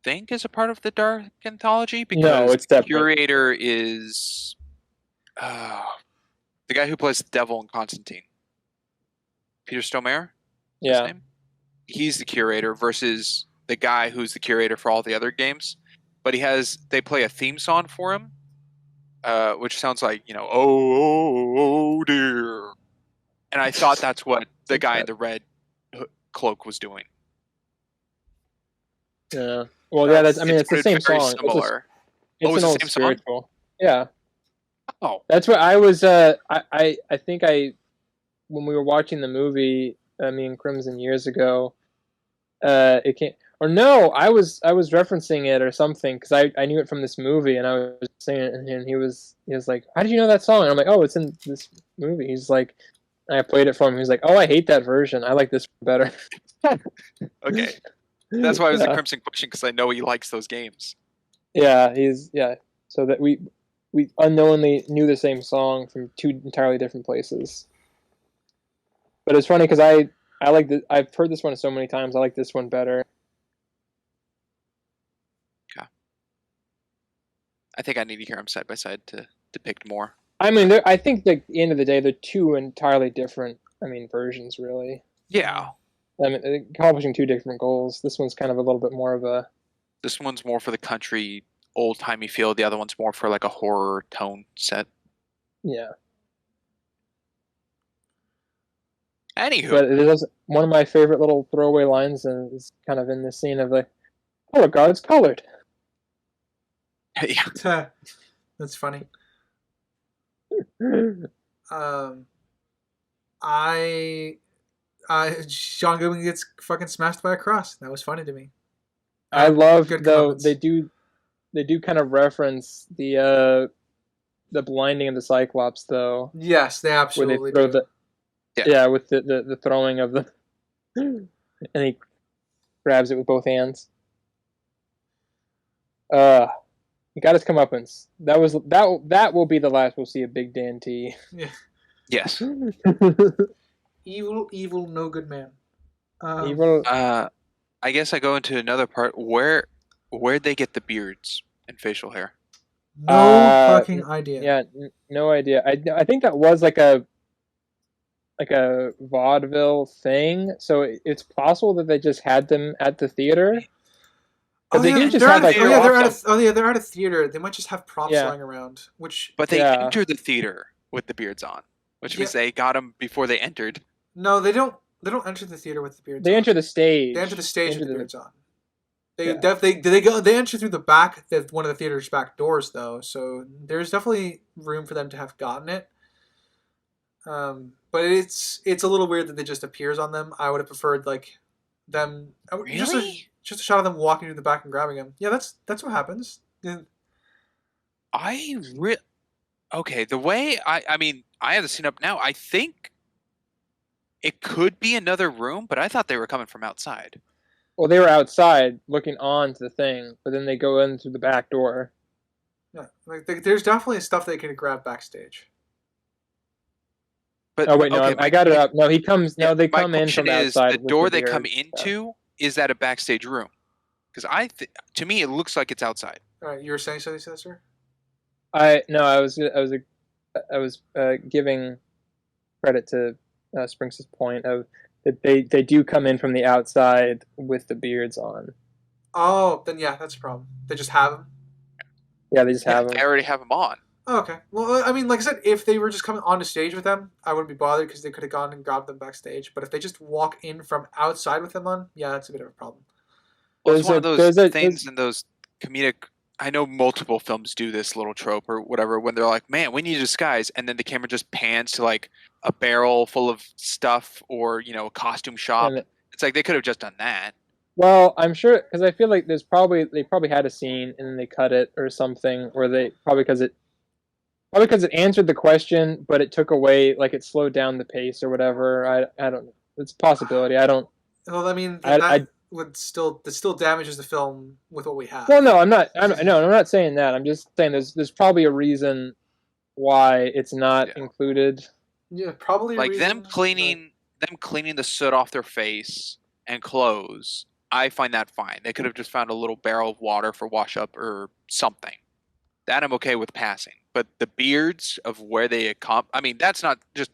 Speaker 4: think is a part of the Dark Anthology because
Speaker 3: No, it's
Speaker 4: the
Speaker 3: separate.
Speaker 4: curator is the guy who plays the devil in Constantine. Peter Stormare? His
Speaker 3: Yeah.
Speaker 4: name? He's the curator versus the guy who's the curator for all the other games. But they play a theme song for him, which sounds like, oh dear. And I thought that's what the guy in the red cloak was doing.
Speaker 3: Yeah. Well, yeah. It's the
Speaker 4: It's
Speaker 3: same
Speaker 4: very
Speaker 3: song.
Speaker 4: similar.
Speaker 3: It's
Speaker 4: it's
Speaker 3: an
Speaker 4: the
Speaker 3: old
Speaker 4: same song?
Speaker 3: spiritual. Yeah.
Speaker 4: Oh,
Speaker 3: That's what I was. I think when we were watching the movie, me and Crimson years ago, it came. Or no, I was referencing it or something because I knew it from this movie and I was saying it and he was like, how did you know that song? And I'm like, oh, it's in this movie. He's like, I played it for him. He's like, oh, I hate that version. I like this better.
Speaker 4: okay. That's why it was
Speaker 3: Yeah.
Speaker 4: a Crimson question because I know he likes those games.
Speaker 3: Yeah, so that we unknowingly knew the same song from two entirely different places. But it's funny because I like I've heard this one so many times. I like this one better.
Speaker 4: Okay. I think I need to hear them side by side to depict more.
Speaker 3: I mean, I think at the end of the day, they're two entirely different. Versions, really.
Speaker 4: Yeah.
Speaker 3: Accomplishing two different goals. This one's kind of a little bit more of a.
Speaker 4: This one's more for the country, old-timey feel. The other one's more for like a horror tone set.
Speaker 3: Yeah.
Speaker 4: Anywho.
Speaker 3: But it is one of my favorite little throwaway lines, and it's kind of in the scene of the color guard's colored.
Speaker 4: Yeah.
Speaker 1: That's funny. John Goodman gets fucking smashed by a cross. That was funny to me.
Speaker 3: I love
Speaker 1: good
Speaker 3: though
Speaker 1: comments.
Speaker 3: they do kind of reference the blinding of the Cyclops though.
Speaker 1: Yes, they
Speaker 3: Where
Speaker 1: absolutely
Speaker 3: they throw
Speaker 1: do.
Speaker 3: with the throwing of the and he grabs it with both hands. He got his comeuppance. That will be the last we'll see of Big Dan T.
Speaker 1: Yeah.
Speaker 4: Yes.
Speaker 1: Evil, no good man.
Speaker 3: Evil.
Speaker 4: I guess I go into another part. Where'd they get the beards and facial hair?
Speaker 1: No fucking idea.
Speaker 3: Yeah, no idea. I think that was like a vaudeville thing. So it's possible that they just had them at the theater.
Speaker 1: Oh,
Speaker 3: they
Speaker 1: yeah,
Speaker 3: didn't just
Speaker 1: they're
Speaker 3: have like.
Speaker 1: they're at a theater. They might just have props
Speaker 3: Yeah.
Speaker 1: lying around.
Speaker 4: But they entered the theater with the beards on, which means they got them before they entered.
Speaker 1: No, they don't. They don't enter the theater with the beards.
Speaker 3: They
Speaker 1: on.
Speaker 3: enter the stage.
Speaker 1: They enter the stage with the beards on. They
Speaker 3: Yeah.
Speaker 1: They enter through the back, one of the theater's back doors though. So there's definitely room for them to have gotten it. But it's a little weird that they just appears on them. I would have preferred like them.
Speaker 4: Really?
Speaker 1: Just a shot of them walking to the back and grabbing him. Yeah, that's what happens. Yeah.
Speaker 4: Okay, the way I mean, I have the scene up now. I think it could be another room, but I thought they were coming from outside.
Speaker 3: Well, they were outside looking on to the thing, but then they go in through the back door.
Speaker 1: Yeah, like there's definitely stuff they can grab backstage.
Speaker 4: But
Speaker 3: oh wait, no,
Speaker 4: okay,
Speaker 3: I got it up. No, he comes. No, they come in
Speaker 4: question
Speaker 3: from outside.
Speaker 4: The door they come into, is that a backstage room? Because to me, it looks like it's outside.
Speaker 1: All right, you were saying something, Sinister?
Speaker 3: I was giving credit to Sprinks' point of that they do come in from the outside with the beards on.
Speaker 1: Oh, then yeah, that's a problem. They just have them.
Speaker 3: Yeah, they just have them.
Speaker 4: They already have them on.
Speaker 1: Oh, okay. Well, I mean, like I said, if they were just coming onto stage with them, I wouldn't be bothered because they could have gone and grabbed them backstage. But if they just walk in from outside with them on, yeah, that's a bit of a problem.
Speaker 4: Well, it's one of those things in those comedic. I know multiple films do this little trope or whatever when they're like, "Man, we need a disguise," and then the camera just pans to like a barrel full of stuff or a costume shop. It's like they could have just done that.
Speaker 3: Well, I'm sure because I feel like they probably had a scene and then they cut it or something, or they probably because it answered the question, but it took away like it slowed down the pace or whatever. I don't know. It's a possibility. I don't.
Speaker 1: Well, I mean, that still damages the film with what we have.
Speaker 3: Well, no, I'm not saying that. I'm just saying there's probably a reason why it's not included.
Speaker 1: Yeah, probably
Speaker 4: like them cleaning the soot off their face and clothes I find that fine. They could have just found a little barrel of water for wash up or something. That I'm okay with passing. But the beards of where they come, I mean, that's not just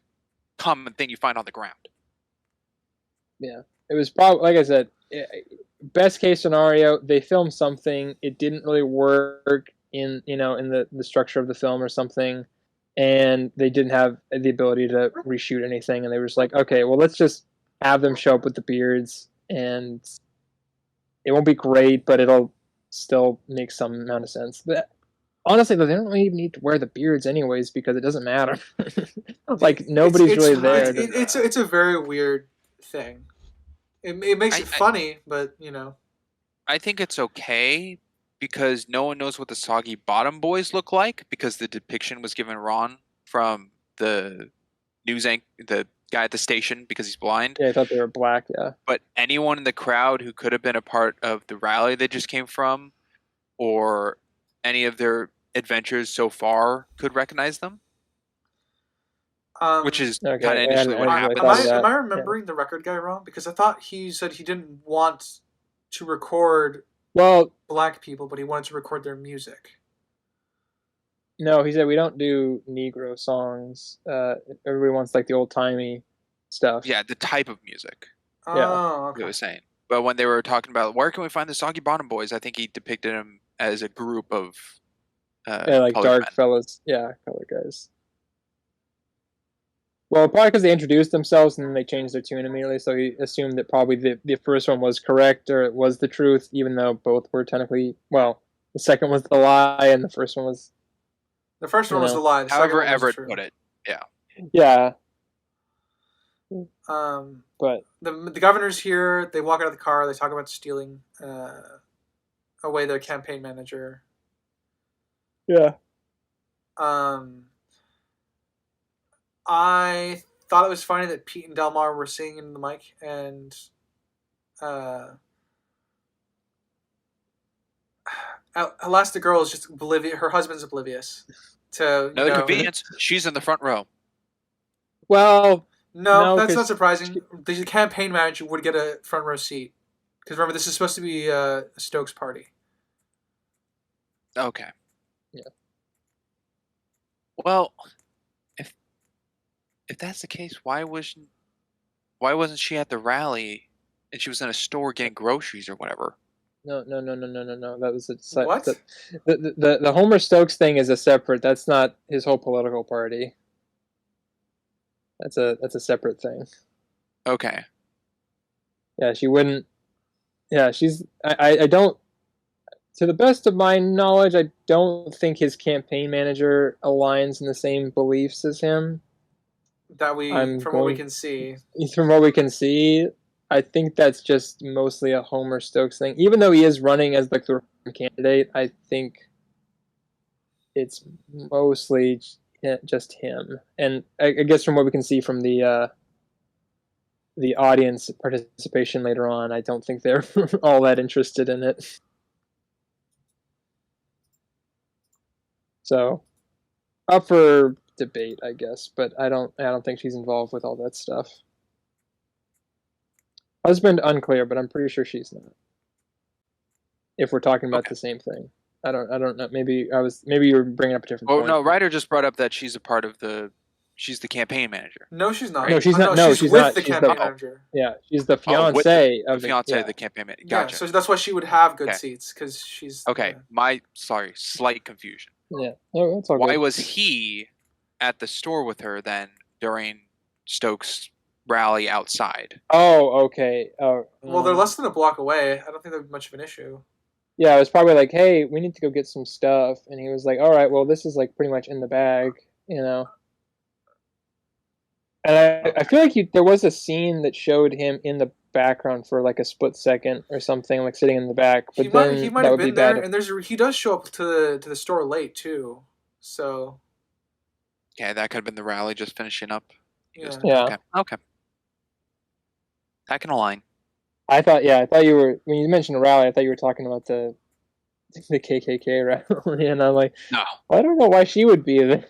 Speaker 4: common thing you find on the ground.
Speaker 3: Yeah, it was probably, like I said, best case scenario, they filmed something, it didn't really work in the structure of the film or something, and they didn't have the ability to reshoot anything, and they were just like, okay, well, let's just have them show up with the beards, and it won't be great, but it'll still make some amount of sense. But honestly, though, they don't even need to wear the beards anyways because it doesn't matter. Like, nobody's really there.
Speaker 1: It's a very weird thing. It makes it funny, but
Speaker 4: I think it's okay because no one knows what the Soggy Bottom Boys look like because the depiction was given wrong from the the guy at the station because he's blind.
Speaker 3: Yeah, I thought they were black, yeah.
Speaker 4: But anyone in the crowd who could have been a part of the rally they just came from or any of their adventures so far could recognize them. Which is kind of initially what happened.
Speaker 1: Am I remembering the record guy wrong? Because I thought he said he didn't want to record black people, but he wanted to record their music.
Speaker 3: No, he said we don't do Negro songs. Everybody wants like the old timey stuff.
Speaker 4: Yeah, the type of music.
Speaker 1: Oh, okay.
Speaker 4: He was saying. But when they were talking about where can we find the Soggy Bottom Boys, I think he depicted them as a group of
Speaker 3: like dark
Speaker 4: men.
Speaker 3: fellas. Yeah, color guys. Well, probably because they introduced themselves and then they changed their tune immediately, so he assumed that probably the first one was correct or it was the truth, even though both were technically, well, the second was the lie and the first one was...
Speaker 1: The first one was the lie.
Speaker 4: However Everett put it, yeah.
Speaker 3: Yeah.
Speaker 1: But the governor's here, they walk out of the car, they talk about stealing away their campaign manager.
Speaker 3: Yeah.
Speaker 1: I thought it was funny that Pete and Dalmar were singing in the mic, and alas, the girl is just oblivious. Her husband's oblivious to
Speaker 4: another convenience. She's in the front row.
Speaker 3: Well,
Speaker 1: no, that's not surprising. The campaign manager would get a front row seat because remember, this is supposed to be a Stokes party.
Speaker 4: Okay.
Speaker 3: Yeah.
Speaker 4: Well, if that's the case, why wasn't she at the rally and she was in a store getting groceries or whatever?
Speaker 3: No. That was a
Speaker 1: what?
Speaker 3: The Homer Stokes thing is a separate. That's not his whole political party. That's a separate thing.
Speaker 4: Okay.
Speaker 3: Yeah, she wouldn't. Yeah, she's. I don't. To the best of my knowledge, I don't think his campaign manager aligns in the same beliefs as him.
Speaker 1: From what we can see.
Speaker 3: From what we can see, I think that's just mostly a Homer Stokes thing. Even though he is running as like the candidate, I think it's mostly just him. And I guess from what we can see from the audience participation later on, I don't think they're all that interested in it. So, up for debate, I guess, but I don't think she's involved with all that stuff. Husband unclear, but I'm pretty sure she's not. If we're talking about the same thing, I don't know. Maybe you were bringing up a different point.
Speaker 4: No, Ryder just brought up that she's a part of she's the campaign manager.
Speaker 1: No, she's not.
Speaker 4: Right?
Speaker 3: No, she's not. No, she's
Speaker 1: with
Speaker 3: not.
Speaker 1: the campaign manager.
Speaker 3: Yeah, she's the fiance
Speaker 4: of the fiance of the campaign manager. Gotcha.
Speaker 1: Yeah, so that's why she would have good seats because she's
Speaker 4: okay. Slight confusion.
Speaker 3: Yeah, no, that's all
Speaker 4: Why
Speaker 3: good.
Speaker 4: was he at the store with her then during Stokes' rally outside?
Speaker 3: Oh, okay.
Speaker 1: Well, they're less than a block away. I don't think that would be much of an issue.
Speaker 3: Yeah, it was probably like, hey, we need to go get some stuff. And he was like, all right, well, this is like pretty much in the bag, you know. And I feel like there was a scene that showed him in the background for like a split second or something, like sitting in the back. But
Speaker 1: he might have been there, and he does show up to the store late too. So
Speaker 4: yeah, that could have been the rally just finishing up.
Speaker 3: Yeah.
Speaker 4: Okay. I can align.
Speaker 3: I thought you were, when you mentioned a rally, I thought you were talking about the KKK rally, and I'm like,
Speaker 4: no,
Speaker 3: I don't know why she would be there.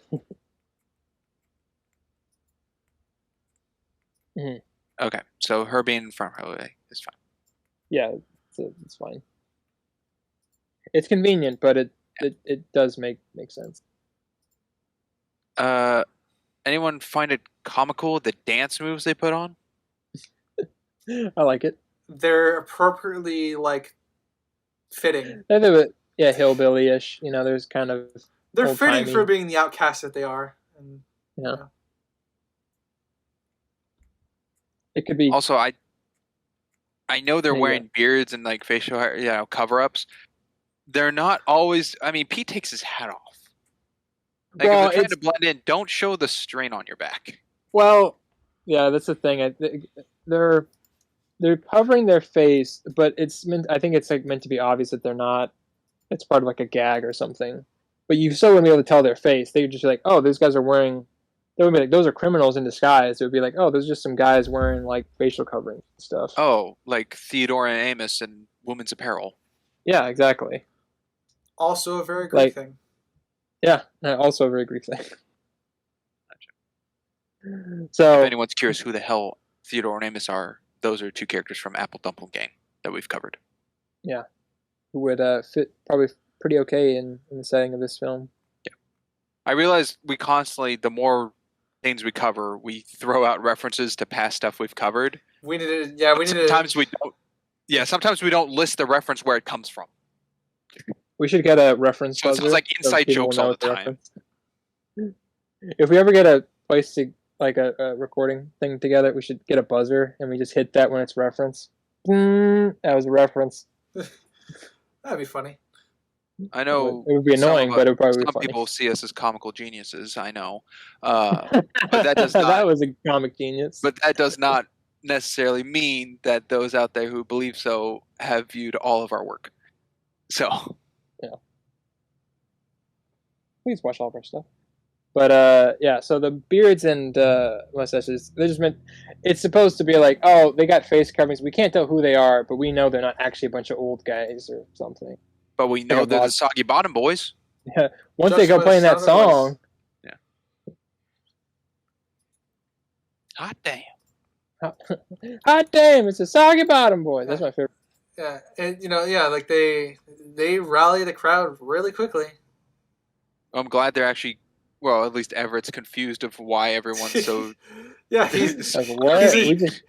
Speaker 4: Okay, so her being in front row is fine.
Speaker 3: Yeah, it's fine. It's convenient, but it does make sense.
Speaker 4: Anyone find it comical the dance moves they put on?
Speaker 3: I like it.
Speaker 1: They're appropriately like fitting.
Speaker 3: They're a bit, hillbilly-ish. There's kind of
Speaker 1: They're fitting
Speaker 3: old-timey.
Speaker 1: for being the outcasts that they are. And,
Speaker 3: Yeah. It could be.
Speaker 4: Also, I know they're
Speaker 3: There you
Speaker 4: wearing beards and like facial hair, cover-ups. They're not always. I mean, Pete takes his hat off. Like
Speaker 3: Well,
Speaker 4: if they're trying to blend in, don't show the strain on your back.
Speaker 3: Well, yeah, that's the thing. They're covering their face, but it's meant. I think it's like meant to be obvious that they're not. It's part of like a gag or something. But you still wouldn't be able to tell their face. They would just be like, oh, those guys are wearing. They would be like, those are criminals in disguise. It would be like, oh, those are just some guys wearing like facial covering stuff.
Speaker 4: Oh, like Theodore and Amos in Women's Apparel.
Speaker 3: Yeah, exactly.
Speaker 1: Also a very Greek thing.
Speaker 3: Yeah, also a very Greek thing. So,
Speaker 4: if anyone's curious who the hell Theodore and Amos are, those are two characters from Apple Dumpling Gang that we've covered.
Speaker 3: Yeah, who would fit probably pretty okay in the setting of this film.
Speaker 4: Yeah, I realize we constantly, the more things we cover, we throw out references to past stuff we've covered.
Speaker 1: Sometimes
Speaker 4: we don't. Yeah, sometimes we don't list the reference where it comes from.
Speaker 3: We should get a reference.
Speaker 4: So it sounds like inside jokes all the time.
Speaker 3: If we ever get a place to like a recording thing together, we should get a buzzer and we just hit that when it's reference. That was a reference.
Speaker 1: That'd be funny.
Speaker 4: I know
Speaker 3: it would be annoying, but it would probably be funny.
Speaker 4: Some people see us as comical geniuses. I know, but that does not.
Speaker 3: That was a comic genius.
Speaker 4: But that does not necessarily mean that those out there who believe so have viewed all of our work. So,
Speaker 3: yeah, please watch all of our stuff. But yeah, so the beards and mustaches, they're just meant. It's supposed to be like, oh, they got face coverings. We can't tell who they are, but we know they're not actually a bunch of old guys or something.
Speaker 4: But we know they're the Soggy Bottom Boys.
Speaker 3: Yeah, once they go playing that song.
Speaker 4: Yeah. Hot damn.
Speaker 3: Hot damn! It's the Soggy Bottom Boys. That's my favorite.
Speaker 1: Yeah, and like they rally the crowd really quickly.
Speaker 4: I'm glad they're actually, well, at least Everett's confused of why everyone's so.
Speaker 1: Yeah, he's
Speaker 3: like, what?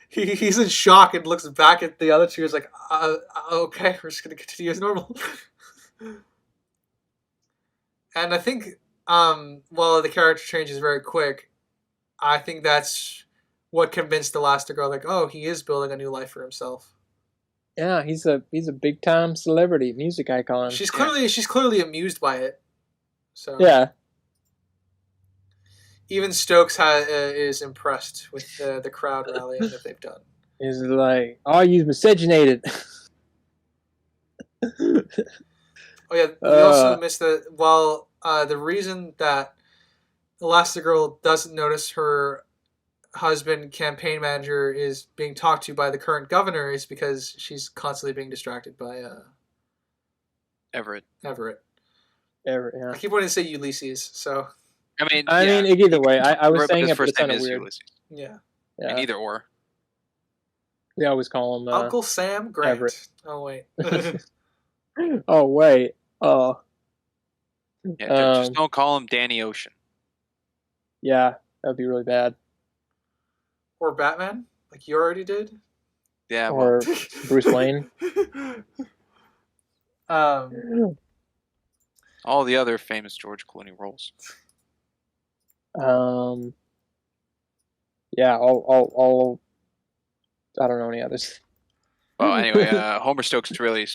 Speaker 1: He's in shock and looks back at the other two. He's like, okay, we're just gonna continue as normal. And I think, while the character change is very quick, I think that's what convinced Elastigirl, like, oh, he is building a new life for himself.
Speaker 3: Yeah, he's a big time celebrity, music icon.
Speaker 1: She's clearly amused by it. So
Speaker 3: yeah.
Speaker 1: Even Stokes is impressed with the crowd rallying that they've done.
Speaker 3: He's like, oh, you miscegenated.
Speaker 1: Oh yeah, we also missed that. Well, the reason that Elastigirl doesn't notice her husband, campaign manager, is being talked to by the current governor is because she's constantly being distracted by
Speaker 4: Everett.
Speaker 3: Yeah.
Speaker 1: I keep wanting to say Ulysses, so.
Speaker 3: I mean, either way, I was saying it, but it's kind of weird.
Speaker 4: Ulysses.
Speaker 1: Yeah.
Speaker 4: I mean, either or.
Speaker 3: We always call him
Speaker 1: Uncle Sam Grant.
Speaker 3: Everett.
Speaker 1: Oh wait.
Speaker 3: Oh wait.
Speaker 4: Yeah, just don't call him Danny Ocean.
Speaker 3: Yeah, that'd be really bad.
Speaker 1: Or Batman, like you already did.
Speaker 4: Yeah.
Speaker 3: Or Bruce Wayne.
Speaker 4: All the other famous George Clooney roles.
Speaker 3: Yeah, all I don't know any others.
Speaker 4: Well, anyway, Homer Stokes really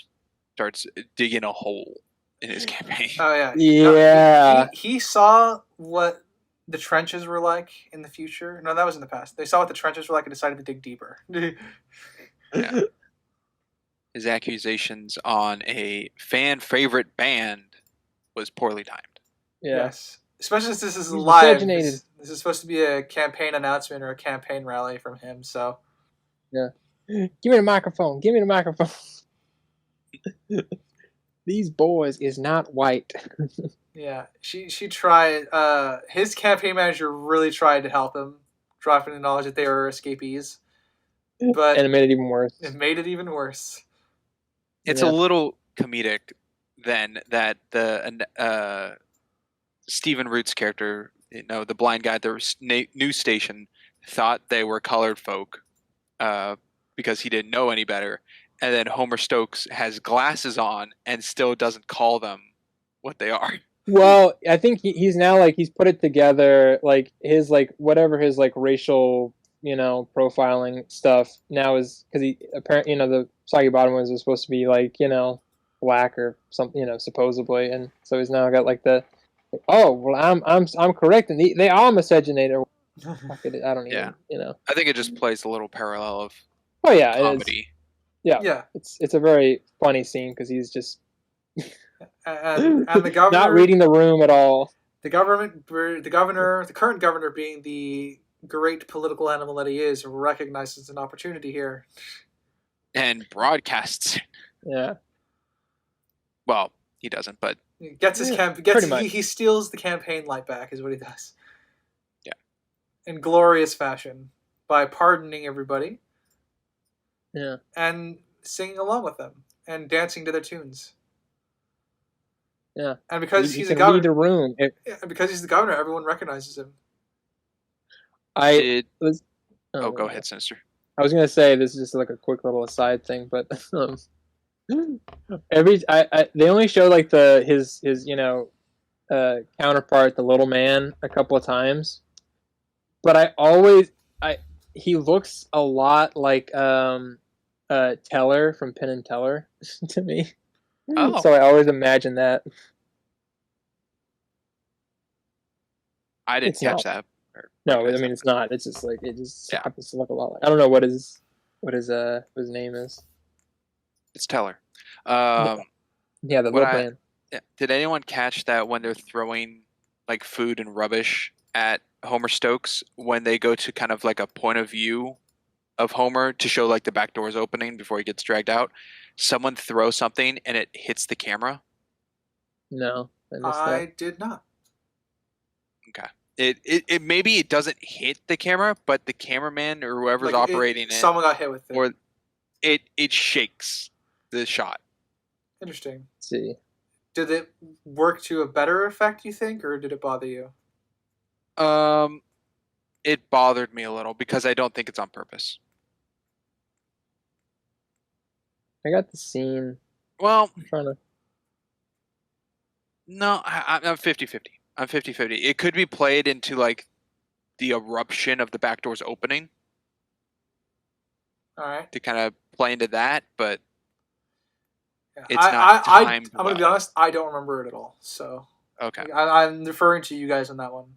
Speaker 4: starts digging a hole in his campaign.
Speaker 1: Oh yeah.
Speaker 3: Yeah.
Speaker 1: He saw what the trenches were like in the future. No, that was in the past. They saw what the trenches were like and decided to dig deeper.
Speaker 4: Yeah. His accusations on a fan favorite band was poorly timed.
Speaker 3: Yeah.
Speaker 1: Yes. Especially since this is live.
Speaker 3: This
Speaker 1: is supposed to be a campaign announcement or a campaign rally from him, so.
Speaker 3: Yeah. Give me the microphone. Give me the microphone. These boys is not white.
Speaker 1: Yeah. She tried, his campaign manager really tried to help him, dropping the knowledge that they were escapees. But
Speaker 3: and it made it even worse.
Speaker 1: It made it even worse.
Speaker 4: it's
Speaker 3: Yeah.
Speaker 4: a little comedic then that the Stephen Root's character, the blind guy at the news station, thought they were colored folk because he didn't know any better, and then Homer Stokes has glasses on and still doesn't call them what they are.
Speaker 3: Well, I think he's now like he's put it together, like his like whatever his like racial profiling stuff now is because he apparently the Soggy Bottom was supposed to be like black or something supposedly, and so he's now got like the oh well I'm correct and they are miscegenated. I don't even
Speaker 4: I think it just plays a little parallel of
Speaker 3: oh yeah
Speaker 4: comedy.
Speaker 1: Yeah.
Speaker 3: It's a very funny scene because he's just
Speaker 1: and the governor
Speaker 3: not reading the room at all.
Speaker 1: The current governor, being the great political animal that he is, recognizes an opportunity here
Speaker 4: and broadcasts.
Speaker 3: Yeah.
Speaker 4: Well, he doesn't, but
Speaker 1: he gets his he steals the campaign light back, is what he does.
Speaker 4: Yeah.
Speaker 1: In glorious fashion by pardoning everybody.
Speaker 3: Yeah.
Speaker 1: And singing along with them and dancing to their tunes.
Speaker 3: Yeah.
Speaker 1: And because he's
Speaker 3: the
Speaker 1: governor,
Speaker 3: read the room.
Speaker 1: Because he's the governor, everyone recognizes him.
Speaker 4: Go ahead, Sinister.
Speaker 3: I was gonna say this is just like a quick little aside thing, but they only show like his counterpart, the little man, a couple of times, but he looks a lot like Teller from Penn and Teller to me.
Speaker 4: Oh.
Speaker 3: So I always imagine that.
Speaker 4: I didn't catch that.
Speaker 3: No, I mean it's not. It's just like it just happens to look a lot like. I don't know what his name is.
Speaker 4: It's Teller.
Speaker 3: Yeah, the little man.
Speaker 4: Did anyone catch that when they're throwing like food and rubbish at Homer Stokes when they go to kind of like a point of view of Homer to show like the back doors opening before he gets dragged out? Someone throws something and it hits the camera?
Speaker 3: No,
Speaker 1: I did not.
Speaker 4: Okay. It maybe it doesn't hit the camera, but the cameraman or whoever's operating
Speaker 1: someone got hit with it.
Speaker 4: Or it shakes the shot.
Speaker 1: Interesting.
Speaker 3: Let's see.
Speaker 1: Did it work to a better effect, you think, or did it bother you?
Speaker 4: It bothered me a little because I don't think it's on purpose.
Speaker 3: I got the scene.
Speaker 4: Well,
Speaker 3: I'm trying to.
Speaker 4: No, I'm 50-50. I'm 50-50. It could be played into like the eruption of the back doors opening.
Speaker 1: All right.
Speaker 4: To kind of play into that, but
Speaker 1: it's not timed. I'm going to be honest, I don't remember it at all. So
Speaker 4: okay.
Speaker 1: I'm referring to you guys on that one.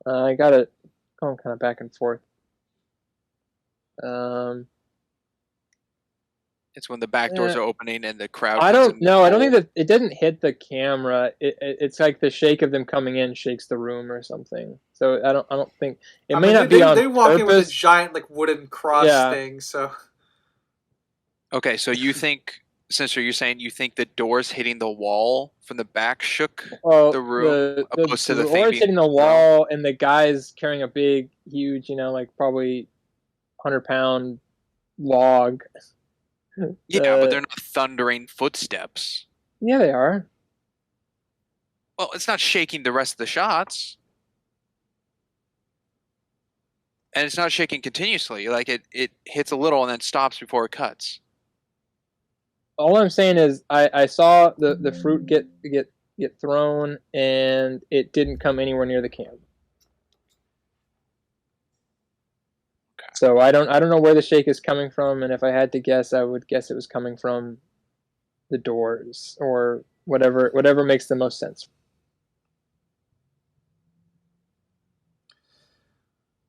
Speaker 3: I got it going kind of back and forth.
Speaker 4: It's when the back doors are opening and the crowd.
Speaker 3: I don't know. I don't think that it didn't hit the camera. It's like the shake of them coming in shakes the room or something. So I don't think it may not be on purpose. They
Speaker 1: walk in with a giant like wooden cross thing. So
Speaker 4: okay, so you think, Sinister, you're saying you think the doors hitting the wall from the back shook the room opposed to the thing
Speaker 3: doors hitting the wall and the guy's carrying a big, huge, like probably 100-pound log.
Speaker 4: Yeah, but they're not thundering footsteps.
Speaker 3: Yeah, they are.
Speaker 4: Well, it's not shaking the rest of the shots. And it's not shaking continuously. Like it hits a little and then stops before it cuts.
Speaker 3: All I'm saying is I saw the fruit get thrown and it didn't come anywhere near the camera. So I don't know where the shake is coming from, and if I had to guess, I would guess it was coming from the doors or whatever makes the most sense.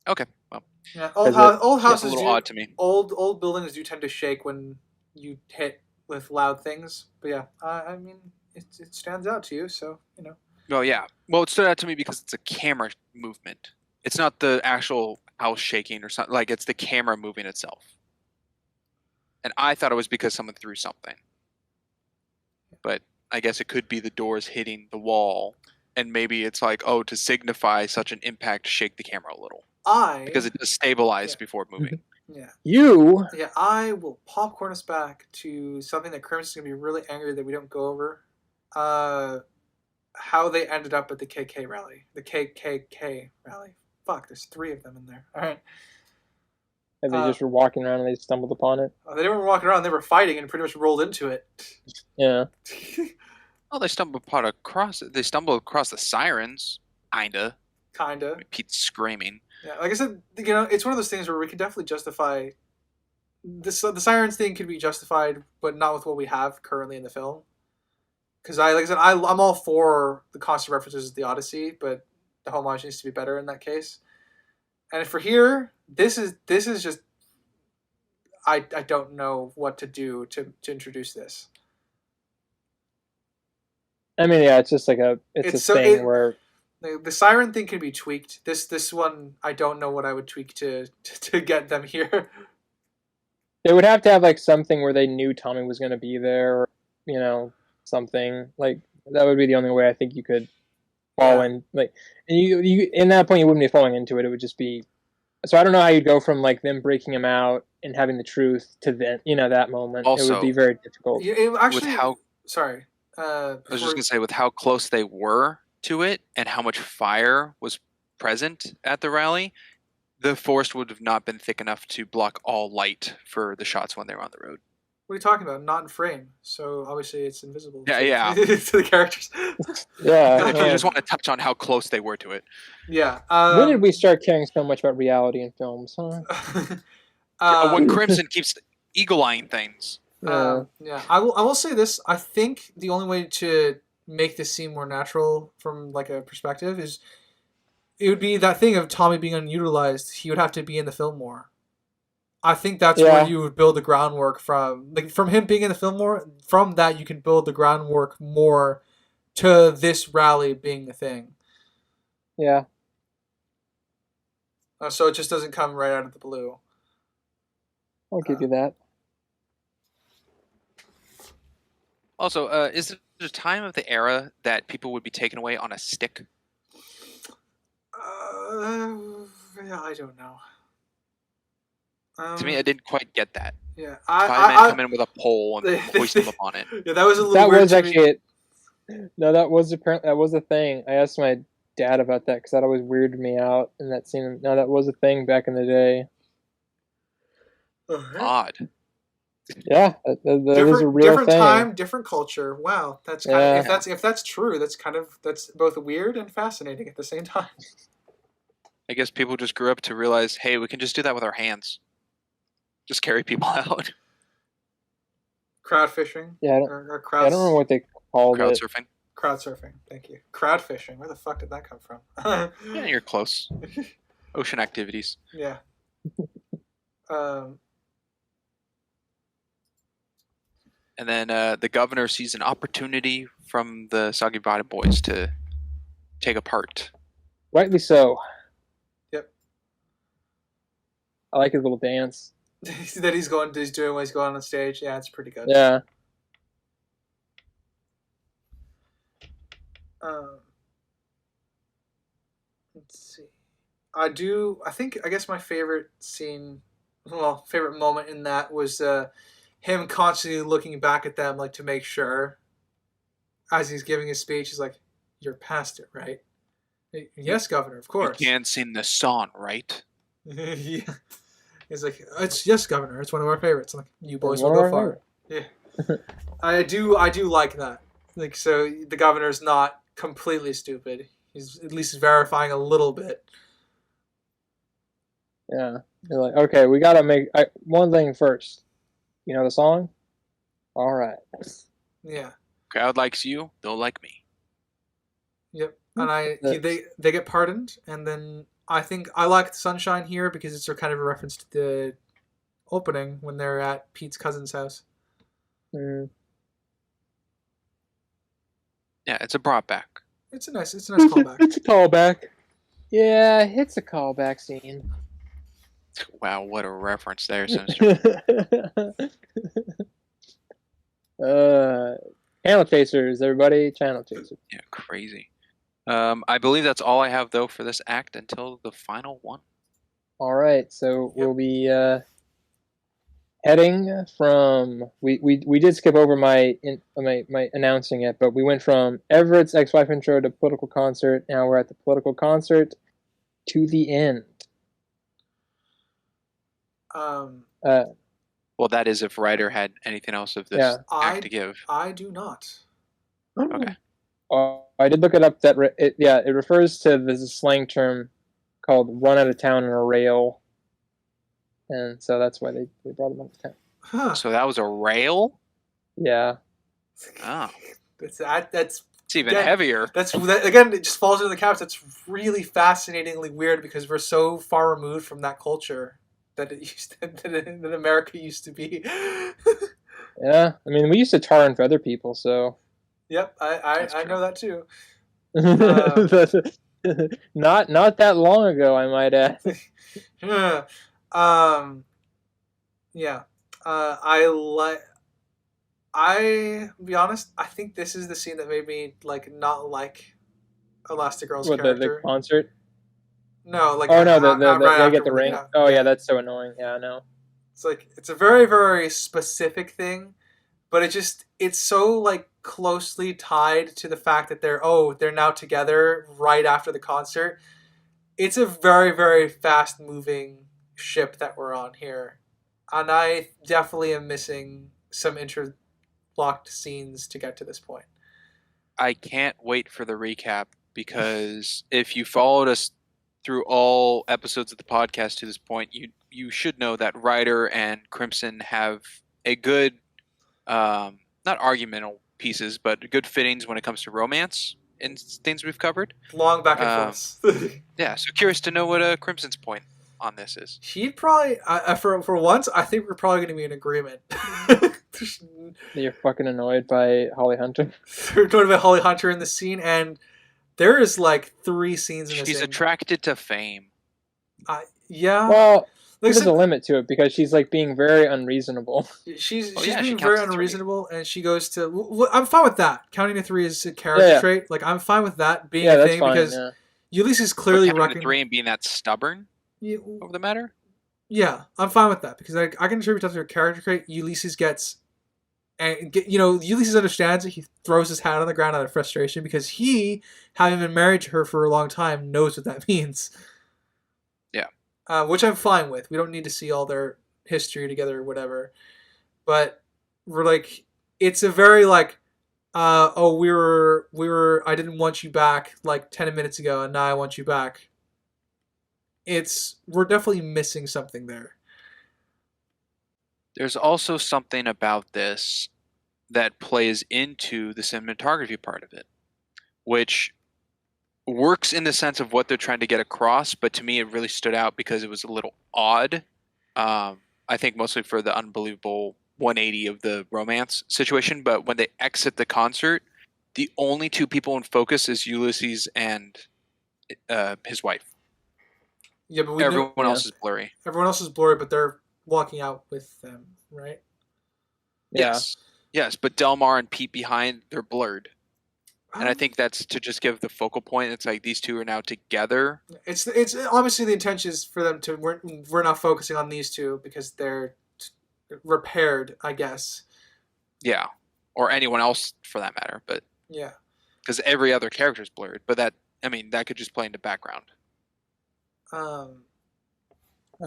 Speaker 4: Okay, well,
Speaker 1: yeah, old houses
Speaker 4: a little odd to me.
Speaker 1: Old buildings do tend to shake when you hit with loud things, but yeah, I mean it stands out to you, so
Speaker 4: Oh yeah, well it stood out to me because it's a camera movement. It's not the actual house shaking or something. Like it's the camera moving itself. And I thought it was because someone threw something. But I guess it could be the doors hitting the wall. And maybe it's like, to signify such an impact, shake the camera a little. Because it does stabilize before moving.
Speaker 1: Yeah.
Speaker 3: You.
Speaker 1: Yeah, I will popcorn us back to something that Crimson's going to be really angry that we don't go over. How they ended up at the KK rally. The KKK rally. Fuck, there's 3 of them in there. All right.
Speaker 3: And they just were walking around and they stumbled upon it.
Speaker 1: They didn't walking around. They were fighting and pretty much rolled into it.
Speaker 3: Yeah.
Speaker 4: Oh, they stumbled across the sirens, kinda.
Speaker 1: Kinda.
Speaker 4: I mean, Pete's screaming.
Speaker 1: Yeah, like I said, it's one of those things where we can definitely justify this. The sirens thing could be justified, but not with what we have currently in the film. Because like I said, I'm all for the constant references to the Odyssey, but the homage needs to be better in that case. And for here, this is just I don't know what to do to introduce this.
Speaker 3: I mean, yeah, it's just like a thing where
Speaker 1: the siren thing can be tweaked. This one, I don't know what I would tweak to get them here.
Speaker 3: They would have to have like something where they knew Tommy was going to be there, or something like that would be the only way I think you could fall in. Like, and you in that point you wouldn't be falling into it. It would just be. So I don't know how you'd go from like them breaking him out and having the truth to then that moment.
Speaker 4: Also,
Speaker 3: it would be very difficult.
Speaker 1: Actually, sorry.
Speaker 4: I was just gonna say, with how close they were to it and how much fire was present at the rally, the forest would have not been thick enough to block all light for the shots when they were on the road.
Speaker 1: What are you talking about? Not in frame, so obviously it's invisible.
Speaker 4: Yeah.
Speaker 1: to the characters.
Speaker 3: Yeah,
Speaker 4: I just want to touch on how close they were to it.
Speaker 1: Yeah.
Speaker 3: When did we start caring so much about reality in films, huh?
Speaker 4: When Crimson keeps eagle-eyeing things.
Speaker 1: Yeah. I will say this. I think the only way to make this seem more natural from like a perspective is it would be that thing of Tommy being unutilized. He would have to be in the film more. I think that's where you would build the groundwork from. Like from him being in the film more, from that you can build the groundwork more to this rally being the thing.
Speaker 3: Yeah.
Speaker 1: So it just doesn't come right out of the blue.
Speaker 3: I'll give you that.
Speaker 4: Also, is there a time of the era that people would be taken away on a stick?
Speaker 1: Yeah, I don't know.
Speaker 4: To me, I didn't quite get that.
Speaker 1: Yeah,
Speaker 4: Spider-Man come in with a pole and hoist them up on it.
Speaker 1: Yeah, that was a little weird.
Speaker 3: That was actually it. No, that was a thing. I asked my dad about that because that always weirded me out in that scene. No, that was a thing back in the day.
Speaker 4: Odd.
Speaker 3: Yeah, that was a real
Speaker 1: different
Speaker 3: thing.
Speaker 1: time, different culture. Wow, that's kind of if that's true, that's both weird and fascinating at the same time.
Speaker 4: I guess people just grew up to realize, hey, we can just do that with our hands. Just carry people out.
Speaker 1: Crowd fishing.
Speaker 3: Yeah,
Speaker 1: or crowd.
Speaker 3: I don't know what they called
Speaker 4: crowd
Speaker 3: it.
Speaker 4: surfing.
Speaker 1: Crowd surfing. Thank you. Crowd fishing. Where the fuck did that come from?
Speaker 4: Yeah, you're close. Ocean activities.
Speaker 1: Yeah.
Speaker 4: And then the governor sees an opportunity from the Soggy Bottom Boys to take a part.
Speaker 3: Rightly so.
Speaker 1: Yep.
Speaker 3: I like his little dance.
Speaker 1: That he's doing when he's going on stage. Yeah, it's pretty good.
Speaker 3: Yeah.
Speaker 1: Let's see. I guess my favorite scene, favorite moment in that was him constantly looking back at them, like to make sure, as he's giving his speech, he's like, "You're past it, right?" Yes, Governor, of course.
Speaker 4: You can't sing the song, right?
Speaker 1: Yeah. He's like, yes, Governor. It's one of our favorites. I'm like, you boys will go far. Yeah. I do like that. Like, so the governor's not completely stupid. He's at least verifying a little bit.
Speaker 3: Yeah. You're like, okay, we gotta make one thing first. You know the song? All right.
Speaker 1: Yeah.
Speaker 4: Crowd likes you, they'll like me.
Speaker 1: Yep. And they get pardoned, and then I think I like the sunshine here because it's kind of a reference to the opening when they're at Pete's cousin's house.
Speaker 3: Mm.
Speaker 4: Yeah, it's a brought back.
Speaker 1: It's a nice callback.
Speaker 3: It's a callback. Yeah, it's a callback scene.
Speaker 4: Wow, what a reference there, Sinister.
Speaker 3: Channel chasers, everybody. Channel chasers.
Speaker 4: Yeah, crazy. I believe that's all I have, though, for this act until the final one.
Speaker 3: All right, so we'll be heading from we did skip over my announcing it, but we went from Everett's ex-wife intro to political concert. Now we're at the political concert to the end.
Speaker 1: Um,
Speaker 4: Well, that is if Ryder had anything else of this act to give.
Speaker 1: I do not.
Speaker 4: Okay.
Speaker 3: I did look it up. That it refers to this slang term called "run out of town in a rail," and so that's why they brought him out of town.
Speaker 1: Huh.
Speaker 4: So that was a rail?
Speaker 3: Yeah.
Speaker 4: Oh.
Speaker 1: That's
Speaker 4: It's even
Speaker 1: Yeah.
Speaker 4: heavier.
Speaker 1: Again, it just falls into the caps. That's really fascinatingly weird because we're so far removed from that culture that that America used to be.
Speaker 3: Yeah, I mean, we used to tar and feather people, so.
Speaker 1: Yep, I
Speaker 4: That's true.
Speaker 1: know that too.
Speaker 3: Not that long ago, I might add.
Speaker 1: Yeah. Be honest, I think this is the scene that made me not like Elastigirl's
Speaker 3: What,
Speaker 1: character.
Speaker 3: the concert?
Speaker 1: No, like
Speaker 3: Oh no,
Speaker 1: right
Speaker 3: they get the
Speaker 1: afterward,
Speaker 3: ring.
Speaker 1: yeah.
Speaker 3: Oh yeah, that's so annoying. Yeah, I know.
Speaker 1: It's like it's a very, very specific thing, but it's so closely tied to the fact that they're now together right after the concert. It's a very, very fast moving ship that we're on here. And I definitely am missing some interlocked scenes to get to this point.
Speaker 4: I can't wait for the recap because if you followed us through all episodes of the podcast to this point, you should know that Ryder and Crimson have a good, not argumental pieces, but good fittings when it comes to romance in things we've covered.
Speaker 1: Long back and forth.
Speaker 4: Yeah, so curious to know what Crimson's point on this is.
Speaker 1: He'd probably, for once, I think we're probably going to be in agreement.
Speaker 3: You're fucking annoyed by Holly Hunter.
Speaker 1: They're going to be Holly Hunter in the scene, and there is 3 scenes in this.
Speaker 4: She's attracted to fame.
Speaker 1: Yeah.
Speaker 3: Well,
Speaker 1: Like I
Speaker 3: there's
Speaker 1: said,
Speaker 3: a limit to it because she's being very unreasonable.
Speaker 1: she's
Speaker 4: Oh, yeah, she
Speaker 1: being
Speaker 4: counts
Speaker 1: very
Speaker 4: to 3.
Speaker 1: unreasonable, and she goes to. I'm fine with that. Counting to 3 is a character
Speaker 3: Yeah.
Speaker 1: trait. I'm fine with that being
Speaker 3: Yeah,
Speaker 1: a
Speaker 3: that's
Speaker 1: thing
Speaker 3: fine.
Speaker 1: because
Speaker 3: Yeah.
Speaker 1: Ulysses
Speaker 4: But
Speaker 1: clearly
Speaker 4: counting to
Speaker 1: recognizes.
Speaker 4: 3 and being that stubborn over the matter?
Speaker 1: Yeah, I'm fine with that because I can attribute that to a character trait. Ulysses gets, and Ulysses understands it. He throws his hat on the ground out of frustration because he, having been married to her for a long time, knows what that means.
Speaker 4: Yeah.
Speaker 1: Which I'm fine with. We don't need to see all their history together or whatever. But we're it's a very we were I didn't want you back 10 minutes ago and now I want you back. We're definitely missing something there.
Speaker 4: There's also something about this that plays into the cinematography part of it, which works in the sense of what they're trying to get across, but to me it really stood out because it was a little odd. I think mostly for the unbelievable 180 of the romance situation, but when they exit the concert, the only 2 people in focus is Ulysses and his wife.
Speaker 1: Yeah, but
Speaker 4: Everyone else is blurry.
Speaker 1: Everyone else is blurry, but they're walking out with them, right?
Speaker 3: Yeah.
Speaker 4: Yes, but Dalmar and Pete behind, they're blurred. And I think that's to just give the focal point. It's these 2 are now together.
Speaker 1: It's obviously the intention is for them to we're not focusing on these 2 because they're repaired, I guess.
Speaker 4: Yeah, or anyone else for that matter, but
Speaker 1: Yeah.
Speaker 4: because every other character is blurred. But that could just play into background.
Speaker 3: I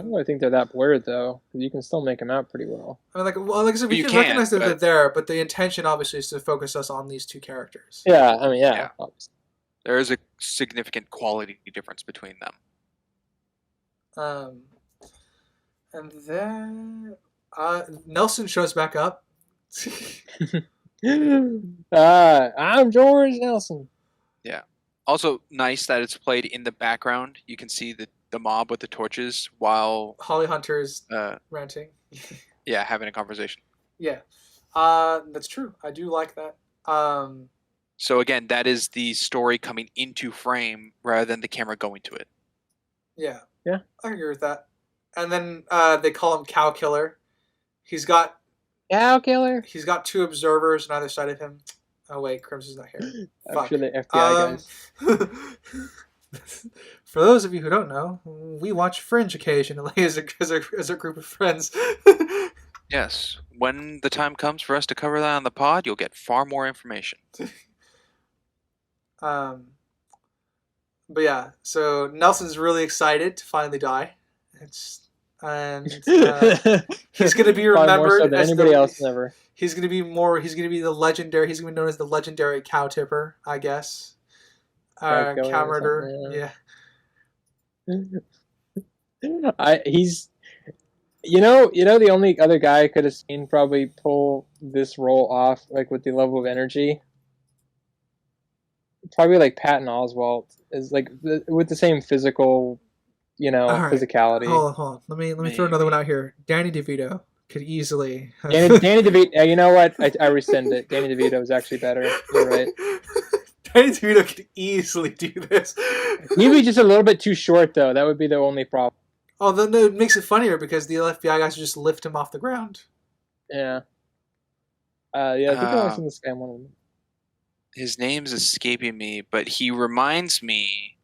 Speaker 3: don't really think they're that blurred though, because you can still make them out pretty well.
Speaker 1: I mean, like I said, we
Speaker 4: You
Speaker 1: can
Speaker 4: can,
Speaker 1: recognize that
Speaker 4: but-
Speaker 1: they're there, but the intention obviously is to focus us on these 2 characters.
Speaker 3: Yeah, I mean, yeah.
Speaker 4: Yeah.
Speaker 3: Obviously.
Speaker 4: There is a significant quality difference between them.
Speaker 1: And then Nelson shows back up.
Speaker 3: I'm George Nelson.
Speaker 4: Also, nice that it's played in the background. You can see the mob with the torches while
Speaker 1: Holly Hunter is
Speaker 4: uh,
Speaker 1: ranting.
Speaker 4: having a conversation.
Speaker 1: Yeah, that's true. I do like that.
Speaker 4: So again, that is the story coming into frame rather than the camera going to it.
Speaker 1: Yeah.
Speaker 3: Yeah.
Speaker 1: I can agree with that. And then they call him Cow Killer. He's got
Speaker 3: Cow Killer.
Speaker 1: 2 observers on either side of him. Oh wait, Crimson's not here.
Speaker 3: I'm sure the FBI guys.
Speaker 1: For those of you who don't know, we watch Fringe occasionally as a group of friends.
Speaker 4: Yes. When the time comes for us to cover that on the pod, you'll get far more information.
Speaker 1: But yeah, so Nelson's really excited to finally die. And he's going to be
Speaker 3: Probably more so
Speaker 1: remembered
Speaker 3: than
Speaker 1: as
Speaker 3: anybody else ever.
Speaker 1: He's going to be more. He's going to be the legendary. He's going to be known as the legendary cow tipper, I guess.
Speaker 3: Cow killer
Speaker 1: Cow
Speaker 3: or
Speaker 1: murderer.
Speaker 3: something, he's the only other guy I could have seen probably pull this role off, like with the level of energy, probably like Patton Oswalt is like with the same physical,
Speaker 1: All right.
Speaker 3: physicality.
Speaker 1: Hold on. Let me throw another one out here. Danny DeVito could easily.
Speaker 3: Danny DeVito. You know what? I rescind it. Danny DeVito is actually better. You're right.
Speaker 1: Danny DeVito could easily do this.
Speaker 3: He'd be just a little bit too short, though. That would be the only problem.
Speaker 1: Oh, then it makes it funnier because the FBI guys just lift him off the ground.
Speaker 3: Yeah. I think I've only seen this guy in one of them.
Speaker 4: His name's escaping me, but he reminds me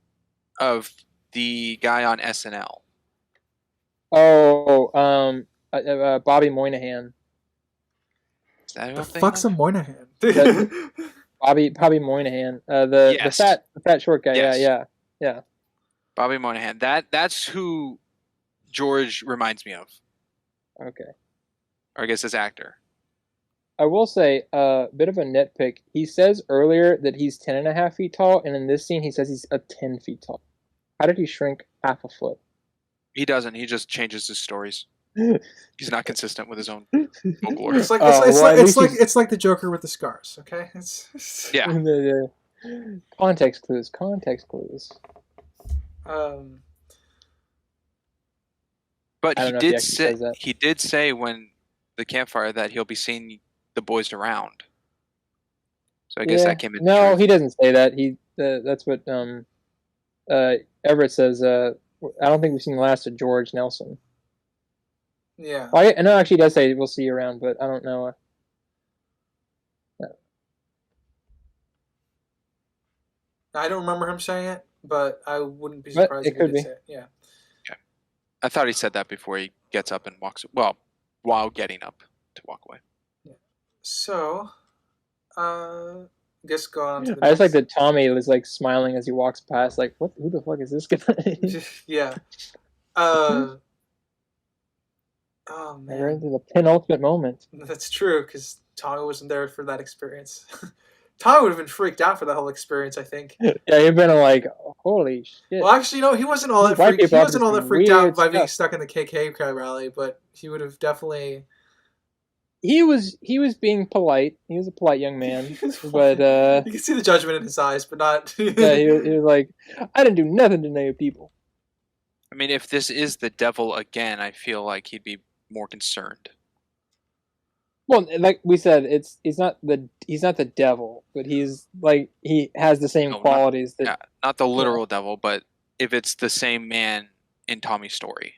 Speaker 4: of the guy on SNL.
Speaker 3: Oh, Bobby Moynihan.
Speaker 4: Is that
Speaker 1: the fuck's a Moynihan?
Speaker 3: Bobby Moynihan, the fat short guy.
Speaker 4: Yes.
Speaker 3: Yeah.
Speaker 4: Bobby Moynihan. That's who George reminds me of.
Speaker 3: Okay.
Speaker 4: Or I guess his actor.
Speaker 3: I will say a bit of a nitpick. He says earlier that he's 10.5 feet tall, and in this scene he says he's 10 feet tall. How did he shrink half a foot?
Speaker 4: He doesn't. He just changes his stories. He's not consistent with his own folklore.
Speaker 1: It's like the Joker with the scars. Okay.
Speaker 4: Yeah.
Speaker 3: Context clues.
Speaker 4: But he did say when the campfire that he'll be seeing the boys around. So I guess that came in.
Speaker 3: No, he doesn't say that. That's what Everett says. I don't think we've seen the last of George Nelson.
Speaker 1: Yeah.
Speaker 3: I know actually he does say we'll see you around, but I don't know.
Speaker 1: I don't remember him saying it, but I wouldn't be surprised if he did say it. Yeah.
Speaker 4: Okay. I thought he said that before he gets up and walks. Well, while getting up to walk away.
Speaker 1: Yeah. So, I guess go on to the
Speaker 3: I just like that Tommy is like smiling as he walks past, like, what? Who the fuck is this guy?
Speaker 1: Yeah. Oh man.
Speaker 3: We're into the penultimate moment.
Speaker 1: That's true, because Tommy wasn't there for that experience. Tommy would have been freaked out for the whole experience, I think.
Speaker 3: Yeah, he'd been like, holy shit.
Speaker 1: Well, actually, no, he wasn't all that freaked. He wasn't all that freaked out by being stuck in the KKK rally, but he would have definitely.
Speaker 3: He was being polite. He was a polite young man, but
Speaker 1: you can see the judgment in his eyes, but not.
Speaker 3: Yeah, he was like, I didn't do nothing to native people.
Speaker 4: I mean, if this is the devil again, I feel like he'd be more concerned.
Speaker 3: Well, like we said, he's not the devil, but he's like he has the same qualities
Speaker 4: not the literal devil, but if it's the same man in Tommy's story.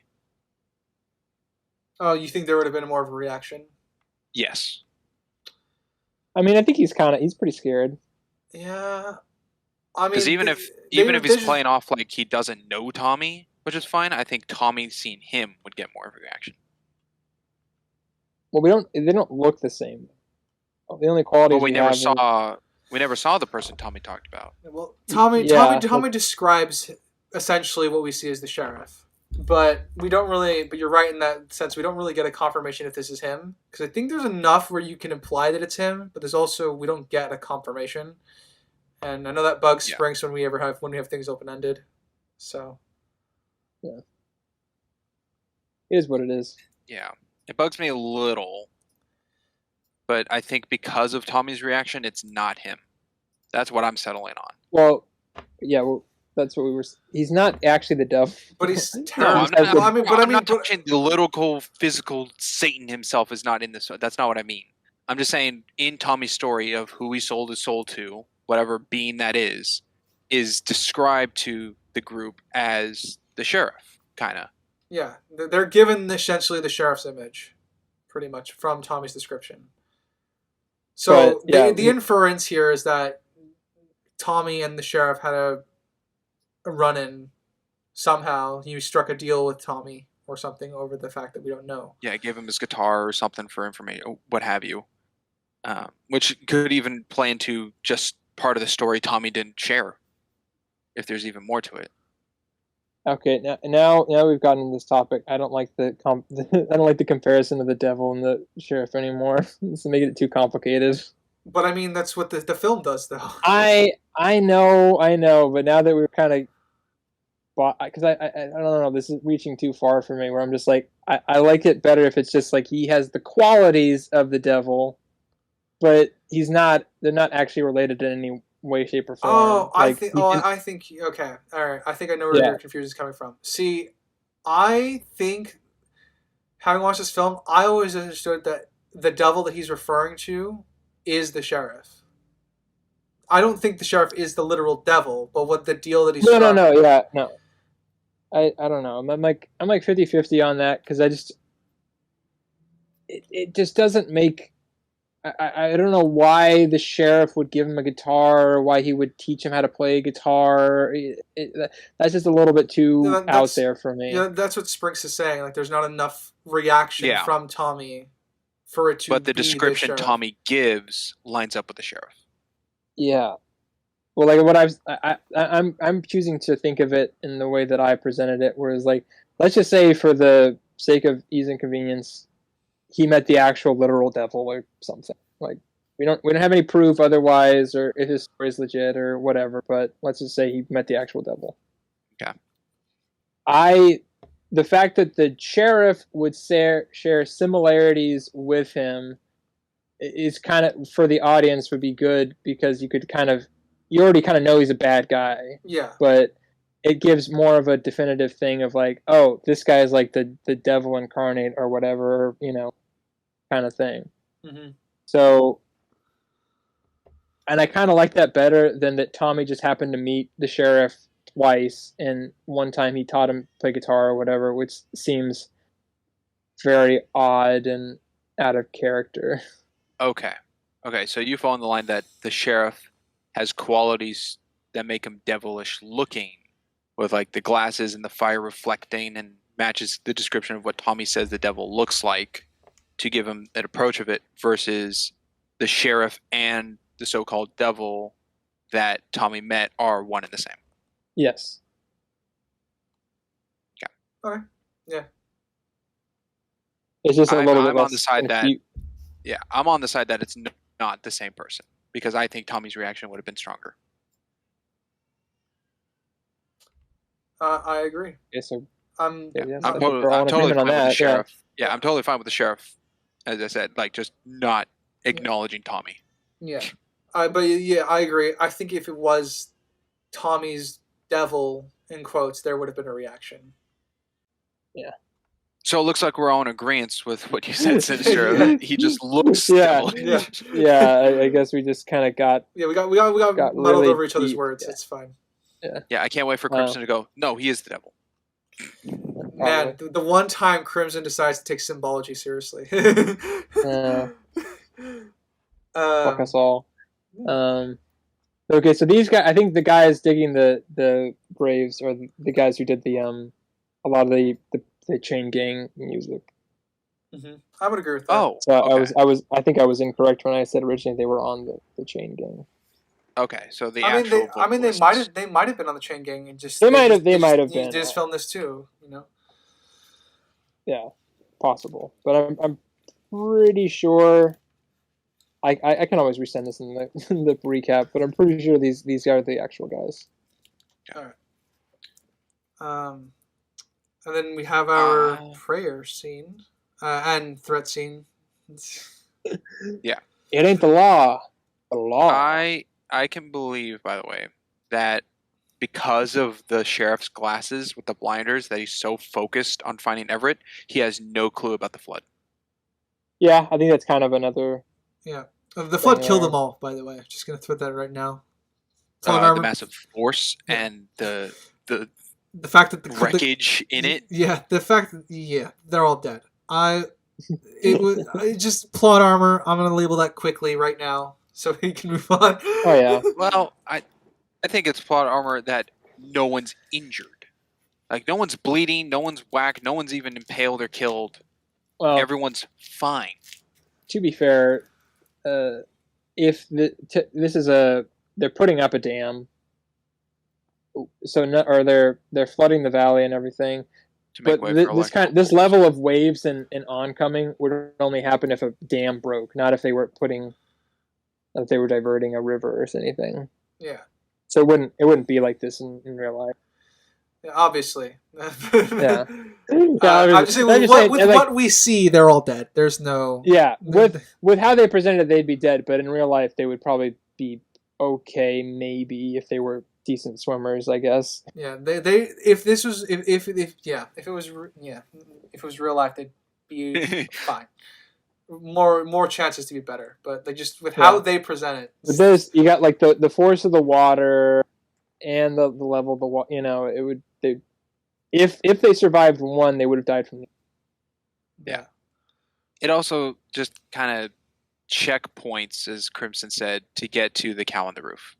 Speaker 1: Oh, you think there would have been more of a reaction?
Speaker 4: Yes.
Speaker 3: I mean, I think he's pretty scared.
Speaker 1: Yeah. I mean,
Speaker 4: because even if he's playing off like he doesn't know Tommy, which is fine, I think Tommy seeing him would get more of a reaction.
Speaker 3: Well, they don't look the same. The only quality
Speaker 4: we never saw the person Tommy talked about.
Speaker 1: Well, Tommy describes essentially what we see as the sheriff, but we don't really. But you're right in that sense. We don't really get a confirmation if this is him, because I think there's enough where you can imply that it's him, but there's also we don't get a confirmation. And I know that bugs springs when we have things open ended. So.
Speaker 3: Yeah. It is what it is.
Speaker 4: Yeah. It bugs me a little, but I think because of Tommy's reaction, it's not him. That's what I'm settling on.
Speaker 3: Well, yeah, that's what we were. He's not actually the devil,
Speaker 1: but he's terrible.
Speaker 4: I'm not touching the literal, physical Satan himself is not in this. That's not what I mean. I'm just saying in Tommy's story of who he sold his soul to, whatever being that is described to the group as the sheriff, kind of.
Speaker 1: Yeah, they're given essentially the sheriff's image, pretty much, from Tommy's description. So the inference here is that Tommy and the sheriff had a run-in somehow. He struck a deal with Tommy or something over the fact that we don't know.
Speaker 4: Yeah, give him his guitar or something for information, what have you. Which could even play into just part of the story Tommy didn't share, if there's even more to it.
Speaker 3: Okay, now we've gotten into this topic. I don't like the I don't like the comparison of the devil and the sheriff anymore. It's making it too complicated.
Speaker 1: But I mean, that's what the film does, though.
Speaker 3: I know, but now that we're kind of, because I don't know, this is reaching too far for me. Where I'm just like, I like it better if it's just like he has the qualities of the devil, but he's not. They're not actually related in any way, shape, or form.
Speaker 1: Oh,
Speaker 3: like,
Speaker 1: I think. Okay, all right. I think I know where your confusion is coming from. See, I think, having watched this film, I always understood that the devil that he's referring to is the sheriff. I don't think the sheriff is the literal devil, but what the deal that he's
Speaker 3: no. I don't know. I'm like 50-50 on that, because I just it just doesn't make. I don't know why the sheriff would give him a guitar, or why he would teach him how to play a guitar. That's just a little bit too out there for me.
Speaker 1: Yeah, that's what Sprinks is saying. Like, there's not enough reaction from Tommy for it to.
Speaker 4: But the description Tommy gives lines up with the sheriff.
Speaker 3: Yeah. Well, like I'm choosing to think of it in the way that I presented it, whereas, like, let's just say for the sake of ease and convenience, he met the actual literal devil or something. Like, we don't have any proof otherwise, or if his story is legit or whatever. But let's just say he met the actual devil.
Speaker 4: Okay.
Speaker 3: The fact that the sheriff would share similarities with him is kind of, for the audience, would be good, because you already kind of know he's a bad guy.
Speaker 1: Yeah.
Speaker 3: But it gives more of a definitive thing of like, oh, this guy is like the devil incarnate or whatever, kind of thing.
Speaker 1: Mm-hmm.
Speaker 3: So, and I kind of like that better than that Tommy just happened to meet the sheriff twice, and one time he taught him to play guitar or whatever, which seems very odd and out of character.
Speaker 4: Okay, so you fall on the line that the sheriff has qualities that make him devilish looking, with like the glasses and the fire reflecting, and matches the description of what Tommy says the devil looks like, to give him an approach of it, versus the sheriff and the so-called devil that Tommy met are one and the same.
Speaker 3: Yes.
Speaker 1: Okay. Yeah.
Speaker 3: It's just a little bit
Speaker 4: less on the side that, I'm on the side that it's not the same person, because I think Tommy's reaction would have been stronger.
Speaker 1: I agree.
Speaker 3: Yeah, so
Speaker 1: I'm
Speaker 4: totally fine with the sheriff. Yeah, I'm totally fine with the sheriff. As I said, like, just not acknowledging Tommy.
Speaker 1: Yeah. But yeah, I agree. I think if it was Tommy's devil, in quotes, there would have been a reaction.
Speaker 3: Yeah.
Speaker 4: So it looks like we're all in agreement with what you said, Sinister. He just looks devilish.
Speaker 3: Yeah. I guess we just kind of got.
Speaker 1: Yeah, we got muddled
Speaker 3: really
Speaker 1: over each other's
Speaker 3: deep.
Speaker 1: words.
Speaker 3: Yeah.
Speaker 1: It's fine.
Speaker 4: Yeah, I can't wait for Crimson to go, no, he is the devil.
Speaker 1: Man, the one time Crimson decides to take symbology seriously.
Speaker 3: Fuck us all. Okay, so these guys, I think the guys digging the graves are the guys who did a lot of the chain gang music.
Speaker 1: Mm-hmm. I would agree with that.
Speaker 4: Oh,
Speaker 3: so
Speaker 4: okay.
Speaker 3: I think I was incorrect when I said originally they were on the chain gang.
Speaker 4: Okay, so they
Speaker 1: might have been on the chain gang and just
Speaker 3: they might have been.
Speaker 1: They just filmed this too,
Speaker 3: Yeah, possible, but I'm pretty sure. I can always resend this in the recap, but I'm pretty sure these guys are the actual guys.
Speaker 1: All right. And then we have our prayer scene and threat scene.
Speaker 4: Yeah,
Speaker 3: it ain't the law. The law.
Speaker 4: I can believe, by the way, that because of the sheriff's glasses with the blinders, that he's so focused on finding Everett, he has no clue about the flood.
Speaker 3: Yeah, I think that's kind of another.
Speaker 1: Yeah, the flood killed them all. By the way, just gonna throw that right now.
Speaker 4: The massive force and the
Speaker 1: fact that the
Speaker 4: wreckage in it.
Speaker 1: Yeah, the fact that they're all dead. It just plot armor. I'm gonna label that quickly right now so we can move on.
Speaker 3: Oh yeah.
Speaker 4: Well, I think it's plot armor that no one's injured. Like no one's bleeding, no one's whacked, no one's even impaled or killed.
Speaker 3: Well,
Speaker 4: Everyone's fine.
Speaker 3: to be fair, if this is they're putting up a dam, so or they're flooding the valley and everything.
Speaker 4: To make
Speaker 3: But
Speaker 4: way for
Speaker 3: this level of waves and oncoming would only happen if a dam broke, not if they were diverting a river or anything.
Speaker 1: Yeah.
Speaker 3: So it wouldn't be like this in real life.
Speaker 1: Yeah, obviously.
Speaker 3: Yeah.
Speaker 1: I'm just saying, what we see, they're all dead. There's no.
Speaker 3: Yeah, with how they presented it, they'd be dead, but in real life, they would probably be okay, maybe if they were decent swimmers, I guess.
Speaker 1: Yeah, they if this was if it was real life, they'd be fine. More chances to be better, but they just with how they present it.
Speaker 3: With this, you got like the force of the water and the level of the water. It would if they survived one, they would have died from.
Speaker 4: Yeah. It also just kind of checkpoints, as Crimson said, to get to the cow on the roof.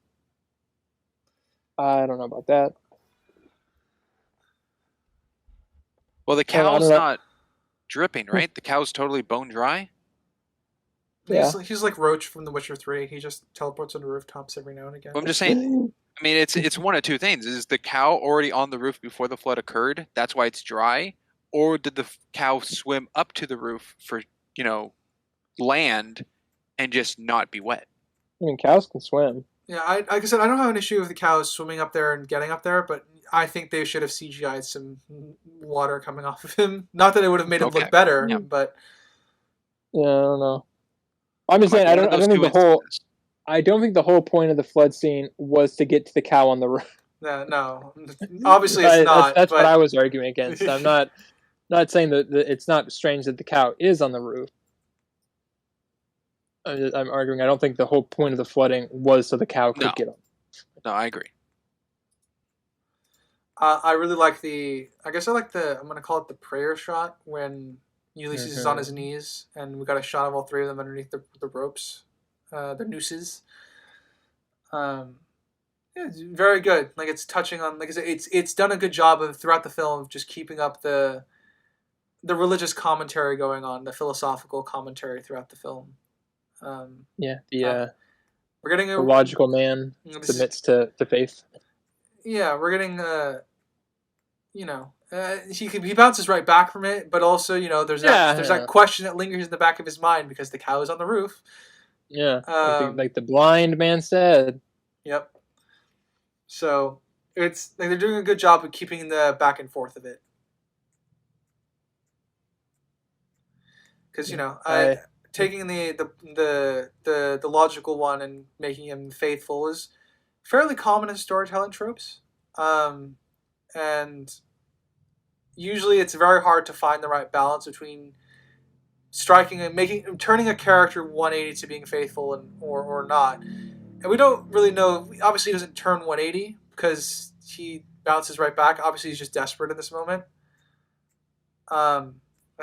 Speaker 3: I don't know about that.
Speaker 4: Well, the cow's not dripping, right? The cow's totally bone dry.
Speaker 1: Yeah. He's like Roach from The Witcher 3. He just teleports on the rooftops every now and again.
Speaker 4: Well, I'm just saying. I mean, it's one of two things. Is the cow already on the roof before the flood occurred? That's why it's dry. Or did the cow swim up to the roof for, land and just not be wet?
Speaker 3: I mean, cows can swim.
Speaker 1: Yeah, like I said, I don't have an issue with the cows swimming up there and getting up there, but I think they should have CGI'd some water coming off of him. Not that it would have made it look better, but...
Speaker 3: Yeah, I don't know. I'm just saying, I don't think the whole point of the flood scene was to get to the cow on the roof.
Speaker 1: No. Obviously it's not.
Speaker 3: That's what I was arguing against. I'm not saying that it's not strange that the cow is on the roof. I'm arguing I don't think the whole point of the flooding was so the cow could get on.
Speaker 4: No, I agree.
Speaker 1: I really like I'm going to call it the prayer shot when Ulysses is on his knees and we got a shot of all three of them underneath the ropes, the nooses. Yeah, it's very good. Like it's touching on, like I said, it's done a good job of throughout the film of just keeping up the religious commentary going on, the philosophical commentary throughout the film. We're getting
Speaker 3: the logical man submits to faith.
Speaker 1: Yeah, we're getting he bounces right back from it, but also there's that question that lingers in the back of his mind because the cow is on the roof.
Speaker 3: Yeah, like the blind man said.
Speaker 1: Yep. So it's like they're doing a good job of keeping the back and forth of it. Because taking the logical one and making him faithful is fairly common in storytelling tropes, and usually it's very hard to find the right balance between turning a character 180 to being faithful or not. And we don't really know. Obviously, he doesn't turn 180 because he bounces right back. Obviously, he's just desperate in this moment. I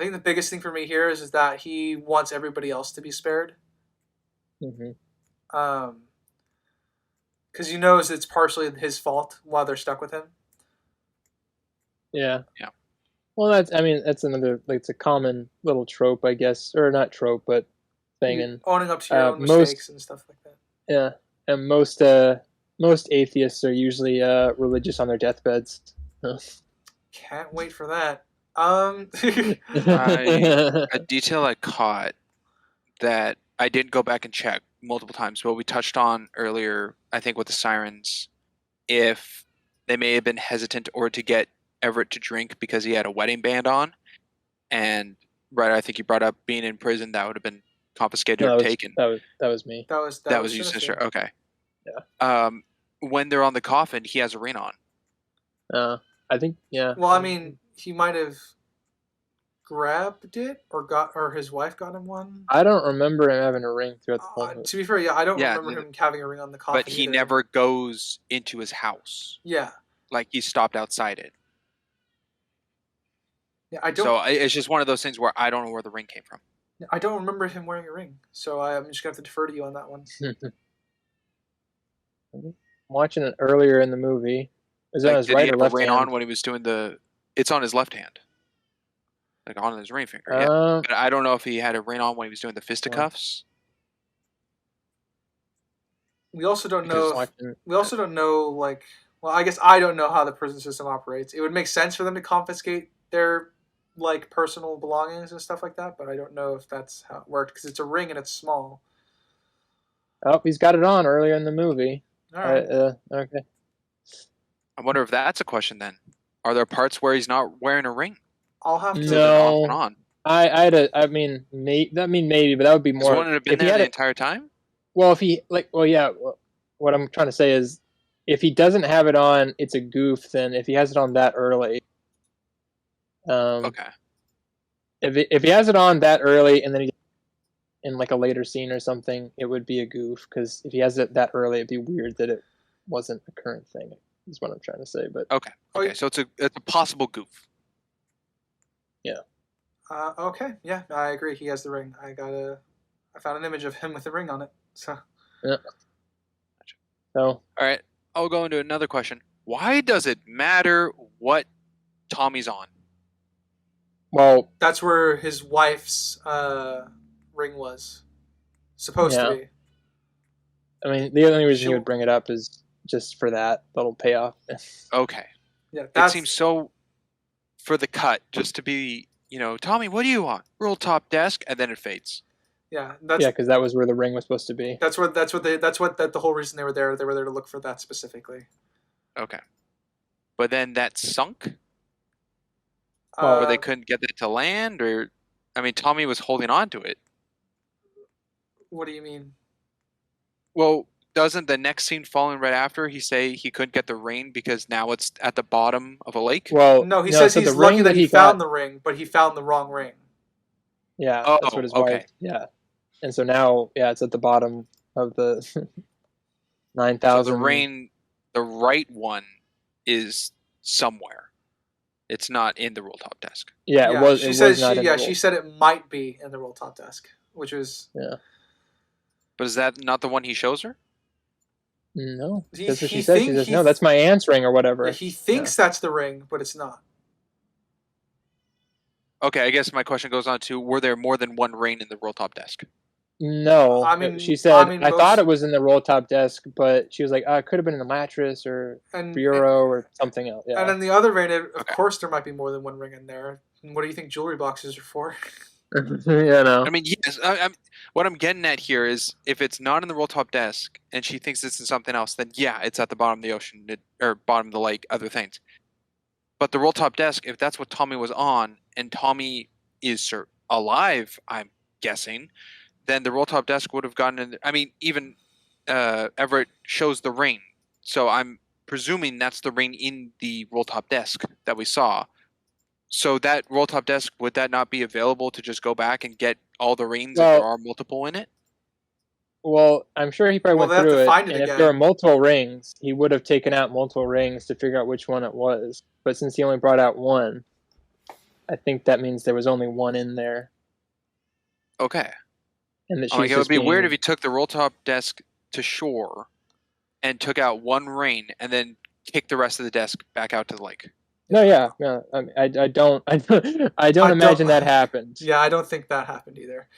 Speaker 1: think the biggest thing for me here is that he wants everybody else to be spared.
Speaker 3: Mm-hmm.
Speaker 1: Because he knows it's partially his fault while they're stuck with him.
Speaker 3: Yeah. Yeah. Well, that's another, like, it's a common little trope, I guess, or not trope, but thing. And
Speaker 1: owning up to your own mistakes and stuff like that.
Speaker 3: Yeah, and most atheists are usually religious on their deathbeds.
Speaker 1: Can't wait for that.
Speaker 4: A detail I caught that I did go back and check multiple times, but we touched on earlier, I think with the sirens, if they may have been hesitant or to get Everett to drink because he had a wedding band on, and I think you brought up being in prison, that would have been confiscated or taken.
Speaker 3: That was me.
Speaker 1: That was
Speaker 4: you, Sinister. Okay.
Speaker 3: Yeah.
Speaker 4: When they're on the coffin, he has a ring on.
Speaker 3: I think, yeah.
Speaker 1: Well, I mean, he might have grabbed it or his wife got him one.
Speaker 3: I don't remember him having a ring throughout the whole movie.
Speaker 1: To be fair, I don't remember him having a ring on the coffin.
Speaker 4: But he never goes into his house.
Speaker 1: Yeah.
Speaker 4: Like he stopped outside it.
Speaker 1: Yeah, I don't.
Speaker 4: So it's just one of those things where I don't know where the ring came from.
Speaker 1: I don't remember him wearing a ring, so I'm just gonna have to defer to you on that one.
Speaker 3: I'm watching it earlier in the movie. Is it on
Speaker 4: Like,
Speaker 3: his
Speaker 4: did he
Speaker 3: right or
Speaker 4: have a
Speaker 3: left
Speaker 4: ring
Speaker 3: hand?
Speaker 4: on when he was doing the? It's on his left hand, like on his ring finger. Yeah,
Speaker 3: Um,
Speaker 4: but I don't know if he had a ring on when he was doing the fisticuffs.
Speaker 1: We also don't
Speaker 4: Because
Speaker 1: know. We also don't know, like, well, I guess I don't know how the prison system operates. It would make sense for them to confiscate their like personal belongings and stuff like that, but I don't know if that's how it worked because it's a ring and it's small.
Speaker 3: oh, he's got it on earlier in the movie.
Speaker 1: All right.
Speaker 3: Okay.
Speaker 4: I wonder if that's a question then. Are there parts where he's not wearing a ring?
Speaker 1: I'll have to.
Speaker 4: So they're off and
Speaker 3: No,
Speaker 4: on.
Speaker 3: I mean, maybe, but that would be
Speaker 4: Because
Speaker 3: more.
Speaker 4: wouldn't it have been
Speaker 3: If he
Speaker 4: there
Speaker 3: had
Speaker 4: the
Speaker 3: it,
Speaker 4: entire time?
Speaker 3: well, if he like, well, yeah. What I'm trying to say is, if he doesn't have it on, it's a goof. Then if he has it on that early,
Speaker 4: Okay.
Speaker 3: if he has it on that early and then he in like a later scene or something, it would be a goof. Because if he has it that early, it'd be weird that it wasn't a current thing. Is what I'm trying to say. But
Speaker 4: Okay. Okay. So it's a possible goof.
Speaker 1: Okay. Yeah, I agree. He has the ring. I found an image of him with the ring on it. So.
Speaker 3: yeah. So
Speaker 4: All right. I'll go into another question. Why does it matter what Tommy's on?
Speaker 3: well,
Speaker 1: That's where his wife's ring was supposed to
Speaker 3: Yeah.
Speaker 1: be.
Speaker 3: I mean, the only reason he
Speaker 1: Sure.
Speaker 3: would bring it up is just for that little payoff.
Speaker 4: Okay.
Speaker 1: Yeah,
Speaker 4: It seems so for the cut just to be, Tommy, what do you want? Roll top desk, and then it fades.
Speaker 1: yeah.
Speaker 3: Yeah, because that was where the ring was supposed to be.
Speaker 1: That's what the whole reason they were there. They were there to look for that specifically.
Speaker 4: Okay. But then that sunk,
Speaker 3: Well,
Speaker 4: where they couldn't get it to land, or I mean, Tommy was holding on to it.
Speaker 1: What do you mean?
Speaker 4: Well, doesn't the next scene following right after he say he couldn't get the ring because now it's at the bottom of a lake?
Speaker 3: Well,
Speaker 1: No, he says
Speaker 3: so
Speaker 1: he's
Speaker 3: the
Speaker 1: lucky
Speaker 3: ring
Speaker 1: that he
Speaker 3: got,
Speaker 1: found the ring, but he found the wrong ring.
Speaker 3: Yeah,
Speaker 4: Oh,
Speaker 3: that's what his
Speaker 4: okay.
Speaker 3: wife. Yeah, and so now, yeah, it's at the bottom of the 9,000.
Speaker 4: So the right one is somewhere. It's not in the roll top desk.
Speaker 3: Yeah, it was.
Speaker 1: She
Speaker 3: It
Speaker 1: says
Speaker 3: was not in the roll.
Speaker 1: she said it might be in the roll top desk, which was
Speaker 4: But is that not the one he shows her?
Speaker 3: No,
Speaker 1: He-
Speaker 3: that's what
Speaker 1: he
Speaker 3: she said. She
Speaker 1: think-
Speaker 3: says,
Speaker 1: he
Speaker 3: "No, that's my aunt's ring or whatever."
Speaker 1: yeah, he thinks that's the ring, but it's not.
Speaker 4: Okay, I guess my question goes on to: were there more than one ring in the roll top desk?
Speaker 3: No,
Speaker 1: I mean-
Speaker 3: she said,
Speaker 1: I mean,
Speaker 3: I
Speaker 1: most-
Speaker 3: thought it was in the roll top desk, but she was like, it could have been in the mattress or
Speaker 1: And
Speaker 3: bureau or something else. Yeah.
Speaker 1: And in the other ring, of
Speaker 4: Okay.
Speaker 1: course, there might be more than one ring in there. And what do you think jewelry boxes are for?
Speaker 3: Yeah, no.
Speaker 4: I mean, yes. What I'm getting at here is, if it's not in the roll top desk and she thinks it's in something else, then yeah, it's at the bottom of the ocean or bottom of the lake, other things. But the roll top desk, if that's what Tommy was on, and Tommy is alive, I'm guessing, then the roll top desk would have gotten in. I mean, even Everett shows the ring, so I'm presuming that's the ring in the roll top desk that we saw. So that roll top desk, would that not be available to just go back and get all the rings if
Speaker 3: Well-
Speaker 4: there are multiple in it?
Speaker 3: Well, I'm sure he probably
Speaker 1: Well,
Speaker 3: went
Speaker 1: they have
Speaker 3: through
Speaker 1: to
Speaker 3: it,
Speaker 1: find it
Speaker 3: and if
Speaker 1: again.
Speaker 3: there are multiple rings, he would have taken out multiple rings to figure out which one it was. But since he only brought out one, I think that means there was only one in there,
Speaker 4: Okay.
Speaker 3: and that
Speaker 4: Like,
Speaker 3: she's
Speaker 4: it would
Speaker 3: just
Speaker 4: be weird
Speaker 3: being-
Speaker 4: if he took the roll top desk to shore and took out one ring and then kicked the rest of the desk back out to the lake.
Speaker 3: No, yeah, no. I mean, I don't imagine that happened.
Speaker 1: Yeah, I don't think that happened either.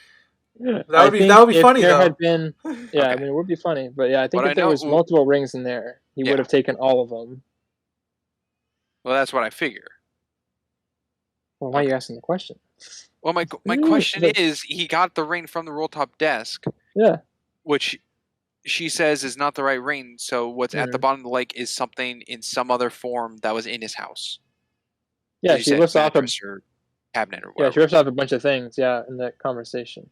Speaker 3: I
Speaker 1: That would be
Speaker 3: think if
Speaker 1: funny
Speaker 3: there
Speaker 1: though.
Speaker 3: had been, yeah, I
Speaker 4: Okay.
Speaker 3: mean, it would be funny, but yeah, I think
Speaker 4: But
Speaker 3: if
Speaker 4: I
Speaker 3: there
Speaker 4: know-
Speaker 3: was multiple rings in there, he
Speaker 4: Yeah.
Speaker 3: would have taken all of them.
Speaker 4: Well, that's what I figure.
Speaker 3: Well, why are you
Speaker 4: Okay.
Speaker 3: asking the question?
Speaker 4: Well, my
Speaker 3: Mm,
Speaker 4: question
Speaker 3: but-
Speaker 4: is, he got the ring from the roll top desk,
Speaker 3: Yeah,
Speaker 4: which she says is not the right ring. So what's at the
Speaker 3: Mhm.
Speaker 4: bottom of the lake is something in some other form that was in his house.
Speaker 3: yeah,
Speaker 4: You
Speaker 3: she
Speaker 4: said
Speaker 3: lists off a
Speaker 4: mattress or cabinet or
Speaker 3: yeah,
Speaker 4: whatever.
Speaker 3: she lists off a bunch of things. Yeah, in that conversation,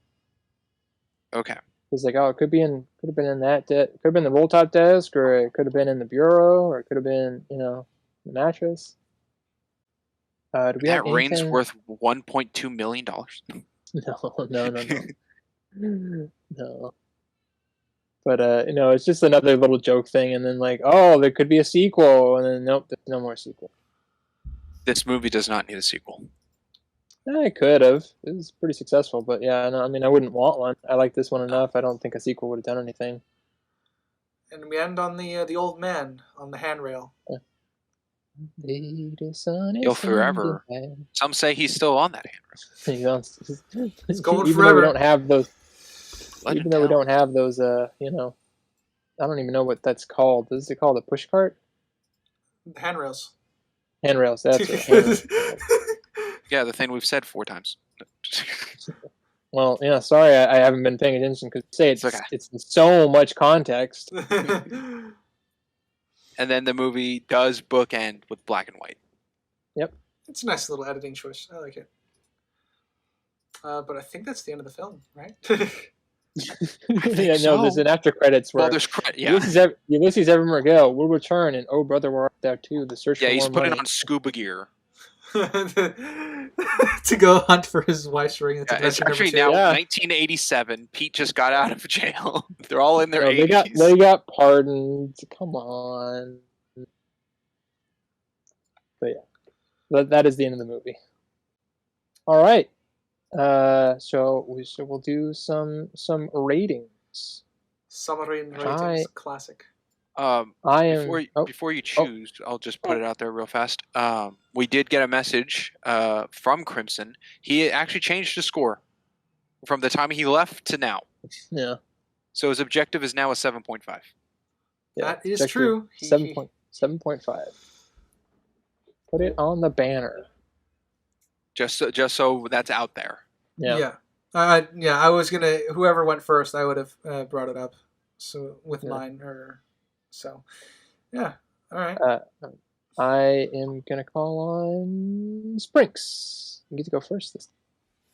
Speaker 4: Okay.
Speaker 3: he's like, oh, it could have been in that, could have been the roll top desk, or it could have been in the bureau, or it could have been, the mattress. Do we have
Speaker 4: That ring's
Speaker 3: anything?
Speaker 4: worth $1.2 million.
Speaker 3: No. No. But it's just another little joke thing, and then like, oh, there could be a sequel, and then nope, there's no more sequel.
Speaker 4: This movie does not need a sequel.
Speaker 3: It could have. It was pretty successful, but yeah, no, I mean, I wouldn't want one. I like this one enough. I don't think a sequel would have done anything.
Speaker 1: And we end on the old man on the handrail.
Speaker 3: Yeah. Lady sun is
Speaker 4: He'll forever.
Speaker 3: shining.
Speaker 4: Some say he's still on that handrail.
Speaker 1: It's going
Speaker 3: Even though we
Speaker 1: forever.
Speaker 3: don't have those,
Speaker 4: Let
Speaker 3: even
Speaker 4: it
Speaker 3: though we
Speaker 4: down.
Speaker 3: don't have those, you know, I don't even know what that's called. Is it called a push cart?
Speaker 1: Handrails.
Speaker 3: Handrails. That's what handrails.
Speaker 4: Yeah, the thing we've said 4 times.
Speaker 3: Well, yeah. Sorry, I haven't been paying attention because say
Speaker 4: It's okay.
Speaker 3: it's in so much context.
Speaker 4: And then the movie does bookend with black and white.
Speaker 3: Yep.
Speaker 1: It's a nice little editing choice. I like it. But I think that's the end of the film, right?
Speaker 3: Yeah, no, there's an after credits where
Speaker 4: Well, there's yeah.
Speaker 3: Ulysses Ever Miguel will return, and oh brother, where art thou too? The search
Speaker 4: Yeah,
Speaker 3: for
Speaker 4: he's
Speaker 3: more
Speaker 4: putting
Speaker 3: money.
Speaker 4: on scuba gear.
Speaker 1: To go hunt for his wife's ring. That's
Speaker 4: Yeah, it's
Speaker 1: adventure number
Speaker 4: actually
Speaker 1: 2.
Speaker 4: now
Speaker 3: Yeah.
Speaker 4: 1987. Pete just got out of jail. They're all in their
Speaker 3: No,
Speaker 4: 80s.
Speaker 3: they got pardoned. Come on. But yeah, that is the end of the movie. All right. So we'll do some ratings.
Speaker 1: Submarine ratings,
Speaker 3: I-
Speaker 1: classic.
Speaker 3: I am
Speaker 4: Before you choose, I'll just put it out there real fast. We did get a message from Crimson. He actually changed his score from the time he left to now.
Speaker 3: yeah.
Speaker 4: So his objective is now a 7.5.
Speaker 3: Yeah,
Speaker 1: That is
Speaker 3: objective,
Speaker 1: true.
Speaker 3: 7.5. Put it on the banner.
Speaker 4: Just so that's out there.
Speaker 3: Yeah.
Speaker 1: Yeah. I was gonna. Whoever went first, I would have brought it up. So with mine, or so. Yeah. All right.
Speaker 3: I am gonna call on Sprinks. You get to go first this time.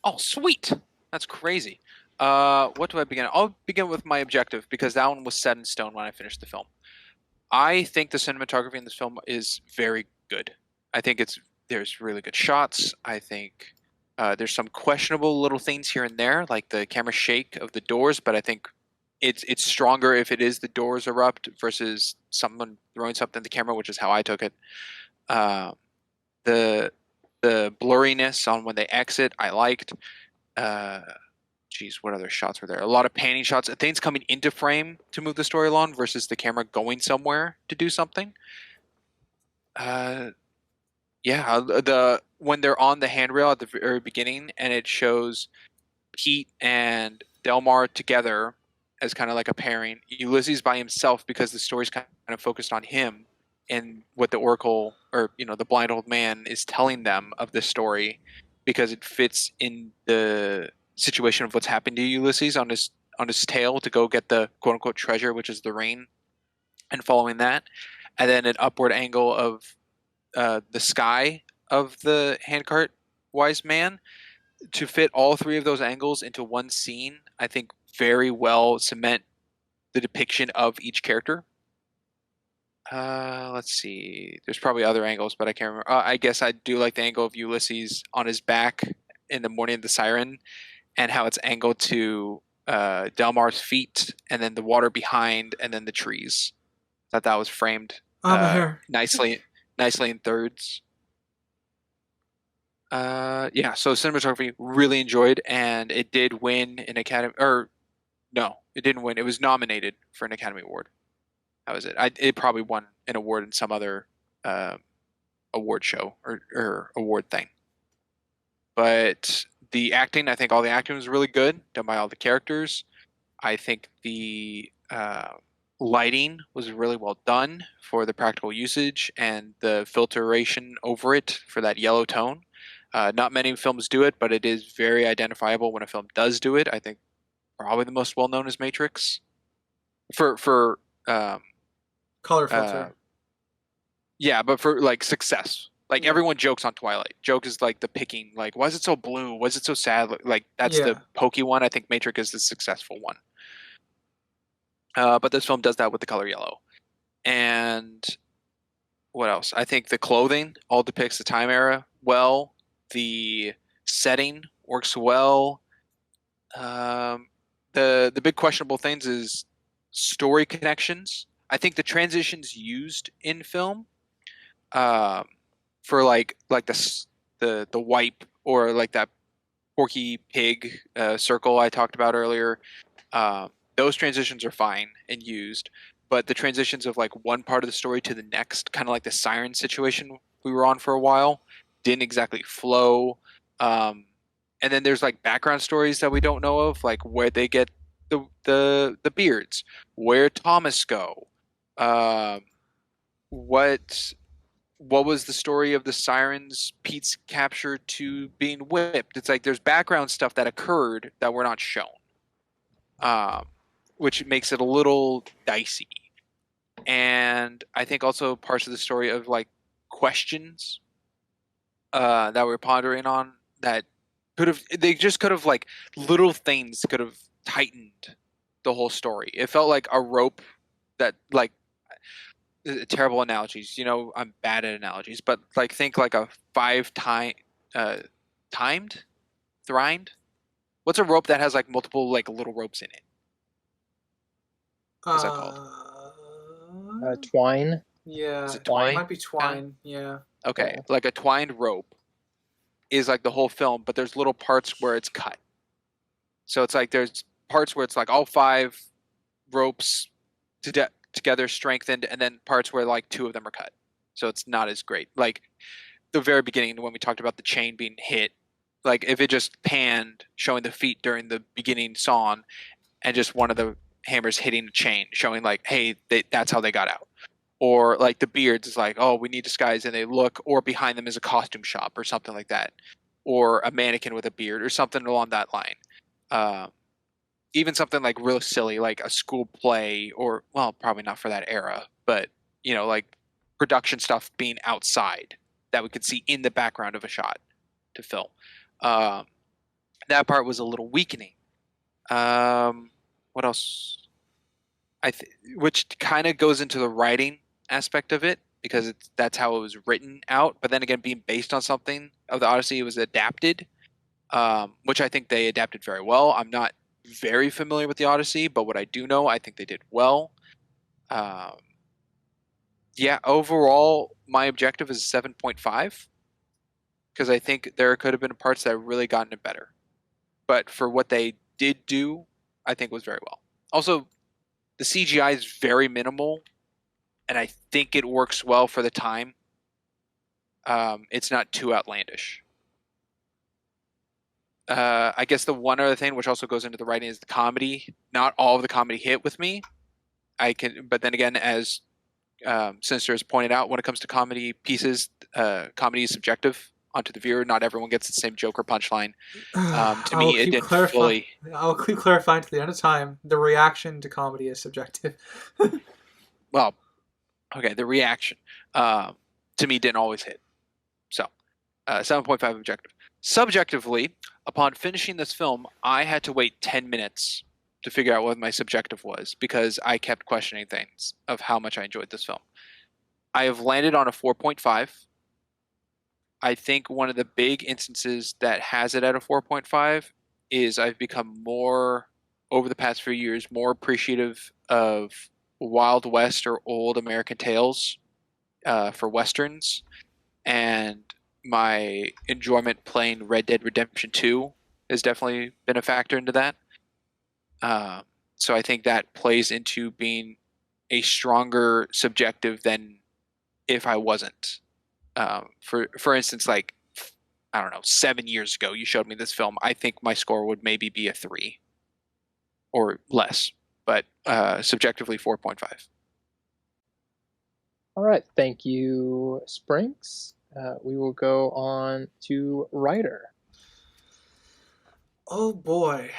Speaker 4: Oh, sweet! That's crazy. What do I begin? I'll begin with my objective because that one was set in stone when I finished the film. I think the cinematography in this film is very good. I think there's really good shots. I think there's some questionable little things here and there, like the camera shake of the doors, but I think it's stronger if it is the doors erupt versus someone throwing something at the camera, which is how I took it. The blurriness on when they exit, I liked. What other shots were there? A lot of panning shots, things coming into frame to move the story along versus the camera going somewhere to do something. When they're on the handrail at the very beginning and it shows Pete and Dalmar together as kind of like a pairing, Ulysses by himself because the story's kind of focused on him and what the oracle or the blind old man is telling them of this story because it fits in the situation of what's happened to Ulysses on his tail to go get the quote unquote treasure, which is the ring, and following that, and then an upward angle of the sky of the handcart wise man to fit all 3 of those angles into one scene. I think very well cement the depiction of each character. Let's see. There's probably other angles, but I can't remember. I guess I do like the angle of Ulysses on his back in the morning of the siren, and how it's angled to Dalmar's feet, and then the water behind, and then the trees. Thought that was framed nicely in thirds. So cinematography really enjoyed, and it did win an Academy. Or no, it didn't win. It was nominated for an Academy Award. That was it. It probably won an award in some other award show or award thing. But the acting, I think all the acting was really good, done by all the characters. I think the lighting was really well done for the practical usage and the filtration over it for that yellow tone. Not many films do it, but it is very identifiable when a film does do it. I think probably the most well known is Matrix. For
Speaker 1: color filter.
Speaker 4: Yeah, but for like success. Like everyone jokes on Twilight. Joke is like the picking, like, why is it so blue? Why is it so sad? Like that's the pokey one. I think Matrix is the successful one. But this film does that with the color yellow. And what else? I think the clothing all depicts the time era well. The setting works well. The big questionable things is story connections. I think the transitions used in film for like the wipe or like that Porky Pig circle I talked about earlier, those transitions are fine and used. but the transitions of like one part of the story to the next, kind of like the siren situation we were on for a while, didn't exactly flow. And then there's like background stories that we don't know of, like where they get the beards, where Thomas go, um, what was the story of the sirens Pete's capture to being whipped. It's like there's background stuff that occurred that we're not shown, um, which makes it a little dicey. And I think also parts of the story of like questions that we're pondering on that could have like little things could have tightened the whole story. It felt like a rope that like terrible analogies. I'm bad at analogies, but like think like a timed thrined. What's a rope that has like multiple like little ropes in it? What's that called?
Speaker 3: Twine.
Speaker 1: Yeah,
Speaker 4: Is it
Speaker 1: it
Speaker 4: twine?
Speaker 1: might be twine. Yeah.
Speaker 4: Okay,
Speaker 3: Yeah.
Speaker 4: like a twined rope is like the whole film, but there's little parts where it's cut. So it's like there's parts where it's like all 5 ropes together strengthened, and then parts where like 2 of them are cut. So it's not as great. Like the very beginning when we talked about the chain being hit, like if it just panned showing the feet during the beginning song and just one of the hammers hitting the chain showing like, hey, that's how they got out. Or like the beards is like, oh, we need disguise, and they look, or behind them is a costume shop or something like that, or a mannequin with a beard or something along that line. Even something like real silly, like a school play, or well, probably not for that era, but like production stuff being outside that we could see in the background of a shot to film. That part was a little weakening. What else? Which kind of goes into the writing aspect of it, because that's how it was written out. But then again, being based on something of the Odyssey, it was adapted, which I think they adapted very well. I'm not very familiar with the Odyssey, but what I do know, I think they did well. Yeah, overall, my objective is 7.5, because I think there could have been parts that really gotten it better. But for what they did do, I think was very well. Also, the CGI is very minimal, and I think it works well for the time. It's not too outlandish. I guess the one other thing, which also goes into the writing, is the comedy. Not all of the comedy hit with me. But then again, as Sinister has pointed out, when it comes to comedy pieces, comedy is subjective onto the viewer. Not everyone gets the same joke or punchline. To me, it didn't fully.
Speaker 1: I'll keep clarifying to the end of time. The reaction to comedy is subjective.
Speaker 4: Well, okay, the reaction to me didn't always hit. So, 7.5 objective. Subjectively, upon finishing this film, I had to wait 10 minutes to figure out what my subjective was, because I kept questioning things of how much I enjoyed this film. I have landed on a 4.5. I think one of the big instances that has it at a 4.5 is I've become more, over the past few years, more appreciative of Wild West or old American tales for Westerns. And my enjoyment playing Red Dead Redemption 2 has definitely been a factor into that. So I think that plays into being a stronger subjective than if I wasn't. For instance, like, I don't know, 7 years ago, you showed me this film. I think my score would maybe be a 3 or less, but subjectively 4.5.
Speaker 3: All right, thank you, Sprinks. We will go on to Ryder.
Speaker 1: Oh boy.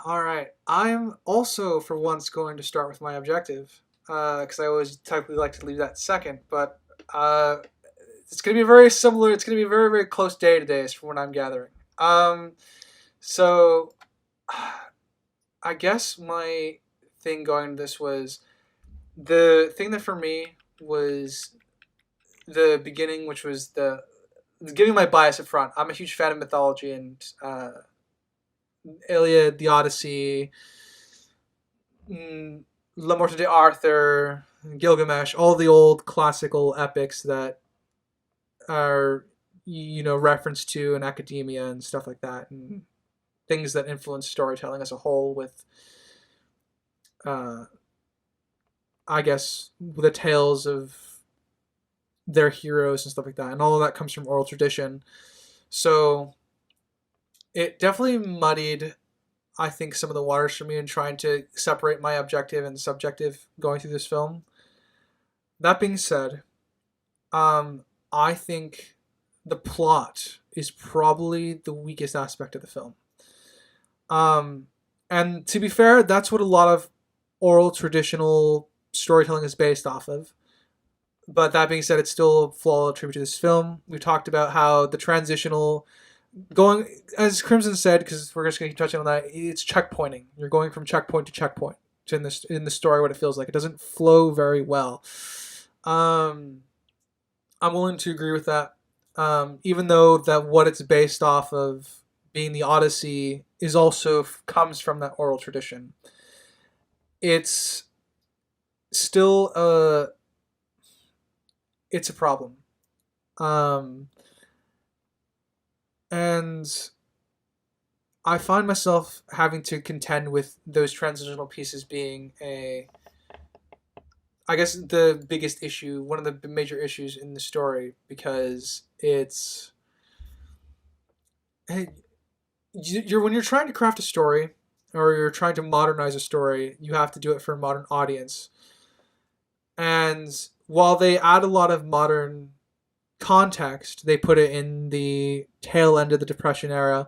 Speaker 1: All right. I'm also, for once, going to start with my objective, because I always typically like to leave that second, but it's going to be very similar. It's going to be a very, very close day today, from what I'm gathering. So I guess my thing going to this was the thing that for me was the beginning, which was giving my bias up front. I'm a huge fan of mythology and Iliad, the Odyssey, La Morte d'Arthur, Gilgamesh, all the old classical epics that are referenced to in academia and stuff like that, and things that influence storytelling as a whole. With I guess, the tales of their heroes and stuff like that, and all of that comes from oral tradition. So it definitely muddied, I think, some of the waters for me in trying to separate my objective and subjective going through this film. That being said, I think the plot is probably the weakest aspect of the film. And to be fair, that's what a lot of oral traditional storytelling is based off of. But that being said, it's still a flaw attributed to this film. We talked about how the transitional going, as Crimson said, because we're just going to keep touching on that. It's checkpointing. You're going from checkpoint to checkpoint in the story. What it feels like, it doesn't flow very well. I'm willing to agree with that. Even though that what it's based off of, being the Odyssey, is also comes from that oral tradition. It's still it's a problem. And I find myself having to contend with those transitional pieces being I guess the biggest issue, one of the major issues in the story, because it's when you're trying to craft a story or you're trying to modernize a story, you have to do it for a modern audience. And while they add a lot of modern context, they put it in the tail end of the Depression era.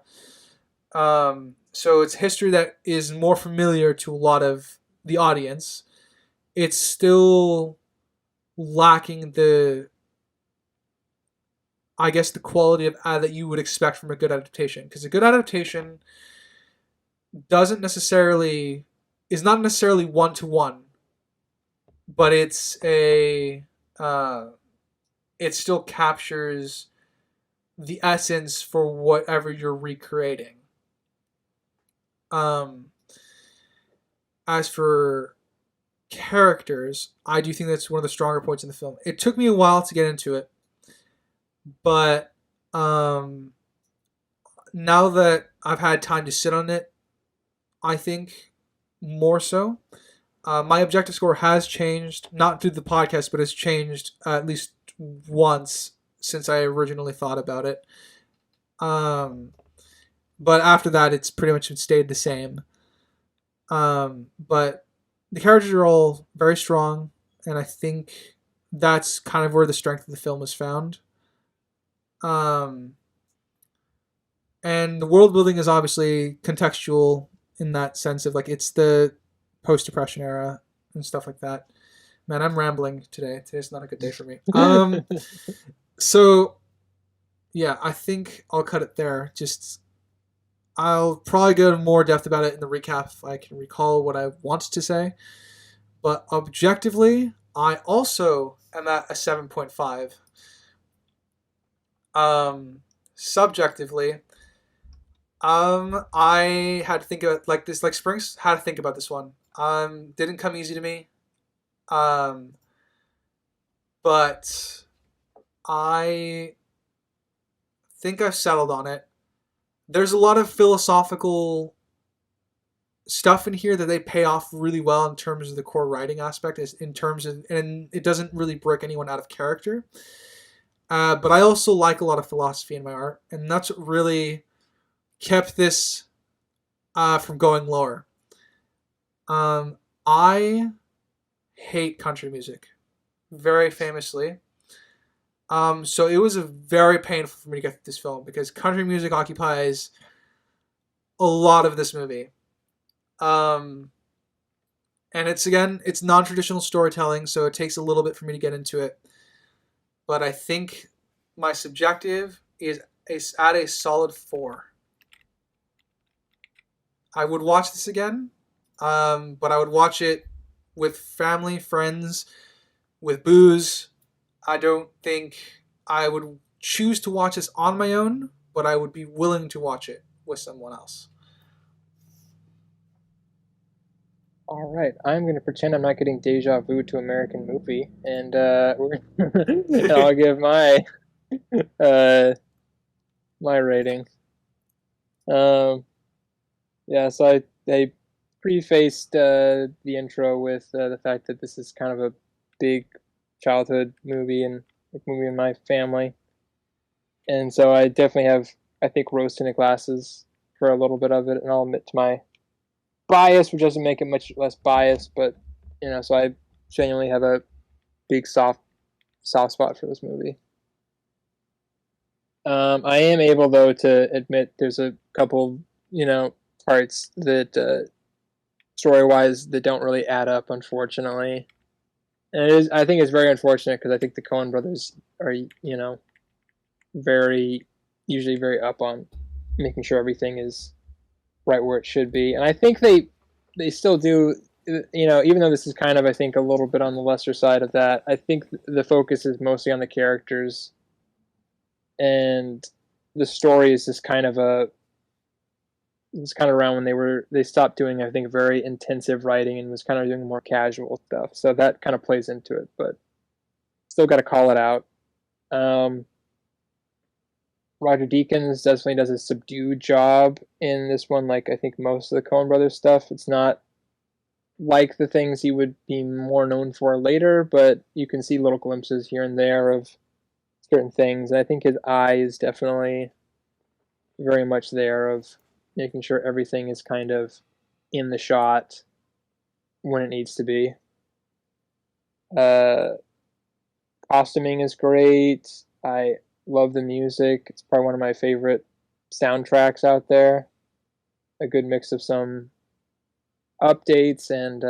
Speaker 1: So it's history that is more familiar to a lot of the audience. It's still lacking the, I guess, the quality of that you would expect from a good adaptation. Because a good adaptation is not necessarily one-to-one, but it still captures the essence for whatever you're recreating. As for characters, I do think that's one of the stronger points in the film. It took me a while to get into it, but now that I've had time to sit on it, I think more so. My objective score has changed, not through the podcast, but has changed at least once since I originally thought about it. But after that, it's pretty much stayed the same. But the characters are all very strong, and I think that's kind of where the strength of the film is found. And the world building is obviously contextual in that sense of, like, it's the post-Depression era and stuff like that. Man, I'm rambling today. Today's not a good day for me. So, yeah, I think I'll cut it there. I'll probably go into more depth about it in the recap if I can recall what I wanted to say. But objectively, I also am at a 7.5. Subjectively, I had to think about like Springs had to think about this one. Didn't come easy to me. But I think I've settled on it. There's a lot of philosophical stuff in here that they pay off really well in terms of the core writing aspect, and it doesn't really break anyone out of character. But I also like a lot of philosophy in my art, and that's what really kept this from going lower. I hate country music, very famously. So it was very painful for me to get through this film because country music occupies a lot of this movie. And it's non-traditional storytelling, so it takes a little bit for me to get into it. But I think my subjective is at a solid 4. I would watch this again, but I would watch it with family, friends, with booze. I don't think I would choose to watch this on my own, but I would be willing to watch it with someone else.
Speaker 3: All right, I'm going to pretend I'm not getting deja vu to American movie, and I'll give my my rating. Yeah, so I prefaced the intro with the fact that this is kind of a big childhood movie and movie in my family, and so I definitely have, I think, rose-tinted glasses for a little bit of it, and I'll admit to my bias, which doesn't make it much less biased, but so I genuinely have a big soft spot for this movie. I am able, though, to admit there's a couple, parts that story-wise that don't really add up, unfortunately. And I think it's very unfortunate because I think the Coen brothers are, usually very up on making sure everything is right where it should be. And I think they still do, even though this is kind of, I think, a little bit on the lesser side of that, I think the focus is mostly on the characters. And the story is just kind of it's kind of around when they stopped doing, I think, very intensive writing and was kind of doing more casual stuff. So that kind of plays into it, but still got to call it out. Roger Deakins definitely does a subdued job in this one, like I think most of the Coen brothers stuff. It's not like the things he would be more known for later, but you can see little glimpses here and there of certain things. And I think his eye is definitely very much there of making sure everything is kind of in the shot when it needs to be. Costuming is great. I love the music. It's probably one of my favorite soundtracks out there. A good mix of some updates and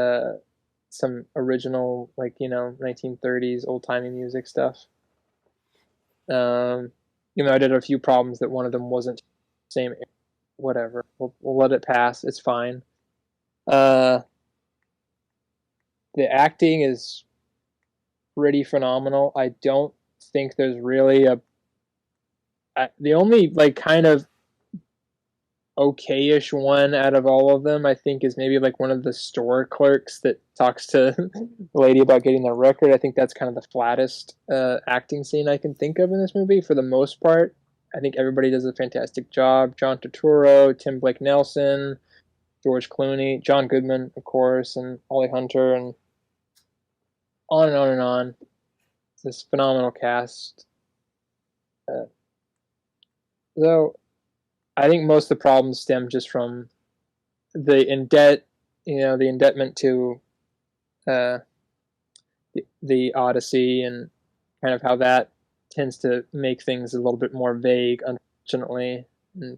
Speaker 3: some original, 1930s old-timey music stuff. I did a few problems that one of them wasn't same. Whatever, we'll let it pass. It's fine. The acting is pretty phenomenal. I don't think there's really the only kind of okay-ish one out of all of them, I think, is maybe one of the store clerks that talks to the lady about getting their record. I think that's kind of the flattest acting scene I can think of in this movie. For the most part, I think everybody does a fantastic job. John Turturro, Tim Blake Nelson, George Clooney, John Goodman, of course, and Holly Hunter, and on and on and on. It's this phenomenal cast. So I think most of the problems stem just from the indebtment to the Odyssey, and kind of how that tends to make things a little bit more vague, unfortunately, and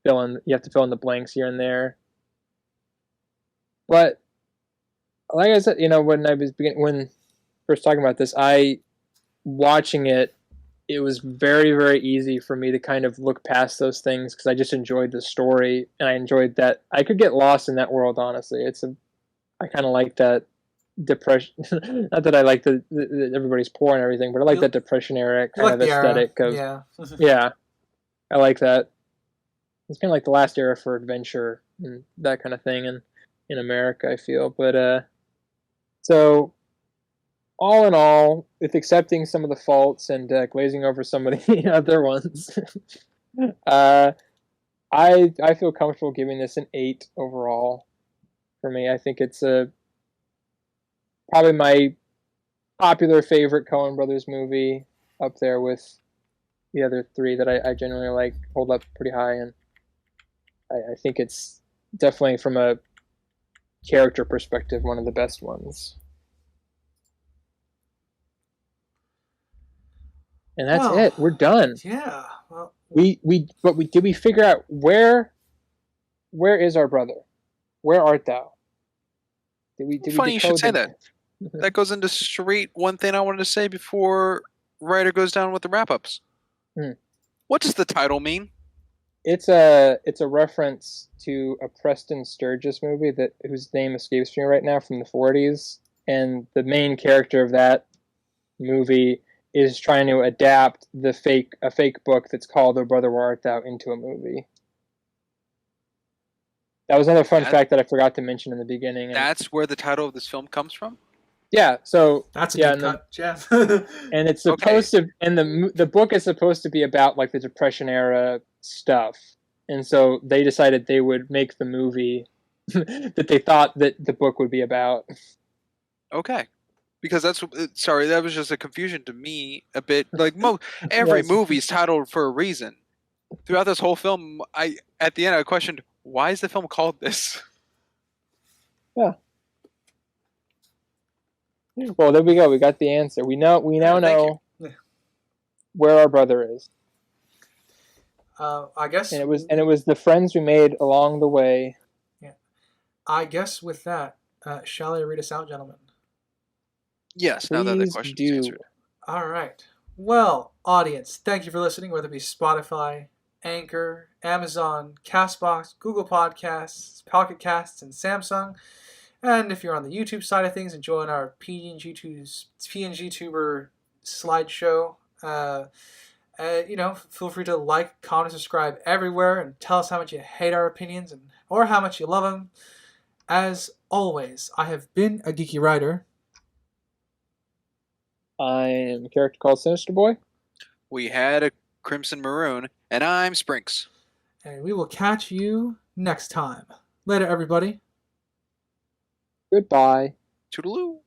Speaker 3: you have to fill in the blanks here and there. But like I said, when first talking about this, watching it was very, very easy for me to kind of look past those things because I just enjoyed the story, and I enjoyed that I could get lost in that world. Honestly, I kind of like that depression. Not that I like the everybody's poor and everything, but I like that depression era kind of aesthetic of yeah. I like that. It's kind of like the last era for adventure and that kind of thing in America, I feel. But so all in all, with accepting some of the faults and glazing over some of the other ones, I feel comfortable giving this an 8 overall. For me, I think it's probably my popular favorite Coen Brothers movie, up there with the other 3 that I genuinely like, hold up pretty high, and I think it's definitely, from a character perspective, one of the best ones. And that's it. We're done.
Speaker 1: Yeah. Well,
Speaker 3: did we figure out where is our brother? Where art thou?
Speaker 4: Funny you should say that. That goes into straight one thing I wanted to say before Ryder goes down with the wrap-ups. What does the title mean?
Speaker 3: It's a reference to a Preston Sturges movie whose name escapes me right now, from the 40s, and the main character of that movie is trying to adapt a fake book that's called "O Brother, Where Art Thou" into a movie. That was another fun fact that I forgot to mention in the beginning.
Speaker 4: That's where the title of this film comes from?
Speaker 3: Yeah, so
Speaker 1: that's a good cut, Jeff.
Speaker 3: And it's supposed to, and the book is supposed to be about the Depression era stuff, and so they decided they would make the movie that they thought that the book would be about.
Speaker 4: Okay. Because sorry, that was just a confusion to me a bit. Like every
Speaker 3: Yes.
Speaker 4: movie's titled for a reason. Throughout this whole film, at the end I questioned, why is the film called this?
Speaker 3: Well, there we go. We got the answer. We now
Speaker 4: Thank
Speaker 3: know
Speaker 1: you.
Speaker 3: where our brother is.
Speaker 1: I guess.
Speaker 3: And it was the friends we made along the way.
Speaker 1: Yeah. I guess with that, shall I read us out, gentlemen?
Speaker 4: Yes, now that the
Speaker 3: Please
Speaker 4: question's
Speaker 3: do.
Speaker 4: answered.
Speaker 1: All right. Well, audience, thank you for listening, whether it be Spotify, Anchor, Amazon, Castbox, Google Podcasts, Pocket Casts, and Samsung. And if you're on the YouTube side of things, enjoying our PNG Tuber slideshow, feel free to like, comment, subscribe everywhere, and tell us how much you hate our opinions or how much you love them. As always, I have been a geeky writer.
Speaker 3: I am a character called Sinister Boy.
Speaker 4: We had a Crimson Maroon, and I'm Sprinks.
Speaker 1: And we will catch you next time. Later, everybody.
Speaker 3: Goodbye.
Speaker 4: Toodaloo.